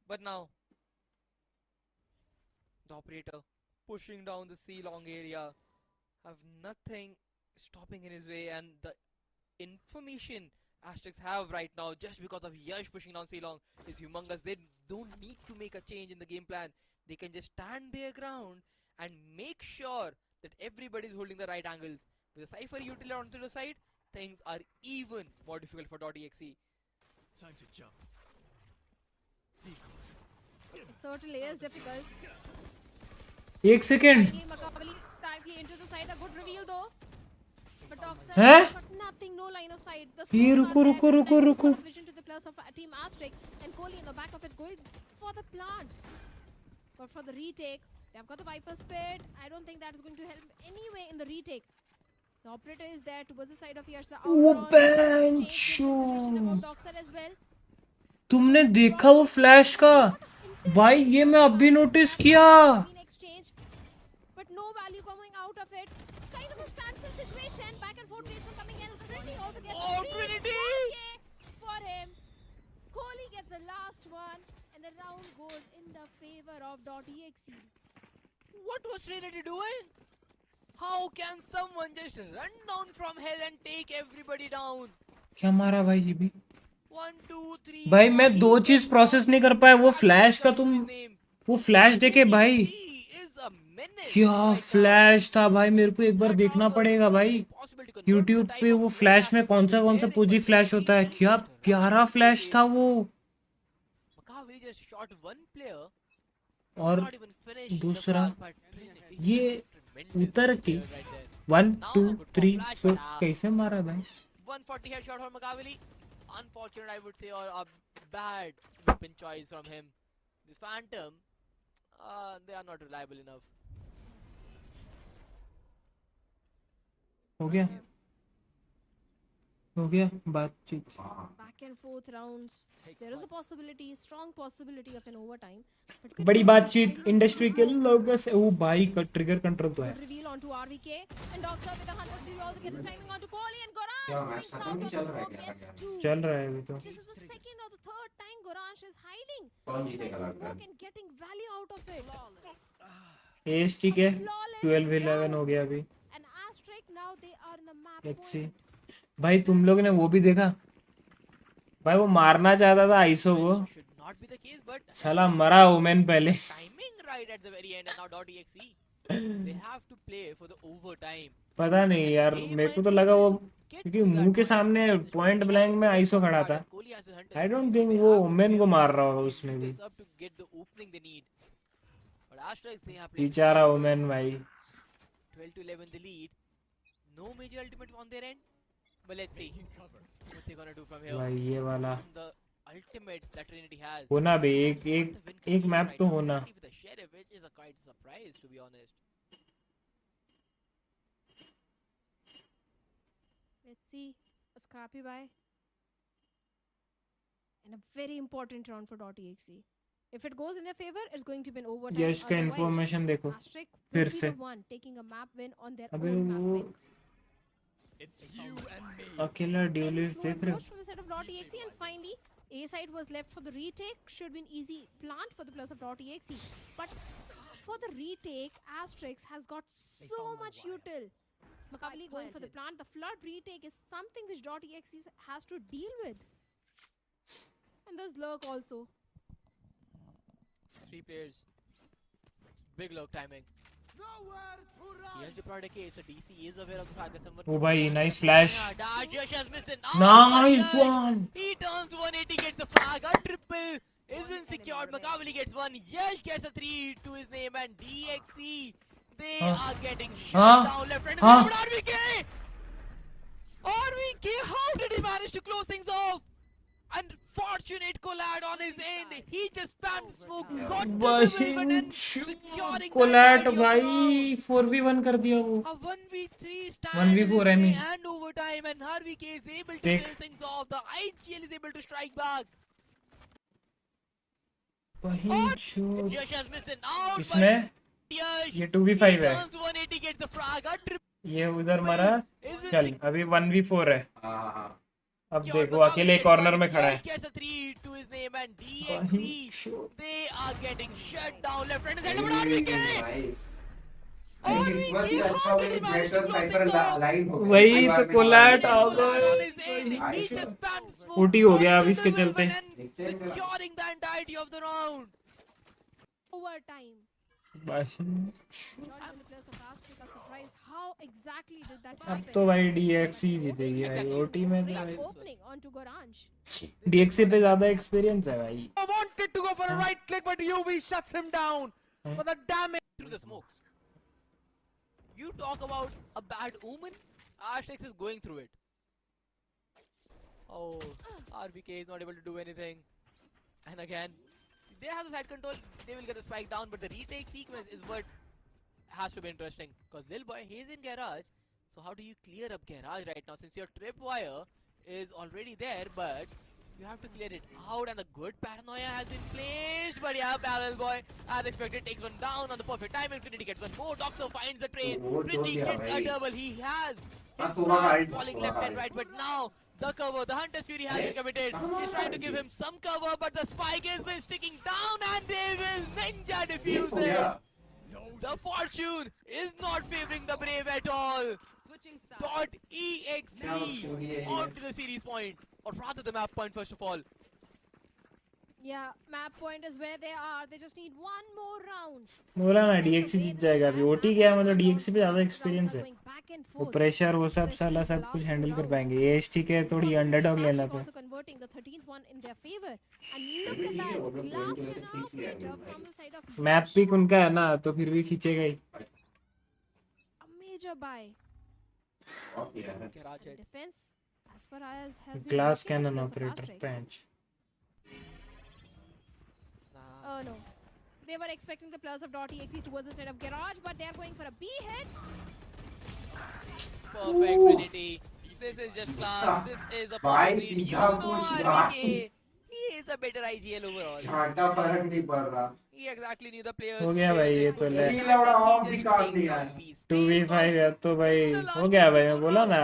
But now, the operator pushing down the C long area, have nothing stopping in his way, and the information Aztecs have right now, just because of Yash pushing down C long, is humongous. They don't need to make a change in the game plan. They can just stand their ground and make sure that everybody is holding the right angles. With the Cypher utility onto the side, things are even more difficult for .exe. Time to jump. Certainly is difficult. 1 second. Finally, Makavali tightly into the side. A good reveal though. But Doxer हैं? got nothing, no line of sight. The ये smokes are रुको there रुको to रुको connect रुको. sort of vision to the players of Team Asterix, and Kohli in the back of it going for the plant. But for the retake, they have got the Viper's Pit. I don't think that is going to help anyway in the retake. The operator is there towards the side of Yash. The वो outrun exchange बेंचो. information about Doxer as well. तुमने देखा वो flash का? भाई ये मैं अभी notice किया. Exchange, but no value coming out of it. Kind of a standstill situation. Back and forth race coming in. Trinity also gets Oh, a Trinity! for him. Kohli gets the last one, and the round goes in the favor of .exe. What was Trinity doing? How can someone just run down from hell and take everybody down? क्या मारा भाई ये भी? 1, 2, 3. भाई मैं दो चीज process नहीं कर पाया. वो फ्लैश का तुम वो फ्लैश देखे भाई? क्या फ्लैश था भाई. मेरे को एक बार देखना पड़ेगा भाई यूट्यूब पे. वो फ्लैश में कौन सा पूजी फ्लैश होता है. क्या प्यारा फ्लैश था वो. और दूसरा ये उतर के 1 2 3 4 कैसे मारा भाई. 140 headshot for Makavali. Unfortunate, I would say, or a bad weapon choice from him. This Phantom, they are not reliable enough. हो गया बातचीत. Back and forth rounds. There is a possibility, strong possibility of an overtime. But बड़ी बातचीत industry के लोगों से. ओ भाई का ट्रिगर कंट्रोल तो है. reveal onto RVK, and Doxer with a hunter's view also gets the timing onto Kohli, and Goransh क्या मैच swings खत्म out नहीं of चल the रहा है smoke, क्या? gets two. चल रहा है अभी तो. This is the second or the third time Goransh is hiding कौन inside जीतेगा the लगता है? smoke and getting value out of it. ASTK Flawless 12-11 round. हो गया अभी. And Asterix now they are in the map Let's see. point. भाई तुम लोग ने वो भी देखा भाई. वो मारना चाहता था आइसो को. Should not be the case, but साला मरा ओमेन पहले. timing right at the very end, and now .exe. They have to play for the overtime. पता नहीं यार मेरे को तो लगा वो क्योंकि मुंह के सामने पॉइंट ब्लैंक में आइसो खड़ा था. Kohli has his hunters. I don't think वो ओमेन को मार रहा होगा उसमें भी. It's up to get the opening they need. But Asterix, they have played बेचारा ओमेन भाई. 12 to 11 the lead. No major ultimate on their end. But let's see what they're gonna do from here. भाई ये वाला The ultimate that Trinity has. होना भी एक map तो होना. With the sheriff, which is a quite surprise to be honest. Let's see a scrappy buy and a very important round for .exe. If it goes in their favor, it's going to be an overtime. यश का Otherwise, information देखो Asterix will फिर be से. the one taking a map win on their अबे own map वो pick. अकेला Very dualist slow देख रहे हो. approach from the side of .exe, and finally A side was left for the retake. Should be an easy plant for the players of .exe, but for the retake, Asterix has got so much util. Makavali going for the plant. The flood retake is something which .exe has to deal with, and there's lurk also. 3 players. Big low timing. He has deployed a case, so DC is aware of the fact that someone. ओ भाई nice flash. Dash has missed it. Nice one. He turns 180, gets the flag. A triple has been secured. Makavali gets 1. Yash gets a 3 to his name, and DXE, they are getting shut down left and right. But RVK, how did he manage to close things off? Unfortunate collide on his end. He just spammed smoke, got to the ribbon and securing कोलैट that भाई 4v1 कर दिया वो. a 1v3 stand 1v4 I mean. and overtime, and RVK is able to Take. clear things off. The IGL is able to strike back. वही जो Yash has missed it out, इसमें but Yash, ये he 2v5 है, turns 180, gets the frag. A triple ये उधर मरा। is चल missing. अभी 1v4 है। हाँ हाँ अब Secured, देखो but now अकेले he gets कॉर्नर one. में खड़ा है। Yash gets a 3 to his name, and वही DXE, जो they are getting shut down left, right, and center. But RVK, nice RVK, अच्छा how में did he manage to better close sniper things off? Line हो गई वही तो कोलैट आ Collide on his गए। end. He Nice. just spammed smoke. Ooty हो गया got अब to इसके the चलते। weapon and securing the entirety of the round. Overtime. बस Jordan and the players of ASTK are surprised. How exactly did that happen? अब तो भाई DXE जीतेगी भाई। Exactly. ओटी में तो Great भाई opening onto Goranj. DXE पे ज्यादा एक्सपीरियंस है भाई। Wanted to go for a right click, but UV shuts him down. For the damage. Through the smokes. You talk about a bad omen. ASTK is going through it. Oh, RVK is not able to do anything. And again, they have the side control. They will get the spike down, but the retake sequence is what has to be interesting. Because Lil Boy, he's in garage. So how do you clear up garage right now? Since your tripwire is already there, but you have to clear it out, and the good paranoia has been placed. But yeah, Lil Boy, as expected, takes one down on the perfect time. Infinity gets one more. Doxo finds the trade. Oh, Trinity yeah, gets a right. double. He has his Soba flags right, falling Soba left and right. right. But now the cover, the Hunter's Fury has been committed. He's trying to give him some cover, but the spike has been sticking down, and they will ninja defuse it. Yeah. The fortune is not favoring the brave at all. Switching Dot sides. exe Yeah. onto the series point, or rather the map point first of all. Yeah, map point is where they are. They just need one more round. बोला ना DXE जीत जाएगा अभी। OT गया मतलब DXE पे ज्यादा experience है। वो प्रेशर वो सब साला सब कुछ हैंडल कर पाएंगे। ASTK थोड़ी अंडरडॉग लेना पे। Also converting the 13th one in their favor. And look at that. Last man operator from the side of map Yash. Pick उनका है ना तो फिर भी खींचेगा ही। A major buy. Garage hit. Defense as far as has been glass working cannon with the operator fast पेंच। Oh no. They were expecting the plus of .exe towards the side of Garage, but they are going for a B hit. Perfect Trinity. This is just class. This is a भाई perfect read. You सीधा know कुछ RBK. He is a better IGL overall. झांटा फर्क नहीं पड़ रहा। He exactly knew the players. हो गया भाई ये तो ले। ये लौड़ा ऑफ भी काट दिया है। 2v5 है तो भाई हो गया भाई। मैं बोला ना।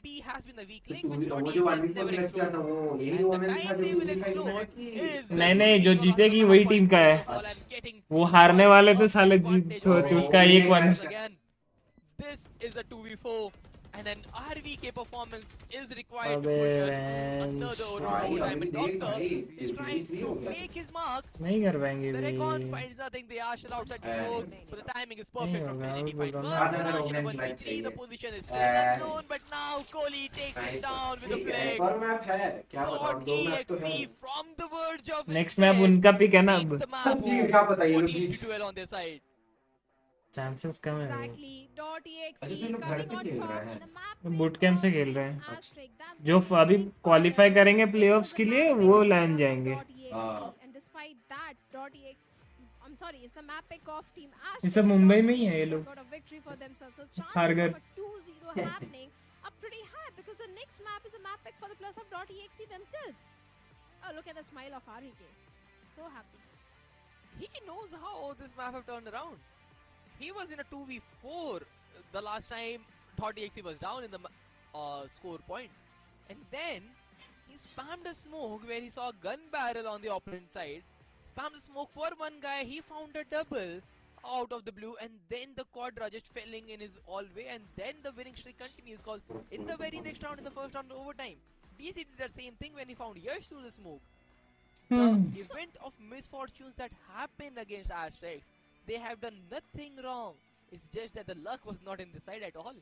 B has been the weak तो link, वो which जो .exe वो has never वाली किया था explored. वो यही And the ओमेन था time जो they will 2v5 में explode is नहीं नहीं जो जीतेगी वही टीम का है। ball and getting वो हारने वाले थे साले जीत advantage सोच of उसका एक one. again. This is a 2v4, and an RVK performance is required to अबे push us man. to another भाई overtime. अभी And देख Doxer भाई is trying to make his mark. नहीं कर पाएंगे The Recon भी। finds nothing. They are shut outside the smoke, but the timing is perfect from होगा, Trinity. वो Finds बोल one रहा हूँ। Garage in a Omen 1v3. चाहिए। The position is still unknown, but now Kohli takes it down with a ठीक है flick. पर map है क्या बताऊं Dot दो मैप तो है। .exe from the verge of next map death उनका पिक है ना takes अब। the map ठीक है home. क्या पता ये लोग 14 जीत। to 12 on their side. Chances कम है। Exactly. .exe अच्छा, तो लोग घर coming पे on खेल top रहे हैं। and the map boot camp से खेल रहे हैं। Asterisk. That's जो the अभी big spot क्वालिफाई there. करेंगे It प्लेऑफ्स was a के लिए map वो pick लाइन because of जाएंगे। .exe. And despite that, .exe, I'm sorry, it's a map pick of Team ये Asterisk. सब मुंबई में ही है ये .exe has लोग। got a victory for themselves. So हार chances गए। of a 2-0 happening are pretty high because the next map is a map pick for the plus of .exe themselves. Oh, look at the smile of RyuK. So happy. He knows how this map have turned around. He was in a 2v4 the last time .exe was down in the score points. And then he spammed a smoke where he saw a gun barrel on the opponent side. Spammed the smoke for one guy. He found a double out of the blue, and then the quadra just falling in his all way, and then the winning streak continues because in the very next round, in the first round of overtime, DC did the same thing when he found Yash through the smoke. The event of misfortunes that happen against Asterix, they have done nothing wrong. It's just that the luck was not in the side at all.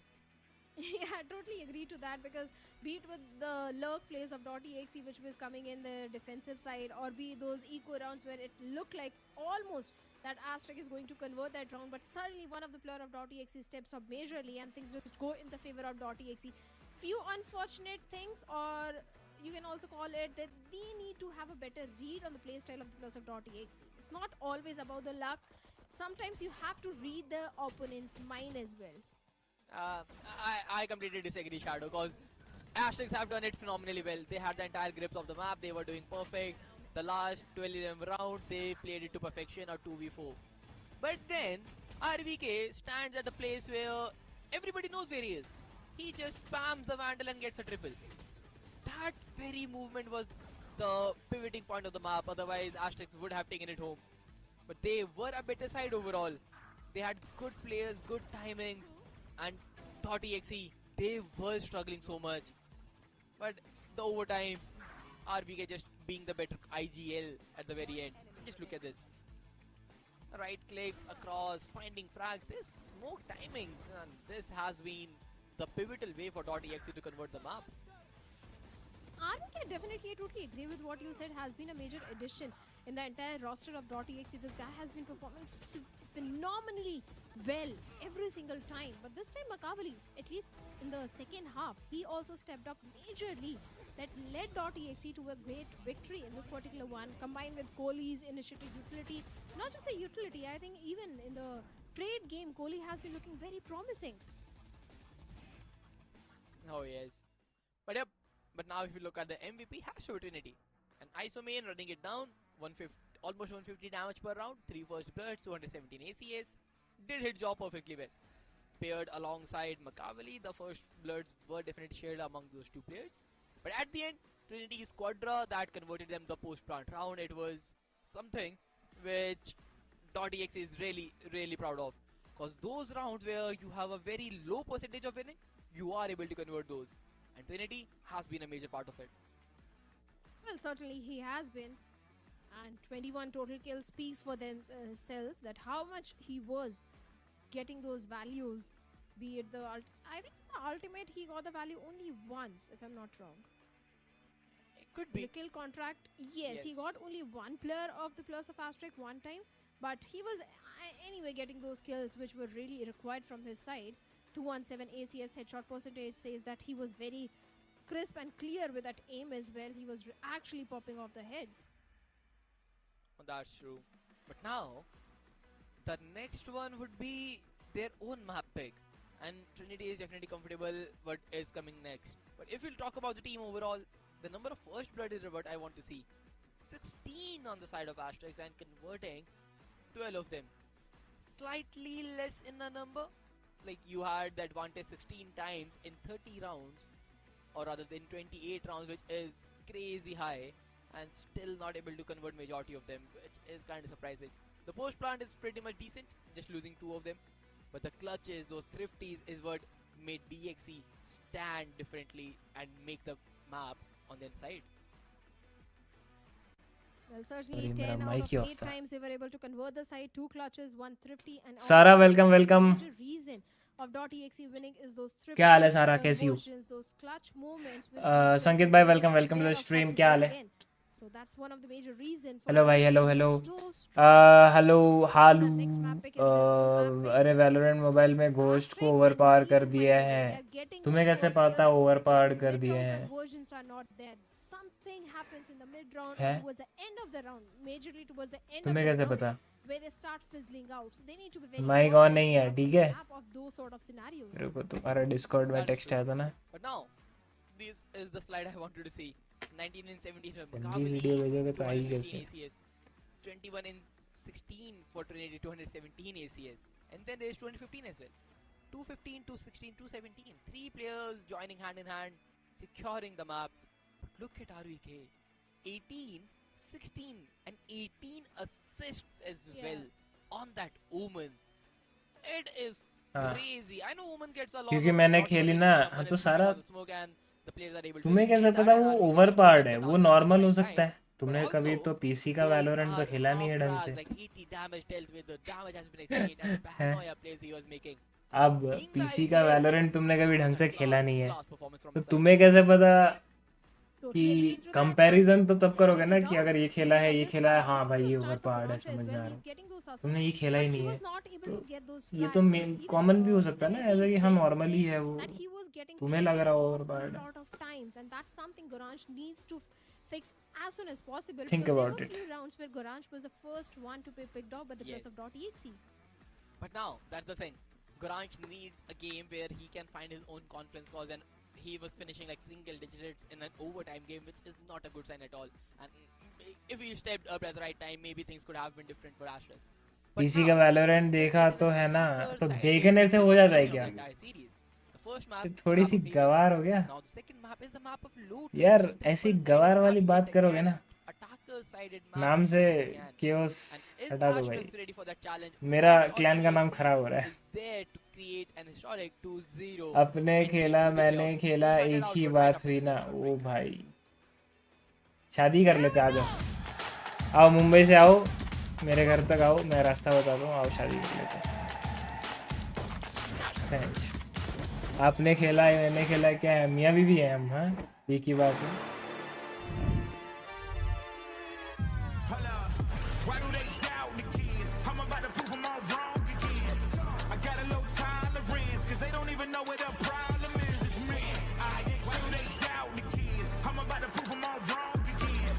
Yeah, I totally agree to that because be it with the lurk plays of .exe which was coming in the defensive side, or be those eco rounds where it looked like almost that Asterisk is going to convert that round, but suddenly one of the player of .exe steps up majorly and things just go in the favor of .exe. Few unfortunate things, or you can also call it that they need to have a better read on the playstyle of the players of .exe. It's not always about the luck. Sometimes you have to read the opponent's mind as well. I completely disagree, Shadow, because Asterix have done it phenomenally well. They had the entire grips of the map. They were doing perfect. The last 12-11 round, they played it to perfection, or 2v4. But then, RVK stands at a place where everybody knows where he is. He just spams the Vandal and gets a triple. That very movement was the pivoting point of the map, otherwise ASTK would have taken it home. But they were a better side overall. They had good players, good timings, and .exe, they were struggling so much. But the overtime, RBK just being the better IGL at the very end. Just look at this. Right clicks across, finding frags. This smoke timings, and this has been the pivotal way for .exe to convert the map. RK, definitely, I totally agree with what you said, has been a major addition in the entire roster of .exe. This guy has been performing phenomenally well every single time. But this time, Makavali's, at least in the second half, he also stepped up majorly. That led .exe to a great victory in this particular one, combined with Kohli's initiative utility. Not just the utility, I think even in the trade game, Kohli has been looking very promising. Oh yes. But yep, but now if you look at the MVP, has to be Trinity. And OMEN running it down, 150, almost 150 damage per round, 3 first bloods, 217 ACS. Did hit job perfectly well. Paired alongside Makavali, the first bloods were definitely shared among those two players. But at the end, Trinity's Quadra that converted them the post-plant round. It was something which .exe is really proud of. Because those rounds where you have a very low percentage of winning, you are able to convert those. And Trinity has been a major part of it. Well, certainly he has been. And 21 total kills speaks for themselves, that how much he was getting those values. Be it the I think the ultimate, he got the value only once, if I'm not wrong. It could be. The kill contract, yes, he got only one player of the plus of Asterisk one time, but he was anyway getting those kills which were really required from his side. 217 ACS headshot percentage says that he was very crisp and clear with that aim as well. He was actually popping off the heads. That's true. But now, the next one would be their own map pick. And Trinity is definitely comfortable what is coming next. But if we'll talk about the team overall, the number of first blood is what I want to see. 16 on the side of Asterix and converting 12 of them. Slightly less in the number. Like you had that advantage 16 times in 30 rounds, or rather in 28 rounds, which is crazy high, and still not able to convert majority of them, which is kind of surprising. The post plant is pretty much decent, just losing 2 of them. But the clutches, those thrifties is what made DXE stand differently and make the map on their side. Well, certainly 10 out of 8 times they were able to convert the side, 2 clutches, 1 thrifty, and Sara, welcome. The reason of .exe winning is those thrifty क्या हाल है सारा, कैसी हो? those clutch moments. संकेत भाई, welcome to the stream. क्या हाल है? So that's one of the major reason. Hello भाई, हेलो हालू अरे वैलोरेंट मोबाइल में घोस्ट को ओवर पावर कर दिया है. तुम्हें कैसे पता ओवर पावर कर दिए हैं? Something happens in the mid round है? towards the end of the round, majorly towards the end तुम्हें of the कैसे round, पता? where they start fizzling out. So they need to be very mic on नहीं है, ठीक है? of those sort of scenarios. मेरे को तुम्हारा डिस्कॉर्ड में टेक्स्ट आया था ना. But now, this is the slide I wanted to see. 19 in 17 for गंदी वीडियो भेजोगे तो आई कैसे? ACS. 21 in 16 for Trinity, 217 ACS. And then there's 2015 as well. 215, 216, 217. 3 players joining hand in hand, securing the map. But look at RyuK. 18, 16 and 18 assists as well on that OMEN. It is crazy. I know OMEN gets a lot. क्योंकि मैंने खेली ना, हाँ तो सारा तुम्हें कैसे पता वो ओवर पावर्ड है? वो नॉर्मल हो सकता है. तुमने कभी तो पीसी का वैलोरेंट तो खेला नहीं है ढंग से. अब पीसी का वैलोरेंट तुमने कभी ढंग से खेला नहीं है, तो तुम्हें कैसे पता कि कंपैरिजन तो तब करोगे ना कि अगर ये खेला है, हाँ भाई ये ओवर पावर्ड है, समझ में आ रहा है. तुमने ये खेला ही नहीं है, तो ये तो कॉमन भी हो सकता है ना, ऐसा कि हाँ नॉर्मल ही है वो, तुम्हें लग रहा है ओवर पावर्ड है. As soon as possible. Think about it. Few rounds where Goranj was the first one to be picked up by the plus of .exe. But now, that's the thing. Goranj needs a game where he can find his own confidence calls, and he was finishing like single digits in an overtime game, which is not a good sign at all. And if he stepped up at the right time, maybe things could have been different for Ashes. But किसी now, का Valorant देखा तो है ना, weaker तो side देखने से in हो the जाता है beginning of क्या? the entire series. The first map ये is थोड़ी map सी of Haven. गवार हो गया Now the second map is the map of Loot. यार, and ऐसी double-sided गवार map वाली बात yet करोगे again. ना, Attacker-sided map नाम से yet again. Chaos And is हटा दो भाई, Astrix ready for that challenge? मेरा What क्लैन का नाम DXE खराब हो रहा है. is there to create an historic 2-0 अपने ending खेला to the मैंने playoff? खेला, We'll find it एक out ही right बात after हुई this ना. short ओ break. भाई, शादी कर लेते, आ जाओ, आओ मुंबई से आओ, मेरे घर तक आओ, मैं रास्ता बता दूँ, आओ शादी कर लेते. आपने खेला मैंने खेला, क्या है, मियाँ बीवी है हम? हाँ, ये की बात है. Hold up. Why do they doubt the kid? I'm about to prove them all wrong again. I got a low tolerance, cause they don't even know what the problem is. It's me. Why do they doubt the kid? I'm about to prove them all wrong again.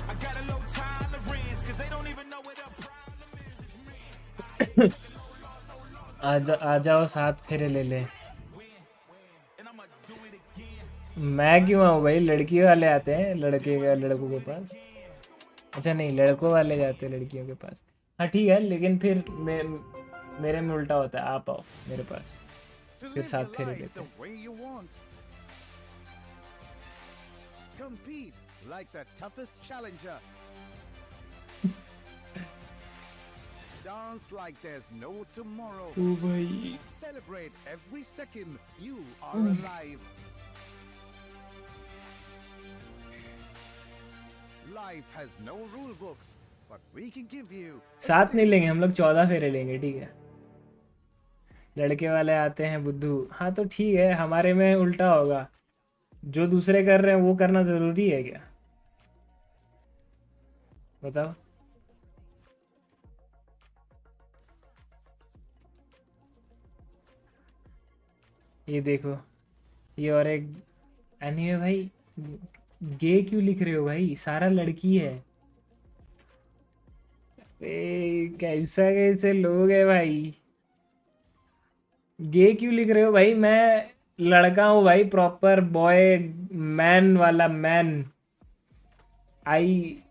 I got a low tolerance, cause they don't even know what the problem is. It's me. आ जाओ, साथ फेरे ले ले. मैं क्यों आऊँ भाई, लड़की वाले आते हैं लड़कों के पास. अच्छा नहीं, लड़कों वाले जाते हैं लड़कियों के पास. हाँ ठीक है, लेकिन फिर मेरे में उल्टा होता है, आप आओ मेरे पास, To फिर live साथ your फेरे life लेते the हैं. way you want. Compete like the toughest challenger. Dance like there's no tomorrow. ओ भाई, Celebrate every second you are alive. Life has no rule books, but we can give you a साथ नहीं stage. लेंगे हम लोग, 14 फेरे लेंगे, ठीक है. लड़के वाले आते हैं बुद्धू. हाँ तो ठीक है, हमारे में उल्टा होगा, जो दूसरे कर रहे हैं वो करना जरूरी है क्या, बताओ. ये देखो, ये और एक एनीमे भाई, गे क्यों लिख रहे हो भाई, सारा लड़की है. कैसा कैसे लोग है भाई, गे क्यों लिख रहे हो भाई. मैं लड़का हूँ भाई, प्रॉपर बॉय मैन वाला man. I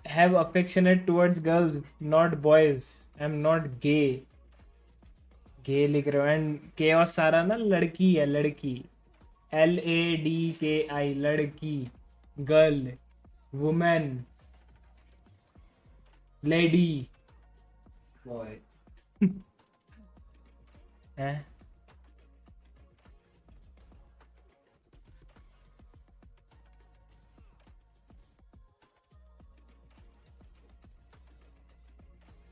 have affectionate towards girls, not boys. I am not gay. Gay लिख रहे हो, एंड केओस सारा ना लड़की है, लड़की. LADKI, लड़की, गर्ल, वुमेन, लेडी. बॉय. हैं?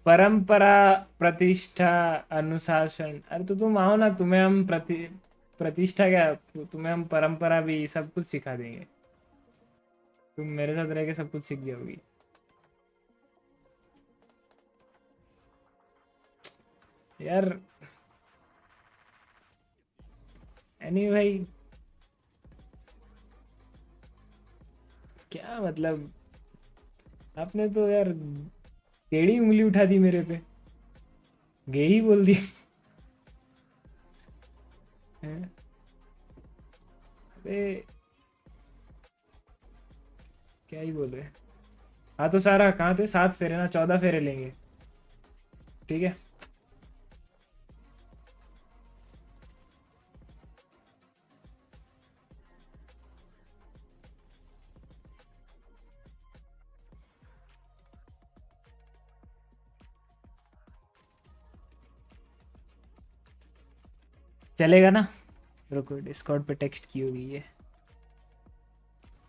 परंपरा, प्रतिष्ठा, अनुशासन. अरे तो तुम आओ ना, तुम्हें हम प्रतिष्ठा क्या, तुम्हें हम परंपरा भी सब कुछ सिखा देंगे. तुम मेरे साथ रह के सब कुछ सीख जाओगी. यार एनी भाई, क्या मतलब, आपने तो यार टेढ़ी उंगली उठा दी मेरे पे, गे ही बोल दिया. हैं? अरे क्या ही बोले. हाँ तो सारा कहाँ थे, 7 फेरे ना, 14 फेरे लेंगे, ठीक है. चलेगा ना. रुको, डिस्कॉर्ड पे टेक्स्ट की होगी ये.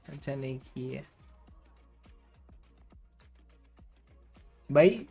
अच्छा नहीं की है भाई.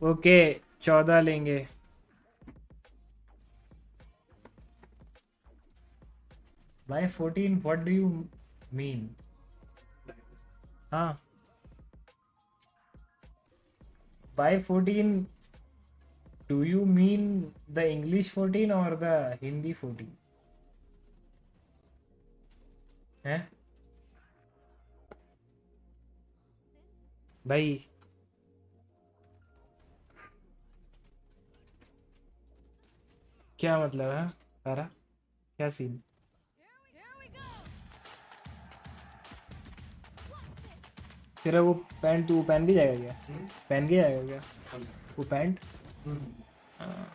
ओके 14 लेंगे। भाई 14 व्हाट डू यू मीन? हाँ by 14 do you mean the English 14 or the Hindi 14? हैं भाई? क्या मतलब है सारा? क्या सीन? तेरा वो पैंट तू पहन के जाएगा क्या? पहन के जाएगा क्या वो पैंट? हाँ।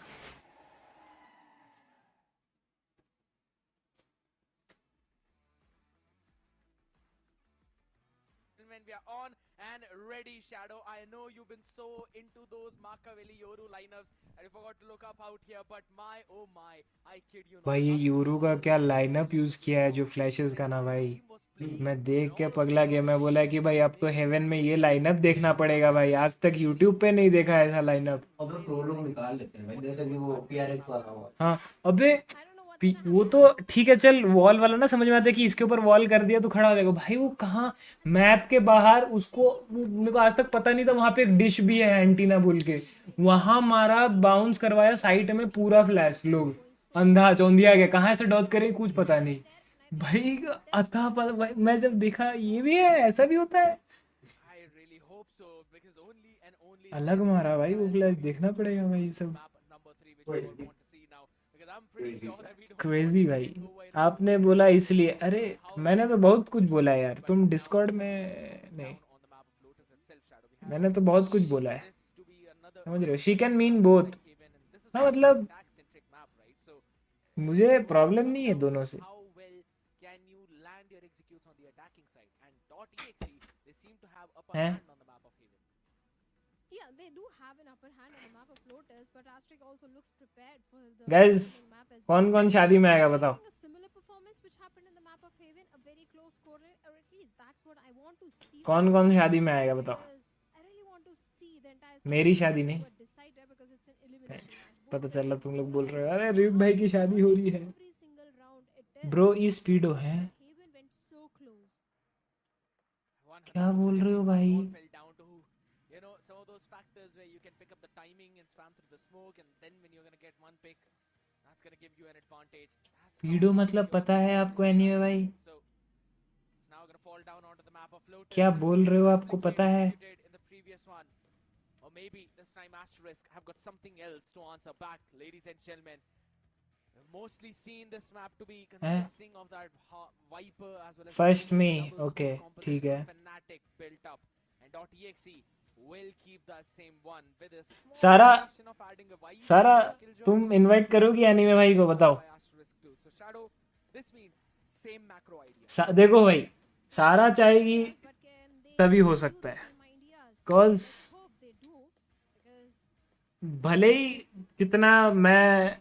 When we are on and ready, Shadow. I know you've been so into those Machiavelli Yoru lineups and you forgot to look up out here, but my oh my, I kid you not. भाई ये euro का क्या lineup use किया है जो flashes का ना भाई, मैं देख के पगला गया। मैं बोला कि भाई अब तो हेवन में ये लाइनअप देखना पड़ेगा भाई, आज तक यूट्यूब पे नहीं देखा ऐसा लाइनअप। अगर प्रो लोग निकाल लेते हैं भाई, नहीं तो कि वो PRX वाला हुआ। हाँ अबे वो तो ठीक है, चल वॉल वाला ना समझ में आता है कि इसके ऊपर वॉल कर दिया तो खड़ा हो जाएगा। भाई वो कहाँ मैप के बाहर, उसको मेरे को आज तक पता नहीं था वहां पे एक डिश भी है एंटीना बोल के, वहां मारा बाउंस करवाया साइड में पूरा फ्लैश, लोग अंधा चौंधिया गया कहाँ से डॉज करें कुछ पता नहीं भाई। अथा पता भाई, मैं जब देखा ये भी है ऐसा भी होता है, I really hope so because only and only अलग मारा भाई वो फ्लैश, देखना पड़ेगा भाई ये सब। map number 3 which we all want to see now because I'm pretty sure that we don't crazy भाई, आपने बोला इसलिए, अरे मैंने तो बहुत कुछ बोला यार, तुम डिस्कॉर्ड में नहीं, on the map of Lotus itself, Shadow. We मैंने तो बहुत कुछ बोला है, this to be another समझ रहे हो? She can mean both. Haven and this is हाँ मतलब attack centric map, right? So मुझे प्रॉब्लम नहीं है दोनों से। how well can you land your executes on the attacking side? And .exe they seem to have upper हैं? hand on the map of Haven. Yeah, they do have an upper hand on the map of Lotus, but ASTK also looks prepared for the Guys, upcoming map as कौन well. कौन शादी में आएगा बताओ? A similar performance which happened in the map of Haven, a very close score, or at least that's what I want to see. कौन कौन शादी में आएगा बताओ? Because I really want to see the entire मेरी series शादी go नहीं, a decider because it's an elimination match. पता चला तुम लोग बोल रहे हो अरे RyuK भाई की शादी हो रही है। Every single round it is. Bro ई स्पीडो है, Haven went so close. क्या बोल रहे हो भाई? All fell down to you know some of those factors where you can pick up the timing and spam through the smoke, and then when you're gonna get one pick, that's gonna give you an advantage. That's how स्पीडो मतलब पता है आपको anyway भाई? so it's now gonna fall down onto the map of Lotus. क्या बोल रहे हो, आपको पता है? You did in the previous one. Or maybe this time Asterisk have got something else to answer back, ladies and gentlemen. We've mostly seen this map to be consisting of that Viper as well as First me, double okay, smoke ठीक है। composition Fnatic built up. And .exe will keep that same one with a small सारा addition of adding a Viper सारा Killjoy तुम invite करोगी anime भाई को बताओ? by Asterisk too. So Shadow, this means same macro idea. देखो भाई, सारा चाहेगी तभी हो सकता है, cause भले ही कितना मैं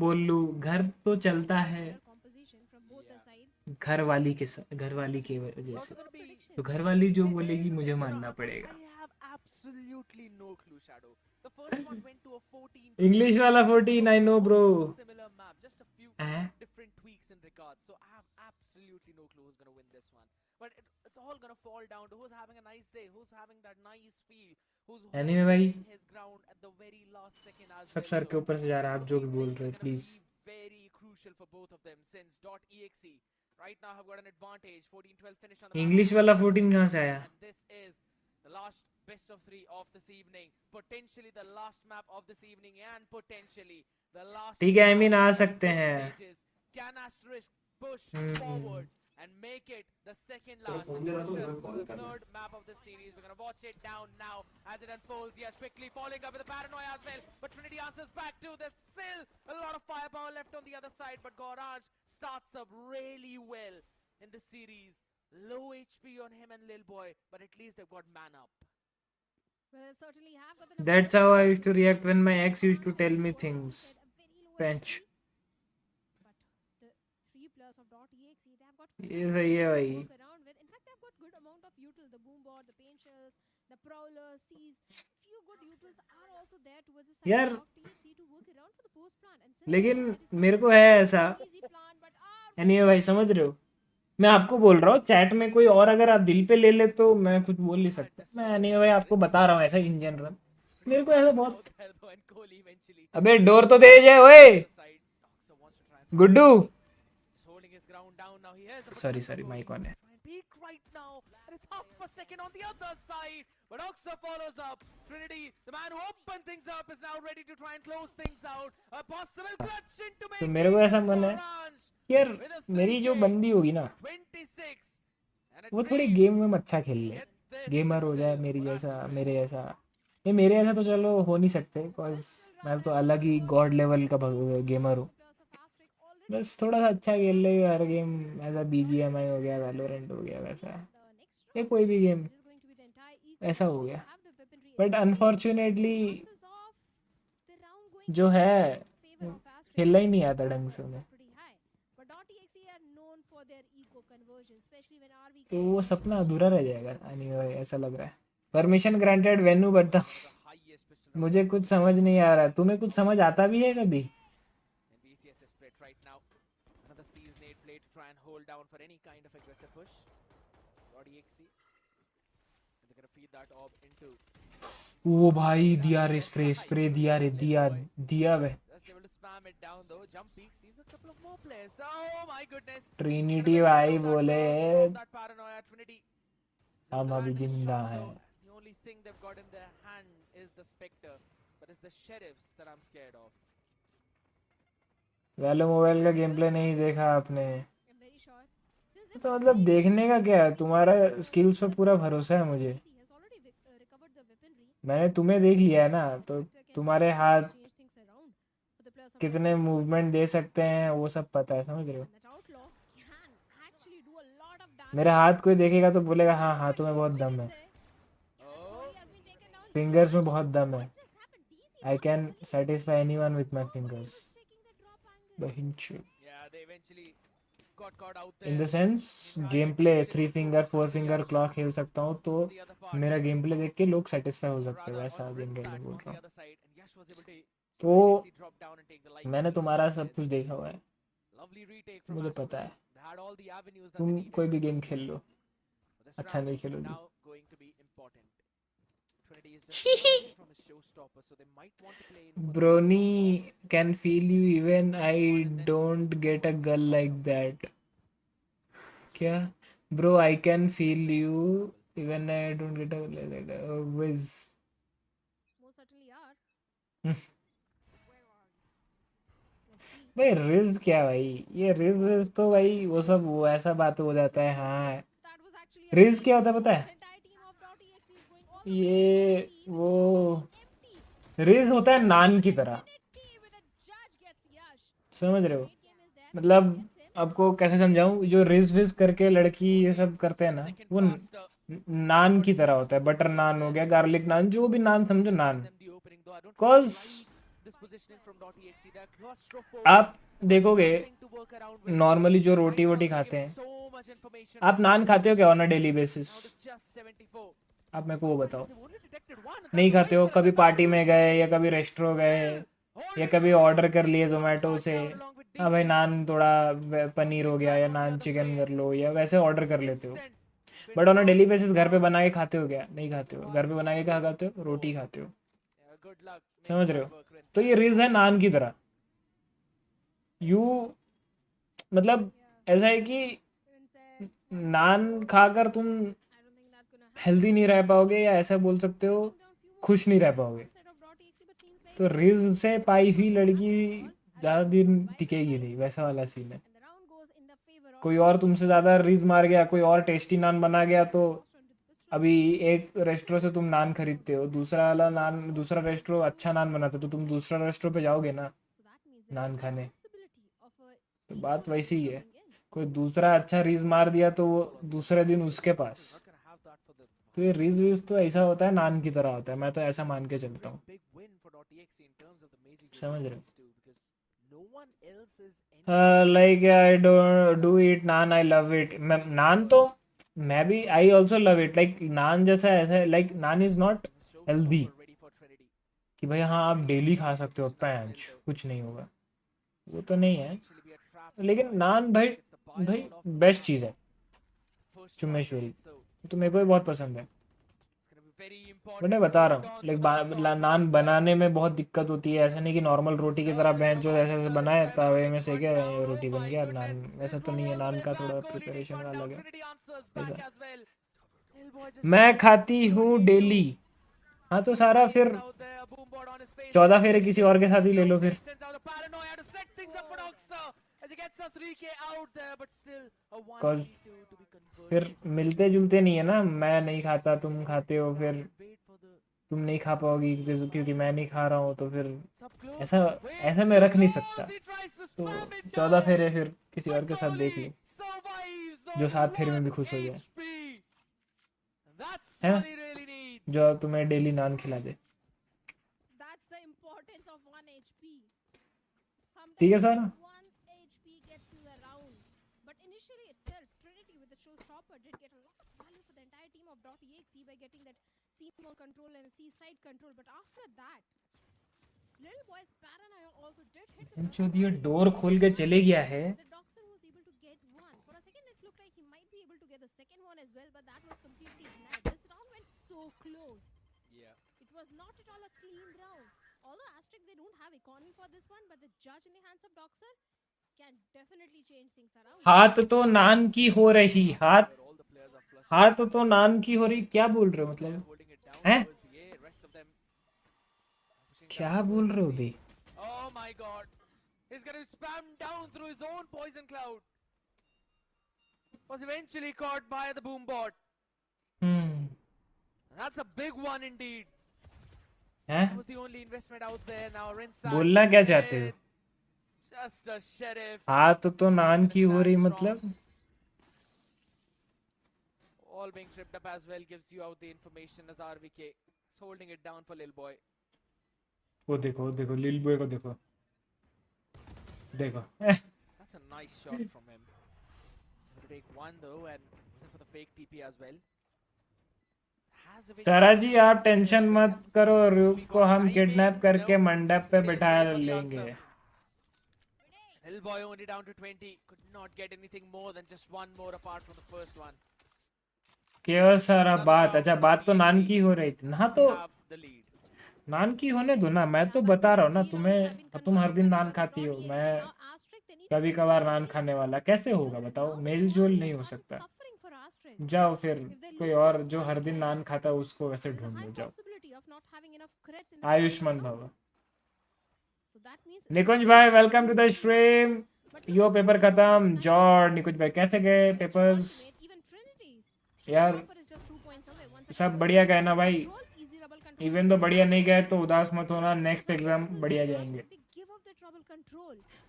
बोल लूं घर तो चलता है घर वाली के वजह से, तो घर वाली जो बोलेगी मुझे मानना पड़ेगा। I have absolutely no clue, Shadow. The first one went to a 14. English वाला 14 I know bro. Similar map, just a few different tweaks in regards. So I have absolutely no clue who's gonna win this one. But it's all gonna fall down to who's having a nice day, who's having that nice feel, who's anime भाई holding his ground at the very last second as सब well. Sir के So ऊपर से जा रहा है, आप जो भी these बोल things रहे are हो gonna please. be very crucial for both of them since .exe right now have got an advantage. 14-12 finish on the English वाला 14 कहाँ से आया? and this is the last best of 3 of this evening, potentially the last map of this evening and potentially the last ठीक है, I mean map uh of सकते both हैं। stages. Can Asterisk push forward and make it the second last phone and दे रहा push तो us मैं to call the कर लूँ। third map of the series? We're gonna watch it down now as it unfolds. Yes, quickly falling up with the paranoia as well, but Trinity answers back too. There's still a lot of firepower left on the other side, but Goraj starts up really well in the series. Low HP on him and Lil Boy, but at least they've got man up. Well, certainly have got the That's how I used to react when my ex used to tell me things. Bench. But the 3+ of .exe, they have got ये सही है भाई। work around with. In fact, they've got good amount of util. The boom board, the paint shells, the prowler, seas. Few good utils also there towards the side यार of TXE to work around for the post plan. And since लेकिन that is मेरे going को to है be ऐसा, an easy plan, but anyway भाई समझ रहे हो, मैं आपको बोल रहा हूँ चैट में कोई और अगर आप दिल पे ले ले तो मैं कुछ बोल नहीं सकता। मैं एनीवे भाई आपको बता रहा हूँ ऐसा इन जनरल, मेरे को ऐसा बहुत। There though, and Kohli eventually अबे डोर तो दे जाए ओए side. Doxa wants to try and Guddu. just holding his ground down now. He has the sorry potential sorry for mic Kohli on to है। try and peak right now, and it's half a second on the other side. But Doxa follows up. Trinity, the man who opened things up, is now ready to try and close things out. A possible clutch into तो making मेरे को ऐसा this मन for है Ranch यार, with a मेरी जो 3K, बंदी होगी ना 26, and a वो थोड़ी dream. गेम में अच्छा खेल ले, Get this गेमर हो जाए pistol मेरी for जैसा, Asterisk. मेरे जैसा। ये मेरे जैसा तो चलो हो नहीं सकते, बिकॉज मैं तो अलग ही गॉड लेवल का गेमर हूँ। बस थोड़ा सा अच्छा खेल ले हर गेम, ऐसा BGMI हो गया, वैलोरेंट हो गया, वैसा ये कोई भी गेम ऐसा हो गया। बट अनफॉर्चुनेटली जो है खेलना ही नहीं आता ढंग से उन्हें, तो वो सपना अधूरा रह जाएगा। एनीवे ऐसा लग रहा है। परमिशन ग्रांटेड वेन्यू बता, मुझे कुछ समझ नहीं आ रहा, तुम्हें कुछ समझ आता भी है कभी? And VCSA split right now. Another season 8 play to try and hold down for any kind of aggressive push. DXE. And they're gonna feed that orb into. ओ भाई दिया रे, स्प्रे स्प्रे दिया रे, दिया दिया वे। Just able to spam it down though. Jump peak sees a couple of more players. Oh my goodness. Trinity भाई बोले From that paranoia, Trinity. हम अभी Land is जिंदा shot है। though. The only thing they've got in their hand is the Spectre. But it's the Sheriffs that I'm scared of. वैलो mobile का game play नहीं देखा आपने? तो मतलब देखने का क्या है, तुम्हारा स्किल्स पे पूरा भरोसा है मुझे। मैंने तुम्हें देख लिया है ना, तो तुम्हारे हाथ कितने मूवमेंट दे सकते हैं वो सब पता है, समझ रहे हो? मेरे हाथ कोई देखेगा तो बोलेगा हाँ हाथों में बहुत दम है, फिंगर्स में बहुत दम है। I can satisfy anyone with my fingers. बहिंचू Yeah, they eventually got caught out there. In the sense game play 3 finger 4 finger claw खेल सकता हूँ, तो मेरा गेम प्ले देख के लोग सेटिस्फाई हो सकते हैं, वैसा जनरली बोल रहा हूँ। तो मैंने तुम्हारा सब कुछ देखा हुआ है, मुझे पता है। तुम कोई भी गेम खेल लो, अच्छा नहीं खेलोगे। Brony can feel you even I don't get a girl like that. क्या? Bro, I can feel you even I don't get a girl like that. Whiz. भाई रिज क्या भाई, ये रिज रिज तो भाई वो सब वो ऐसा बात हो जाता है। हाँ रिज क्या होता है पता है? ये वो रिज होता है नान की तरह, समझ रहे हो? मतलब आपको कैसे समझाऊं, जो रिज विज करके लड़की ये सब करते हैं ना, वो नान की तरह होता है। बटर नान हो गया, गार्लिक नान, जो भी नान समझो नान। बिकॉज आप देखोगे नॉर्मली जो रोटी वोटी खाते हैं, आप नान खाते हो क्या ऑन अ डेली बेसिस? आप मेरे को वो बताओ। नहीं खाते हो? कभी पार्टी में गए या कभी रेस्टोरेंट गए या कभी ऑर्डर कर लिए जोमेटो से, हाँ भाई नान थोड़ा पनीर हो गया या नान चिकन कर लो, या वैसे ऑर्डर कर लेते हो। But on a daily basis घर पे बना के खाते हो क्या? नहीं खाते हो। घर पे बना के क्या खाते हो? रोटी खाते हो, समझ रहे हो? तो ये रिज है नान की तरह। यू मतलब ऐसा है कि नान खाकर तुम हेल्दी नहीं रह पाओगे, या ऐसा बोल सकते हो खुश नहीं रह पाओगे। तो रिज से पाई हुई लड़की ज़्यादा दिन टिकेगी नहीं, वैसा वाला सीन है। कोई और तुमसे ज़्यादा रिज मार गया, कोई और टेस्टी नान बना गया, तो अभी एक रेस्टोरेंट से तुम नान खरीदते हो, दूसरा वाला नान, दूसरा रेस्टोरेंट अच्छा नान बनाता, तो तुम दूसरा रेस्टोरेंट पे जाओगे ना नान खाने। तो बात वैसी ही है, कोई दूसरा अच्छा रीज मार दिया तो वो दूसरे दिन उसके पास। तो ये रीज वीज तो ऐसा होता है, नान की तरह होता है, मैं तो ऐसा मान के चलता हूँ, समझ रहे हो? Like I do it naan, I love it. Naan तो मैं भी I also love it. Like naan जैसा ऐसा, like naan is not healthy, कि भाई हाँ आप डेली खा सकते हो पैंच, कुछ नहीं होगा, वो तो नहीं है। लेकिन नान भाई बेस्ट चीज़ है चुम्मेश्वरी, तो मेरे को भी बहुत पसंद है। बट मैं बता रहा हूँ लाइक नान बनाने में बहुत दिक्कत होती है, ऐसा नहीं कि नॉर्मल रोटी की तरह बेंच जो ऐसे ऐसे बनाए तवे में सेके रोटी बन गया नान, वैसा तो नहीं है। नान का थोड़ा प्रिपरेशन अलग है ऐसा। मैं खाती हूँ डेली। हाँ तो सारा फिर 14 फेरे किसी और के साथ ही ले लो फिर। Cause फिर मिलते जुलते नहीं है ना, मैं नहीं खाता तुम खाते हो, फिर तुम नहीं खा पाओगी क्योंकि मैं नहीं खा रहा हूँ, तो फिर ऐसा ऐसा मैं रख नहीं सकता। तो 14 फेरे फिर किसी और के साथ देख ली, जो 7 फेरे में भी खुश हो जाए, है ना, जो तुम्हें डेली नान खिला दे। ठीक है sir. Control and C side control, but after that little boy's paranoia also did hit the जो ये डोर खोल के चले गया है। the Doxer was able to get one. For a second it looked like he might be able to get the second one as well, but that was completely denied. This round went so close. Yeah. It was not at all a clean round. Although ASTK they don't have economy for this one, but the judge in the hands of Doxer can definitely change things around. हाथ तो नान की हो रही, हाथ तो नान की हो रही, क्या बोल रहे हो मतलब हैं? क्या बोल रहे हो बे? Oh my god. He's gonna spam down through his own poison cloud. Was eventually caught by the boom bot. That's a big one indeed. That was the only investment out there. Now Rinsa. बोलना क्या चाहते हो? Just a sheriff. हाथ तो नान की हो रही मतलब? All being tripped up as well gives you out the information as RVK is holding it down for Lil Boy. वो देखो लिल बॉय को देखो। That's a nice shot from him. He's going to take one though, and was it for the fake TP as well? सारा जी आप tension मत करो, RyuK को हम किडनैप करके मंडप पे बिठा लेंगे। Lil Boy only down to 20, could not get anything more than just one more apart from the first one. क्या सारा बात, अच्छा बात तो नान की हो रही थी ना, तो नान की होने दो ना, मैं तो बता रहा हूँ ना तुम्हें, तुम हर दिन नान खाती हो, मैं कभी कभार नान खाने वाला, कैसे होगा बताओ? मेल जोल नहीं हो सकता। जाओ फिर कोई और जो हर दिन नान खाता है उसको वैसे ढूंढ लो, जाओ। आयुष्मान भव। निकुंज भाई welcome to the stream. Yo paper खत्म। जॉर्ज निकुंज भाई कैसे गए पेपर्स? यार सब बढ़िया गए ना भाई? इवन तो बढ़िया नहीं गए तो उदास मत होना, नेक्स्ट एग्जाम बढ़िया जाएंगे।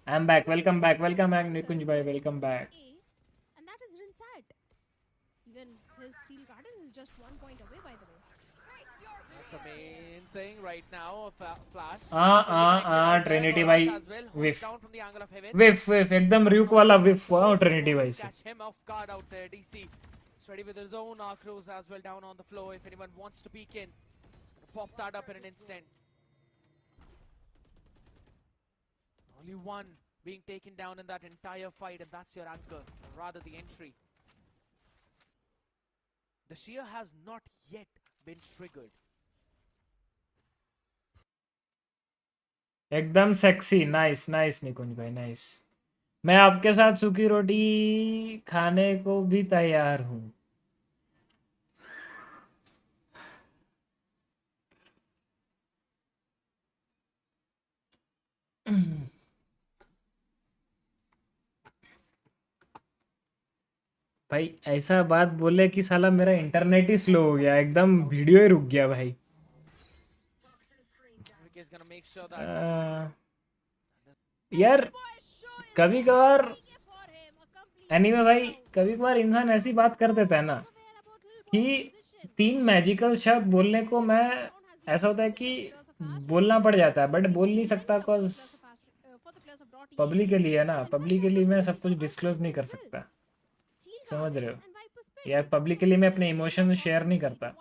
I am back, welcome back Nikunj भाई, welcome back. That's the main thing right now. Flash. Trinity भाई विफ Down from the angle of heaven. विफ एकदम RyuK वाला विफ हुआ ट्रिनिटी भाई से। Catch him off guard out there. DC is ready with his own arcros as well down on the floor. If anyone wants to peek in, he's gonna pop that up in an instant. Only one being taken down in that entire fight, and that's your anchor, or rather the entry. The shear has not yet been triggered. एकदम sexy, nice निकुंज भाई nice. मैं आपके साथ सूखी रोटी खाने को भी तैयार हूँ। भाई ऐसा बात बोले कि साला मेरा इंटरनेट ही स्लो हो गया, एकदम वीडियो ही रुक गया भाई। यार कभी कभार एनीवे भाई, कभी कभार इंसान ऐसी बात कर देता है ना कि 3 मैजिकल शब्द बोलने को मैं ऐसा होता है कि बोलना पड़ जाता है, बट बोल नहीं सकता बिकॉज पब्लिकली है ना, पब्लिकली मैं सब कुछ डिस्क्लोज नहीं कर सकता, समझ रहे हो यार? पब्लिकली मैं अपने इमोशन शेयर नहीं करता।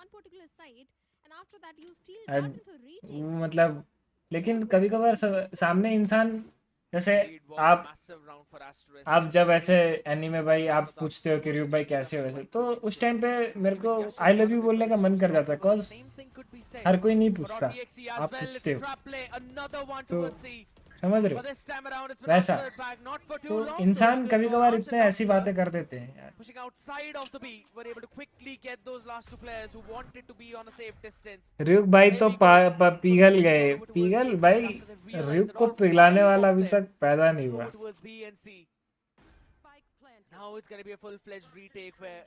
वो मतलब लेकिन कभी कभार सामने इंसान जैसे आप जब ऐसे एनीमे भाई आप पूछते हो कि RyuK भाई कैसे हो वैसे, तो उस टाइम पे मेरे को आई लव यू बोलने का मन कर जाता है, बिकॉज हर कोई नहीं पूछता, आप पूछते हो, तो समझ रहे हो वैसा। तो इंसान कभी कभार इतने ऐसी बातें कर देते हैं यार। Pushing outside of the B, were able to quickly get those last two players who wanted to be on a safe distance. RyuK भाई तो पिघल गए, पिघल भाई, RyuK को पिघलाने वाला अभी तक पैदा नहीं हुआ। Towards B and C. Now it's going to be a full-fledged retake where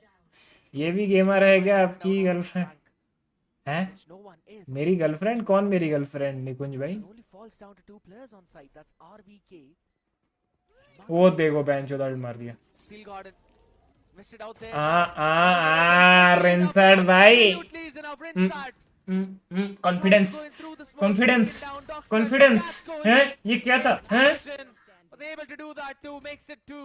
ये भी गेमर है क्या आपकी गर्लफ्रेंड है? no one is. मेरी गर्लफ्रेंड? कौन मेरी गर्लफ्रेंड? निकुंज भाई? It only falls down to two players on site. That's RVK. वो देखो बेंचोदा भी मार दिया। Steel Garden. Missed it out there. रिंसार्ड भाई, Absolutely is enough. Rinsard. Confidence, confidence, confidence है? ये क्या था हैं? Was able to do that too. Makes it two.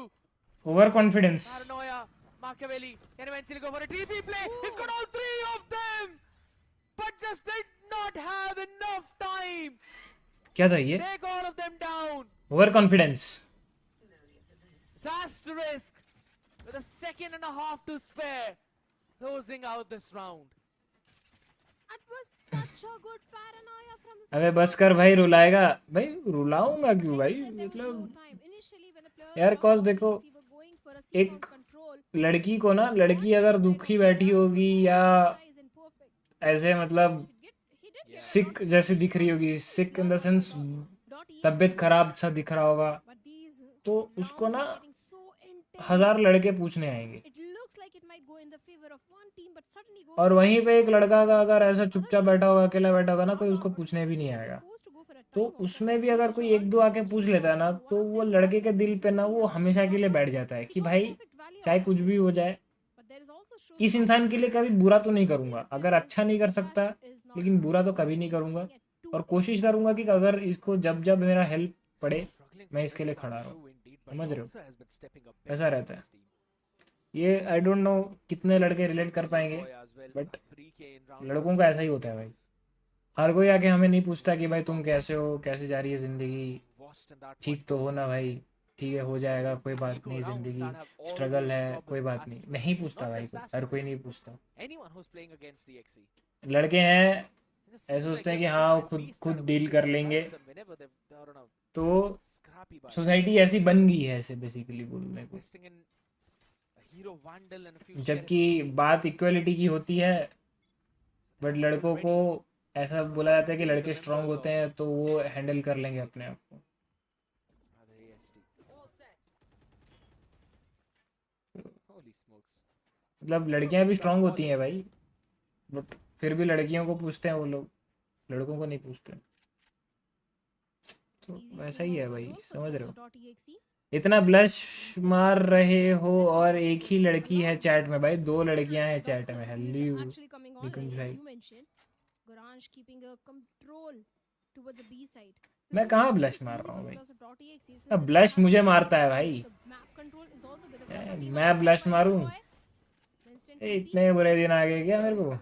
Over confidence. Paranoia. Machiavelli can eventually go for a TP play. He's got all three of them, but just did not have enough time. क्या था ये? Take all of them down. Over confidence. It's asterisk with a second and a half to spare, closing out this round. That was such a good paranoia from the अबे बस कर भाई, रुलाएगा भाई? रुलाऊंगा क्यों भाई? मतलब यार कॉज देखो, एक लड़की को ना, लड़की अगर दुखी बैठी होगी या ऐसे मतलब सिक जैसे दिख रही होगी, सिक इन द सेंस तबीयत खराब सा दिख रहा होगा, तो उसको ना 1000 लड़के पूछने आएंगे। और वहीं पे एक लड़का का अगर ऐसा चुपचाप बैठा होगा, अकेला बैठा होगा ना, कोई उसको पूछने भी नहीं आएगा। तो उसमें भी अगर कोई एक दो आके पूछ लेता है ना, तो वो लड़के के दिल पे ना वो हमेशा के लिए बैठ जाता है कि भाई चाहे कुछ भी हो जाए, इस इंसान के लिए कभी बुरा तो नहीं करूंगा। अगर अच्छा नहीं कर सकता, लेकिन बुरा तो कभी नहीं करूंगा, और कोशिश करूंगा कि अगर इसको जब जब मेरा हेल्प पड़े मैं इसके लिए खड़ा रहूं। समझ रहे हो? ऐसा रहता है ये। आई डोंट नो कितने लड़के रिलेट कर पाएंगे, बट लड़कों का ऐसा ही होता है भाई। हर कोई आके हमें नहीं पूछता कि भाई तुम कैसे हो, कैसे जा रही है ज़िंदगी, ठीक तो हो ना भाई? ठीक है, हो जाएगा, कोई बात नहीं, ज़िंदगी स्ट्रगल है, कोई बात नहीं। नहीं पूछता भाई, हर कोई नहीं पूछता। लड़के हैं ऐसे सोचते हैं कि हाँ वो खुद डील कर लेंगे, तो सोसाइटी ऐसी बन गई है ऐसे बेसिकली बोलने को। जबकि बात इक्वलिटी की होती है, बट लड़कों को ऐसा बोला जाता है कि लड़के स्ट्रांग होते हैं तो वो हैंडल कर लेंगे अपने आप को। मतलब लड़कियां भी स्ट्रांग होती हैं भाई, बट फिर भी लड़कियों को पूछते हैं वो लोग, लड़कों को नहीं पूछते। तो वैसा ही है भाई, समझ रहे हो? इतना ब्लश मार रहे हो और एक ही लड़की है चैट में भाई, 2 लड़कियां हैं चैट में। हेलो निकुंज भाई, मैं कहाँ ब्लश मार रहा हूँ भाई? अब ब्लश मुझे मारता है भाई, मैं ब्लश मारूं? इतने बुरे दिन आ गए क्या मेरे को?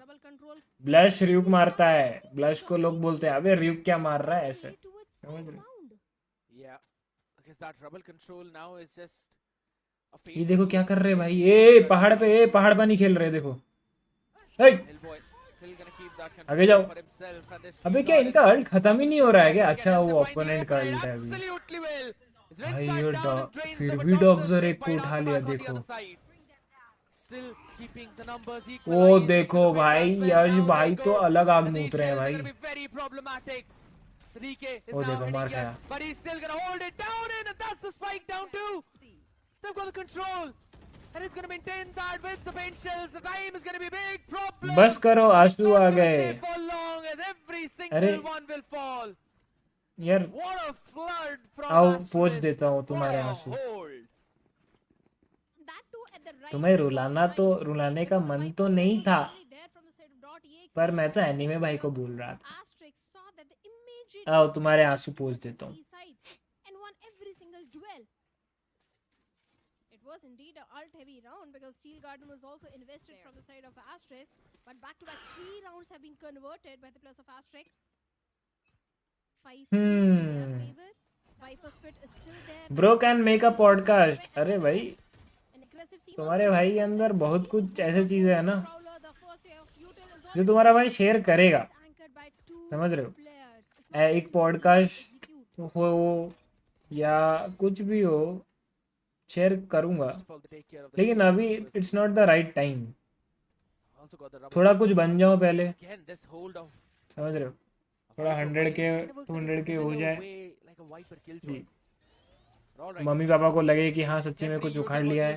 ब्लश RyuK मारता है, ब्लश को लोग बोलते हैं अबे RyuK क्या मार रहा है ऐसे, समझ रहे? ये देखो क्या कर रहे हैं भाई, ए पहाड़ पे, ए पहाड़ पे नहीं खेल रहे, देखो आगे जाओ। अबे क्या इनका अल्ट खत्म ही नहीं हो रहा है क्या? अच्छा वो ओपोनेंट का अल्ट है अभी भाई। ये फिर भी डॉग्जर एक को उठा लिया, देखो वो देखो भाई, यश भाई तो अलग आग में उतरे हैं भाई। वो देखो मार खाया। बस करो, आंसू आ गए। अरे यार आओ पोंछ देता हूँ तुम्हारे आंसू। तुम्हें रुलाना तो, रुलाने का मन तो नहीं था, पर मैं तो एनीमे भाई को बोल रहा था। आओ तुम्हारे आंसू पोंछ देता हूँ। Was indeed an alt heavy round because Steel Garden was also invested from the side of Asterisk, but back to back 3 rounds have been converted by the players of Asterisk. Bro can make a podcast. अरे भाई तुम्हारे भाई के अंदर बहुत कुछ ऐसी चीजें है ना जो तुम्हारा भाई शेयर करेगा, समझ रहे हो? एक पॉडकास्ट हो या कुछ भी हो, शेयर करूंगा, लेकिन अभी it's not the right time. थोड़ा कुछ बन जाओ पहले, समझ रहे हो? थोड़ा 100 के 200 के हो जाए जी, मम्मी पापा को लगे कि हाँ सच्ची में कुछ उखाड़ लिया है,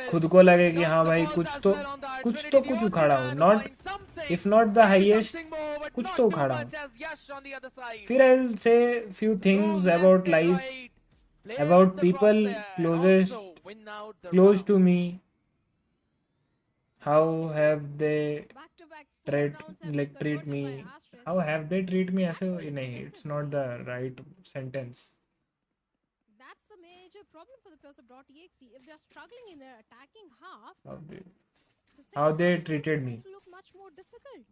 खुद को लगे कि हाँ भाई कुछ उखाड़ा हो, not if not the highest, कुछ तो उखाड़ा हो। फिर I will say few things about life, about people close to me, how have they treat me, how have they treat me, ऐसे नहीं, it's not the right sentence. That's a major problem for the players of .exe. If they are struggling in their attacking half, how they treated me, look much more difficult.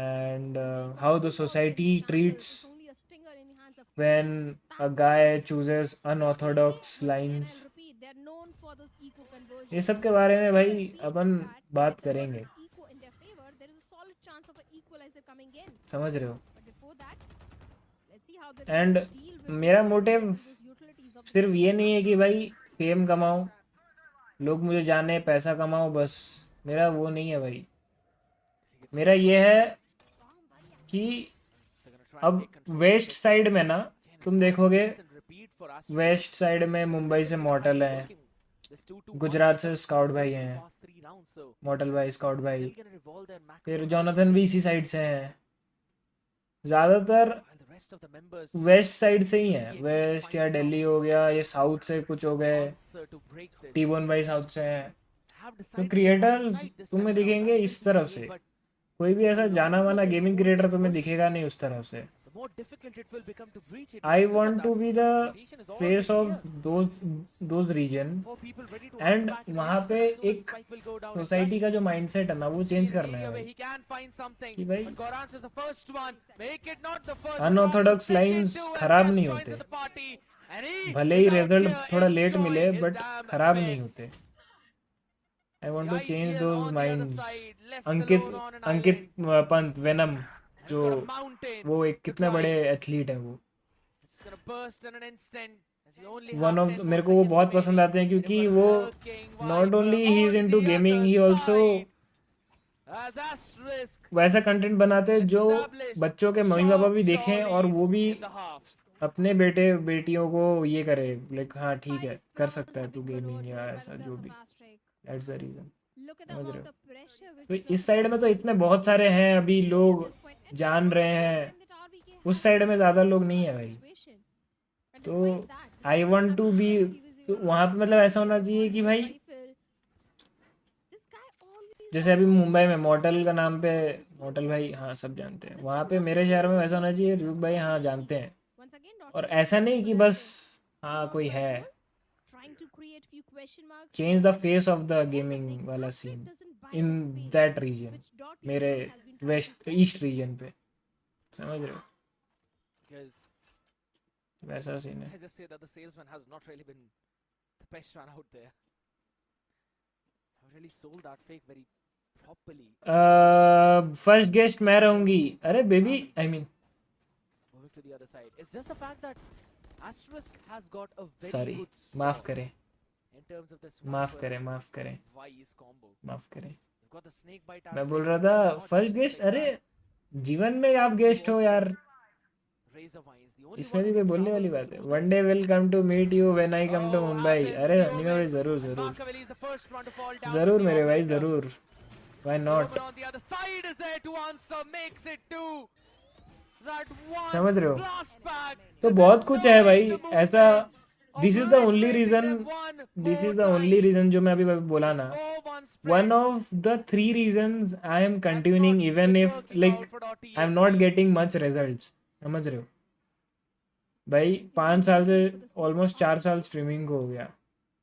And how the society treats when a guy chooses unorthodox lines. ये सब के बारे में भाई अपन बात करेंगे, समझ रहे हो? एंड मेरा मोटिव सिर्फ ये नहीं है कि भाई फेम कमाओ, लोग मुझे जाने, पैसा कमाओ, बस मेरा वो नहीं है भाई। मेरा ये है कि अब वेस्ट साइड में ना, तुम देखोगे वेस्ट साइड में मुंबई से मॉर्टल हैं, गुजरात से स्काउट भाई हैं, मॉर्टल भाई, स्काउट भाई, फिर जोनाथन भी इसी साइड से हैं, ज़्यादातर वेस्ट साइड से ही हैं, वेस्ट या दिल्ली हो गया, ये साउथ से कुछ हो गए, टी1 भाई साउथ से हैं। तो क्रिएटर्स तुम्हें दिखेंगे इस तरफ से, कोई भी ऐसा जाना माना गेमिंग क्रिएटर तुम्हें दिखेगा नहीं उस तरफ से। I want to be the face of those region, and वहाँ पे एक सोसाइटी का जो माइंडसेट है ना, वो चेंज करना है भाई, कि भाई अनऑर्थोडॉक्स लाइंस खराब नहीं होते, भले ही रिजल्ट थोड़ा लेट मिले बट खराब नहीं होते। I want to change those minds. Ankit Pant venom, जो वो एक कितने बड़े एथलीट हैं, वो वन ऑफ, मेरे को वो बहुत पसंद आते हैं क्योंकि वो not only he is into gaming, he also वैसा कंटेंट बनाते हैं जो बच्चों के मम्मी पापा भी देखें और वो भी अपने बेटे बेटियों को ये करे, लाइक हाँ ठीक है कर सकता है तू गेमिंग या ऐसा जो भी, दैट्स द रीजन, समझ रहे हो? तो इस साइड में तो इतने बहुत सारे हैं, अभी लोग जान रहे हैं, उस साइड में ज़्यादा लोग नहीं है भाई। तो आई वांट टू बी वहाँ पे, मतलब ऐसा होना चाहिए कि भाई जैसे अभी मुंबई में मॉर्टल का नाम पे, मॉर्टल भाई हाँ सब जानते हैं, वहाँ पे मेरे शहर में वैसा होना चाहिए, RyuK भाई हाँ जानते हैं, और ऐसा नहीं कि बस हाँ कोई है। Change the face of the gaming वाला सीन इन दैट रीजन, मेरे वेस्ट ईस्ट रीजन पे, समझ रहे हो? वैसा सीन है। फर्स्ट गेस्ट मैं रहूंगी। अरे बेबी, आई मीन सॉरी, माफ करें माफ करें माफ करें माफ करें, मैं बोल रहा था फर्स्ट गेस्ट। अरे जीवन में आप गेस्ट हो यार, इसमें भी कोई बोलने वाली बात है? One day will come to meet you when I come to Mumbai. अरे अनिमा भाई जरूर जरूर जरूर मेरे भाई जरूर, व्हाई नॉट, समझ रहे हो? तो बहुत कुछ है भाई ऐसा। This is the only reason जो मैं अभी बोला ना, one of the 3 reasons I am continuing even if like I am not getting much results, समझ रहे हो भाई? 5 साल से ऑलमोस्ट 4 साल स्ट्रीमिंग को हो गया,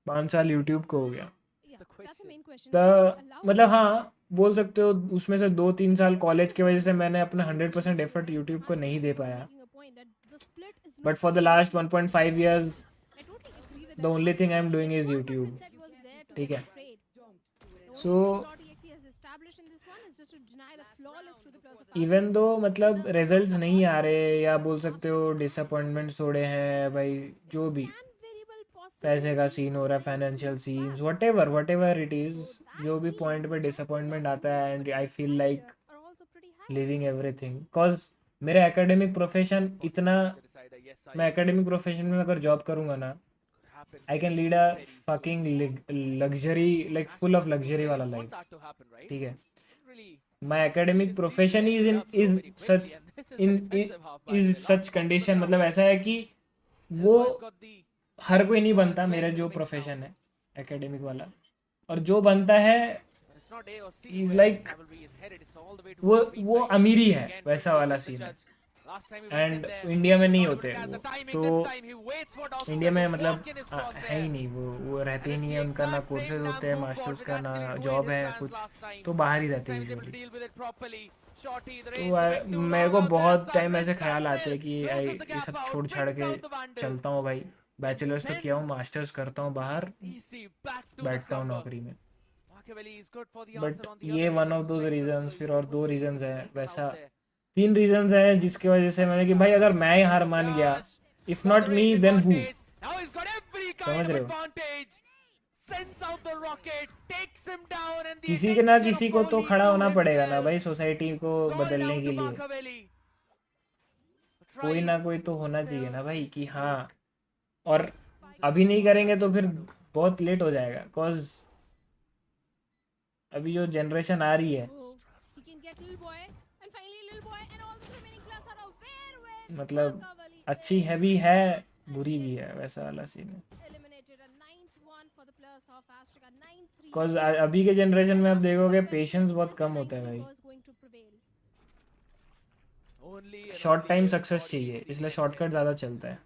5 साल यूट्यूब को हो गया, तो मतलब हाँ बोल सकते हो उसमें से 2-3 साल कॉलेज की वजह से मैंने अपना 100% एफर्ट यूट्यूब को नहीं दे पाया, but for the last 1.5 years the only thing I am doing is YouTube, ठीक है। सो इवन दो मतलब रिजल्ट्स नहीं आ रहे या बोल सकते हो डिसअपॉइंटमेंट्स थोड़े हैं भाई, जो भी पैसे का सीन हो रहा है, financial scenes, whatever it is, जो भी पॉइंट पे डिसअपॉइंटमेंट आता है and I feel like living everything, because मेरा एकेडमिक प्रोफेशन इतना, मैं एकेडमिक प्रोफेशन में अगर जॉब करूँगा ना, I can lead a fucking luxury, like full of luxury वाला लाइफ, ठीक है। My academic profession is such condition, मतलब ऐसा है कि वो हर कोई नहीं बनता मेरा जो प्रोफेशन है एकेडमिक वाला, और जो बनता है इज लाइक वो अमीरी है, वैसा वाला सीन है। एंड इंडिया में नहीं होते वो, तो इंडिया में मतलब है ही नहीं वो रहते ही नहीं है, उनका ना कोर्सेज होते हैं मास्टर्स का, ना जॉब है कुछ, तो बाहर ही रहते हैं यूजुअली। तो मेरे को बहुत टाइम ऐसे ख्याल आते हैं कि ये सब छोड़ छाड़ के चलता हूँ भाई, बैचलर्स तो किया हूँ, मास्टर्स करता हूँ बाहर, बैठता हूँ नौकरी में। बट ये वन ऑफ दोज रीजंस, फिर और 2 रीजंस है, वैसा 3 रीजंस है जिसकी वजह से मैंने कि भाई अगर मैं ही हार मान गया, if not me then who, समझ रहे हो, किसी के ना किसी को तो खड़ा होना पड़ेगा ना भाई सोसाइटी को बदलने के लिए, कोई ना कोई तो होना चाहिए ना भाई कि हाँ, और अभी नहीं करेंगे तो फिर बहुत लेट हो जाएगा, बिकॉज अभी जो जनरेशन आ रही है मतलब अच्छी है भी है, बुरी भी है, वैसा वाला सीन है। बिकॉज अभी के जनरेशन में आप देखोगे पेशेंस बहुत कम होता है भाई, शॉर्ट टाइम सक्सेस चाहिए, इसलिए शॉर्टकट ज़्यादा चलता है।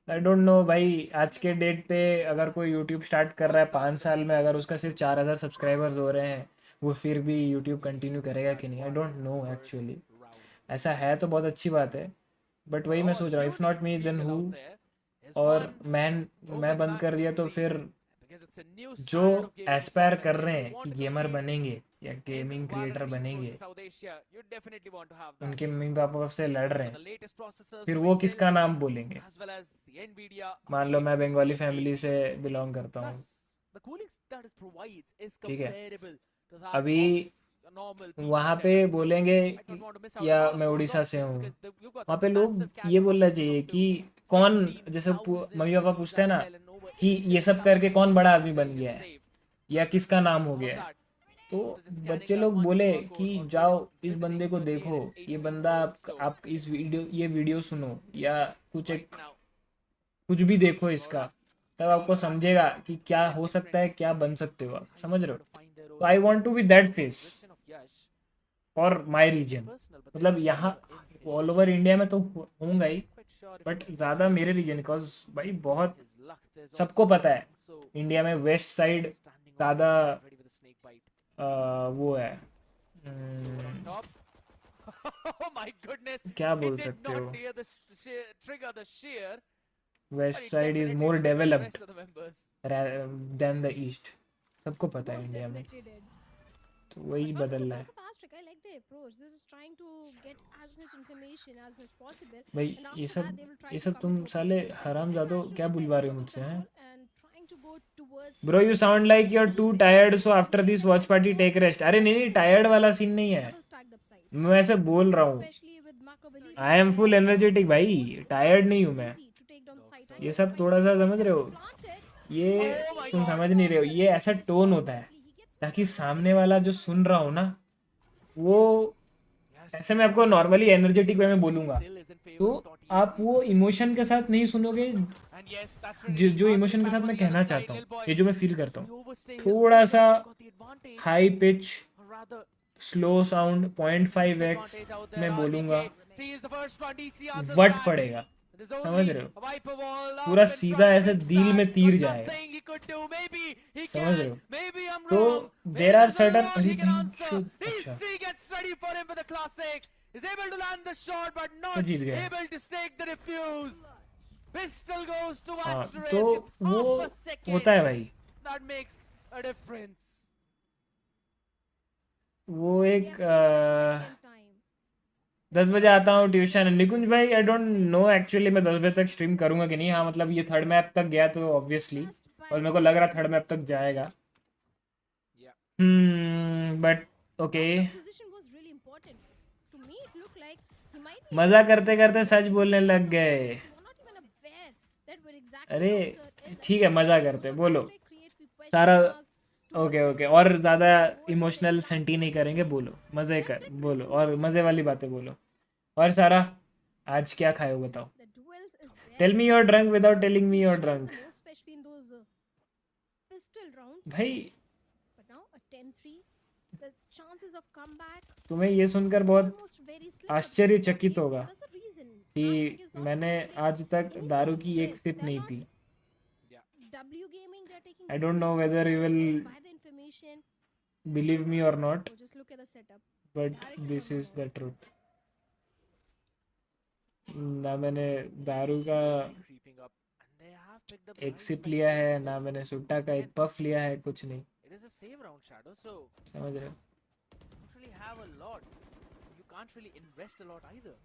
आई डोंट नो भाई, आज के डेट पे अगर कोई यूट्यूब स्टार्ट कर रहा है 5 साल में, अगर उसका सिर्फ 4000 सब्सक्राइबर्स हो रहे हैं, वो फिर भी यूट्यूब कंटिन्यू करेगा कि नहीं, आई डोंट नो एक्चुअली। ऐसा है तो बहुत अच्छी बात है, बट वही मैं सोच रहा हूँ, if not me then who, और मैं बंद कर दिया तो फिर जो एस्पायर कर रहे हैं कि गेमर बनेंगे या गेमिंग क्रिएटर बनेंगे, उनके मम्मी पापा से लड़ रहे हैं, फिर वो किसका नाम बोलेंगे। मान लो मैं बंगाली फैमिली से बिलोंग करता हूँ, ठीक है, अभी वहाँ पे बोलेंगे, या मैं उड़ीसा से हूँ, वहाँ पे लोग ये बोलना चाहिए कि कौन, जैसे मम्मी पापा पूछते हैं ना कि ये सब करके कौन बड़ा आदमी बन गया है या किसका नाम हो गया है, तो बच्चे लोग बोले कि जाओ इस बंदे को देखो, ये बंदा आप इस ये वीडियो सुनो या कुछ भी देखो इसका, तब आपको समझेगा कि क्या हो सकता है, क्या बन सकते हो आप, समझ रहे हो। तो I want to be that face for my reason, मतलब यहाँ ऑल ओवर इंडिया में तो होऊंगा ही, बट ज़्यादा मेरे रीजन, बिकॉज भाई बहुत सबको पता है इंडिया में वेस्ट साइड ज़्यादा वो है, क्या बोल सकते हो, west side is more developed than the east, सबको पता है इंडिया में, तो वही बदल रहा है भाई। ये सब तुम साले हरामजादो क्या बुलवा रहे हो मुझसे, हैं bro, you sound like you are too tired, so after this watch party take rest. अरे नहीं, टायर्ड वाला सीन नहीं है, मैं ऐसे बोल रहा हूँ, आई एम फुल एनर्जेटिक भाई, टायर्ड नहीं हूँ मैं। ये सब थोड़ा सा समझ रहे हो, ये तुम समझ नहीं रहे हो, ये ऐसा टोन होता है ताकि सामने वाला जो सुन रहा हो ना, वो ऐसे मैं आपको नॉर्मली एनर्जेटिक वे में बोलूँगा तो आप वो इमोशन के साथ नहीं सुनोगे, जो इमोशन के साथ मैं कहना चाहता हूँ, ये जो मैं फील करता हूँ, थोड़ा सा high pitch slow sound 0.5x में बोलूँगा, वट पड़ेगा, There's समझ only रहे हो? a wiper wall up पूरा in सीधा front. ऐसे दिल Rinsat में तीर got जाएगा, nothing he could do. Maybe he समझ रहे can. हो? Maybe I'm तो wrong. Maybe there are there's a certain, lot अरे he can बहन answer. चोद, अच्छा EC gets ready for him with the classic. Is able to land the shot, but तो not जीत गया। able to stake the defuse. Pistol goes to हाँ Asterisk. तो It's वो half a second. होता है भाई, That makes a difference. वो They एक have seen the second time. 10 बजे आता हूँ ट्यूशन। निकुंज भाई आई डोंट नो एक्चुअली मैं 10 बजे तक स्ट्रीम करूंगा कि नहीं। हाँ मतलब ये थर्ड मैप तक गया तो ऑब्वियसली, Just by और मेरे को लग रहा थर्ड मैप तक जाएगा। But okay, Outside position was really important. To me, it looked like he might be मजा करते करते सच बोलने लग गए। we were not even aware that we're exactly अरे how Sir is. ठीक है, मजा करते बोलो Asterisk creates few question सारा। marks towards okay him. Okay, और ज़्यादा इमोशनल सेंटी नहीं करेंगे, बोलो मज़े कर, बोलो और मज़े वाली बातें बोलो। और सारा आज क्या खाए हो बताओ? The duels is very tell me your drunk without telling me your shines drunk. the most, especially in those pistol rounds. भाई But now a 10-3, the chances of comeback तुम्हें ये सुनकर बहुत almost very slim. but आश्चर्यचकित होगा there's a reason. कि Asterisk is not मैंने playing आज तक any दारू sort of की एक risk. सिप They're नहीं not P. W gaming, they're taking I this don't know lead. whether you will Going by the information, believe me और not, or just look at the setup. But Directly this from is the the truth. ना मैंने दारू का Creeping up, and they have picked up एक nice SIP side लिया है, players. ना मैंने सुट्टा का एक पफ लिया है, कुछ नहीं। It is a save round, Shadow, so समझ रहे हो? you don't really have a lot. You can't really invest a lot either.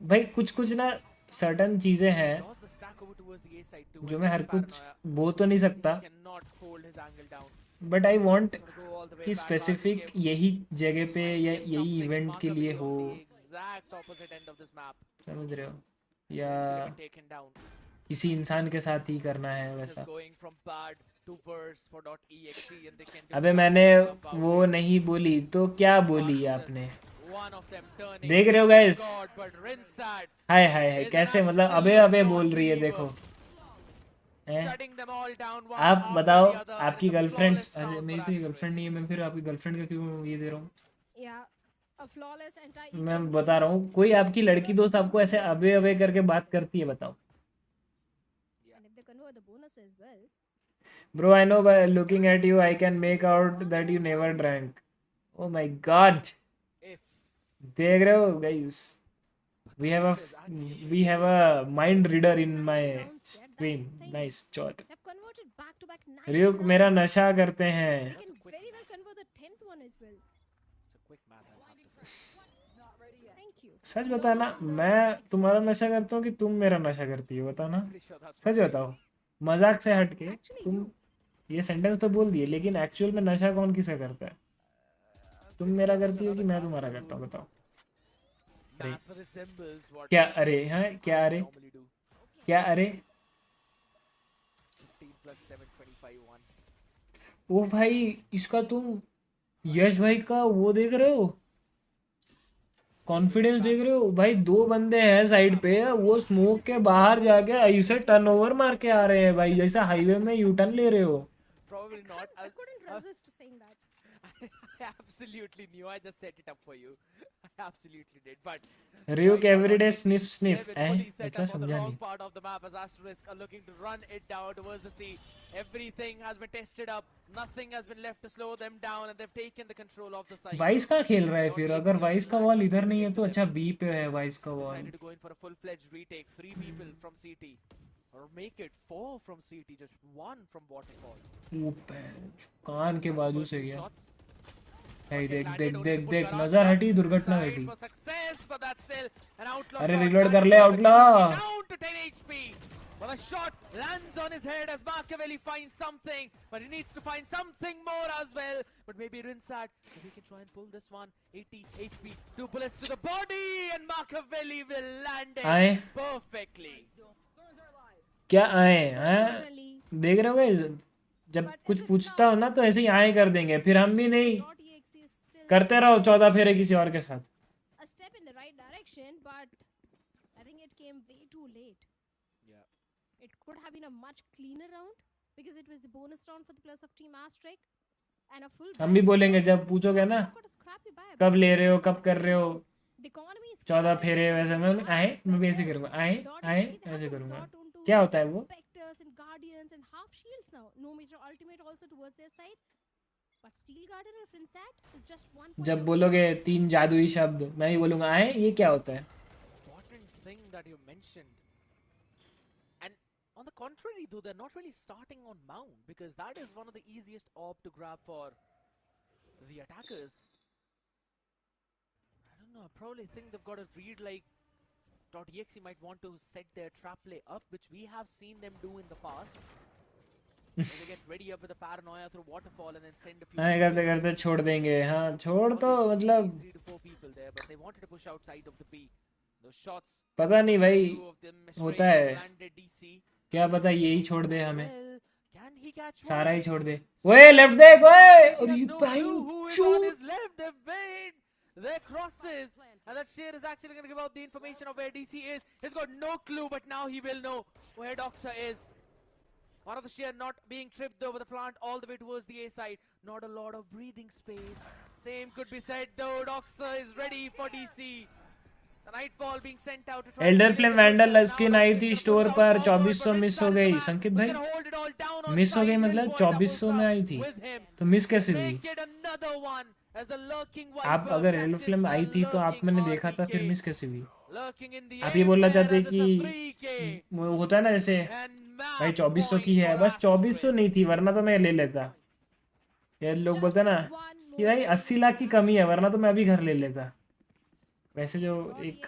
भाई कुछ कुछ ना सर्टन चीज़ें हैं Lost the stack over towards the A side too. जो and मैं there's हर a कुछ paranoia. बो तो नहीं सकता, He cannot hold his angle down. But I want He's gonna go all the way कि back. स्पेसिफिक RyuK यही जगह पे या gets यही something, इवेंट के लिए Markaveli हो, on the exact opposite end of this map. समझ रहे हो? या Eventually been taken down. किसी इंसान के साथ ही करना है This is वैसा। going from bad to worse for .exe and they can do अबे मैंने nothing about वो it. नहीं बोली तो क्या बोली Marcus, आपने? one of them turning. देख रहे हो guys? God, but Rinsat hi hi hi, is कैसे an मतलब अबे absolute अबे बोल रही है, non-believer. देखो हैं? Shutting them all down one आप after बताओ the other, and आपकी it's a गर्लफ्रेंड, flawless अरे round मेरी for तो ये Asterisk. गर्लफ्रेंड नहीं है, मैं फिर आपकी गर्लफ्रेंड का क्यों ये दे रहा हूँ? Yeah, a flawless anti. मैं बता रहा हूँ, कोई आपकी लड़की दोस्त आपको ऐसे अबे अबे करके बात करती है, बताओ? And if they convert the bonus as well. Bro, I know by looking at you, I can make out that you never drank. Oh my God! If देख रहे हो guys? We have a mind reader in my stream. Nice shot. They've converted back-to-back 9 RyuK rounds. मेरा नशा करते They हैं। can very well convert the 10th one as well. it's a quick math, I have to say. Thank you. सच बताना, मैं तुम्हारा नशा करता हूँ कि तुम मेरा नशा करती हो, बताना। Pretty sure that's सच बताओ, मजाक से हट के तुम ये सेंटेंस तो बोल दिए, लेकिन एक्चुअल में नशा कौन किसका करता है? तुम मेरा करती हो कि मैं तुम्हारा करता हूँ, बताओ? अरे Map resembles what क्या अरे, हाँ क्या अरे, normally do. क्या अरे? 15 plus 7, 25, 1. ओ भाई, इसका तुम यश भाई का वो देख रहे हो, कॉन्फिडेंस देख रहे हो भाई? दो बंदे हैं साइड पे, वो स्मोक के बाहर जाके ऐसे टर्नओवर मार के आ रहे हैं भाई, जैसा हाईवे में यू टर्न ले रहे हो। Probably not. I couldn't resist saying that. I absolutely knew. I just set it up for you. I absolutely did. But RyuK everyday sniff they've sniff, been fully set अच्छा up on the समझा wrong नहीं। part of the map as Asterisk are looking to run it down towards the sea. Everything has been tested up. Nothing has been left to slow them down, and they've taken the control of the site. Vice कहाँ खेल रहा है फिर? अगर vice का wall इधर नहीं है तो अच्छा बी पे है वाइस का wall. Decided to go in for a full-fledged retake. 3 people from CT, or make it 4 from CT, just 1 from Waterfall. वो पैच कान के बाजू से गया। Shots. भाई देख Landed देख only देख to put देख, Garage नजर up. हटी, दुर्घटना Side घटी। for success, but that's still an outlaw अरे shot. reload कर Landed ले, with outlaw. easy, down to 10 HP. But a shot lands on his head as Markaveli finds something, but he needs to find something more as well. But maybe Rinsat, maybe he can try and pull this one. 80 HP, 2 bullets to the body, and Markaveli will land आए it perfectly. क्या आए हैं? Certainly. देख रहे हो guys? जब कुछ पूछता हो ना तो ऐसे ही आए कर देंगे, फिर हम भी नहीं .exe is still करते रहो 14 फेरे किसी और के साथ। a step in the right direction, but I think it came way too late. Yeah. It could have been a much cleaner round because it was the bonus round for the plus of Team Asterisk and a full. हम भी बोलेंगे जब पूछोगे ना Got a scrappy buy. कब ले रहे हो, कब कर रहे हो, The economy is 14 flourishing फेरे and वैसे this मैं massive आए मैं भी ऐसे players करूँगा आए dot आए exe, they have ऐसे to करूँगा resort onto क्या होता है वो specters and guardians and half shields now. No major ultimate also towards their side. But Steel Guardian or Frinsat is just one point जब away. बोलोगे 3 जादुई शब्द मैं भी बोलूँगा आए ये क्या होता है Important thing that you mentioned. And on the contrary, though, they're not really starting on Mount because that is one of the easiest orb to grab for the attackers. I don't know. I probably think they've got to read like .exe might want to set their trap play up, which we have seen them do in the past. Where they get ready up with a paranoia through waterfall and then send a few. हाँ करते करते छोड़ देंगे हाँ छोड़ तो मतलब 3 to 4 people there, but they wanted to push outside of the B. Those shots. पता नहीं भाई Two of them होता straight है landed DC. क्या पता यही छोड़ दे हमें Well, can he catch सारा one? ही छोड़ दे ओए लेफ्ट देख ओए He और has ये no भाई clue who is चूत on his left. They've made their crosses. And that share is actually going to give out the information of where DC is. He's got no clue, but now he will know where Doxa is. One of the sheer not being tripped over the plant all the way towards the A side. Not a lot of breathing space. Same could be said though. Doxa is ready for DC. The Nightfall being sent out to try Elder and flame delay the vandal pushes. Skin Now I Doxa थी is gonna store push पर out forward, 2400 but miss हो Rinzan is गई the man संकित who's भाई gonna hold it all down on miss हो side. गई Lil मतलब Boy doubles 2400 में up आई थी with him. तो मिस कैसे हुई Make it another one as the lurking आप Viper अगर एल्डर catches फ्लेम a आई थी तो आप lurking मैंने देखा था फिर RBK. मिस कैसे हुई Lurking in the आप ये aim बोलना there चाहते as it's कि a 3K. वो होता है ना जैसे And भाई map 2400 की point है for बस 2400 नहीं Asterisk. थी वरना तो मैं ले लेता ये लोग बोलते हैं ना कि भाई 80 लाख की कमी है वरना तो मैं अभी घर ले लेता वैसे जो एक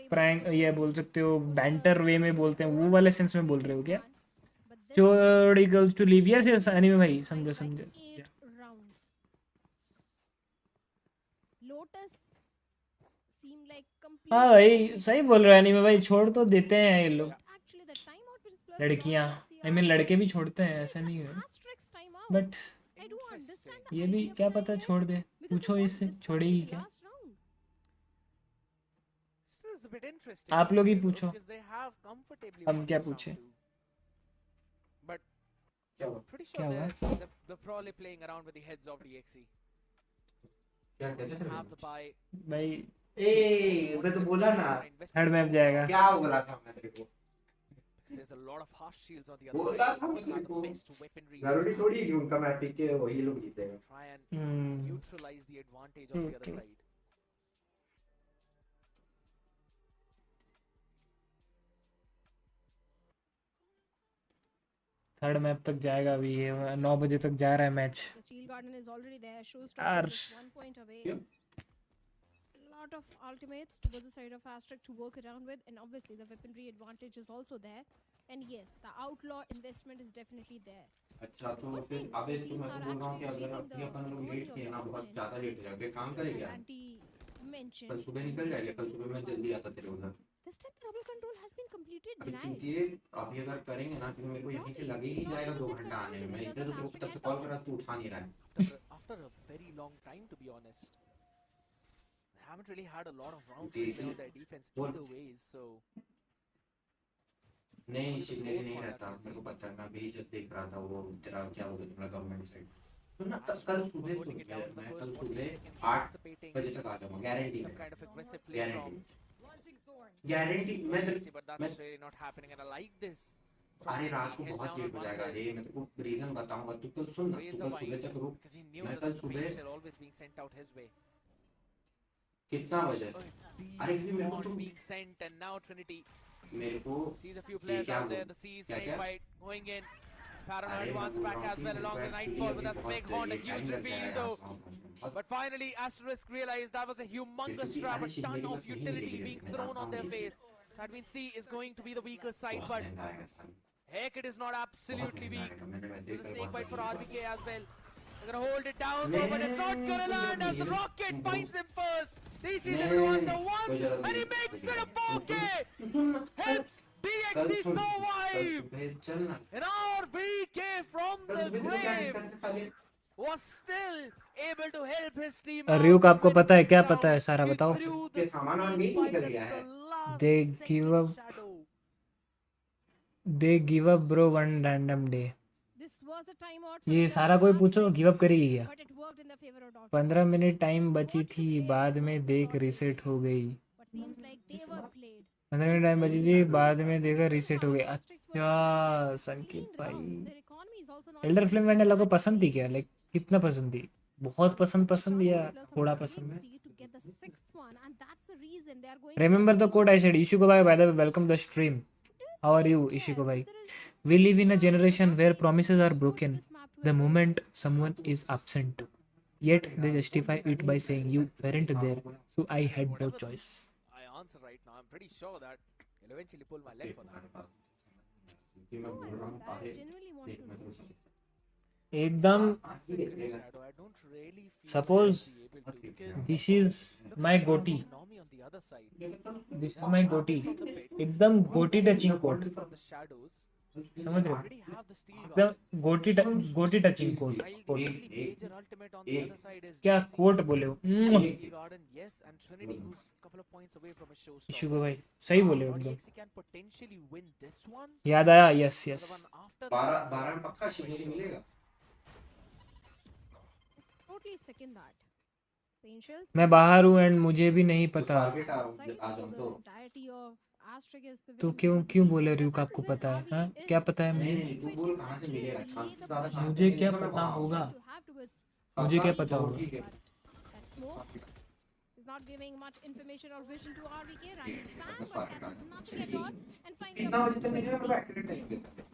प्रैंक ये बोल सकते हो बैंटर वे में बोलते हैं वो वाले सेंस में बोल रहे हो क्या जोड़ी girls to live yes yes anime भाई समझे समझे Lotus seem like हाँ भाई सही बोल रहे हो एनीमे भाई छोड़ तो देते हैं ये लोग actually the timeout which is plus लड़कियां आई मीन लड़के भी छोड़ते हैं ऐसा नहीं है asterisk timeout. But I do understand the ये भी idea क्या behind पता it छोड़ दे because पूछो they want इससे this छोड़ेगी in the क्या last round. Still is a bit interesting. आप लोग ही पूछो Because they have comfortably हम won क्या this round पूछे too. But pretty क्या sure हुआ they're probably playing around with the heads of DXE. क्या कैसे They have the buy. भाई ए मैं तो बोला ना थर्ड मैप जाएगा क्या बोला था मैं तेरे को Because there's a lot of half shields on the other बोला side. था मैं Both तेरे have the को best weaponry. जरूरी थोड़ी है कि उनका मैप पिक के वही लोग जीतेगा Try and neutralize the advantage on the other side. Third map तक जाएगा अभी ये 9 बजे तक जा रहा है match The Steel Garden is already there. Showstopper is Arsh. just 1 point away. Yep. A lot of ultimates towards the side of Asterisk to work around with, and obviously the weaponry advantage is also there. And yes, the outlaw investment is definitely there. अच्छा तो फिर अबे तो मैं तो बोल रहा हूँ कि अगर अपनी अपन लोग लेट किए ना बहुत ज़्यादा लेट हो जाएगा काम करेगा Mentioned. कल सुबह निकल जाएगा कल सुबह मैं जल्दी आता तेरे उधर This time the double control has been completely अभी denied. चिंतिए अभी अगर करेंगे ना तो मेरे को यहीं से लगे ही जाएगा 2 घंटा आने में मैं इसलिए तो तेरे को तब से कॉल कर रहा तू उठा नहीं रहा है After a very long time, to be honest. They haven't really had a lot of rounds ji, to play ji. on their defense बोल। either ways, so नहीं शिवनेरी नहीं रहता मेरे को पता है मैं अभी जस्ट देख रहा था वो तेरा क्या बोलते हैं तुम्हारा गवर्नमेंट साइड तो ना कल सुबह holding it down in the मैं first कल 40 सुबह seconds, 8 anticipating बजे तक आ जाऊंगा guarantee some kind of aggressive play from guarantee guarantee मैं DXE, but मैं that's really not happening, and I like this. अरे from रात को DXE, held बहुत down लेट on हो जाएगा one रे res. मैं तेरे को रीजन बताऊंगा तू कल सुन ना Raise तू a कल सुबह wide, तक रुक because he knew मैं that कल the सुबह shell always being sent out his way. कितना बजे अरे क्योंकि मेरे को Not तुम being sent, and now Trinity मेरे को sees a few ये players क्या out there. बोल- The C क्या snake क्या bite going in. Paranoid अरे मैं advance बोल back रहा हूँ as कि well मेरे along को the actually nightfall, but अभी that's a बहुत big horn, a ये huge time लग reveal जाएगा though. बहुत But finally, Asterisk realized that was a humongous क्योंकि trap, a अरे शिवनेरी ton बस of नहीं utility मिलेगी being मैं thrown जानता on their हूँ ये face. That means C is going to be the weaker side, बहुत but महंगा आएगा सन heck, it is not बहुत absolutely महंगा weak. आएगा मैंने वैसे ही There's a कल snake बहुत bite for बड़ी RBK as well. They're gonna hold it down though, but it's not gonna land as the rocket finds him first. He sees everyone, so one, and he makes it a 4K! Helps DXE survive! चल ना An RBK from the grave was still able to help his team out RyuK to आपको win पता है this क्या round. पता है सारा He बताओ threw के the सामान और snake नहीं bite निकल at गया है the last They second give up. shadow. they give up bro one random day This was was a timeout for ये the सारा कोई पूछो गिव अप करेगी क्या? but it worked in the favor of Dot. 15 minute time बची थी, बाद में देख रीसेट हो गई। But seems like they were played. 15 minute time बची थी, बाद में देखा रीसेट हो गई। अच्छा संकेत भाई, Their economy is also not Elder flame मैंने लोगों को पसंद थी क्या? लाइक कितना पसंद थी? बहुत पसंद या थोड़ा पसंद है? to get the sixth one, and that's the reason they are going. Remember the quote I said, Ishiko bhai, by the way, welcome to the stream. How are you, Ishiko bhai? We live in a generation where promises are broken the moment someone is absent. Yet they justify it by saying you weren't there, so I had no choice. I answer right now. I'm pretty sure that he'll eventually pull my leg for that. कि मैं बोल रहा हूँ I पारे genuinely want देखने to know. को एकदम Shadow, I don't really feel suppose I'll be able to because this is my goatee. Nomi on the other side. This is my goatee. एकदम goatee touching quote. From the shadows, समझ रहे हो? already have the steel guard. एकदम goatee touching quote. While the only major ultimate on the other side is क्या DXE. quote बोले हो? Steel Garden, yes, and Trinity who's a couple of points away from a showstopper. Ishiko भाई सही बोले हो एकदम। DXE can potentially win this one. याद आया? Yes, The yes. one after 12 में पक्का शिवनी मिलेगा। Totally second that. Pain shells. मैं बाहर हूँ एंड मुझे भी नहीं पता। टारगेट आ जाऊँ तो Entirety of Asterix is तो pavilion क्यों because बोले VCSA RyuK आपको where पता है? RV हाँ is क्या पता है नहीं मुझे? नहीं तू बोल कहाँ से मिलेगा चांस ज्यादा कहाँ मुझे क्या है? पता होगा? to have towards मुझे क्या पता होगा? ठीक है that smoke is not giving much information or vision to RVK. Random spam, but catches nothing at all and finds इतना a बजे तक निकला तो एक्यूरेट नहीं देता।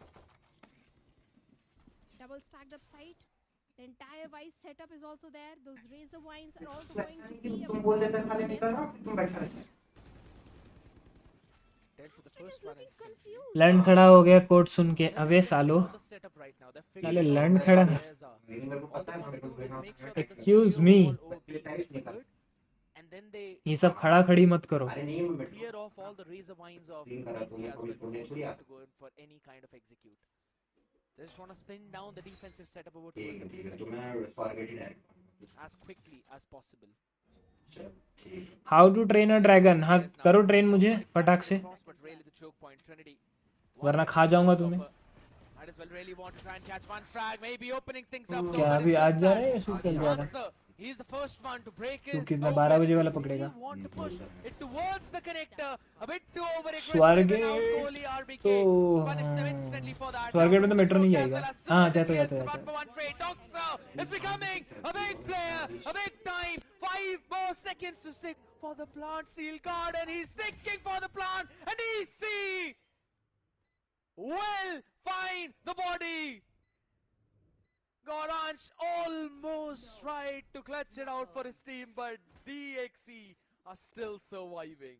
double stacked up site. The entire vice setup is also there. Those razor wines are also going to be a तुम बोल देते साले निकल रहा फिर तुम बैठा रहता। dealt with the Asterix first is one looking instant. confused. लंड खड़ा हो गया कोट सुन के। अबे सालो The setup right now. They're साले figuring out लंड where खड़ा। the players are. लेकिन मेरे को All पता they है want मेरे to को do is देखना make sure that the Excuse shield me. wall over B is triggered, and then they ये सब खड़ा खड़ी मत करो। अरे नहीं मैं clear off all the razor wines of Clean करा BC तूने, as कोई well पुण्य before थोड़ी they uh- have to go in for any kind of execute. They just want to thin down the defensive setup over towards ठीक the है B ठीक है side तो मैं स्वागत ही direct as quickly as possible. How to train a dragon? हाँ करो ट्रेन मुझे फटाक से, Cross, but really the choke point, Trinity. वरना खा जाऊंगा तुम्हें। Might as well really want to try and catch one frag, maybe opening things up. क्या अभी आज जा रहे हैं या शूट कर जा रहे हैं? Answer. He's the first one to break तू his कितना open. 12 बजे वाला पकड़ेगा? He want to push it towards the connector. A bit too over-aggressive. Swargate and out goalie RBK. तो Punish them instantly for that. Swargate में तो Now मेट्रो नहीं as जाएगा। well as soon हाँ as जाता he जाता clears the जाता। 1-for-1 trade. Doxer is becoming a big player, a big time. 5 more seconds to stick for the plant steel card, and he's sticking for the plant, and EC will find the body. Goranch almost tried to clutch it out for his team, but DXE are still surviving.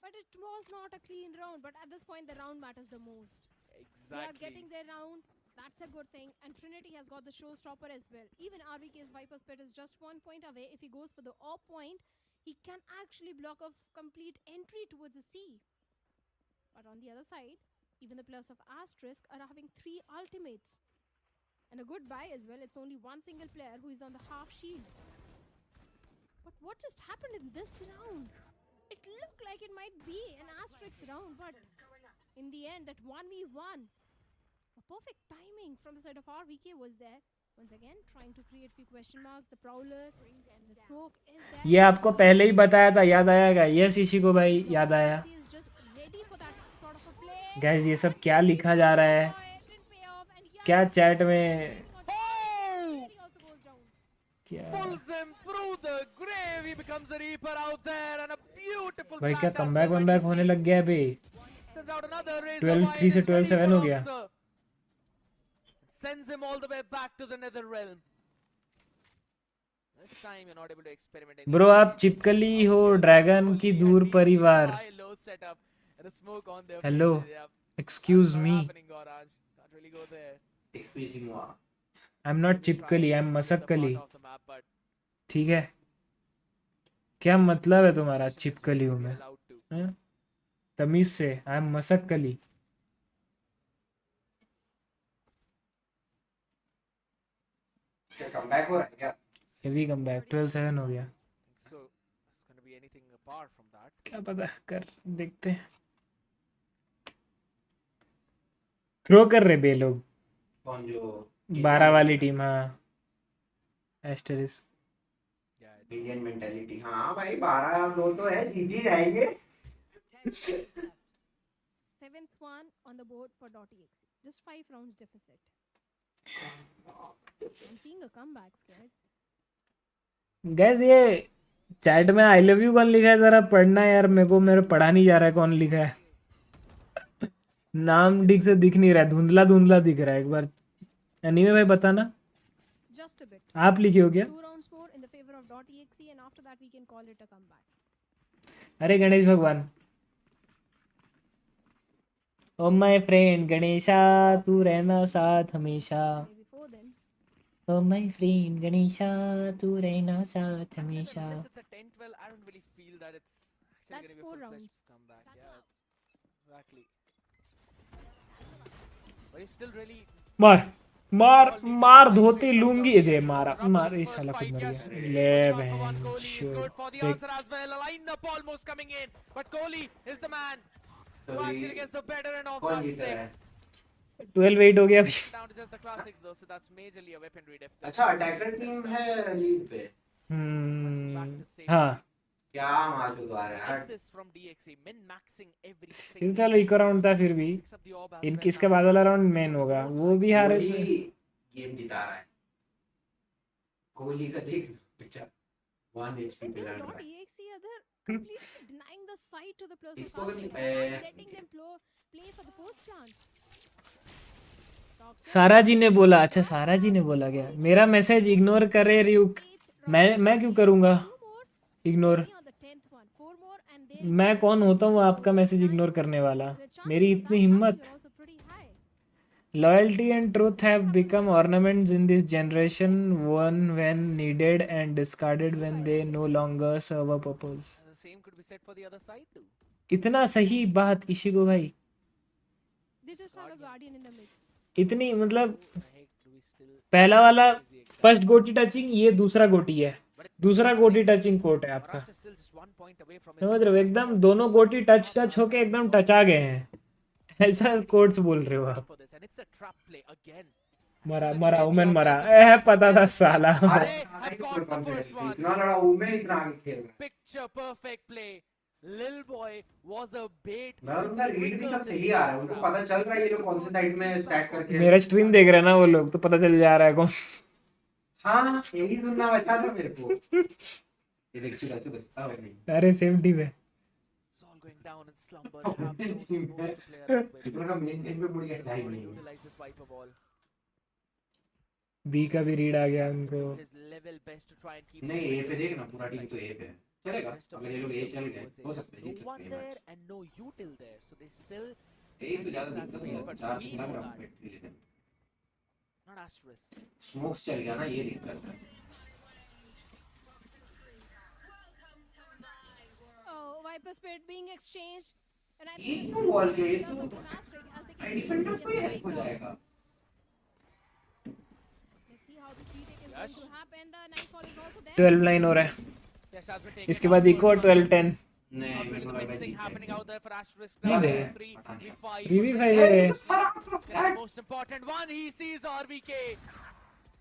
But it was not a clean round. But at this point, the round matters the most. They are Exactly. getting their round. That's a good thing. And Trinity has got the showstopper as well. Even RVK's Viper's Pit is just 1 point away. If he goes for the AWP point, he can actually block off complete entry towards the sea. But on the other side, even the players of Asterisk are having 3 ultimates. And a good buy as well. It's only one single player who is on the half shield. But what just happened in this round? It looked like it might be an Asterisk round, but in the end, that 1v1, a perfect timing from the side of RVK was there. Once again, trying to create few question marks. The Prowler, the smoke is there. ये आपको पहले ही बताया था, याद आएगा? Yes इशिको भाई याद आया। He is just ready for that sort of a play. Guys ये सब क्या लिखा जा रहा है? Didn't pay off, and yes, क्या चैट में Oh! he also goes down. क्या? Pulls him through the grave. He becomes a reaper out there, and a beautiful भाई क्या flash out comeback there by वमबैक DC. होने लग गया अभी? Sends out another razor 12-3 wide, से is ready 12-7 for हो गया। answer. Sends him all the way back to the nether realm. This time you're not able to experiment anymore. Bro आप चिपकली हो dragon की दूर परिवार। High low setup and a smoke on their hello faces. Yeah, excuse not me, happening, Goranj. Can't really go there. Expressive हुआ I am not चिपकली, I am The Masakali. part of the map, but ठीक है, क्या मतलब है तुम्हारा चिपकली हूँ मैं? allowed to. हाँ? तमीज से, आई एम मसक्कली। क्या कमबैक हो रहा है क्या? हेवी कमबैक 12-7 हो गया। So it's going to be anything apart from that. क्या पता, कर देखते हैं। थ्रो कर रहे बे लोग। कौन जो 12 वाली टीम, हाँ एस्टेरिस्क। Indian mentality. हाँ भाई 12-2 तो है, जीत ही जाएंगे। 10 seconds left. 7th one on the board for .exe. Just 5 rounds deficit. I'm seeing a comeback, scared. Gas ये चैट में आई लव यू कौन लिखा है, जरा पढ़ना यार, मेरे को मेरे पढ़ा नहीं जा रहा है कौन लिखा है। नाम ठीक से दिख नहीं रहा है, धुंधला धुंधला दिख रहा है। एक बार एनीवे भाई बताना, Just a bit. आप लिखे हो क्या? 2 rounds more in the favor of .exe, and after that we can call it a comeback. अरे गणेश भगवान, ओ माय फ्रेंड गणेशा तू रहना साथ हमेशा, Maybe 4 then. Oh my friend Ganesha तू रहना साथ हमेशा। Unless it's a 10-12, I don't really feel that it's actually That's going to be 4 a rounds. full-fledged comeback. Yeah, exactly. But he's still really मार मार मार धोती लूंगी दे, मारा मार, ये साला खुद मर गया। ले बहन Kohli is चो, good for the देख answer as well. A line-up almost coming in, but Kohli is the man तो who actually gets the better end of कौन that जीत रहा है? stick. 12-8 हो गया अभी। Down to just the classics though, so that's majorly a weaponry depth. अच्छा attacker team है league पे। हाँ क्या माजूद आ रहा है Like this from DXE, min-maxing every इस single चलो इको राउंड था फिर भी, picks up the orb as इनकी well. इसके बाद वाला राउंड मेन होगा, वो भी हारे थे। कोहली गेम जिता रहा है। कोहली का देख पिक्चर 1 HP पे लड़ रहा है। .exe other completely denying the sight to the players of इसको Astrid, भी and not letting them play for the post plant. सारा जी ने बोला, अच्छा सारा जी ने बोला क्या? मेरा मैसेज इग्नोर करे RyuK, मैं क्यों करूँगा ignore? On the 10th one, 4 more and they मैं कौन होता हूँ आपका मैसेज इग्नोर करने वाला? मेरी इतनी हिम्मत? are also pretty high. Loyalty and truth have become ornaments in this generation, worn when needed and discarded when they no longer serve a purpose. And the same could be said for the other side too. इतना सही बात इशिको भाई, They just have a guardian in the mix. इतनी मतलब The heck do we still पहला वाला first गोटी touching, ये दूसरा गोटी है, दूसरा गोटी टचिंग कोट है आपका, Raj is still just 1 point away from his समझ रहे हो? एकदम दोनों गोटी टच होके एकदम टचा गए हैं, ऐसा कोट्स बोल रहे हो आप। for this, and it's a trap play again. मरा मरा ओमेन मरा, पता था साला। They have got the first one. इतना लड़ा ओमेन इतना आगे खेल रहा है। Picture perfect play. Lil boy was a bait. मैं और उनका रीड भी सब सही आ रहा है, उनको पता चल रहा है ये लोग कौन से साइड में स्टैक करके। मेरा स्ट्रीम देख रहे हैं ना वो लोग, तो पता चल जा रहा है कौन। हाँ यही सुनना बचा था मेरे को। ये देख चुका नहीं। अरे सेम टीम है। It's all going down in slumber. They have no smokes to play around with. इतना मेन गेम पे मुड़ गया They टाइम want to नहीं। utilize this wiper ball. B का भी रीड आ गया He's उनको। gonna do his level best to try and keep नहीं the ए पे momentum देख ना, on पूरा his टीम तो side. ए पे है, चलेगा। Rest of अगर the ये लोग ए team, चल I गए would say, हो there's सकता है no जीत one सकते हैं there match. and no util there, so they still ए पे ज्यादा that दिक्कत space, नहीं है, but 4 we 15 know gram that. पे लेते हैं। Not asterisk. स्मोक्स चल गया ना, ये दिक्कत है। Oh, Viper Spirit being exchanged. And I ये think क्यों वॉल के, ये because तो of Team Astrid as they I can defenders को ही get हेल्प हो the spike जाएगा। up. Let's see how this retake is going to happen. The nightfall is also there. 12-9 हो रहा है, Yes, has been taken इसके down बाद first eco one. 12-10। नहीं Not मेरे really को the लग best रहा है thing जीत happening जाएंगे। out there for Asterisk. नहीं Now गए। 3v5. 3v5 है। And the most important one, he sees RVK.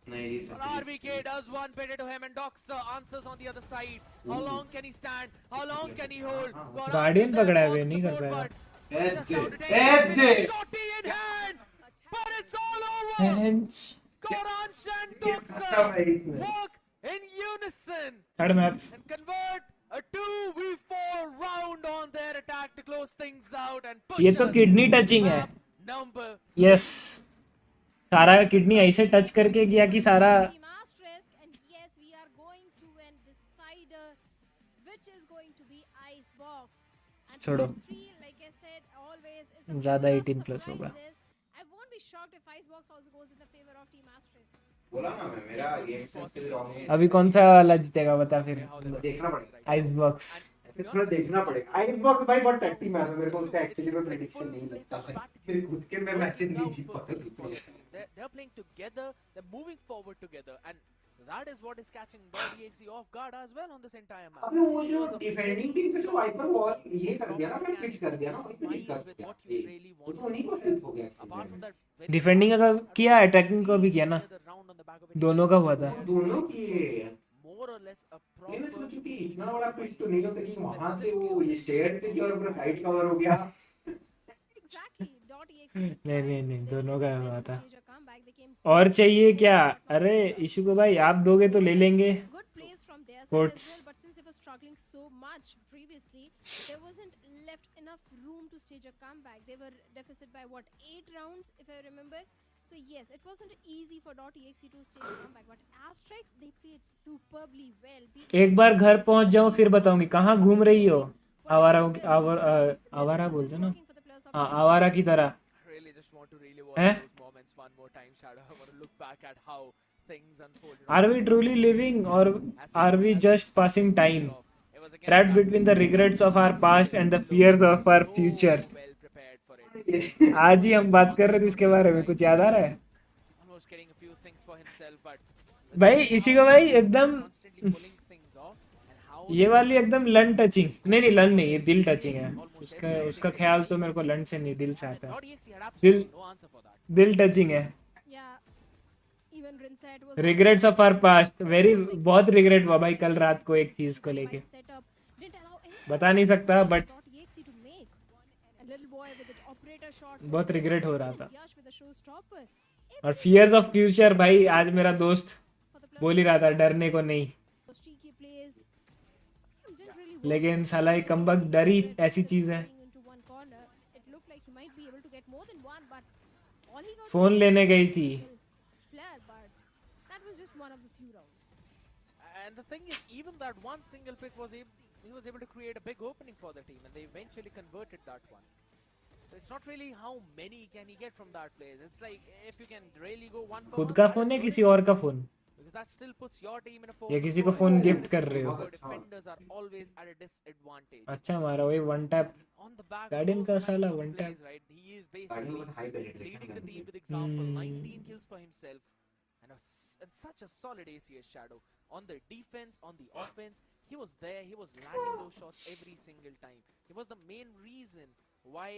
नहीं जीत But सकते। RVK does one better to him, and Docs answers on the other side. How long can he stand? How long can he hold? Goran guardian is there पकड़ा है for way, the नहीं कर support, पाएगा। but it's just down to take Ed! it. Shotty in hand, but it's all over. Bench Goran and क्या Doxa है इसमें? work in unison third map. and convert a 2v4 round on their attack to close things out and push ये तो us kidney touching है। map number yes, सारा kidney ऐसे touch करके किया कि सारा Team Asterisk, and yes, we are going to an decider, which is going to be Icebox. And छोड़ो। part 3, like I said, always is a ज़्यादा full of 18 plus होगा। surprises. I won't be shocked if Icebox also goes in the favor of Team Asterisk. बोला ना मैं, मेरा game sense से wrong है। अभी कौन सा वाला जीतेगा बता फिर? देखना पड़ेगा, आइस बॉक्स। थोड़ा देखना पड़ेगा। आई बॉक्स भाई बहुत टट्टी मैच है, मेरे को उसका एक्चुअली में प्रेडिक्शन नहीं लगता है। मेरे खुद के मैं मैच नहीं जीत पाता। they're playing together, they're moving forward together, and That is what is catching DXE off guard as well on this entire map. अबे वो It जो was a defending very team पे तो solid Viper first wall team, ये कर दिया ना, proper मैं फिट mechanics कर दिया ना, वही तो combined दिक्कत with क्या what you ये really वो want तो उन्हीं to को do. हेल्प हो गया Apart from that, very defending fast का round, I किया, don't अटैकिंग का see भी किया ना, any other round on the back of it. दोनों का हुआ था। दोनों की ये More or less a नहीं मैं proper सोचू कि team इतना बड़ा पिट तो नहीं होता कि being वहां से specific वो in ये the स्टेयर से defense और of पूरा the साइड कवर हो गया। Exactly. .exe नहीं नहीं नहीं, दोनों का हुआ था। stage a comeback. They came और चाहिए क्या? not not अरे better. इशू को भाई आप दोगे तो ले लेंगे। Good plays from their side as Ports. well, but since they were struggling so much previously, there wasn't left enough room to stage a comeback. They were deficit by what, 8 rounds if I remember. So yes, it wasn't easy for .exe to stage a comeback, but Asterix they played superbly well. एक बार घर पहुंच जाऊं फिर बताऊंगी कहाँ घूम रही हो। आवारा आवारा बोलते ना, हाँ आवारा की तरह really just want to relive हैं? all those moments one more time, Shadow. I want to look back at how things unfolded. Are we truly living or are we just passing time? It was again Trapped between the regrets of our past and the fears of our future. well prepared for it. आज ही हम बात कर रहे थे इसके बारे में, कुछ याद आ रहा है? Almost getting a few things for himself, but भाई इशिका भाई एकदम constantly pulling things off and how ये वाली एकदम लन टचिंग, नहीं लन नहीं, ये दिल टचिंग है। उसका ख्याल तो मेरे को लन से नहीं दिल से आता है। DXE had absolutely no answer for that. दिल टचिंग है। Yeah, even Rinsat was regrets of our past, very बहुत रिग्रेट हुआ भाई कल रात को एक चीज को लेके, setup didn't allow any बता नहीं सकता but .exe to make. And little boy with the operator shot. बहुत रिग्रेट हो रहा था। Yash with the showstopper. और फियर्स ऑफ फ्यूचर भाई, आज मेरा दोस्त बोल ही रहा था डरने को नहीं, Those cheeky plays didn't really work. लेकिन साला एक कमबख्त डर ही ऐसी चीज है। Into one corner, it looked like he might be able to get more than one, but all he got phone लेने गई थी। Flair, but that was just one of the few rounds. And the thing is, even that one single pick was he was able to create a big opening for the team, and they eventually converted that one. So it's not really how many can he get from that place. It's like if you can really go one for खुद one, का that phone is है good किसी और का phone? because that still puts your team in a 4. या किसी को phone gift कर रहे हो? Defenders are always at a disadvantage. अच्छा मारा वही one tap On the back of guardian those का kinds साला of one plays, tap. right? He is basically leading the team with example. 19 kills for himself and and such a solid ACS Shadow. On the defense, on the offense, he was there. He was landing those shots every single time. He was the main reason why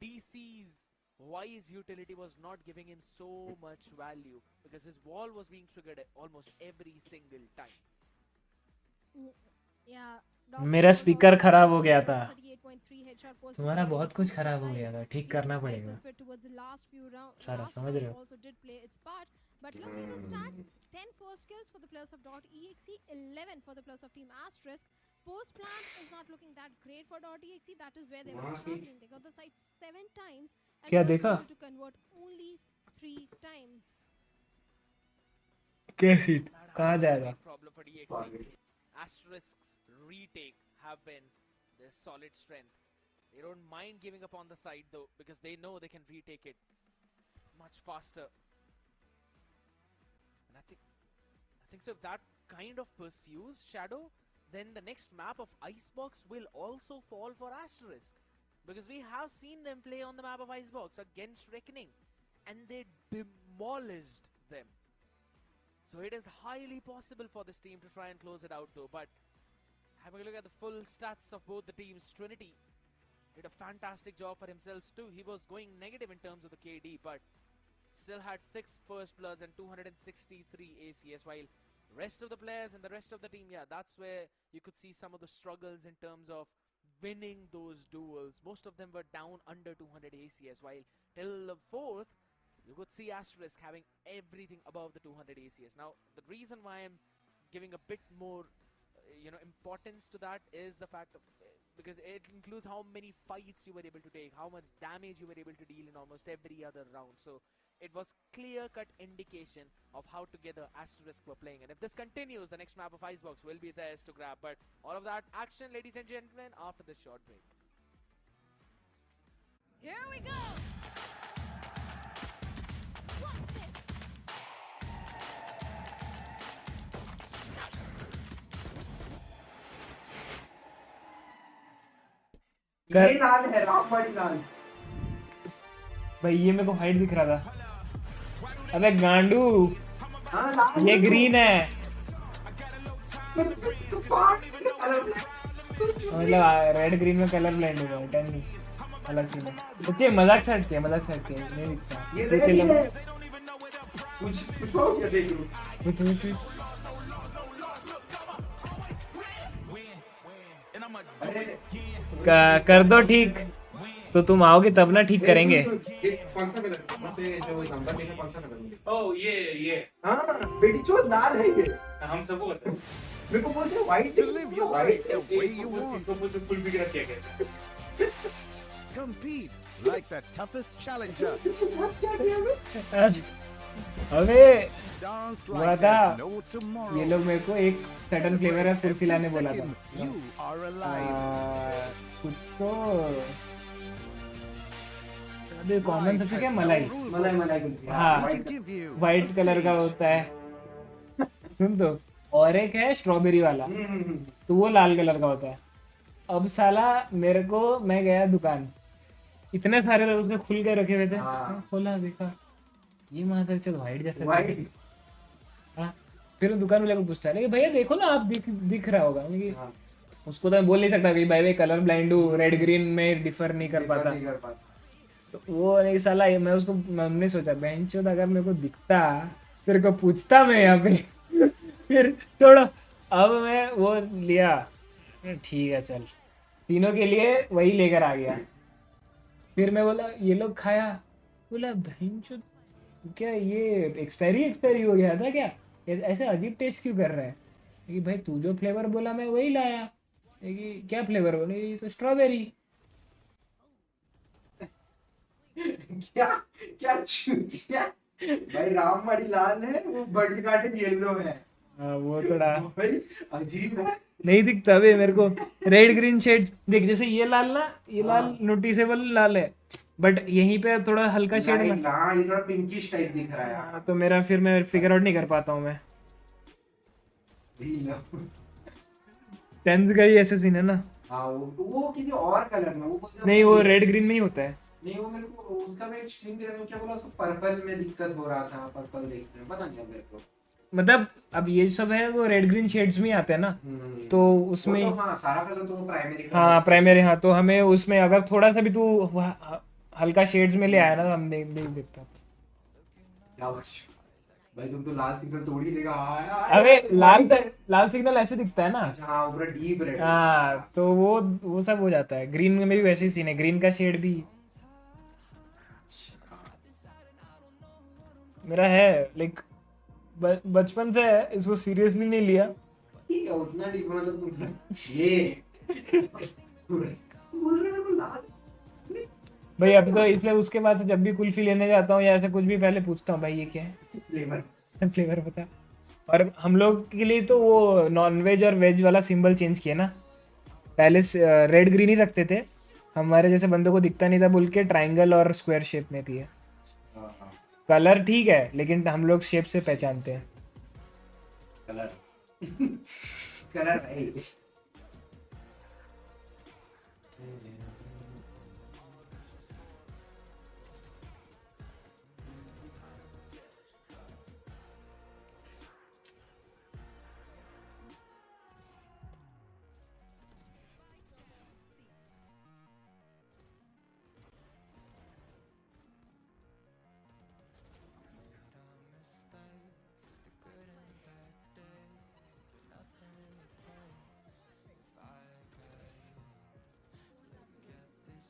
DC's wise utility was not giving him so much value, because his wall was being triggered almost every single time. Yeah. मेरा speaker खराब हो गया था। 38.3 headshot post. तुम्हारा बहुत कुछ खराब हो गया था, ठीक करना पड़ेगा। Towards the last few rounds, सारा last समझ round रहे हो? also did play its part, but look at the stats: 10 first kills for the players of .exe, 11 for the players of Team Asterisk. Post plant is not looking that great for .exe. That is where they were struggling. They got the site 7 times and क्या they were देखा? able to convert only 3 times. कैसी कहाँ जाएगा? Problem for DXE. Asterisk's retake have been their solid strength. They don't mind giving up on the side though, because they know they can retake it much faster. And I think so if that kind of pursues Shadow, then the next map of Icebox will also fall for Asterisk, because we have seen them play on the map of Icebox against Reckoning and they demolished them. So it is highly possible for this team to try and close it out though. But having a look at the full stats of both the teams, Trinity did a fantastic job for himself too. He was going negative in terms of the KD, but still had 6 first bloods and 263 ACS, while rest of the players and the rest of the team, yeah, that's where you could see some of the struggles in terms of winning those duels. Most of them were down under 200 ACS, while till the 4th, you could see Asterisk having everything above the 200 ACS. Now, the reason why I'm giving a bit more, importance to that is the fact of, because it includes how many fights you were able to take, how much damage you were able to deal in almost every other round. So it was clear-cut indication of how together Asterisk were playing. And if this continues, the next map of Icebox will be theirs to grab. But all of that action, ladies and gentlemen, after this short break. Here we go. What's this? ये लाल है, रामबाड़ी लाल। भाई ये मेरे को height दिख रहा था। अबे गांडू हाँ लाल ये है तो। ग्रीन है, तो पांच इसके कलर मतलब रेड ग्रीन में कलर ब्लाइंड हुआ है, टेनिस अलग सीन है। ओके मजाक साइड के, मजाक साइड के, नहीं दिखता ये तो रेड चलो है। कुछ पूछो क्या देख लो। कुछ अरे कर दो ठीक, तो तुम आओगे तब ना ठीक करेंगे। ये कौन सा कलर मुझे जो नंबर लिखा कौन सा कलर मुझे ओ ये हाँ बेटी चो लाल है ये। हम सबको पता है। मेरे को बोलते हैं व्हाइट व्हाइट इसको मुझे फुल फिगर किया गया। Compete like the toughest challenger. अबे Dance बोला like था there's no tomorrow. ये लोग मेरे को एक सडन फ्लेवर है फुल पिलाने बोला था। You are alive. कुछ तो अबे कॉमन सबसे क्या मलाई मलाई मलाई कुल्फी हाँ Give you व्हाइट कलर का होता है सुन तो, और एक है स्ट्रॉबेरी वाला तो वो लाल कलर का होता है। अब साला मेरे को, मैं गया दुकान, इतने सारे उसने खुल के रखे हुए थे, खोला देखा ये मादर चल व्हाइट जैसा व्हाइट। हाँ फिर दुकान वाले को पूछता है लेकिन भैया देखो ना आप दिख रहा होगा लेकिन उसको तो मैं बोल नहीं सकता कि भाई कलर ब्लाइंड हूँ, रेड ग्रीन में डिफर नहीं कर पाता। तो वो नहीं साला, मैं उसको हमने सोचा बेंचोद अगर मेरे को दिखता तेरे को पूछता मैं यहाँ पे फिर थोड़ा अब मैं वो लिया, ठीक है चल तीनों के लिए वही लेकर आ गया। फिर मैं बोला ये लोग खाया, बोला बेंचोद क्या ये एक्सपायरी हो गया था क्या, ऐसे अजीब टेस्ट क्यों कर रहा है। कि भाई तू जो फ्लेवर बोला मैं वही लाया। कि क्या फ्लेवर बोले, ये तो स्ट्रॉबेरी। क्या क्या चूतिया भाई, रामवाड़ी लाल है वो बर्ड गार्डन येलो है। वो थोड़ा भाई अजीब है, नहीं दिखता बे मेरे को। रेड ग्रीन शेड्स देख, जैसे ये लाल ना, ये लाल नोटिसेबल लाल है बट यहीं पे थोड़ा हल्का शेड में हाँ ये थोड़ा पिंकिश टाइप दिख रहा है। तो मेरा फिर मैं फिगर आउट नहीं कर पाता हूँ मैं। 10th का ही ऐसे सीन है ना। हाँ वो किसी और कलर में वो बोलते नहीं वो रेड ग्रीन में ही होता है। नहीं वो मेरे को उनका मैं स्ट्रीम देख रहा हूँ, क्या बोला उसको पर्पल में दिक्कत हो रहा था, पर्पल देखने में पता नहीं मेरे को। मतलब अब ये सब है वो रेड ग्रीन शेड्स में आते हैं ना, तो उसमें तो हाँ सारा कलर तो प्राइमरी हाँ प्राइमरी, हाँ तो हमें उसमें अगर थोड़ा सा भी तू हल्का शेड्स में ले आया ना, हम नहीं देखता। भाई तुम तो लाल सिग्नल तोड़ ही देगा। अबे लाल सिग्नल ऐसे दिखता है ना। अच्छा हाँ ऊपर डीप रेड। हाँ तो वो सब हो जाता है। ग्रीन में भी वैसे ही सीन है, ग्रीन का शेड भी मेरा है लाइक बचपन से है, इसको सीरियसली नहीं लिया। ठीक है उतना डीप मतलब तुम ये बोल रहे हो लाल भाई अभी तो इसलिए उसके बाद से जब भी कुल्फी लेने जाता हूँ या ऐसे कुछ भी पहले पूछता हूँ भाई ये क्या है फ्लेवर बता। और हम लोग के लिए तो वो नॉन वेज और वेज वाला सिंबल चेंज किया ना, पहले रेड ग्रीन ही रखते थे, हमारे जैसे बंदों को दिखता नहीं था बोल के ट्राइंगल और स्क्वायर शेप में किया। कलर ठीक है लेकिन हम लोग शेप से पहचानते हैं। कलर भाई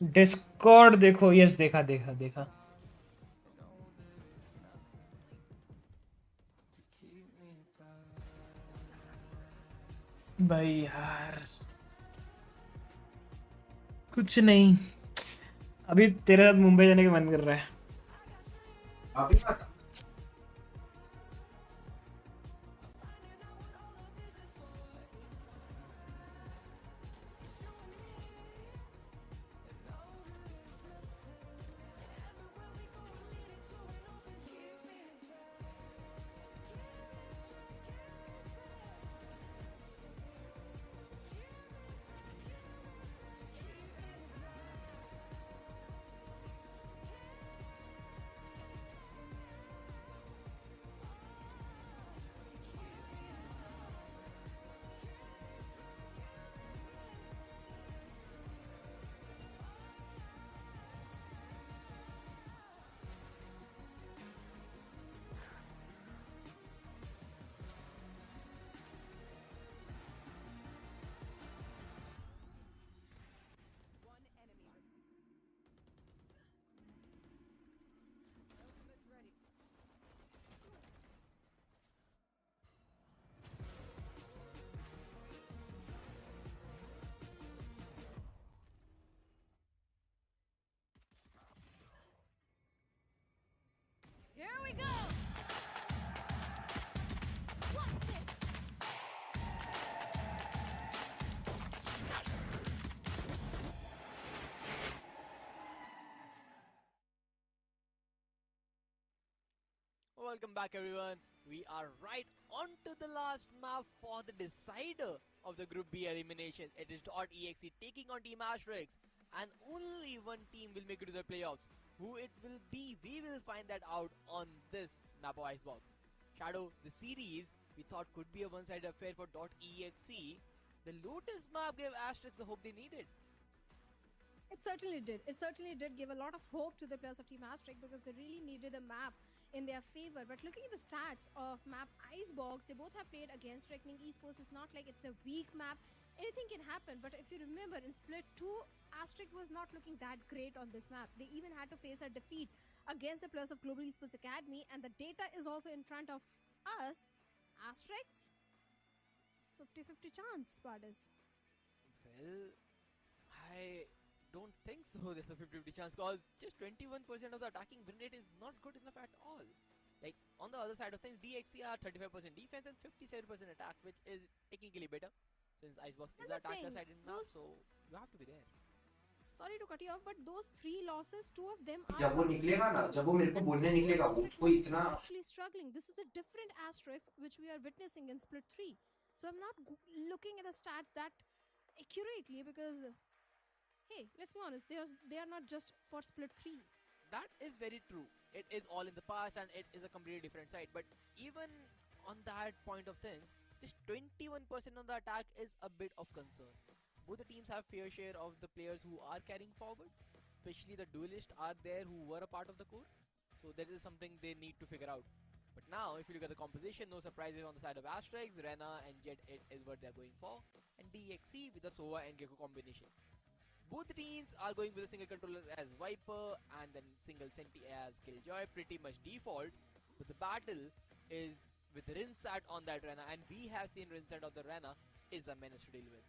डिस्कॉर्ड देखो, यस देखा देखा देखा। भाई यार कुछ नहीं, अभी तेरे साथ मुंबई जाने का मन कर रहा है। अभी welcome back everyone. We are right on to the last map for the decider of the Group B elimination. It is .exe taking on Team Asterix, and only one team will make it to the playoffs. Who it will be, we will find that out on this map of Icebox. Shadow, the series we thought could be a one-sided affair for .exe. The Lotus map gave Asterix the hope they needed. It certainly did. It certainly did give a lot of hope to the players of Team Asterix because they really needed a map in their favor. But looking at the stats of map Icebox, they both have played against Reckoning Esports. It's not like it's a weak map. Anything can happen. But if you remember, in Split 2, Asterix was not looking that great on this map. They even had to face a defeat against the players of Global Esports Academy. And the data is also in front of us. Asterix, 50-50 chance, Spartus. Well, I don't think so. There's a 50-50 chance because just 21% of the attacking win rate is not good enough at all. Like on the other side of things, DXE are 35% defense and 57% attack, which is technically better since Icebox is attacker side enough, so you have to be there. Sorry to cut you off, but those 3 losses, 2 of them are जब वो निकलेगा ना, जब वो मेरे को बोलने निकलेगा, वो उसको इतना actually struggling. This is a different Asterix which we are witnessing in Split 3. So I'm not looking at the stats that accurately because hey, let's be honest, they are not just for Split 3. That is very true. It is all in the past and it is a completely different side. But even on that point of things, just 21% on the attack is a bit of concern. Both the teams have fair share of the players who are carrying forward, especially the duelists are there who were a part of the core. So that is something they need to figure out. But now, if you look at the composition, no surprises on the side of Asterix, Rena and Jet is what they're going for, and DXE with the Sova and Gecko combination. Both the teams are going with a single controller as Viper and then single Senti as Killjoy, pretty much default. But the battle is with Rinsat on that Rena, and we have seen Rinsat of the Rena is a menace to deal with.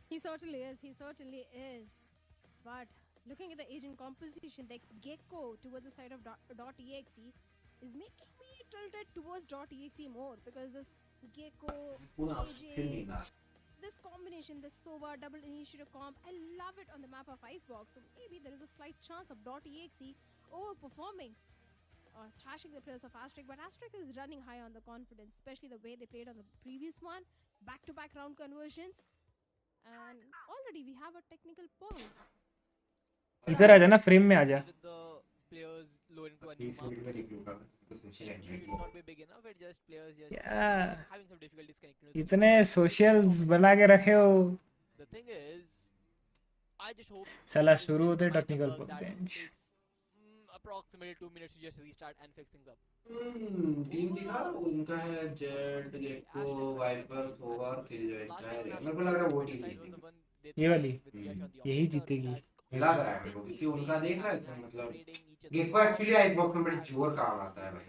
He certainly is. He certainly is. But looking at the agent composition, the Gecko towards the side of .exe is making me tilted towards .exe more because this Gecko, AJ, this combination, this Sova double initiator comp, I love it on the map of Icebox. So maybe there is a slight chance of .exe overperforming or thrashing the players of Asterix. But Asterix is running high on the confidence, especially the way they played on the previous one, back-to-back round conversions. And already we have a technical pause. इधर आ जाना, frame में आ जा. With the players low into a new map, it should not be big enough. It just players just Yeah. having some difficulties connecting with इतने socials बना के रखे हो. The thing is, I just hope साला it's शुरू just होते a minor technical bug that bench. takes approximately 2 minutes to just restart and fix things up. Team दिखा उनका है जेट गेको वाइपर सोवा और किलजॉय का है. मेरे को लग रहा है वो टीम जीतेगी. ये वाली यही जीतेगी. लग रहा है मेरे को क्योंकि उनका देख रहा है तो मतलब गेको एक्चुअली आइसबॉक्स में बड़ी जोर काम आता है भाई.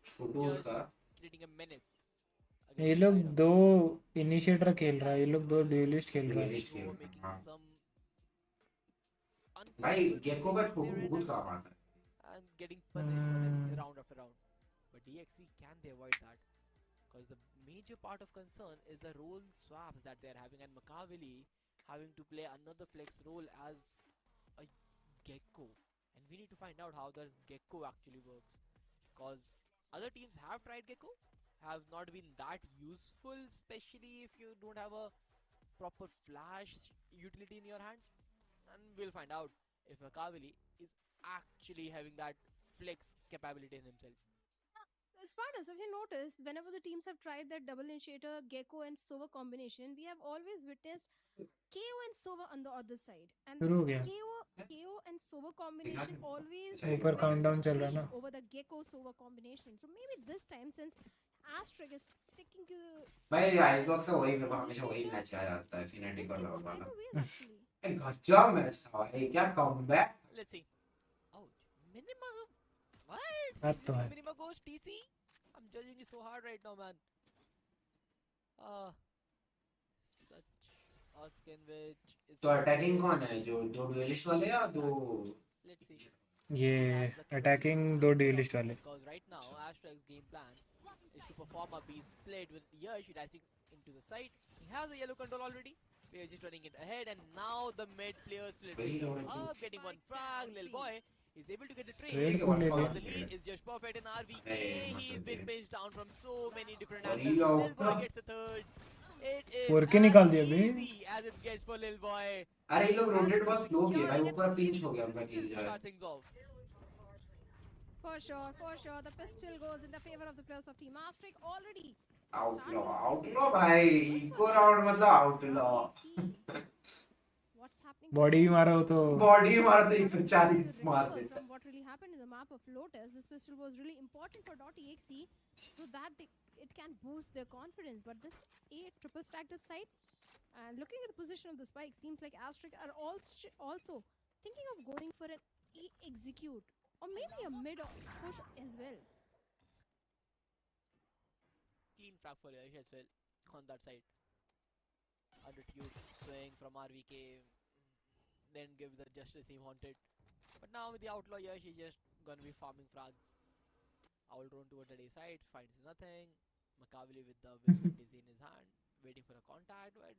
छोटूस का Creating a menace. ये लोग 2 इनिशिएटर खेल रहा है, ये लोग 2 ड्यूलिस्ट खेल रहा है. Making some भाई गेको का छोटू बहुत काम आता है. and getting punished for it round after round. But DXE, can they avoid that? Because the major part of concern is the role swaps that they're having, and Makaveli having to play another flex role as a Gecko. And we need to find out how the Gecko actually works. Because other teams have tried Gecko, have not been that useful, especially if you don't have a proper flash utility in your hands. And we'll find out if Makaveli is actually having that flex capability in himself. Spartus, if you notice, whenever the teams have tried that double initiator, Gecko and Sova combination, we have always witnessed KO and Sova on the other side. And शुरू हो गया. KO and Sova combination always ऊपर countdown चल रहा है ना. over the Gecko Sova combination. So maybe this time, since Asterix is sticking to भाई icebox का वही मेरे को हमेशा वही मैच आ जाता है फिनेटिक वाला वाला. actually. गजब मैच था भाई. क्या comeback. Let's see. Ouch. Minima. What? बात तो है. Minima goes TC. I'm judging you so hard right now, man. Such a skin which is. तो अटैकिंग कौन है? जो 2 ड्यूलिस्ट वाले या 2? Let's see. ये अटैकिंग 2 ड्यूलिस्ट वाले. Because right now, Asterix's game plan is to perform a B split with Yash dashing into the side. He has a yellow control already. Players just running it ahead, and now the mid players split up, getting one frag. Little boy He's able to get the trade. Trade को ले ले. The lead is just perfect in RVK. He's been pinched down from so many different और angles. ये Lil Boy out gets a third. It is 4K निकाल दिया as bay. easy as it gets for Lil Boy. अरे ये लोग rotate बहुत slow किए भाई, वो पूरा पिंच हो गया उनका किल जो है. Start things off. For sure, for sure. The pistol goes in the favor of the players of Team Astric already. Outlaw भाई, इको राउंड मतलब आउटलॉ. What's happening? बॉडी भी मारा हो तो बॉडी मार तो 140 मार देता. From what really happened in the map of Lotus, this pistol was really important for .exe so that it can boost their confidence. But this A triple stacked at side, and looking at the position of the spike, seems like Astric are also thinking of going for an E execute or maybe a mid push as well. Clean frag for Yash as well on that side. Under tube swing from RVK, then give the justice he wanted. But now with the outlaw Yash, he's just gonna be farming frags. Owl drone towards the A side, finds nothing. Makaveli with the Wilson is in his hand, waiting for a contact. But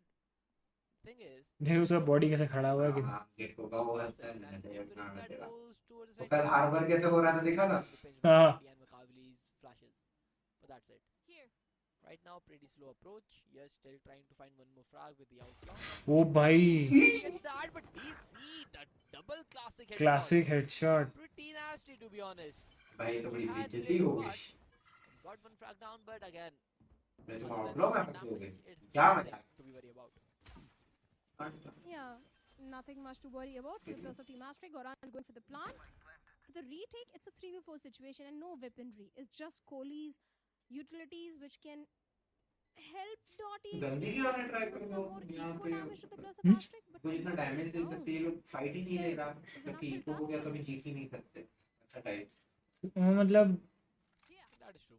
thing is, देखो उसका body कैसे खड़ा हुआ है कि gate को वो है and if the inside goes towards the तो side, कल हार्बर कैसे हो रहा था देखा था. हाँ. and Makaveli's flashes. But that's it. Here. Right now, pretty slow approach. Yes, still trying to find one more frag with the outlaw. ओ भाई Gets that, but we see the double classic headshot. Classic headshot. Pretty nasty, to be honest. भाई ये तो बड़ी Had बेइज्जती little हो but गई. got one frag down, but again, मैं तो other than आउटलॉ में that हो गई. damage, it's क्या nothing मजाक. to be worried about. Yeah, nothing much to worry about for the players of Team Astric. Goran is going for the plant. For the retake, it's a 3v4 situation and no weaponry. It's just Kohli's utilities which can help .exe गंदी गिराने try do करो some more यहाँ eco पे. damage to the players of Astric. But कोई इतना damage दे सकते हैं, ये लोग फाइट ही नहीं ले रहा. Is an जबकि uphill इको हो task गया for तो भी them. जीत ही नहीं सकते. अच्छा टाइप. मतलब That is true.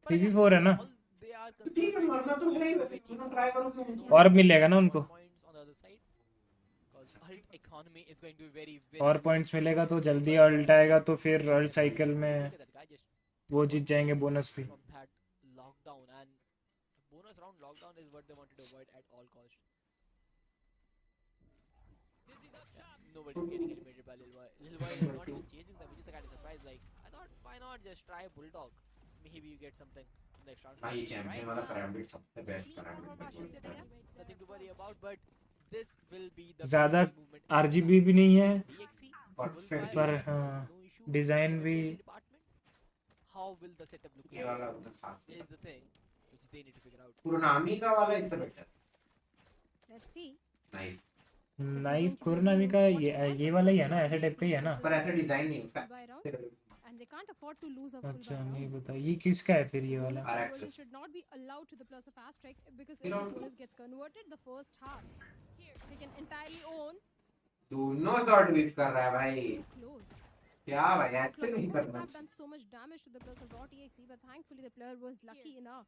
But again, 3v4 है ना. all they are ठीक है, मरना तो है ही वैसे. क्यों ट्राई करो क्यों. और मिलेगा ना उनको. points on the other side. Because ult economy is going to be very, और पॉइंट्स मिलेगा तो जल्दी अल्ट आएगा तो फिर अल्ट साइकिल में Look at that guy just वो जीत जाएंगे बोनस भी. from that lockdown, and bonus round lockdown is what they wanted to avoid at all cost. Nobody's getting eliminated by Lil Boy. Lil Boy is not even chasing them, which is the kind of surprise. Like, I thought, why not just try Bulldog? Maybe you get something next round. भाई ये champion वाला करैम्बिट सबसे best Clean करैम्बिट from Russian है. city, nothing to worry about, but this will be the ज़्यादा best movement. RGB भी नहीं है DXE, Perfect. पर Bullfire, हाँ no issue. डिजाइन भी Department. How will the setup look ये like? वाला उधर खास है. Is the thing which they need to figure out. पुरानामी का वाला इससे better. Let's see. Nice. Knife कोरोनामी का ये वाला ही है ना, ऐसे टाइप का ही है ना. पर ऐसा डिजाइन नहीं उसका. By round, and they can't afford to lose a full अच्छा by round. नहीं पता ये किसका है फिर ये वाला. Our This access. should not be allowed to the plus of Astric because You if know- the bonus gets converted the first half. They can entirely own दोनों शॉट विप कर रहा है भाई. close. क्या भाई ऐसे Clock नहीं would करना have चाहिए. done so much damage to the plus of .exe, but thankfully the player was lucky enough.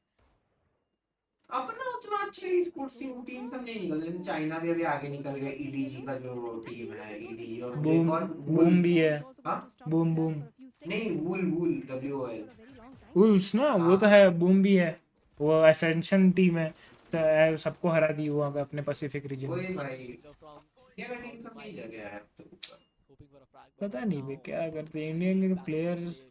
अपना उतना अच्छे स्पोर्ट्स टीम सब नहीं निकल. जैसे चाइना भी अभी आगे निकल गया. ईडीजी का जो टीम है, ईडीजी और बूम और बूम भी है. हाँ? बूम बूम नहीं वूल WOL. उल्स ना वो तो है. बूम भी है. वो एसेंशन टीम है तो सबको हरा दी वो अपने पैसिफिक रीजन वही में. भाई. Go from ये टीम सब नहीं जगह है. hoping for a frag, but पता नहीं बे now क्या करते हैं इंडियन के back to players. play.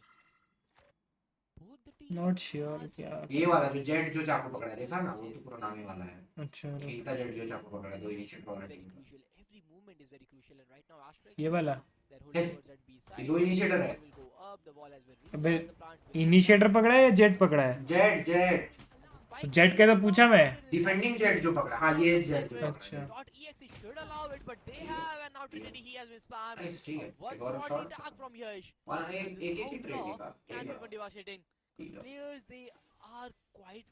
Both the teams not sure क्या. ये वाला जो जेट जो चाकू पकड़ा है देखा ना, वो तो पुरानामी वाला है. अच्छा इनका जेट जो चाकू पकड़ा है, दो इनिशिएटर वाला very टीम का. crucial. Every movement is very crucial, and right now Astric, ये वाला they're holding towards that B side. ये दो इनिशिएटर है. Will go up, the ball has been अबे reached, the plant will initiator पकड़ा है या जेट पकड़ा है. जेट तो जेट का तो पूछा मैं. डिफेंडिंग जेट जो पकड़ा. हाँ ये जेट जो अच्छा. .exe should allow it, but they have, and now TTD he has been spammed. Nice. ठीक है. One एक और more shot. attack from Yash. One एक ही ट्रेड का. Can be devastating. ठीक है. Players, they are quite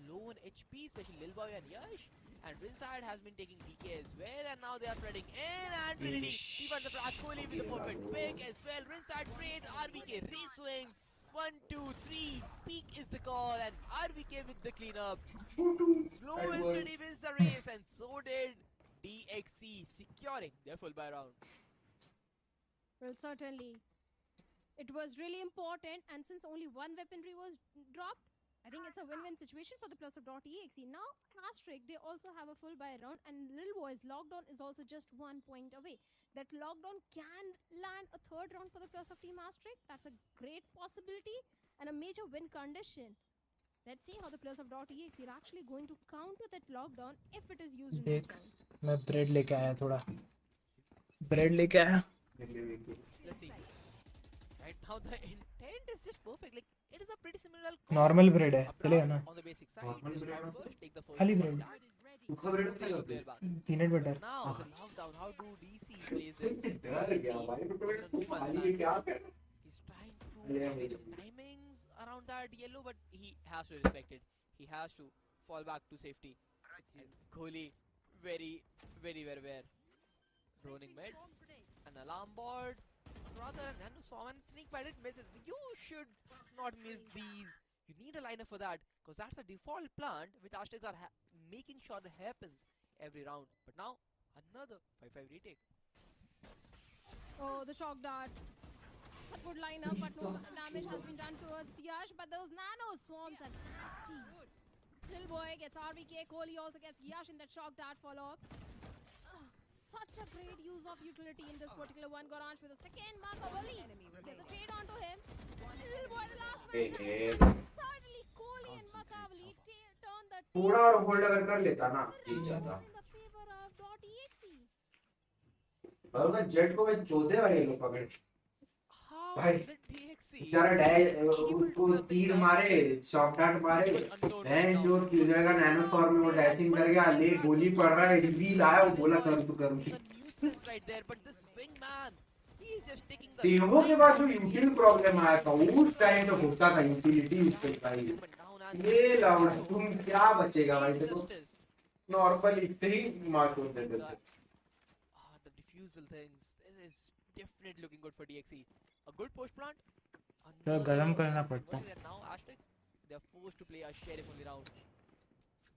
low on HP, especially Lil Boy and Yash. And Rinside has been taking DK as well, and now they are spreading in, and Trinity, he wants the frag, Kohli with the perfect pick as well. Rinside trade, RVK re-swings. 1, 2, 3, peak is the call, and RVK with the cleanup. Slow and steady wins the race, and so did DXE, securing their full buy round. Well, certainly. It was really important, and since only one weaponry was dropped, I think it's a win-win situation for the plus of .exe. Now, Astric, they also have a full buy round, and Lil Boy's lockdown is also just 1 point away. that lockdown can land a third round for the plus of Team Asterix. That's a great possibility and a major win condition. Let's see how the plus of .exe are actually going to counter that lockdown if it is used in this देख round. मैं bread लेके आया थोड़ा bread लेके आया Let's see. Right now the intent is just perfect. Like it is a pretty similar. Normal bread है चलेगा ना On the basic side, just grab first, take the first. खाली ब्रेड सूखा ब्रेड खाएगा तू? Peanut butter Now the lockdown. How do DC plays this? डर गया भाई तो ब्रेड तू खाली है क्या कर He's trying to play some timings around that yellow, but he has to respect it. He has to fall back to safety. And Kohli, very aware. Droning mid, an alarm board. Rather than someone sneak by it misses. You should not miss these. You need a liner for that, because that's a default plant which Aztecs are making sure that happens every round. But now another 5-5 retake. Oh, the shock dart. A good lineup, but no damage has been done towards Yash. But those nano swarms are nasty. Little boy gets RVK. Kohli also gets Yash in that shock dart follow-up. Such a great use of utility in this particular one. Gorange with a second mark of Ali. There's a trade onto him. Little boy, the last one. Suddenly, Kohli and Makavali turn the थोड़ा और hold अगर कर लेता ना जीत जाता in the favor of .exe. और मैं jet को मैं चौथे भाई ये लोग पकड़ How भाई did DXE बेचारा डैश उसको तीर मारे शॉट डार्ट मारे हैं जो किलर का नैनो फॉर्म में वो डैशिंग कर गया ले गोली पड़ रहा है रिवील आया वो बोला कर तू करूं a nuisance right there, but this wingman, he is just taking the टीमों के बाद जो यूटिल प्रॉब्लम आया था उस टाइम पे होता था यूटिलिटी उसके भाई ये लाउड तुम क्या बचेगा भाई देखो नॉर्मल इतने ही मार होते थे the diffusal things. This is definitely looking good for DXE. A good push plant. तो गरम करना पड़ता And now Aztecs, they are forced to play a sheriff only round.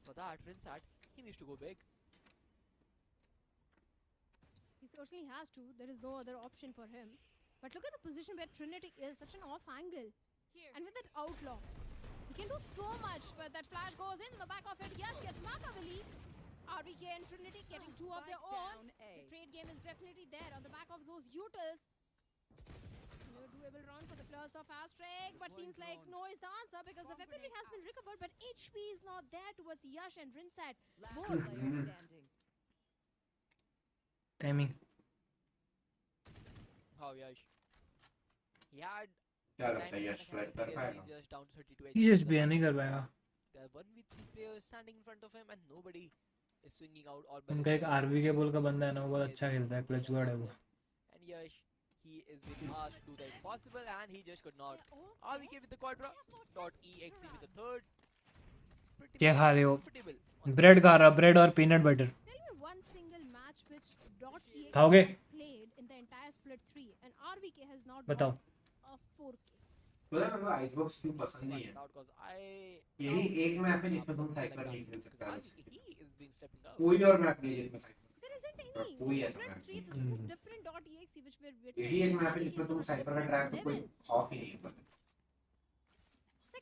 For that, Rinsat, he needs to go big. He certainly has to. There is no other option for him. But look at the position where Trinity is, such an off angle. And with that outlaw, he can do so much. But that flash goes in the back of it. Yash gets Makavali. RVK and Trinity getting two of their own. The trade game is definitely there on the back of those utils. No doable round for the plus of Asterix, but seems like no is the answer because the weaponry has been recovered, but HP is not there towards Yash and Rinsat. Both. Timing How Yash? He had. क्या लगता है यश flat कर पाएगा He's just down to 32 ये just भी नहीं कर पाएगा There are 1v3 players standing in front of him and nobody is swinging out or उनका एक आरवी के बोल का बंदा है ना वो बहुत अच्छा खेलता है क्लच गार्ड है वो And Yash, he is being asked to do the impossible and he just could not. RVK with the quadra, .exe with the third. Pretty क्या खा रहे हो comfortable. ब्रेड खा रहा ब्रेड और peanut butter Tell me one single match which .exe खाओगे? has played in the entire split 3 and RVK has not बताओ got a 4K. पता है मेरे को आइसबॉक्स क्यों पसंद नहीं है Out 'cause I यही एक मैप है जिसमें तुम साइफर नहीं खेल सकते because he is being stepping up. कोई और मैप नहीं है जिसमें साइफर There isn't और any. कोई ऐसा Split मैप 3, नहीं this is a different .exe which we're है यही एक मैप है जिसमें तुम साइफर का ट्रैप तो कोई खौफ ही नहीं होता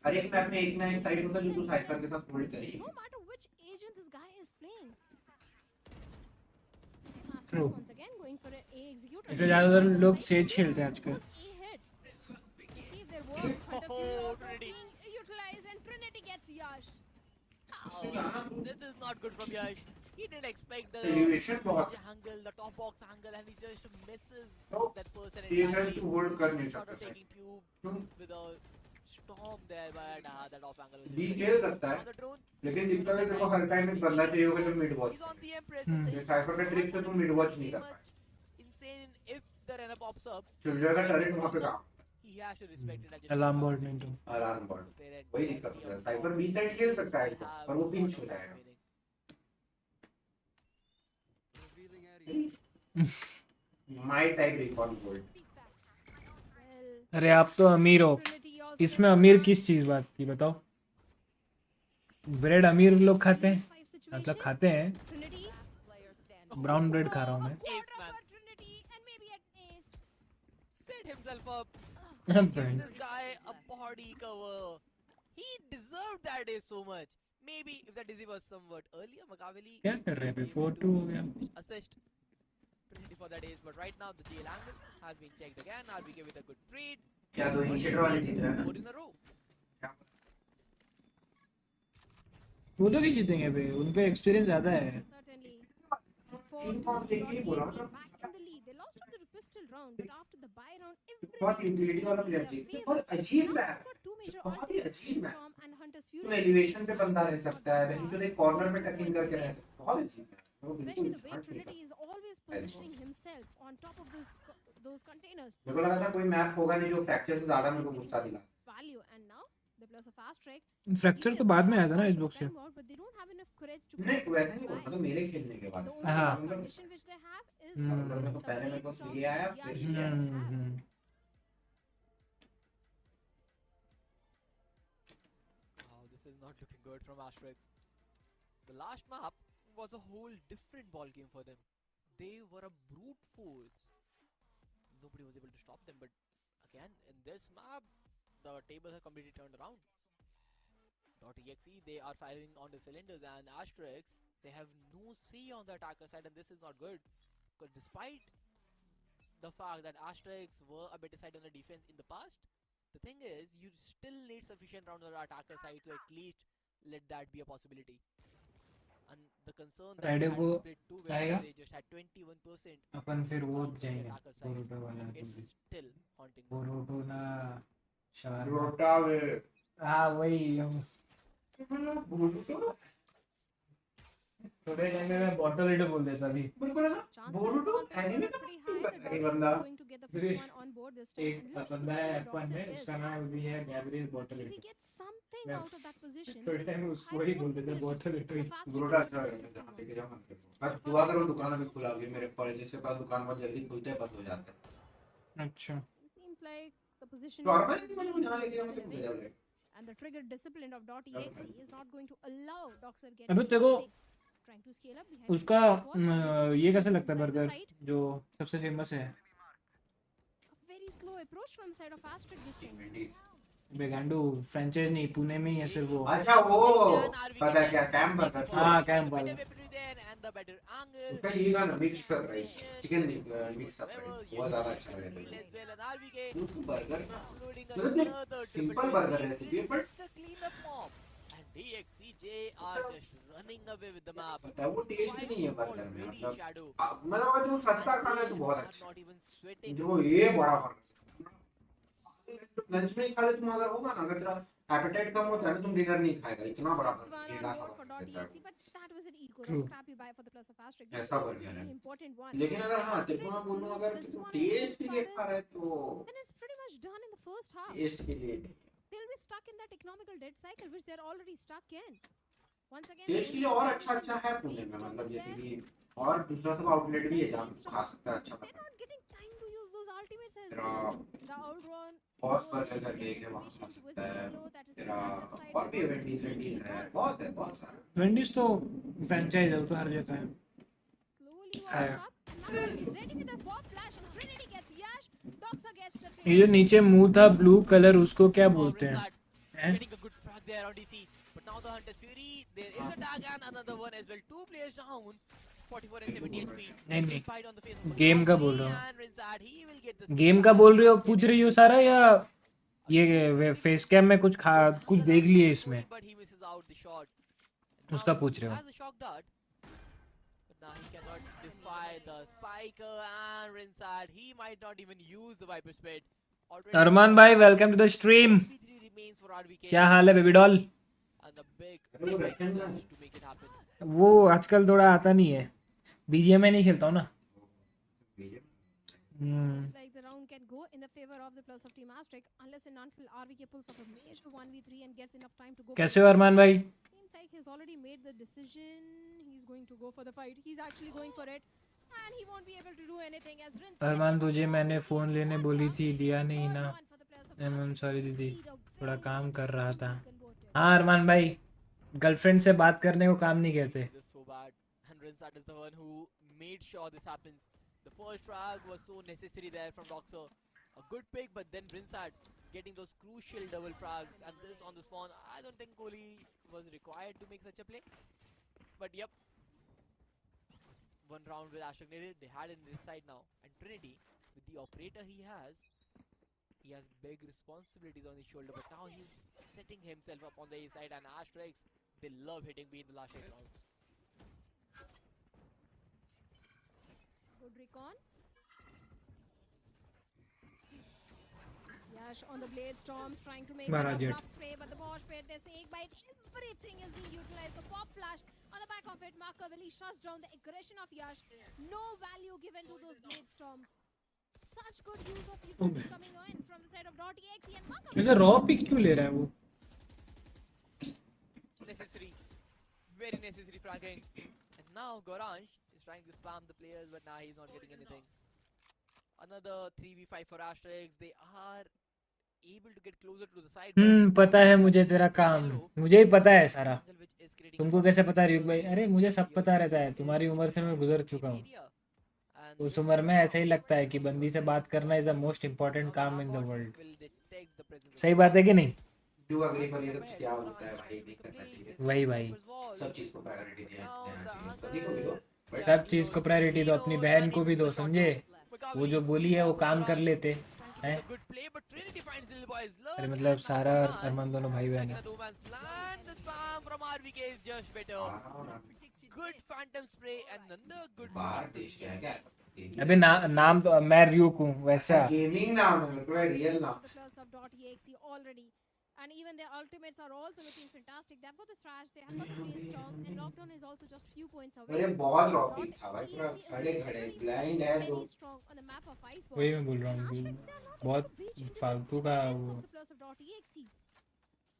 हर एक मैप में एक ना एक साइड होता है जो तू साइफर के साथ होल्ड करेगी No matter which agent this guy is playing. True. Once again going for an A executor. इसलिए ज़्यादातर लोग सेज खेलते हैं आजकल Those A hits. See if their work Hunter's Fury also being utilized and Trinity gets Yash. This is not good from Yash. He didn't expect the Elevation बहुत angle, the top box angle, and he just misses No. that person. ये side तू hold कर नहीं Sort of सकता taking tube with a storm there, but that off angle was B just खेल सकता on है the drone. लेकिन दिक्कत है तेरे को हर टाइम एक बंदा चाहिए होगा जो mid watch He's on the Empress. ये साइफर का ट्रिक से तुम मिड वॉच नहीं कर पाए Insane if the runner pops up. Children का टर्रेट वहां पे काम He has to respect it. Alarm board नहीं तो अलार्म बोर्ड वही दिक्कत है साइफर बी साइड खेल सकता है पर वो पिंच हो जाएगा my type record gold Well, अरे आप तो अमीर हो Trinity also इसमें अमीर किस चीज बात की बताओ ब्रेड अमीर लोग खाते हैं 5 situation. मतलब खाते हैं Trinity. ब्राउन ब्रेड खा रहा हूँ मैं Ace man. For Trinity and maybe an ace. Set himself up. Bang. Give this guy a body cover. He deserved that day so much. Maybe if that dizzy was somewhat earlier, Makaveli क्या कर रहे हैं 4-2 हो गया assist. opportunity for that ace, but right now the tail angle has been checked again. RBK with a good trade. क्या दो initiator वाले जीत रहे हैं ना? 4 in a row. वो तो नहीं जीतेंगे बे, उन पे एक्सपीरियंस ज्यादा है. Certainly. टीम फॉर्म देखिए बोला ना. Back in the lead. They lost on the pistol round, but after the buy round, बहुत यूटिलिटी वाला प्लेयर चाहिए. बहुत अजीब मैप. बहुत ही अजीब मैप. तुम एलिवेशन पे बंदा रह सकता है, लेकिन तुम एक कॉर्नर पे टकिंग करके रह सकते हो. बहुत अजीब map. Especially the way Trinity is always positioning himself on top of those containers. मेरे को लगा था कोई मैप होगा नहीं जो फ्रैक्चर से ज्यादा मेरे को गुस्सा दिला. Value, and now they plus a fast strike. Fracture तो बाद में आया था ना इस बॉक्स से. But they don't have enough courage to. नहीं वैसे नहीं बोलता तो मेरे खेलने के बाद. हाँ. The condition which they have is मेरे को पहले मेरे को ये आया फिर ये आया. Oh, this is not looking good from Asterix. The last map was a whole different ball game for them. They were a brute force. Nobody was able to stop them, but again in this map, the tables have completely turned around. .exe, they are firing on the cylinders, and Asterix, they have no say on the attacker side, and this is not good. Because despite the fact that Asterix were a better side on the defense in the past, the thing is, you still need sufficient round on the attacker side to at least let that be a possibility. And the concern that they had to split two ways, they just had 21%. अपन फिर वो on the जाएंगे. attacker side. Boruto वाला. It's still haunting them. Boruto ना. शार. रोटा वे. हाँ वही. थोड़े टाइम में मैं बॉटल इट बोल देता अभी. बोरोटो एनिमे का नहीं बंदा. एक बंदा है F1 में, उसका नाम भी है Gabriel bottle If he it. gets something out of that position, थोड़े टाइम में उसको ही बोल देते बॉटल इट. बोरोटा अच्छा है. जहाँ लेके जाओ मत करो. बस दुआ करो दुकान अभी खुला भी. मेरे कॉलेज के पास दुकान बहुत जल्दी खुलते हैं बंद हो जाते हैं. अच्छा. seems like the position normal नहीं मतलब जहाँ लेके जाओ मतलब खुल जाओ. and the trigger discipline of .exe is not going to allow Doxer get अबे तेरे को trying to scale up behind उसका ये कैसे लगता है inside the बर्गर site. जो सबसे फेमस है. A very slow approach from the side of Asterix this time. बेगांडू फ्रेंचाइज नहीं, पुणे में ही है सिर्फ वो. अच्छा वो पता है क्या कैंप बर्गर. हाँ कैंप वाला. उसका ये गाना mix rice chicken mix rice बहुत ज्यादा अच्छा लगा. उसको बर्गर मतलब सिंपल बर्गर रेसिपी है but DXE are just running away with the map. पता है वो टेस्ट ही नहीं है बर्गर में. मतलब जो सस्ता खाना है तो बहुत अच्छा. जो ये बड़ा बर्गर लंच में ही खा ले तुम. अगर होगा ना अगर तेरा एपेटाइट कम होता है ना तुम डिनर नहीं खाएगा. इतना बड़ा बर्गर ऐसा बर्गर है. लेकिन अगर हाँ तेरे को मैं बोलूँ अगर टेस्ट के लिए खा रहा है तो टेस्ट के लिए they'll be stuck in that economical debt cycle which they're already stuck in. Once again, test के लिए और अच्छा अच्छा है पुणे में. मतलब जैसे कि और दूसरा सब आउटलेट भी है जहाँ पे खा सकता है अच्छा. they're not getting time to use those ultimates as well. The outrun boss burger करके एक है वहाँ खा सकता है. तेरा और भी वेंडीज है बहुत सारा. वेंडीज तो फ्रेंचाइज है, वो तो हर जगह है. slowly warming up. And now he's ready with a bomb flash and Trinity gets Yash. Doxer gets the ये जो नीचे मुंह था ब्लू कलर उसको क्या बोलते हैं? Getting a good frag there on DC, but now the Hunter's Fury, there is a tag and another one as well. Two players down, 44 and 70 HP. नहीं गेम का बोल रहा हूँ. गेम का बोल रही हो पूछ रही हो सारा या ये फेस कैम में कुछ देख लिए इसमें उसका पूछ रहे हो? Now he cannot defy the spiker and Rinsad. He might not even use the Viper Spit. अरमान भाई वेलकम टू द स्ट्रीम. क्या हाल है बेबी डॉल? वो आजकल थोड़ा आता नहीं है. बीजीएमआई नहीं खेलता हूँ ना. like the round can go in the favor of the plus of Team Asterix unless and until RVK pulls off a major 1v3 and gets enough time to go. कैसे हो अरमान भाई? Seems like he's already made the decision. He's going to go for the fight. He's actually going for it. And he won't be able to do anything as Rince. अरमान तुझे मैंने phone लेने बोली थी, लिया नहीं ना. I'm sorry दीदी, थोड़ा काम कर रहा था. हाँ अरमान भाई, गर्लफ्रेंड से बात करने को काम नहीं कहते. Rinsad is the one who made sure this happens. The first frag was so necessary there from Doxer. A good pick, but then Rinsad getting those crucial double frags, and this on the spawn. I don't think Kohli was required to make such a play. But yep, one round with Ashtray needed. They had it in this side now. And Trinity, with the operator he has big responsibilities on his shoulder. But now he's setting himself up on the A side. And Ashtray, they love hitting B in the last 8 rounds. Good recon. Yash on the blade storms trying to make it a Barajet. rough prey, but the Bosch pit, there's snake bite, everything is being utilized. The pop flash on the back of it, Markovili shuts down the aggression of Yash. No value given to those blade storms. Such good use of utility coming in from the side of .exe and Markovili. वैसे raw pick क्यों ले रहा है वो? Necessary, very necessary fragging. And now Goranj is trying to spam the players, but now he's not getting anything. Another 3v5 for Ashtray. They are able to get closer to the side. पता है मुझे तेरा काम, मुझे ही पता है सारा. तुमको कैसे पता रियुक भाई? अरे मुझे सब पता रहता है, तुम्हारी उम्र से मैं गुजर चुका हूँ. उस उम्र में ऐसे ही लगता है कि बंदी से बात करना इज द मोस्ट इम्पोर्टेंट काम इन द वर्ल्ड. सही बात है कि नहीं? डू अग्री, पर ये सब क्या होता है भाई, नहीं करना चाहिए. वही भाई, सब चीज को प्रायोरिटी देना चाहिए. कभी कभी दो, सब चीज को प्रायोरिटी दो. अपनी बहन को भी दो, समझे? वो जो बोली है वो काम कर लेते हैं. अरे मतलब सारा अरमान दोनों भाई बहन है. अबे नाम तो मैं RyuK हूँ वैसा. गेमिंग नाम है, मेरे को रियल नाम. Already. And even their ultimates are also looking fantastic. They've got the thrash, they have got the race storm, and lockdown is also just few points away. अरे बहुत रॉकिंग था भाई, पूरा खड़े खड़े ब्लाइंड है तो. वही मैं बोल रहा हूँ, बहुत फालतू का वो.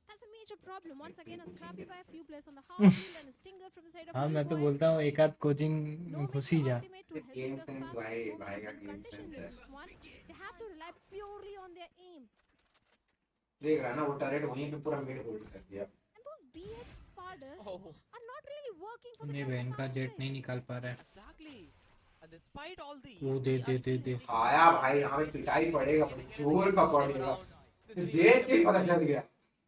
That's a major problem. Once again, a scrappy by a few players on the half field and a stinger from the side of. हाँ मैं तो बोलता हूँ एक आध कोचिंग घुस ही जा. गेम सेंस भाई का गेम सेंस है. They have to rely purely on their aim. देख रहा ना वो टरेट वहीं पे पूरा मिड होल्ड कर दिया. And those BX spiders are not really working for the. मेरी बहन का जेट नहीं निकाल पा रहा है. Exactly. And despite all the वो दे आया भाई, यहाँ पे पिटाई पड़ेगा, बड़ी जोर का पड़ेगा. देख के पता चल गया.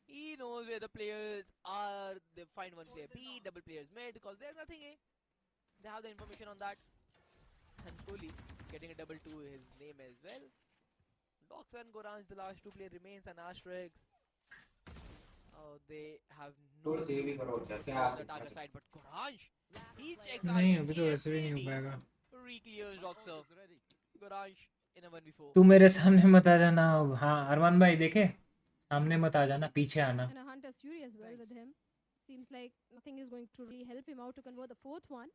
He knows where the players are. They find one player B, double players mid, because there's nothing A. They have the information on that. And Kohli getting a double to his name as well. Dox and Goranj, the last two player remains, and Ashtray. Oh, they have no तो save ही करो क्या on the target side, but Goranj, he checks out. नहीं अभी तो वैसे भी नहीं हो पाएगा. Reclears Doxer. Goranj in a 1v4. तू मेरे सामने मत आ जाना. हाँ अरमान भाई देखे, सामने मत आ जाना, पीछे आना. And a Hunter's Fury as well with him. Seems like nothing is going to really help him out to convert the fourth one.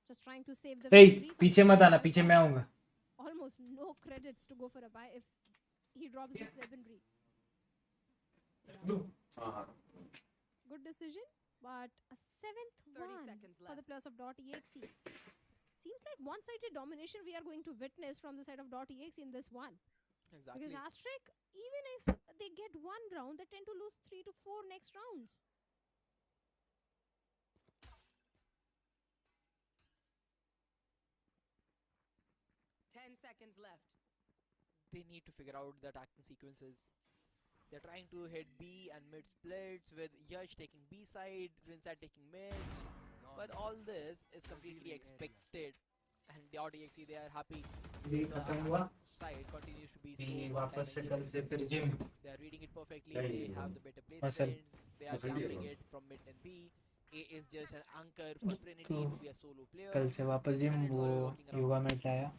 Just trying to save the victory. पीछे मत आना, पीछे मैं आऊंगा. Almost no credits to go for a buy if he drops this weaponry. Good decision, but a seventh 30 one seconds for the players of .exe. Seems like one-sided domination we are going to witness from the side of .exe in this one. Exactly. Because Ashtray, even if they get one round, they tend to lose 3 to 4 next rounds. Seconds left. They need to figure out the attacking sequences. They're trying to hit B and mid splits with Yash taking B side, Rinsat taking mid. But all this is completely expected. And the RDXE, they are happy. भी खत्म हुआ. Side continues to be भी slow. वापस से कल से फिर gym. They are reading it perfectly. They have the better placements. They are gambling it from mid and B. A is just an anchor for Trinity to be a solo player. कल से वापस gym. वो yoga mat आया.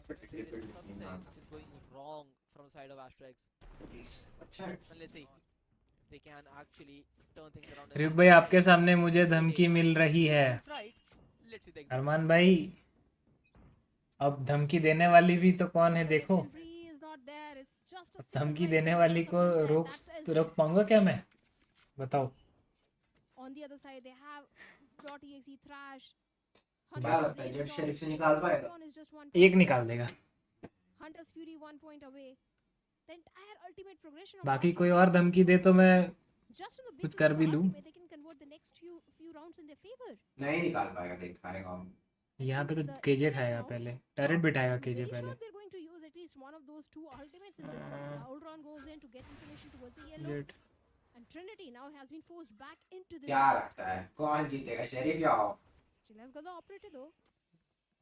There is something which is going wrong from the side of Ashtray. And let's see if they can actually turn things around. RyuK भाई आपके सामने मुझे धमकी मिल रही है. अरमान भाई अब धमकी देने वाली भी तो कौन है देखो. अब धमकी देने वाली को रोक पाऊंगा क्या मैं? बताओ. On the other side, they have .exe thrash. क्या लगता है जेट शेरिफ से निकाल पाएगा? एक निकाल देगा. Hunter's Fury 1 point away. The entire ultimate progression of बाकी कोई और धमकी दे तो मैं just on the कुछ basis कर of भी the लूं. ultimate, they can convert the next few rounds in their favor. नहीं निकाल पाएगा, देख खाएगा. यहाँ पे तो केजे खाएगा पहले. टरेट बिठाएगा केजे Pretty पहले. sure they're going to use at least one of those two ultimates in this one. Ultron goes in to get information towards the yellow. And Trinity now has been forced back into this. क्या लगता है कौन जीतेगा, sheriff या Still has got the operator though.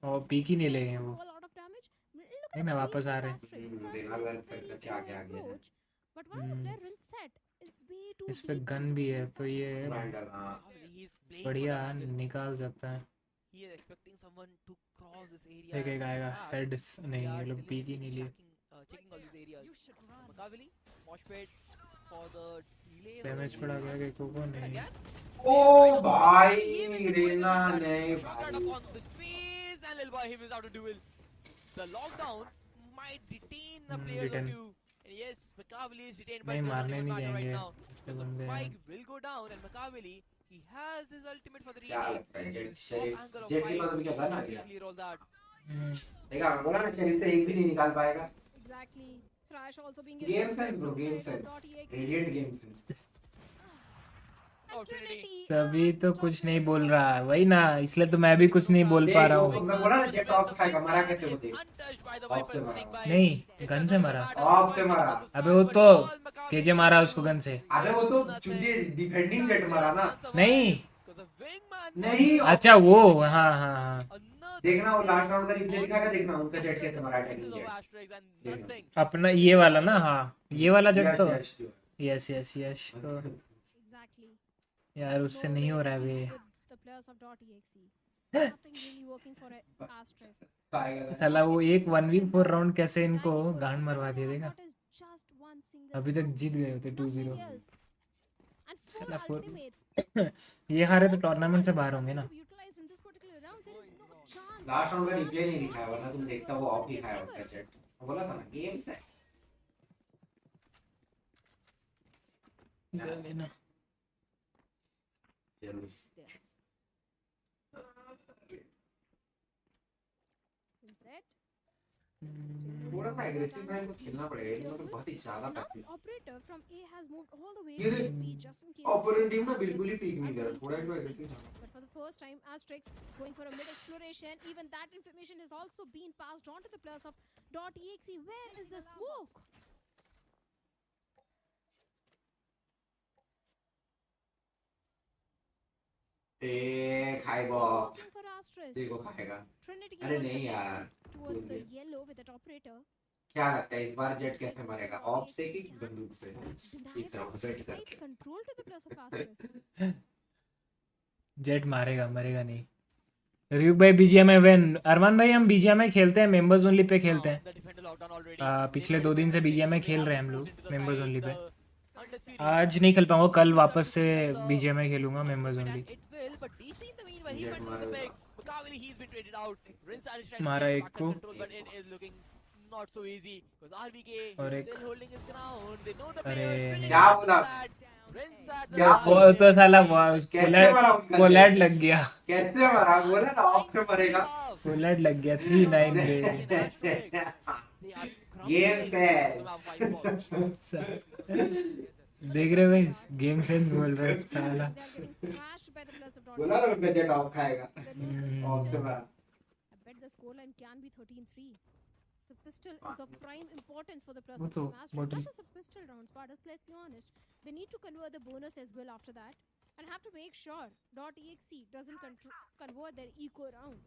और peak ही नहीं ले गए वो। Do a lot of damage. Look नहीं at मैं the वापस आ freeze रहे of हैं। Asterix. देखना Suddenly अगर फिर very कैसे slow आगे आ गया है। approach. But one of the player in set is way too इस पे deep गन into भी the है तो ये ब्रांडल हाँ He's playing for the बढ़िया angle. निकाल सकता है। He is expecting someone to cross this area. एक एक and आएगा perhaps हेड they नहीं are ये लोग पीक ही नहीं लिए। checking all these areas. Makaveli, Moshpit for the delay. Damage पड़ा गया कि को नहीं। Again. ओ भाई रेना नहीं भाई On the face and Lil Boy, he was out of duel. The lockdown might detain the players detain. of you. And yes, Makaveli is detained, but नहीं it does not मारने even नहीं matter right जाएंगे now. इसके Because the बंदे हैं। spike will go down and Makaveli, he has his ultimate for the क्या relay. लगता है jet Top Sharif angle of jet की fight मतलब क्या गन आ will गया clear all that. देखा मैं बोला ना शरीफ से एक भी नहीं निकाल पाएगा Exactly. Thrash also being game given sense bro space game outside of sense .exe. Radiant game sense Oh, Trinity. तभी तो कुछ नहीं बोल रहा है वही ना इसलिए तो मैं भी कुछ नहीं बोल पा रहा हूँ। मैं बोला ना जेट ऑफ खाएगा मारा कैसे वो देख Untouched by the ऑफ से weapon मारा sitting by. नहीं गन से मारा। ऑफ से मारा अबे वो तो केजे मारा उसको गन से। अबे वो तो चुंदी डिफेंडिंग जेट मारा ना नहीं नहीं अच्छा वो हाँ हाँ हाँ देखना वो लास्ट राउंड का रिप्ले दिखाएगा देखना उनका जेट कैसे मारा अटैकिंग जेट अपना ये वाला ना हाँ ये वाला जब तो यस यस यस यस तो Exactly. यार उससे नहीं हो रहा है बे। With the players of .exe. Nothing really working for Asterix. पाएगा साला वो एक 1v4 राउंड कैसे इनको गांड मरवा दिया देखा। What is just one single अभी तक round. जीत गए होते 2-0। Nothing else. And four साला 4 ultimates. ये हारे तो टूर्नामेंट से बाहर होंगे ना। Utilized in this particular round. There is no chance. Last round का रिप्ले नहीं दिखाया वरना तुम देखता वो ऑफ ही खाया उनका जेट बोला था ना गेम से लेना जरूर Set. थोड़ा सा एग्रेसिव है तो खेलना पड़ेगा ये मतलब बहुत ही ज्यादा Now passive operator from A has moved all the way ये to देख, B just in case. Opponent team ना बिल्कुल ही पीक नहीं कर रहा थोड़ा इनको एग्रेसिव था But for the first time, Asterix going for a mid exploration. Even that information has also been passed on to the players of .exe. Where is the smoke? ए खाएगा Looking for Asterix. देखो खाएगा Trinity अरे once नहीं again यार towards भूल the गया। yellow with that operator. क्या लगता है इस बार जेट कैसे मरेगा ऑफ से कि बंदूक से Denied इस राउंड that वेट side करके control to the players of Asterix. Jet मारेगा मरेगा नहीं। RyuK भाई बीजीएमआई वेन अरमान भाई हम बीजीएमआई खेलते हैं मेंबर्स ओनली पे खेलते हैं। The defender lockdown already. पिछले 2 दिन से बीजीएमआई खेल रहे हैं हम लोग मेंबर्स ओनली पे। आज नहीं खेल पाऊंगा कल वापस से बीजीएमआई खेलूंगा members only. It will, but DC in the meanwhile, he Jet went to the मारेगा। pick. Makaveli, he's been traded out. Rinse is trying मारा to एक get back को। some control, but it is looking not so easy. Because RBK और is एक- still holding his ground. They know the अरे players. Trinity क्या is बोला? flat. Rinse at the क्या back. वो तो साला कैसे मारा उनका कोलैड जेट? लग गया। कैसे मरा बोला ना ऑफ से मरेगा कोलैड लग गया 3-9 पे। गेम देख रहे हो गाइस गेम सेंस बोल रहा है साला। They are getting thrashed by the players of बोला ना उनका जेट ऑफ खाएगा .exe. ऑफ से मरा I bet the scoreline can be 13-3. So pistol is of prime importance for the players वो of तो Team Asterix. bottle- Not just a pistol rounds, but let's be honest, they need to convert the bonus as well after that, and have to make sure .exe doesn't convert their eco round.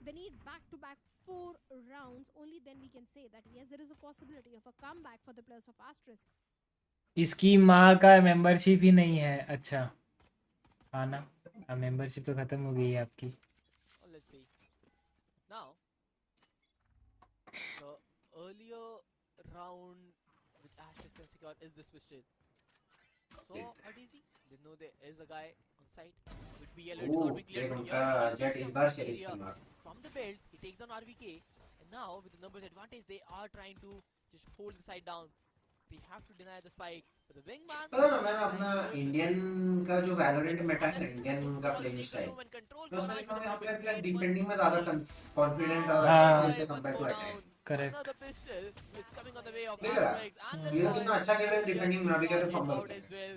They need back-to-back 4 rounds. Only then we can say that yes, there is a possibility of a comeback for the players of Asterix. इसकी माँ का membership ही नहीं है। अच्छा हाँ ना membership तो खत्म हो गई है आपकी। Well, let's see. Now, the earlier round which Ashes can secure is this pistol. So, RDC, they know there is a guy on site with BL. It is not been clear, देख but उनका here jet इस बार शरीफ से मार from the build, he takes on RVK, and now with the numbers advantage, they are trying to just hold the side down. They have to deny the spike. But the wingman. पता ना मैंने अपना Indian का जो Valorant Meta है Indian का playing style तो उसमें देखा मैं अपने प्लेयर डिफेंडिंग में ज्यादा कॉन्फिडेंट और हाँ। अच्छा compare to attack correct. Another pistol is coming on the way of देख रहा Asterix, and ये कितना अच्छा खेल रहा है डिफेंडिंग में अभी क्या out fumble as well.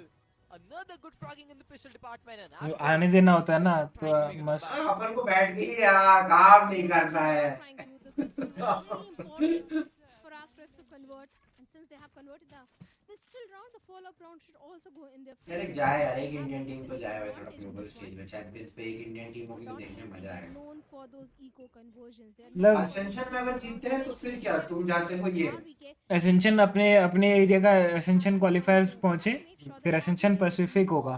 Another good fragging in the pistol department, and वो Asterix आने देना होता है ना तो मस्त। अपन को बैठ के ही यार काम नहीं करना है Trying to the pistol is very important for Asterix to convert, and since they have converted the still round, the follow-up round should also go in their अरे favor. जाए यार, एक Have इंडियन that टीम तो competitive जाए भाई थोड़ा advantage in global this stage one. में। Champions पे एक इंडियन टीम होगी तो देखने में मजा .exe आएगा। known for those eco conversions. They are मतलब known for असेंशन में those अगर जीतते हैं तो फिर क्या, तुम जाते हो ये RVK. एसेंशन अपने अपने एरिया का एसेंशन क्वालिफायर्स पहुंचे, फिर एसेंशन पैसिफिक होगा।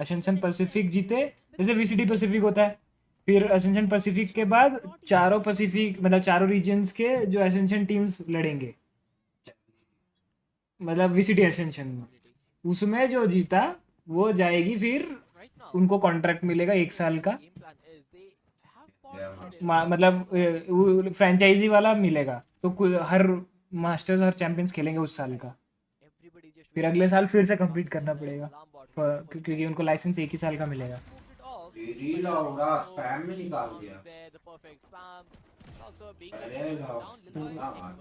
एसेंशन पैसिफिक जीते, जैसे वीसीडी पैसिफिक होता है, फिर एसेंशन पैसिफिक के बाद चारों पैसिफिक मतलब चारों रीजन्स के जो एसेंशन टीम्स लड़ेंगे, मतलब वीसीडी एसेंशन में, उसमें जो जीता वो जाएगी, फिर उनको कॉन्ट्रैक्ट मिलेगा 1 साल का, मतलब फ्रेंचाइजी वाला मिलेगा, तो हर मास्टर्स और चैंपियंस खेलेंगे उस साल का, फिर अगले साल फिर से कंप्लीट करना पड़ेगा क्योंकि उनको लाइसेंस 1 ही साल का मिलेगा। रील होगा स्पैम में निकाल दिया।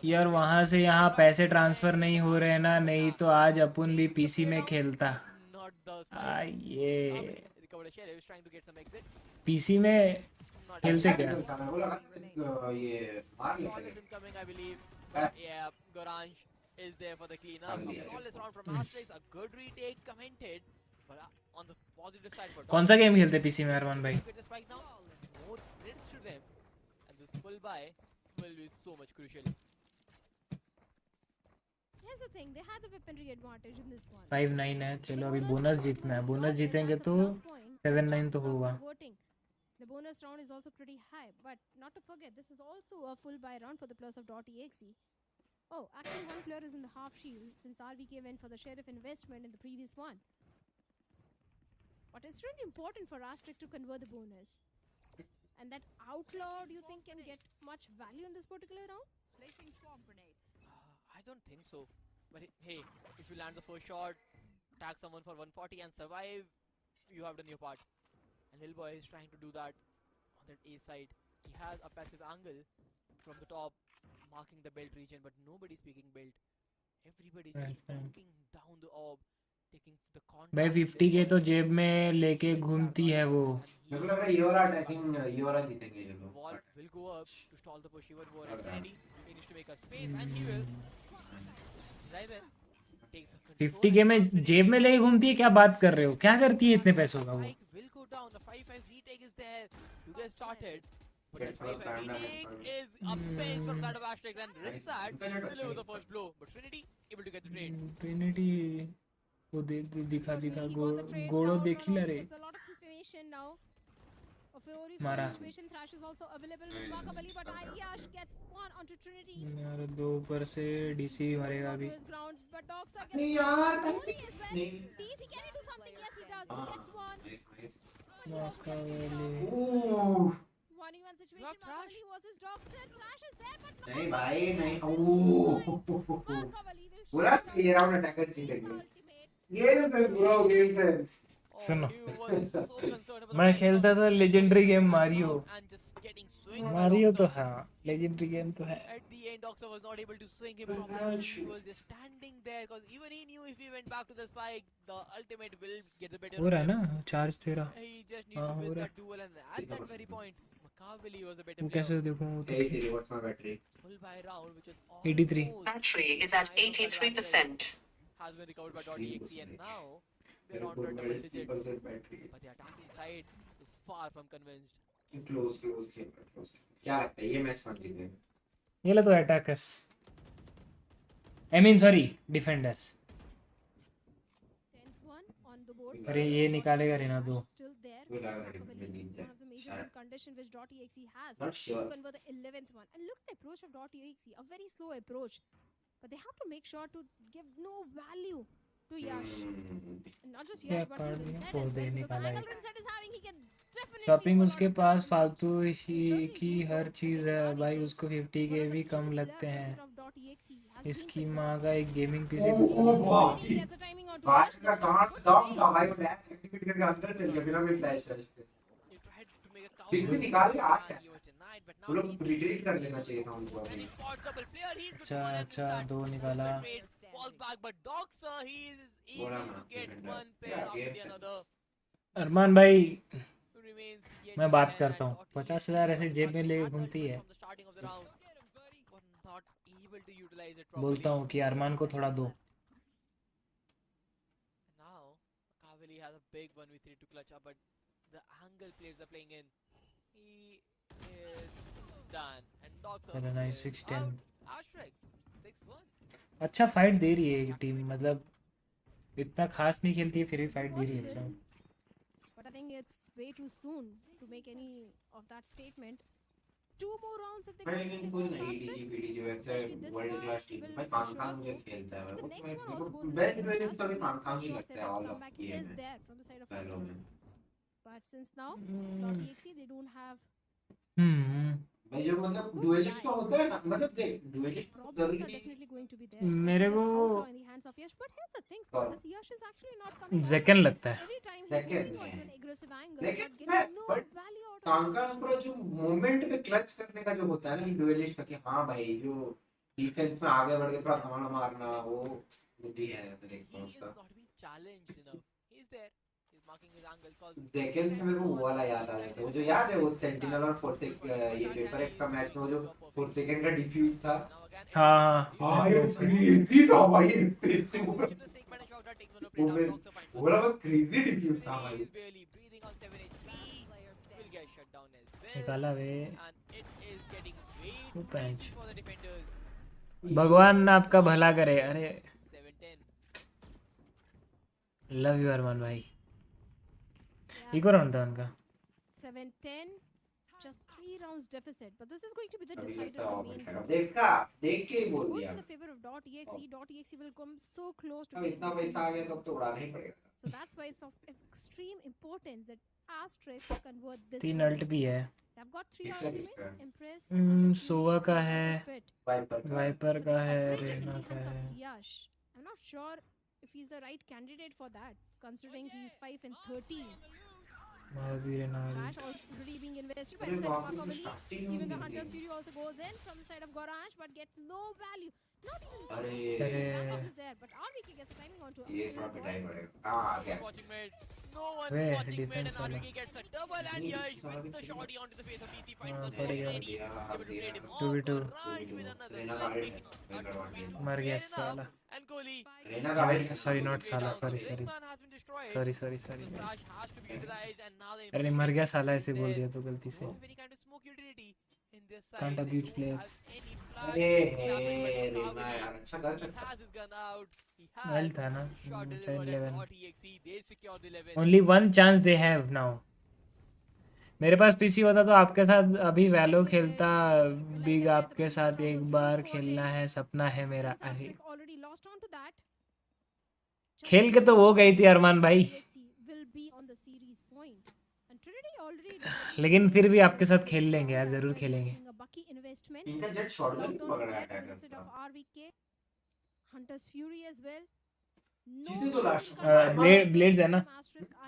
यार वहाँ से यहाँ पैसे ट्रांसफर नहीं हो रहे ना, नहीं तो आज अपन भी पीसी में खेलता। ये पीसी में खेलते क्या? ये मार is there for the cleanup. Flawless round from Asterix, a good retake commented, but on the positive side for कौन सा गेम खेलते पीसी में अरमान भाई? right now, more credits to them, and this pull by will be so much crucial. Here's the thing, they had the weaponry advantage in this one. 5-9 है, चलो अभी bonus जीतना है, बोनस जीतेंगे तो 7-9 तो होगा। The bonus round is also pretty high, but not to forget, this is also a full buy round for the plus of .exe. Oh, actually one player is in the half shield since RVK went for the sheriff investment in the previous one. But it's really important for Asterix to convert the bonus. And that outlaw, do you think can get much value in this particular round? Placing swarm grenade. I don't think so. But hey, if you land the first shot, tag someone for 140 and survive, you have done your part. And Lil Boy is trying to do that on that A side. He has a passive angle from the top, marking the belt region, but nobody's speaking belt. Everybody's just walking down the orb, taking the contact. भाई 50 के तो जेब में लेके घूमती है वो। मेरे को लग रहा है ये वाला अटैकिंग ये वाला जीतेंगे ये लोग। Wall will go up to stall the push even more. Infinity needs to make a space and he will. Drive in. Take the 50 के में जेब में लेके घूमती है, क्या बात कर रहे हो? क्या करती है इतने पैसों का वो? will go down. The 5-5 retake is there to get started. But that 5-5 retake is a pain from side of Asterix and Rinsat deliver the first blow. But Trinity able to get the trade. Trinity वो दिखा गोड़ो देखी ला रे। There's a lot of information now. A Fury मारा। situation Thrash is also available with Makabali, but Ayash gets one onto Trinity. यार दो ऊपर से DC मारेगा अभी। But Dogs are नहीं getting यार Only as well. DC, can he do something? Yes, he does. He gets one. Makabali। 1v1 situation. Makabali versus Dogs. Thrash is there, but नहीं भाई नहीं। Makabali will पूरा ये round attacker जीतेंगे। ये तो पूरा गेम है। सुनो, मैं खेलता था लेजेंडरी गेम मारियो। मारियो तो हाँ, लेजेंडरी गेम तो है। At the end, Doxa was not able to swing him properly. He was just standing there because even he knew if he went back to the spike, the ultimate will get the better. हो रहा है ना charge तेरा? He just needs to win that duel, and at that very point, Makaveli was a better वो player. कैसे देखूं? What's my battery? Full buy round, which is 83. Battery is at 83%. Has been recovered by .exe, and now they're on double digits. But the attacking side is far from convinced. Close game close. क्या लगता है ये match कौन जीतेगा? ये लो तो attackers. I mean sorry, defenders. 10th one on the board. अरे ये निकालेगा रेना दो। Still there. वो लग रहा है Makaveli, कि जीत one of the major जाए। win condition which .exe has Not sure. to convert the 11th one. And look at the approach of .exe, a very slow approach. But they have to make sure to give no value to Yash. And not just Yash, but to Rinset as well. Because the angle Rinset is having, he can definitely shopping pull उसके out pass the फालतू ही की हर चीज़ है भाई, उसको 50 के भी कम लगते हैं। इसकी माँ का एक गेमिंग पीसी बात का काम था भाई, वो डैश एक्टिवेट करके अंदर चल गया बिना कोई फ्लैश के। पिक भी निकाल के आ गया। वो लोग रिट्रीट कर लेना चाहिए था उनको अभी। अच्छा दो निकाला। Falls back, but Doxa, he is able to get one pair after another. अरमान भाई मैं बात करता हूँ, 50,000 ऐसे जेब में लेके घूमती है। बोलता हूँ कि अरमान को थोड़ा दो। big 1v3 to clutch up, but the angle players are playing in, he is done. And Dogs Very nice, is 6-10. out. Asterix 6-1. अच्छा फाइट दे रही है ये टीम, मतलब इतना खास नहीं खेलती है फिर भी फाइट दे रही है। अच्छा But I think it's way too soon to make any of that statement. 2 more rounds if they भाई can लेकिन get कोई on ना past ADG this. PDG वैसे Especially this world one class team will भाई for Khan sure मुझे go. खेलता है If the वो next one मेरे also को goes in best the variant past, सभी then Khan for he sure लगता say है that all of comeback game is में there from the side of पहलों Esports. में But since now, .exe they don't have भाई जो मतलब डुएलिस्ट का होता है ना, मतलब देख डुएलिस्ट problems जरूरी are नहीं definitely going to be there. Especially मेरे with को outlaw in the hands of Yash. But here's the thing, Spoilers, Yash is actually not coming out. Zekan लगता है। Every time he's Zekan moving onto an aggressive angle, but लेकिन getting मैं no but value out of कांका पूरा जो moment पे clutch करने का जो होता है ना डुएलिस्ट का कि हाँ भाई जो डिफेंस में आगे बढ़ के थोड़ा कमांड मारना वो बुद्धि है मैं देखता हूँ He is उसका। not being challenged enough. He's there. He's marking his angle calls. Second से मेरे को वो वाला याद आ रहा था, वो जो याद है वो सेंटिनल और फोर्सेक ये पेपर एक्स का मैच में वो जो 4 सेकंड का डिफ्यूज था। हाँ हाँ ये क्रेजी था भाई, वो मैं बोला वो क्रेजी डिफ्यूज था भाई। निकाला वे And it is getting way वो too पैंच। easy for the defenders. भगवान आपका भला करे। अरे 7-10. लव यू अरमान भाई। इको राउंड था उनका। 7-10, just 3 rounds deficit. But this is going to be the अभी decider लगता है of the और main बैठेगा, group. देखा देख के ही बोल Goes दिया। in the favor of .exe. .exe will come so close to अब taking इतना the पैसा आ series गया win. तब तो उड़ाना ही पड़ेगा। So that's why it's of extreme importance that Asterix convert this 3 one. Alt भी है। They've got 3 इसका arguments. दिक्कत है। Impress, सोवा का है, वाइपर का वाइपर का है, operated in रेना the का hands है। of Yash. I'm not sure if he's the right candidate for that, considering he's 5-13. माजी Raina Bash already being invested by अरे the side of बाप रे, Markovali. starting Even the में Hunter's game. Fury also goes in from the side of Goransh, but gets no value. Not even अरे damage is there, but RVK gets a timing onto ये थोड़ा पिटाई पड़ेगा। हाँ आ गया। Watching mid. No one way watching mid, and defence वाला। RyuK gets a double, and Yash with the shotty onto the face of DC finds one पड़ गया। ready. Able to trade him off. 2v2 Goransh with another Raina का flank head pick. मर गया Fair साला। enough. And Kohli. Raina का head sorry not साला, sorry Big sorry man has been destroyed. Sorry sorry sorry. The flash has to be utilized, and now the अरे मर गया साला ऐसे बोल दिया तो गलती से। Very kind of smoke utility in this side. Can't They abuse don't players. have any flash. अरे It's happening, but रेना यार अच्छा कर He सकता। has his gun out. He well has था ना। shot 10 delivered 11। at .exe. They secure the 11. Only one chance they have now. मेरे पास PC होता तो आपके साथ अभी वैलो खेलता। बिग आपके साथ एक बार खेलना है, सपना है मेरा। Since अरे Asterix already lost onto that. खेल के तो वो गई थी अरमान भाई, DXE will be on the series point. And Trinity already decided लेकिन to फिर भी go आपके साथ with खेल लेंगे यार, Storm जरूर as well, खेलेंगे। seeing a Bucky investment. इनका जेट शॉटगन Locked क्यों on पकड़ रहा है the net अटैकर instead का? of RVK. Hunter's Fury as well. जीते तो लास्ट ब्लेड्स है ना,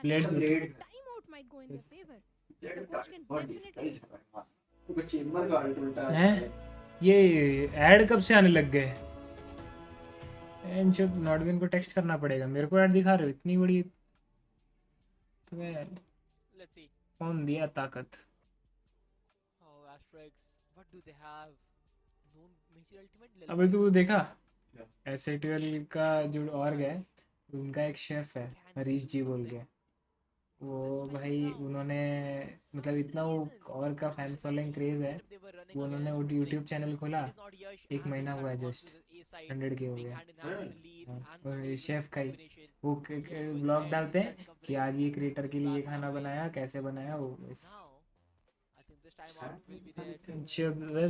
blades blade Timeout might go in their favor. Jet The का coach can बहुत definitely डिफिकल्ट है। चेंबर का अल्ट उल्टा हैं? ये ऐड कब से आने लग गए? एंड नॉटविन को टेक्स्ट करना पड़ेगा। मेरे को ऐड दिखा रहे हो इतनी बड़ी? तो यार Let's see. कौन दिया ताकत? Oh, Asterix. What do they have? No major ultimate. अबे तू देखा एसएटीएल का जो ऑर्ग है, उनका एक शेफ है हरीश जी बोल के। वो भाई उन्होंने मतलब इतना वो और का फैन फॉलोइंग क्रेज है, वो उन्होंने वो यूट्यूब चैनल खोला, 1 महीना हुआ है जस्ट, 100K हो गया। और शेफ का ही वो ब्लॉग डालते हैं कि आज ये क्रिएटर के लिए ये खाना बनाया, कैसे बनाया वो।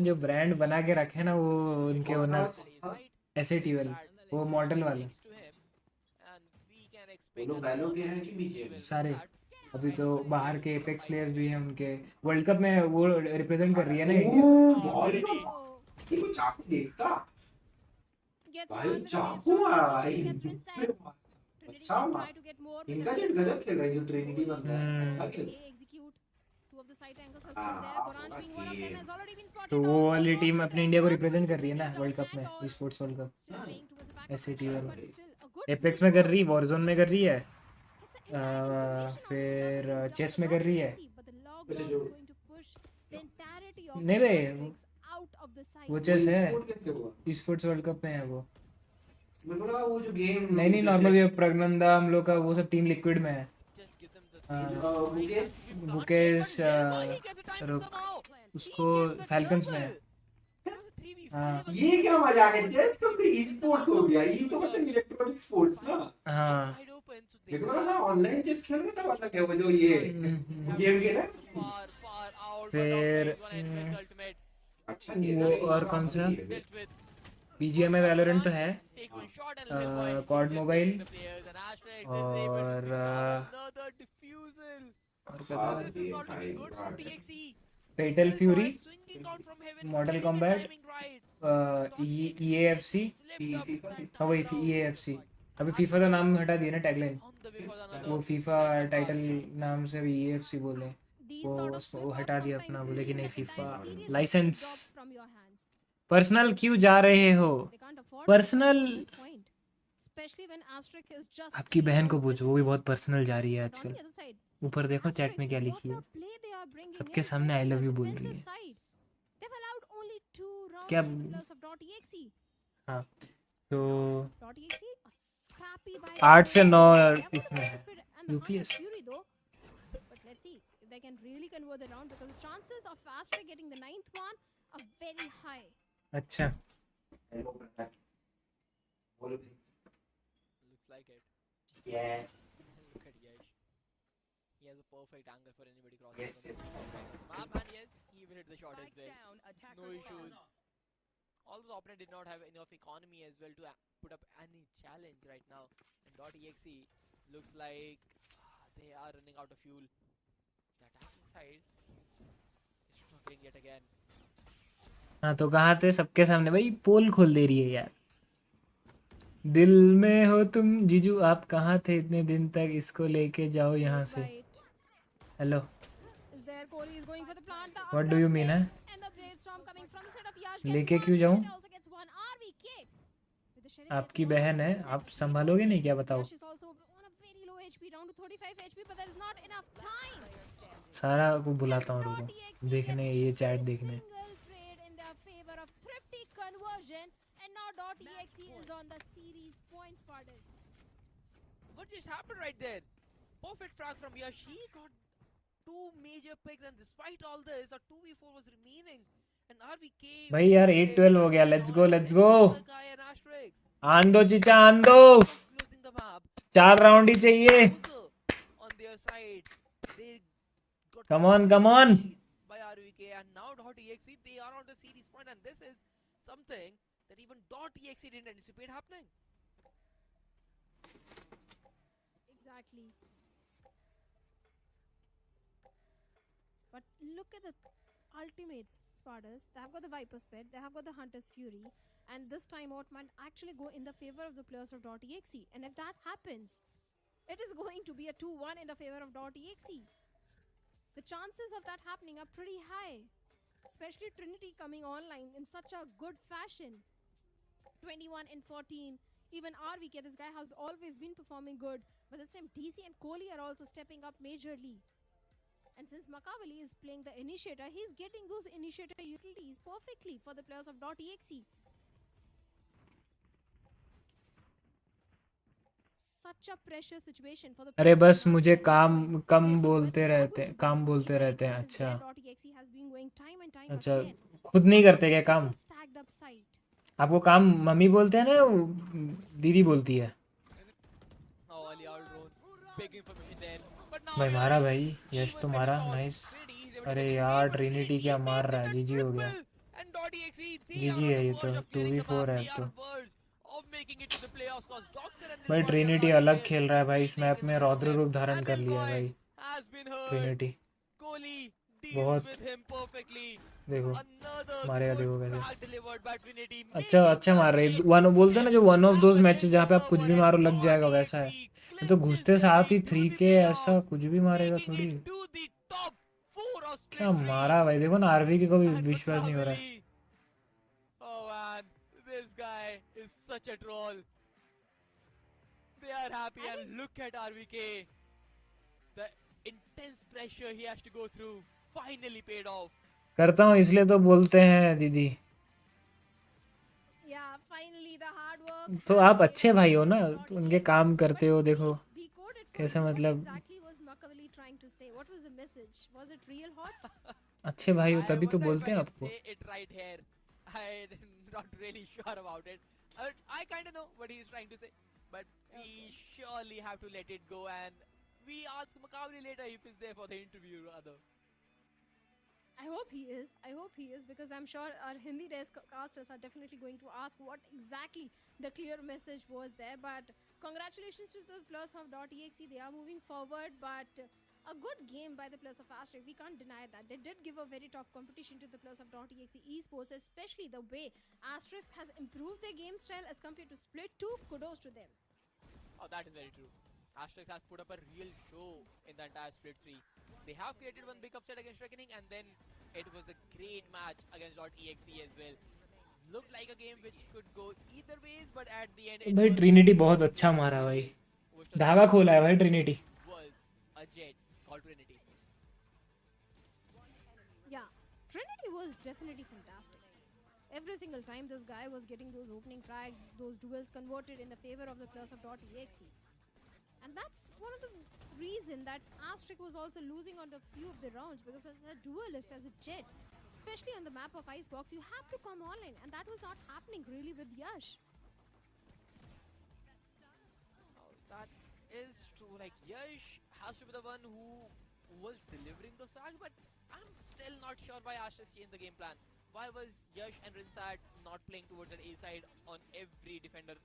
जो ब्रांड बना के रखे ना वो उनके ओनर्स, एसएटीएल वो मॉडल वाले वो लोग वैलो के हैं कि बीजेएम सारे। अभी तो बाहर के एपेक्स प्लेयर्स भी हैं उनके। वर्ल्ड कप में वो रिप्रेजेंट कर रही है ना इंडिया। ये को चाकू देखता gets भाई one with चाकू the मारा भाई। gets rid side. Trinity अच्छा can मार। try to get more with इनका the जेट blitz. गजब खेल रहा है जो ट्रिनिटी बनता है, अच्छा खेल। They execute. Two of the side angles are still there. Goranj being one of them has already been spotted. तो वो वाली टीम अपनी इंडिया को रिप्रेजेंट कर रही है ना वर्ल्ड कप में, sports world cup. Still playing towards the back of the एसएटीएल side, but still a good apex में कर रही, वॉरजोन में कर रही है, It's an information on फिर the चेस में कर रही है। but the lockdown is going to push the entirety of नहीं the bay, Asterix out of the side. वो चेस है, स्पोर्ट कैसे हुआ? स्पोर्ट्स वर्ल्ड कप में है वो। मेरे को लगा वो जो गेम नहीं नॉर्मल ये प्रगनंदा हम लोग का वो सब टीम लिक्विड में है। मुकेश मुकेश रुक उसको फैल्कन्स में है। हाँ ये क्या मजाक है चेस तो फिर ई-स्पोर्ट्स हो गया, ये तो मतलब इलेक्ट्रॉनिक स्पोर्ट्स ना। हाँ देखो ना ऑनलाइन चेस खेल रहे थे मतलब क्या वो जो ये गेम के ना। फिर अच्छा वो और कौन सा BGMI वैलोरेंट तो है, कॉड मोबाइल और क्या था, Fatal Fury, Mortal Kombat, EAFC, हाँ वही EAFC। अभी फीफा का नाम हटा दिया ना टैगलाइन, वो फीफा टाइटल नाम से अभी EAFC बोले, वो हटा दिया अपना, बोले कि नहीं फीफा लाइसेंस। पर्सनल क्यों जा रहे हो? पर्सनल आपकी बहन को पूछो, वो भी बहुत पर्सनल जा रही है आजकल। ऊपर देखो चैट में क्या लिखी है, सबके सामने आई लव यू बोल रही है। क्या हाँ तो 8 से 9 इसमें है UPS। They can really convert the round because the chances of Astra getting the 9th one are very high. अच्छा Looks like it. Yeah. Look at Yash. He has a perfect angle for anybody crossing. Yes. Map and yes, he even hit the shot as well. No issues. Although the opponent did not have enough economy as well to put up any challenge right now. And .exe looks like they are running out of fuel. The attacking side is struggling yet again. हाँ तो कहाँ थे? सबके सामने भाई पोल खोल दे रही है यार। दिल में हो तुम जीजू, आप कहाँ थे इतने दिन तक? इसको लेके जाओ यहाँ से। Hello what do you mean है? लेके क्यों जाऊँ? आपकी बहन है, आप संभालोगे नहीं क्या बताओ? सारा को बुलाता हूँ, रुको देखने ये चैट देखने। What just happened right there? Perfect frag from Yash. He got 2 major picks, and despite all this, a 2v4 was remaining. And RVK भाई यार 8-12 हो गया, लेट्स गो आन दो चीचा आन दो, 4 राउंड ही चाहिए। on their side. They got come on by RyuK, and now .exe they are on the series point, and this is something that even .exe didn't anticipate happening. Exactly. But look at the ultimates, Spartans. They have got the Viper's Pet, they have got the Hunter's Fury, and this time out might actually go in the favor of the players of .exe. And if that happens, it is going to be a 2-1 in the favor of .exe. The chances of that happening are pretty high, especially Trinity coming online in such a good fashion. 21-14. Even RVK, this guy has always been performing good, but this time DC and Kohli are also stepping up majorly. And since Makavali is playing the initiator, he's getting those initiator utilities perfectly for the players of .exe. Such a pressure situation for the अरे players बस of मुझे Astra. काम कम Yes, बोलते but they are रहते going हैं, to काम be बोलते रहते हैं। decided अच्छा where .exe has been going time and time अच्छा again. खुद नहीं करते क्या काम? Stacked up side. आपको काम मम्मी बोलते हैं ना, दीदी बोलती है? Oh, Ali out drone. Big information there. But now भाई Yash, मारा भाई, यश even तो better मारा, shot. Nice. Trinity is able to अरे get the यार lead, but ट्रिनिटी क्या Trinity मार takes रहा है, it जीजी to हो गया। triple. And .exe, they are जीजी on है the ये तो, verge of clearing the 2v4 map. है They अब are तो। on verge of making it to the playoffs. Cause Doxer and this भाई point ट्रिनिटी have अलग players खेल रहा है भाई, इस remaining मैप in में front of रौद्र them. रूप धारण And कर this लिया है point भाई has been heard. Trinity. Kohli deals बहुत with him perfectly. देखो Another मारेगा, good देखो कैसे frag delivered by Trinity. अच्छा Making अच्छा the मार रहे। game वन बोलते हैं ना जो वन ऑफ दोज मैच जहाँ पे आप कुछ भी opponent मारो लग जाएगा, वैसा है। ये तो clinches घुसते their साथ way he to 3K the ऐसा playoffs, कुछ भी मारेगा making थोड़ी। it to the top 4 of क्या Split 3. मारा भाई, देखो ना RVK को भी And विश्वास नहीं हो रहा है। Makavali. Oh man, this guy is such a troll. They are happy, and look at RVK. The intense pressure he has to go through finally paid off. करता हूँ इसलिए तो बोलते हैं दीदी। Yeah, finally the hard work. तो आप अच्छे भाई हो ना, तो उनके काम करते हो, देखो कैसे मतलब trying to say? What was the message? Was it real hot? अच्छे भाई हो I तभी तो wonder if बोलते I हैं can आपको. say it right here. I'm not really sure about it. I kind of know what he's trying to say, but we surely have to let it go. And we ask Makavli later if he's there for the interview, rather. I hope he is. I hope he is, because I'm sure our Hindi desk casters are definitely going to ask what exactly the clear message was there. But congratulations to the players of .exe. They are moving forward, but a good game by the players of Asterisk. We can't deny that. They did give a very tough competition to the players of .exe Esports, especially the way Asterisk has improved their game style as compared to Split 2. Kudos to them. Oh, that is very true. Asterisk has put up a real show in the entire Split 3. They have created one big upset against Reckoning, and then it was a great match against .exe as well. Looked like a game which could go either ways, but at the end, भाई Trinity बहुत अच्छा मारा भाई. धागा खोला है भाई Trinity. was a jet called Trinity. Yeah, Trinity was definitely fantastic. Every single time this guy was getting those opening frags, those duels converted in the favor of the players of .exe. And that's one of the reason that Asterisk was also losing on a few of the rounds, because as a duelist, as a jet, especially on the map of Icebox, you have to come all in, and that was not happening really with Yash. Oh, that is true. Like, Yash has to be the one who was delivering those frags, but I'm still not sure why Asterisk changed the game plan. Why was Yash and Rinsat not playing towards an A side on every defender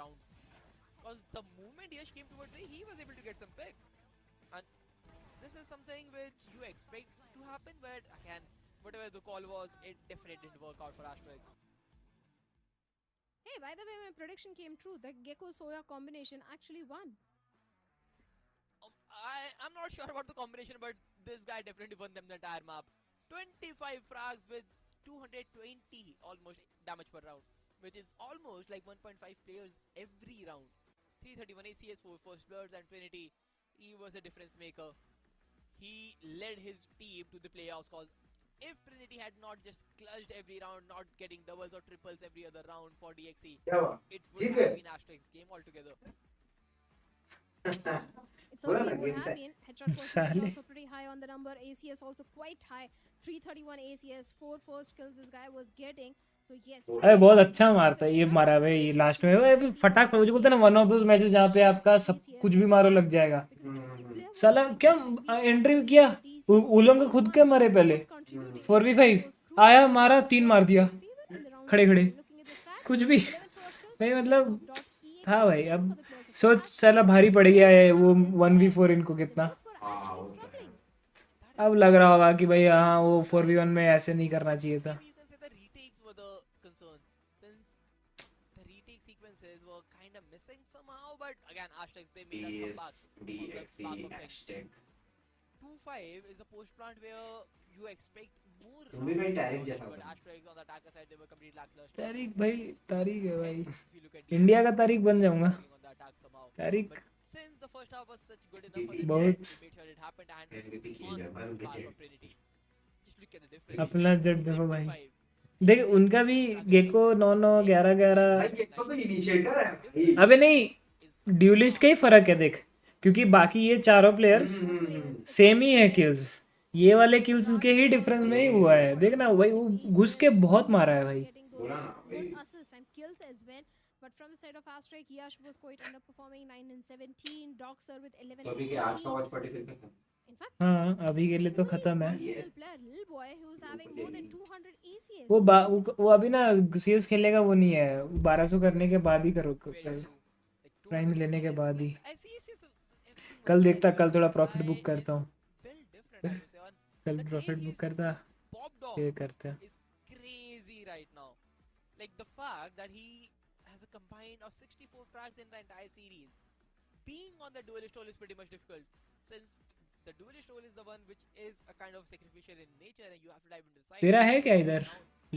round? Because the moment Yash came towards A, he was able to get some picks. And this is something which you expect to happen, but again, whatever the call was, it definitely didn't work out for Asterisk. Hey, by the way, my prediction came true. The Gecko-Soya combination actually won. I'm not sure about the combination, but this guy definitely won them the entire map. 25 frags with 220 almost damage per round, which is almost like 1.5 players every round. 331 ACS for first bloods and Trinity. He was a difference maker. He led his team to the playoffs, cause if Trinity had not just clutched every round, not getting doubles or triples every other round for DXE, it would have been Asterisk's game altogether. It certainly would have been. Headshot percentage also pretty high on the number. ACS also quite high. 331 ACS, 4 first kills this guy was getting. So yes. अरे बहुत अच्छा मारता है ये. मारा भाई last में वो फटाक पे मुझे बोलते हैं ना, वन ऑफ दोस मैचेस जहाँ पे आपका सब कुछ भी मारो लग जाएगा. साला क्या एंट्री किया, उलंग खुद के मरे पहले. 4v5 आया, मारा, 3 मार दिया खड़े खड़े. कुछ भी भाई, मतलब था भाई. अब सोच साला भारी पड़ गया है वो 1v4 इनको कितना. अब लग रहा होगा कि भाई हाँ वो 4v1 में ऐसे नहीं करना चाहिए था. But again, Asterisk, they made a comeback. DXE hashtag. 2-5 is a post plant where you expect more. तुम भी भाई टैरिक जैसा But Asterisk on the attacker side, they were completely lackluster. Tariq भाई, तारिक है भाई. इंडिया का तारिक बन जाऊंगा. Tariq Since the first half was such good enough for the बहुत they made sure it happened and on the part of Trinity. Just look at the difference. अपना जट देखो भाई. देख उनका भी गेको 9-9 11-11. अबे नहीं, ड्यूलिस्ट का ही फर्क है देख, क्योंकि बाकी ये चारों प्लेयर्स सेम ही है किल्स. ये वाले किल्स के ही डिफरेंस में ही हुआ है. देख ना भाई, वो घुस के बहुत मारा है भाई. But from the side of Asterisk, Yash was quite underperforming. 9 and 17. Doxer with 11. तो अभी के आज का वॉच पार्टी फिर खत्म. In fact, हाँ अभी के लिए तो खत्म है. player, little boy who's having more than 200 ACS. वो अभी ना सीएस खेलने का वो नहीं है. 1200 करने के बाद ही करो, प्राइम लेने के बाद ही. कल देखता, कल थोड़ा प्रॉफिट बुक करता हूँ. कल प्रॉफिट बुक करता ये करते हैं. Crazy right now. Like the fact that he has a combined of 64 frags in the entire series. Being on the duelist role is pretty much difficult, since the duelist role is the one which is a kind of sacrificial in nature and you have to dive into side. तेरा है क्या इधर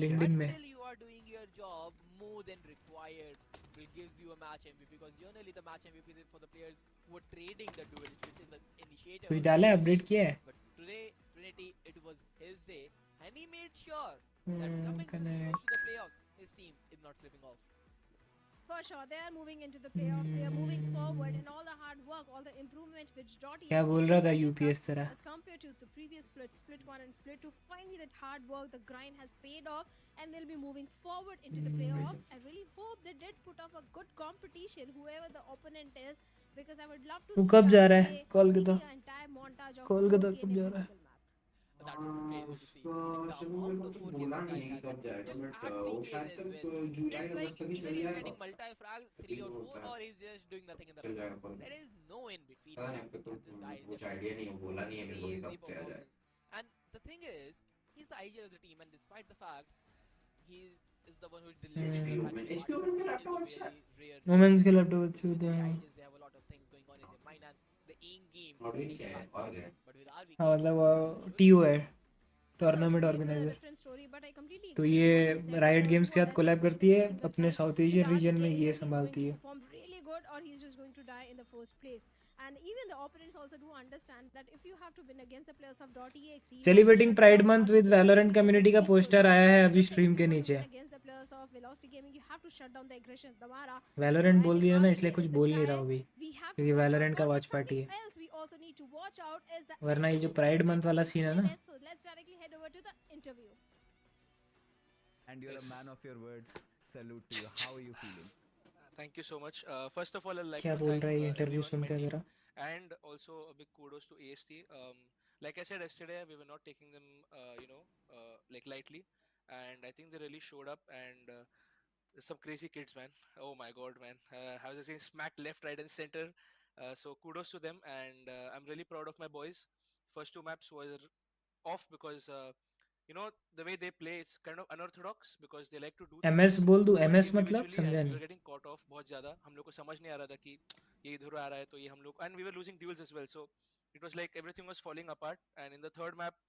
LinkedIn में? Until you are doing your job more than required, will gives you a match MVP, because generally the match MVP is for the players who are trading the duelist, which is an initiator. कुछ डाला है, update किया है? But today, Trinity, it was his day, and he made sure that coming close to the playoffs, his team is not slipping off. For sure, they are moving into the playoffs. They are moving forward, and all the hard work, all the improvement which Dotty क्या has बोल made रहा in था previous UPS stuff तरह as compared to the previous split 1 and split 2. Finally, that hard work, the grind has paid off, and they'll be moving forward into the playoffs. I really hope they did put off a good competition, whoever the opponent is, because I would love to वो see कब जा रहा है RYK Kolkata making an entire montage of Kolkata 4K कब in जा every रहा है single map. That would be crazy to see. Like the उसको amount मेरे of को तो 4Ks बोला this guy नहीं है has, कब and जाएगा just बट add वो 3Ks शायद as तक well. जुलाई It's like अगस्त तक ही either चल he's जाएगा getting multi-frag 3 or 4, होता है or he's just doing nothing in the चल rubble. जाएगा पर There is no in between, पता नहीं man. आपको तो And this guy is कुछ just आइडिया नहीं है बोला नहीं है मेरे को कि crazy कब से आ जाए performance. And the thing is, he's the IGL of the team, and despite the fact he is the one who delivered HP the Omen match HP part, Omen का is लैपटॉप a अच्छा है very rare women's thing. के laptop अच्छे होते Usually हैं IGLs, they have a lot of things going on in their mind, and the in game not takes क्या a है back और seat. क्या But with RVK, हाँ he's मतलब good. टीओ है Certainly, tournament it was a organiser different story, but I completely तो agree with what you ये said. Right It's a games के साथ two-headed कोलैब fish करती है every single अपने time. South With Asian region RVK, में ये either he's going संभालती to है perform really good or he's just going to die in the first place. And even the opponents also do understand that if you have to win against the players of .exe, you have to celebrating shut pride down month with RVK Valorant completely community का for poster equal आया match. है अभी Just like stream if के you want to नीचे win against the players of Velocity Gaming, you have to shut down the aggression of Damara. So Valorant I बोल think दिया ना RVK इसलिए कुछ is the बोल नहीं रहा guy हूँ अभी we have to क्योंकि watch out वैलोरेंट का for. Watch But party something है else we also need to watch out is the वरना ये जो interview pride segment month of वाला the सीन है ना CNS. So let's directly head over to the interview. And you're a man of your words. Salute to you. How are you feeling? Thank you so much. First of all, I'd like क्या to बोल thank रहा है ये interview everyone, my सुनते team, जरा and also a big kudos to AST. Like I said yesterday, we were not taking them, like lightly, and I think they really showed up. And some crazy kids, man. Oh my God, man. I was just getting smacked left, right, and center. So kudos to them, and I'm really proud of my boys. First two maps were off because the way they play is kind of unorthodox because they like to do MS things बोल दूं quite MS मतलब individually, समझा and we were नहीं getting caught off बहुत ज़्यादा. हम लोग को समझ नहीं आ रहा था कि ये इधर आ रहा है तो ये हम लोग, and we were losing duels as well, so it was like everything was falling apart. And in the third map,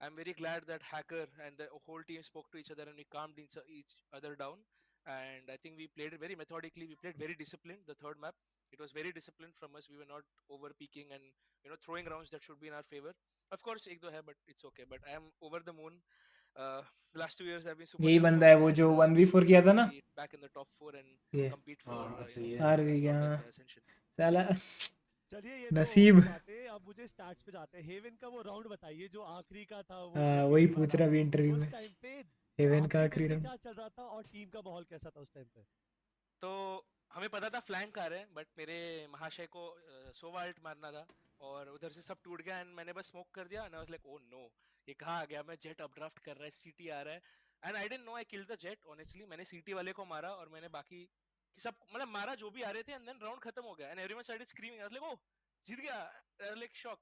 I'm very glad that Hacker and the whole team spoke to each other and we calmed each other down. And I think we played it very methodically. We played very disciplined. The third map, it was very disciplined from us. We were not over peaking and throwing rounds that should be in our favor. Of course, ek do hai, but it's okay. But I am over the moon. The last 2 years have been super यही tough for बंदा है me, वो and जो I'm 1v4 super किया था glad to ना be back in the top 4 and ये compete for अच्छा ये हार है भी गया slot हाँ at Ascension. साला चलिए ये नसीब तो बातें, अब मुझे स्टार्ट्स पे जाते हैं. हेवन का वो राउंड बताइए जो आखिरी का था, वो वही defeat पूछ वाला. रहा अभी इंटरव्यू उस में टाइम पे हेवन का आपके आखिरी दिल में राउंड क्या चल रहा था और टीम का माहौल कैसा था उस टाइम पे? तो हमें पता था फ्लैंक आ रहे हैं, बट मेरे महाशय को सोवा अल्ट मारना था और उधर से सब टूट गया एंड मैंने बस स्मोक कर दिया and I was like oh no, ये कहाँ आ गया. मैं जेट अपड्राफ्ट कर रहा है, सीटी आ रहा है and I didn't know I killed the jet. Honestly मैंने सीटी वाले को मारा और मैंने बाकी सब मतलब मारा जो भी आ रहे थे एंड देन राउंड खत्म हो गया and everyone started screaming. I was like oh जीत गया, like shock.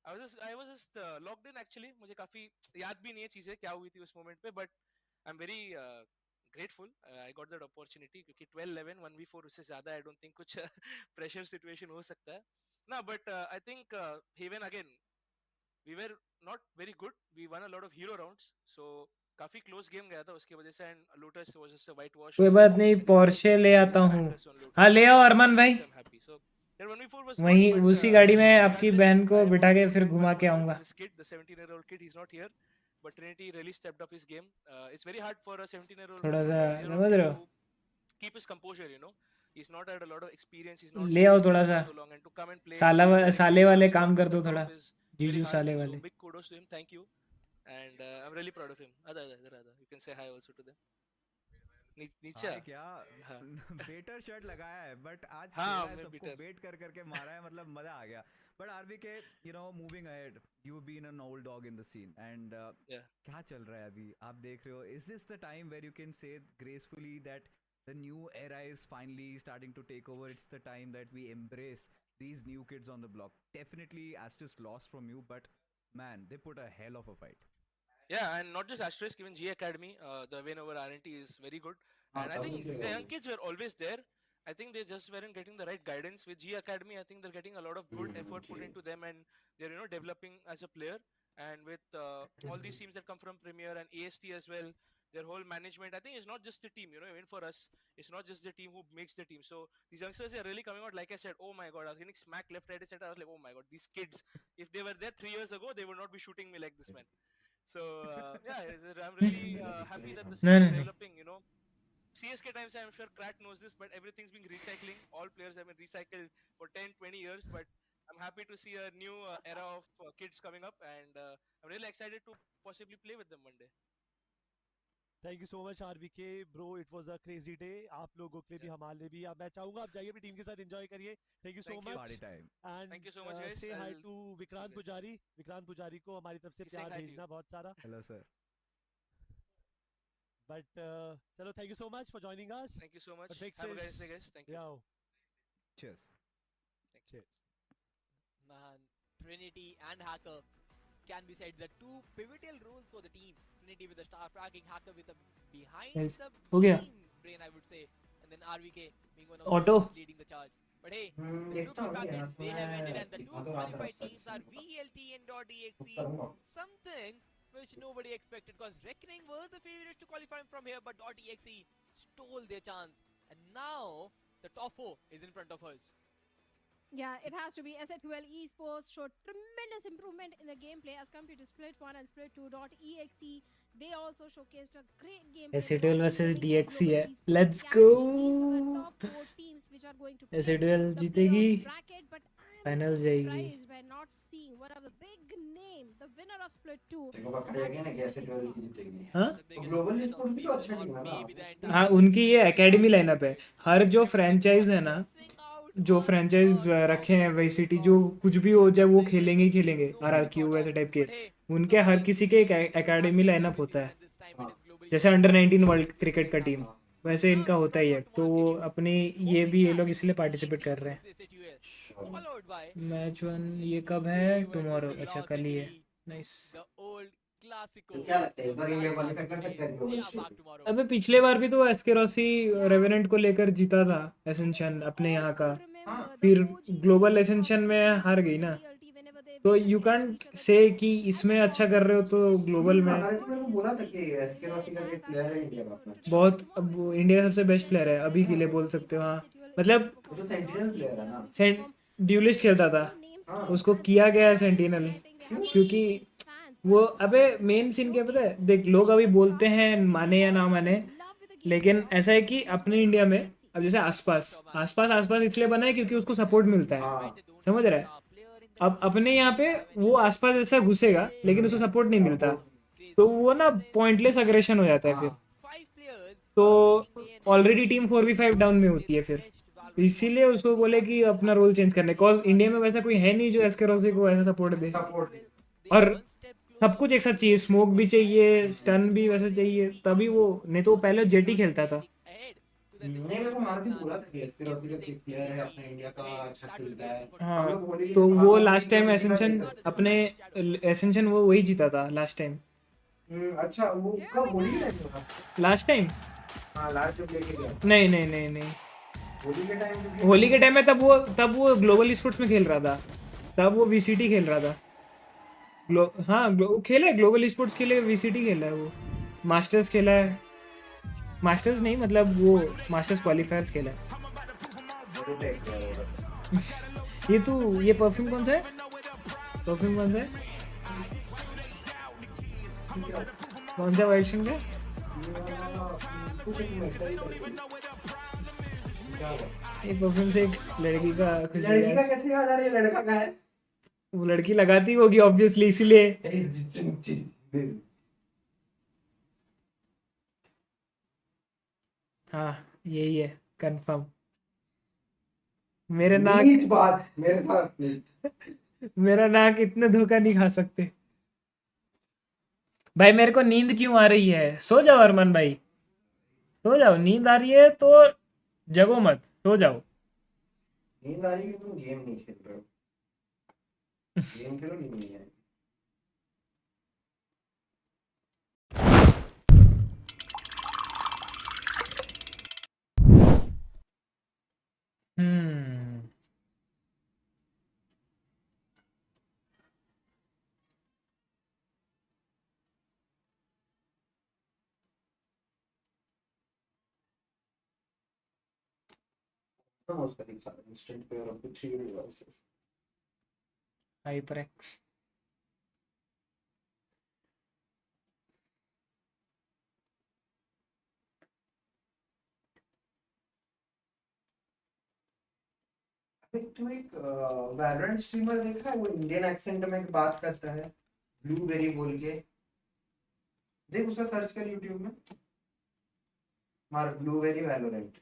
I was just locked in actually. मुझे काफी याद भी नहीं है चीजें क्या हुई थी उस मोमेंट पे, but I am very grateful. I got that opportunity क्योंकि 12-11 1v4 उससे ज्यादा I don't think कुछ pressure situation हो सकता है ना. But I think Haven again, we were not very good. We won a lot of hero rounds, so काफी close game गया था उसकी वजह से, and Lotus was just a whitewash. कोई And बात नहीं I think पोर्शे ले they आता हूँ smacked us on Lotus. हाँ ले आओ अरमान So भाई yes, I'm happy. So that 1v4 was good, वहीं but उसी गाड़ी में आपकी regardless, बहन को I बिठा want के to फिर thank घुमा my के boys आऊंगा and this kid, the 17-year-old kid. He's not here, but Trinity really stepped up his game. It's very hard for a 17-year-old थोड़ा सा year-old समझ kid रहे हो to keep his composure. He's not had a lot of experience. He's not ले been आओ in थोड़ा scene सा for so long, and to come and play साले regularly वाले once काम कर on दो the थोड़ा top is very जीजू hard. साले So वाले big kudos to him. Thank you, and I'm really proud of him. Ada. You can say hi also to them. नीचे हाय क्या हाँ बेटर शर्ट लगाया है बट आज हाँ खेला है, मैं सबको bitter. बेट कर करके मारा है, मतलब मजा आ गया. But RBK moving ahead, you been an old dog in the scene and Yeah. क्या चल रहा है अभी आप देख रहे हो? Is this the time where you can say gracefully that the new era is finally starting to take over? It's the time that we embrace these new kids on the block. Definitely Asterisk lost from you, but man, they put a hell of a fight. Yeah, and not just Asterisk, even G Academy, the win over RNT is very good. And I think the young kids were always there. I think they just weren't getting the right guidance. With G Academy, I think they're getting a lot of good effort put into them, and they're developing as a player. And with all these teams that come from Premier and AST as well, their whole management, I think it's not just the team. Even for us, it's not just the team who makes the team. So these youngsters are really coming out. Like I said, oh my god, I was getting smacked left, right, etc. I was like, oh my god, these kids. If they were there 3 years ago, they would not be shooting me like this, man. So yeah, I'm really happy that the scene नहीं is नहीं नहीं developing. CSK times, I'm sure Crack knows this, but everything's been recycling. All players have been recycled for 10, 20 years, but I'm happy to see a new era of kids coming up, and I'm really excited to possibly play with them one day. Thank you so much RVK bro, it was a crazy day आप लोगों के लिए भी, हमारे लिए भी। अब मैं चाहूंगा आप जाइए अपनी टीम के साथ एंजॉय करिए। Thank you so Thank you. Much Party time. And Thank you so much, guys. Say hi I'll to see you Vikrant guys. Pujari. Vikrant पुजारी को हमारी तरफ से He's saying प्यार hi to you. भेजना बहुत सारा। Hello, sir. बट चलो, thank you so much for joining us. Thank you so much. But Have a fixes- nice day, guys. Thank you. Yo. Cheers. Cheers. Man, Trinity and Hacker can be said the two pivotal roles for the team. Trinity with the star fracking, Hacker with the behind Yes. the हो गया। game brain, I would say, and then RVK being one of Auto. the leading the charge. But hey, the देखता group हूँ यार, brackets they have ended, and the दिखा two दो आधा qualified रास्ता teams are किसी को। VLT and .exe. करूँगा। Something which nobody expected, because Reckoning were the favorites to qualify from here, but .exe stole their chance, and now the top 4 is in front of us. Yeah, it has to be. SA12 Esports showed tremendous improvement in the gameplay as compared to Split 1 and Split 2.exe. They also showcased a great gameplay. SA12 versus winning DXE global है। esports. Let's Can go. be these are the top 4 teams which are going to play SA12 the जीतेगी। playoff bracket, but I'm final जाएगी। surprised by not seeing one of the big name, the winner of Split 2. देखो पक्का जाएगी ना कि SA12 की जीतेगी। हाँ? तो ग्लोबल स्पोर्ट्स भी तो अच्छा टीम है ना। हाँ, उनकी ये एकेडमी लाइनअप है। हर जो फ्रेंचाइज है ना, जो फ्रेंचाइज रखे हैं VCT, जो कुछ भी हो जाए वो खेलेंगे ही खेलेंगे। RRQ ऐसे टाइप के उनके हर किसी के एक एकेडमी लाइनअप होता है, जैसे अंडर 19 वर्ल्ड क्रिकेट का टीम वैसे इनका होता ही है। तो वो अपनी ये भी ये लोग इसलिए पार्टिसिपेट कर रहे हैं। मैच 1 ये कब है? टुमारो। अच्छा कल ही है। नाइस। क्या लगता है एक बार इंडिया क्वालीफाई कर सकता है ग्लोबल स्टेज? अबे पिछले बार भी तो एस्केरोसी रेवेनेंट को लेकर जीता था एसेंशन अपने यहाँ का, फिर ग्लोबल एसेंशन में हार गई ना। तो यू कांट से कि इसमें अच्छा कर रहे हो तो ग्लोबल में। हमारे को बोला था कि एस्केरोसी करके एक प्लेयर है इंडिया का अपना। बहुत अब वो इंडिया का सबसे बेस्ट प्लेयर है अभी के लिए बोल सकते हो। हाँ मतलब वो तो सेंटिनल प्लेयर है ना। ड्यूलिस्ट खेलता था, उसको किया गया है सेंटिनल, क्योंकि वो अबे मेन सीन क्या पता है देख, लोग अभी बोलते हैं माने या ना माने, लेकिन ऐसा है कि अपने इंडिया में अब जैसे आसपास इसलिए बना है क्योंकि उसको सपोर्ट मिलता है, समझ रहा है। अब अपने यहाँ पे वो आसपास ऐसा घुसेगा लेकिन उसको सपोर्ट नहीं मिलता, तो वो ना पॉइंटलेस अग्रेशन हो जाता है फिर। तो ऑलरेडी टीम 4v5 डाउन में होती है फिर, इसीलिए उसको बोले कि अपना रोल चेंज करने को। इंडिया में वैसा कोई है नहीं जो एस्केरोसी को ऐसा सपोर्ट दे, और सब कुछ एक साथ चाहिए, स्मोक भी चाहिए, स्टन भी वैसा चाहिए, तभी वो, नहीं तो वो पहले जेटी खेलता था। नहीं मेरे को मार के बोला था कि एस्केरोसी का एक प्लेयर है अपने इंडिया का, अच्छा खेलता है। हाँ तो वो लास्ट टाइम एसेंशन अपने एसेंशन वो वही जीता था लास्ट टाइम। अच्छा वो कब होली के टाइम था? लास्ट टाइम हाँ लास्ट जब लेके गया। नहीं होली के टाइम, होली के टाइम में तब वो ग्लोबल स्पोर्ट्स में खेल रहा था, तब वो VCT खेल रहा था। हाँ खेला है ग्लोबल स्पोर्ट्स के लिए, VCT खेला है वो, मास्टर्स खेला है, मास्टर्स नहीं मतलब वो मास्टर्स क्वालिफायर्स खेला है। ये परफ्यूम कौन सा है? कौन सा वर्जन का? ये परफ्यूम से एक लड़की का कैसे याद आ रही है? लड़का का है वो, लड़की लगाती होगी ऑब्वियसली इसीलिए। हाँ यही है कंफर्म। मेरे नाक इतना धोखा नहीं खा सकते भाई। मेरे को नींद क्यों आ रही है? सो जाओ अरमान भाई, सो जाओ। नींद आ रही है तो जगो मत, सो जाओ। नींद आ रही है, तुम गेम नहीं खेल रहे हो। गेम खेलो, नींद नहीं आएगी। उसका दिखा रहा है instant pair of 3 devices. HyperX तू एक वैलोरेंट स्ट्रीमर देखा है, वो इंडियन एक्सेंट में बात करता है, ब्लूबेरी बोल के। देख उसका सर्च कर यूट्यूब में, मार ब्लूबेरी वैलोरेंट।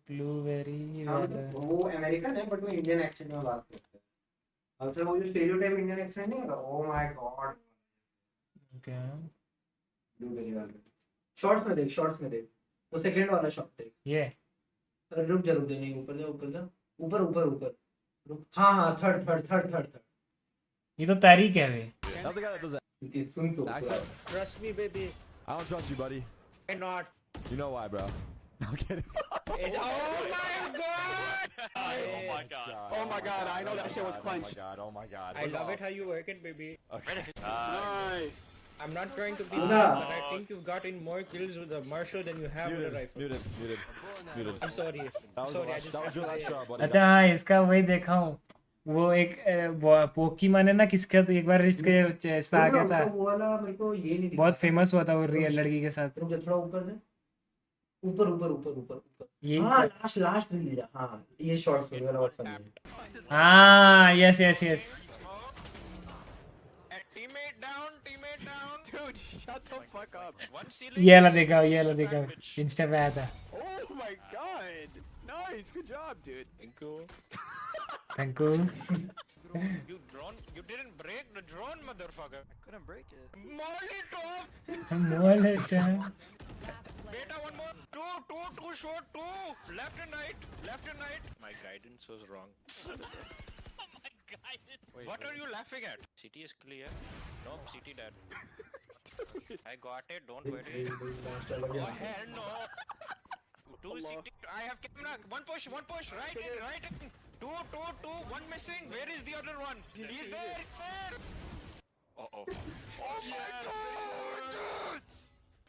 ब्लूबेरी हाँ वो अमेरिकन है बट वो इंडियन एक्सेंट में बात करता है। मतलब वो जो स्टेरियोटाइप इंडियन एक्सेंट नहीं होता, ओ माय गॉड। क्या ब्लूबेरी वैलोरेंट शॉर्ट्स में देख, शॉर्ट्स में देख, वो सेकंड वाला शॉट देख। ये अरे रुक जा, नहीं ऊपर जा, ऊपर जा, ऊपर ऊपर ऊपर रुक। हाँ हाँ third third third third third. ये तो तारीख है वे। ये सुन तो Trust me, baby. I don't trust you, buddy. Why not? You know why, bro? I'm kidding. Oh my god! Oh my god. Oh my god, I know that shit was Oh my clenched. god. Oh my god. I love it how you work it, baby. Okay. Nice. I'm not trying to be Buddha. mean, but I think you've gotten more kills with the Marshall than you have with the rifle. Muted. I'm sorry. That was Sorry, your I just that was your last shot, buddy. अच्छा हाँ, इसका वही देखा हूँ। वो एक Pokémon है ना, किसका तो एक बार इसके इस पे आ गया था। वो वाला मेरे को ये नहीं दिखा। बहुत फेमस हुआ था वो रियल लड़की के साथ। रुक जा थोड़ा ऊपर से, ऊपर ऊपर ऊपर ऊपर ऊपर। ये हाँ लास्ट लास्ट रील जा। हाँ ये शॉर्ट फिल्म वाला बहुत फनी है। हाँ yes yes yes. Teammate down, dude, shut the fuck up. One ceiling. ये वाला देखा इंस्टा पे आया था। Oh my god, nice, good job, dude. Thank you. Thank you. You didn't break the drone, motherfucker. I couldn't break it. Molotov. Molotov. Beta, one more. Two short, two. Left and right. My guidance was wrong. My guidance. What are you laughing at? City is clear. No, City dead. I got it. Don't worry. Go ahead, no. Two City. I have camera. One push. Right in. Two. One missing. Where is the other one? He's there. Uh-oh. Oh my god!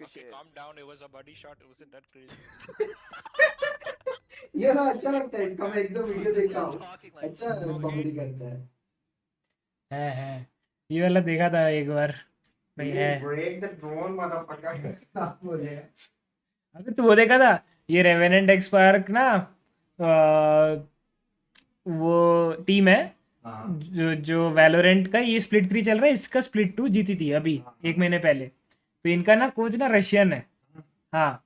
Okay, calm down. It was a body shot. It wasn't that crazy. ये ना अच्छा लगता है इसका, मैं एकदम video देखा हूँ। अच्छा कॉमेडी करता है। ये वाला देखा था एक बार। भाई है। ब्रेक द ड्रोन मदरफकर आप बोले। अबे तू वो देखा था ये रेवेनेंट एक्सपार्क ना, वो टीम है जो वैलोरेंट का ये स्प्लिट 3 चल रहा है, इसका स्प्लिट 2 जीती थी अभी 1 महीने पहले। तो इनका ना कोच ना रशियन है। हाँ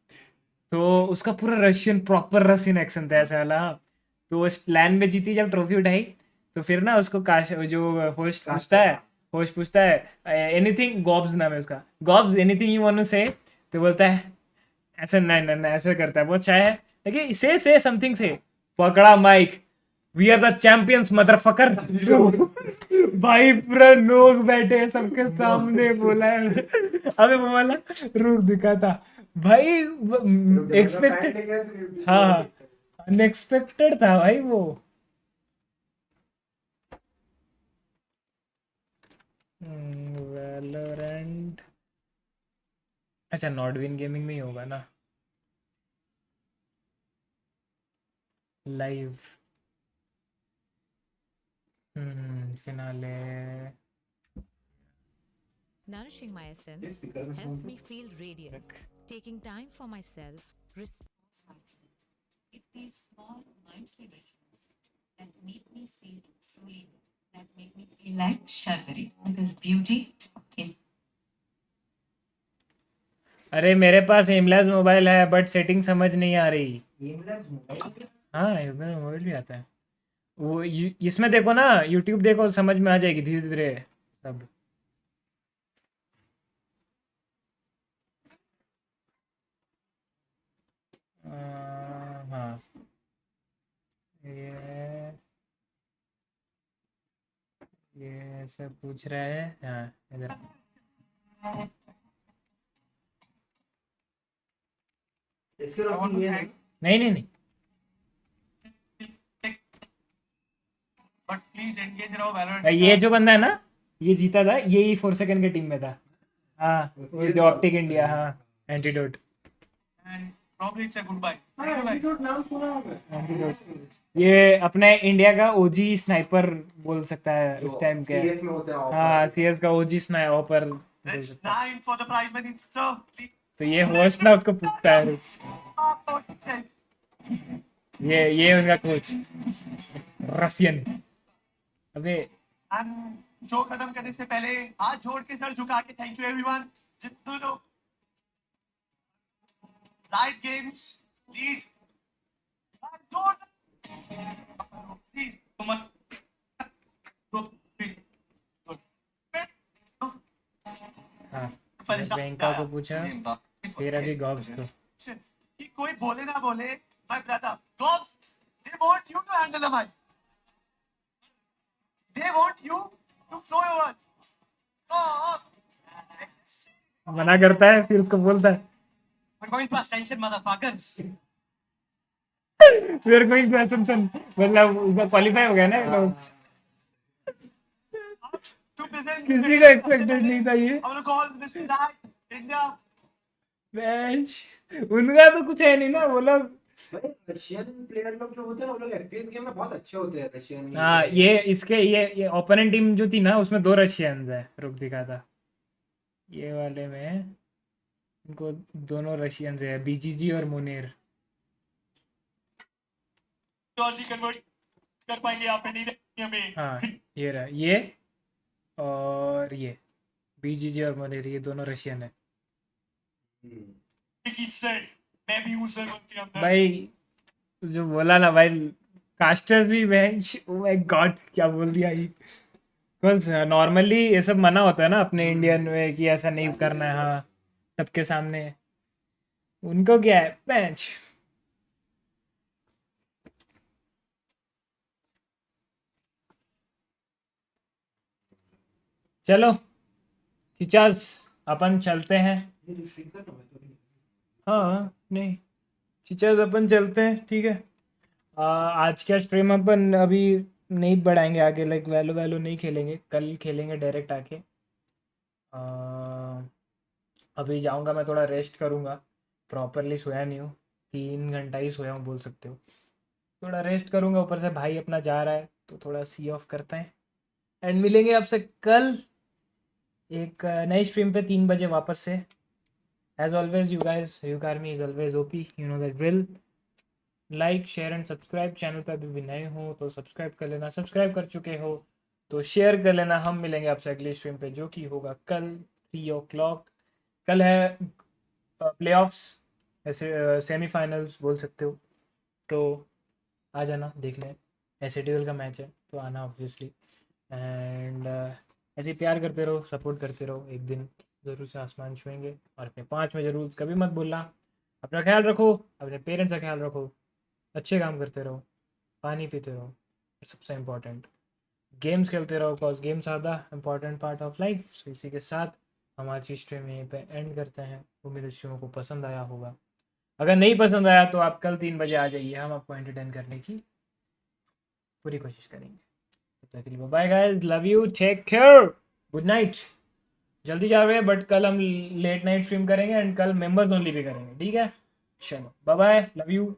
तो उसका पूरा रशियन प्रॉपर रशियन एक्सेंट था ऐसा वाला। हाँ तो लैंड में जीती जब ट्रॉफी उठाई तो फिर ना उसको जो होस्ट पूछता है एनीथिंग, गॉब्स नाम है उसका, गॉब्स एनीथिंग यू वांट टू से, तो बोलता है ऐसा नहीं ऐसा करता है बहुत चाहे है लेकिन से समथिंग से पकड़ा mic, we are the champions motherfucker. भाई पूरा लोग बैठे हैं सबके सामने बोला है। अबे वो वाला रुक दिखा था भाई, एक्सपेक्टेड। हाँ अनएक्सपेक्टेड था भाई वो। वैलोरेंट अच्छा नॉर्डविन गेमिंग में ही होगा ना live. Finale. Nourishing my essence helps me feel radiant. Taking time for myself restores my mood. It's these small mindful rituals that make me feel truly good, that make me feel like Sharvari. Because beauty is. अरे मेरे पास एमलैब्स mobile है but setting समझ नहीं आ रही। हाँ mobile भी आता है वो। इसमें देखो ना, यूट्यूब देखो समझ में आ जाएगी धीरे धीरे सब। हाँ ये सब पूछ रहा है। हाँ इधर इसके रॉकी ये नहीं But please engage now Valorant। ये जो बंदा है ना ये जीता था, ये 4 सेकंड के टीम में था। हाँ जो ऑप्टिक इंडिया। हाँ antidote. And probably it's a goodbye। Antidote ये अपने इंडिया का ओजी स्नाइपर बोल सकता है उस टाइम के। हाँ सीएस का ओजी sniper. It's 9 for the prize money। So तो ये होस्ट ना उसको पूछता है। ये उनका कोच। रशियन। अबे शो खत्म करने से पहले हाथ जोड़ के सर झुका के थैंक यू एवरीवन जितने लोग राइट गेम्स लीड प्लीज मत हाँ प्रियंका को पूछा फिर अभी गॉब्स को कि कोई बोले ना बोले माय ब्रदर गॉब्स they want you to handle the mic they want you to flow your words मना करता है फिर उसको बोलता है we're going to ascension motherfuckers we are going to ascension मतलब उसका क्वालीफाई हो गया ना ये लोग किसी का एक्सपेक्टेड नहीं था ये I'm gonna call this that India match उनका तो कुछ है नहीं ना वो लोग रशियन प्लेयर लोग जो होते हैं ना वो लोग एफपीएस गेम में बहुत अच्छे होते हैं रशियन हाँ ये ओपोनेंट टीम जो थी ना उसमें 2 रशियंस है रुक दिखा था ये वाले में इनको दोनों रशियंस है बीजीजी और मुनीर जॉर्जी कन्वर्ट कर पाएंगे आप इंडिया में हाँ ये रहा ये और ये बीजीजी और मुनीर ये दोनों रशियन है मैं भी हूँ सर उनके अंदर भाई जो बोला ना भाई कास्टर्स भी बेंच ओ माय गॉड क्या बोल दिया ये बिकॉज नॉर्मली ये सब मना होता है ना अपने इंडियन में कि ऐसा नहीं करना है हाँ सबके सामने उनको क्या है बेंच चलो चिचास अपन चलते हैं हाँ नहीं चिचास अपन चलते हैं ठीक है आज का स्ट्रीम अपन अभी नहीं बढ़ाएंगे आगे लाइक वैलो नहीं खेलेंगे कल खेलेंगे डायरेक्ट आके अभी जाऊंगा मैं थोड़ा रेस्ट करूंगा प्रॉपरली सोया नहीं हूँ 3 घंटा ही सोया हूँ बोल सकते हो थोड़ा रेस्ट करूंगा ऊपर से भाई अपना जा रहा है तो थोड़ा सी ऑफ करते हैं एंड मिलेंगे आपसे कल एक नई स्ट्रीम पे 3 बजे वापस से as always you guys RyuK army is always OP you know that drill like share and subscribe channel पर अभी भी नए हो तो सब्सक्राइब कर लेना सब्सक्राइब कर चुके हो तो शेयर कर लेना हम मिलेंगे आपसे अगली स्ट्रीम पे जो कि होगा कल 3 o'clock कल है प्लेऑफ्स ऐसे सेमीफाइनल्स बोल सकते हो तो आ जाना देख लें एसटीएल का मैच है तो आना ऑब्वियसली एंड ऐसे प्यार करते रहो सपोर्ट करते रहो एक दिन ज़रूर से आसमान छुएंगे और अपने 5 में ज़रूर कभी मत भूलना अपना ख्याल रखो अपने पेरेंट्स का ख्याल रखो अच्छे काम करते रहो पानी पीते रहो सबसे इम्पोर्टेंट गेम्स खेलते रहो because games are the important part of life so इसी के साथ हम आज की स्ट्रीम यहीं पे एंड करते हैं उम्मीद इस शो को पसंद आया होगा अगर नहीं पसंद आया तो आप कल 3 बजे आ जाइए हम आपको एंटरटेन करने की पूरी कोशिश करेंगे तब तक के लिए bye guys love you take care good night जल्दी जा रहे हैं बट कल हम लेट नाइट स्ट्रीम करेंगे एंड कल मेंबर्स ओनली भी करेंगे ठीक है चलो बाय बाय लव यू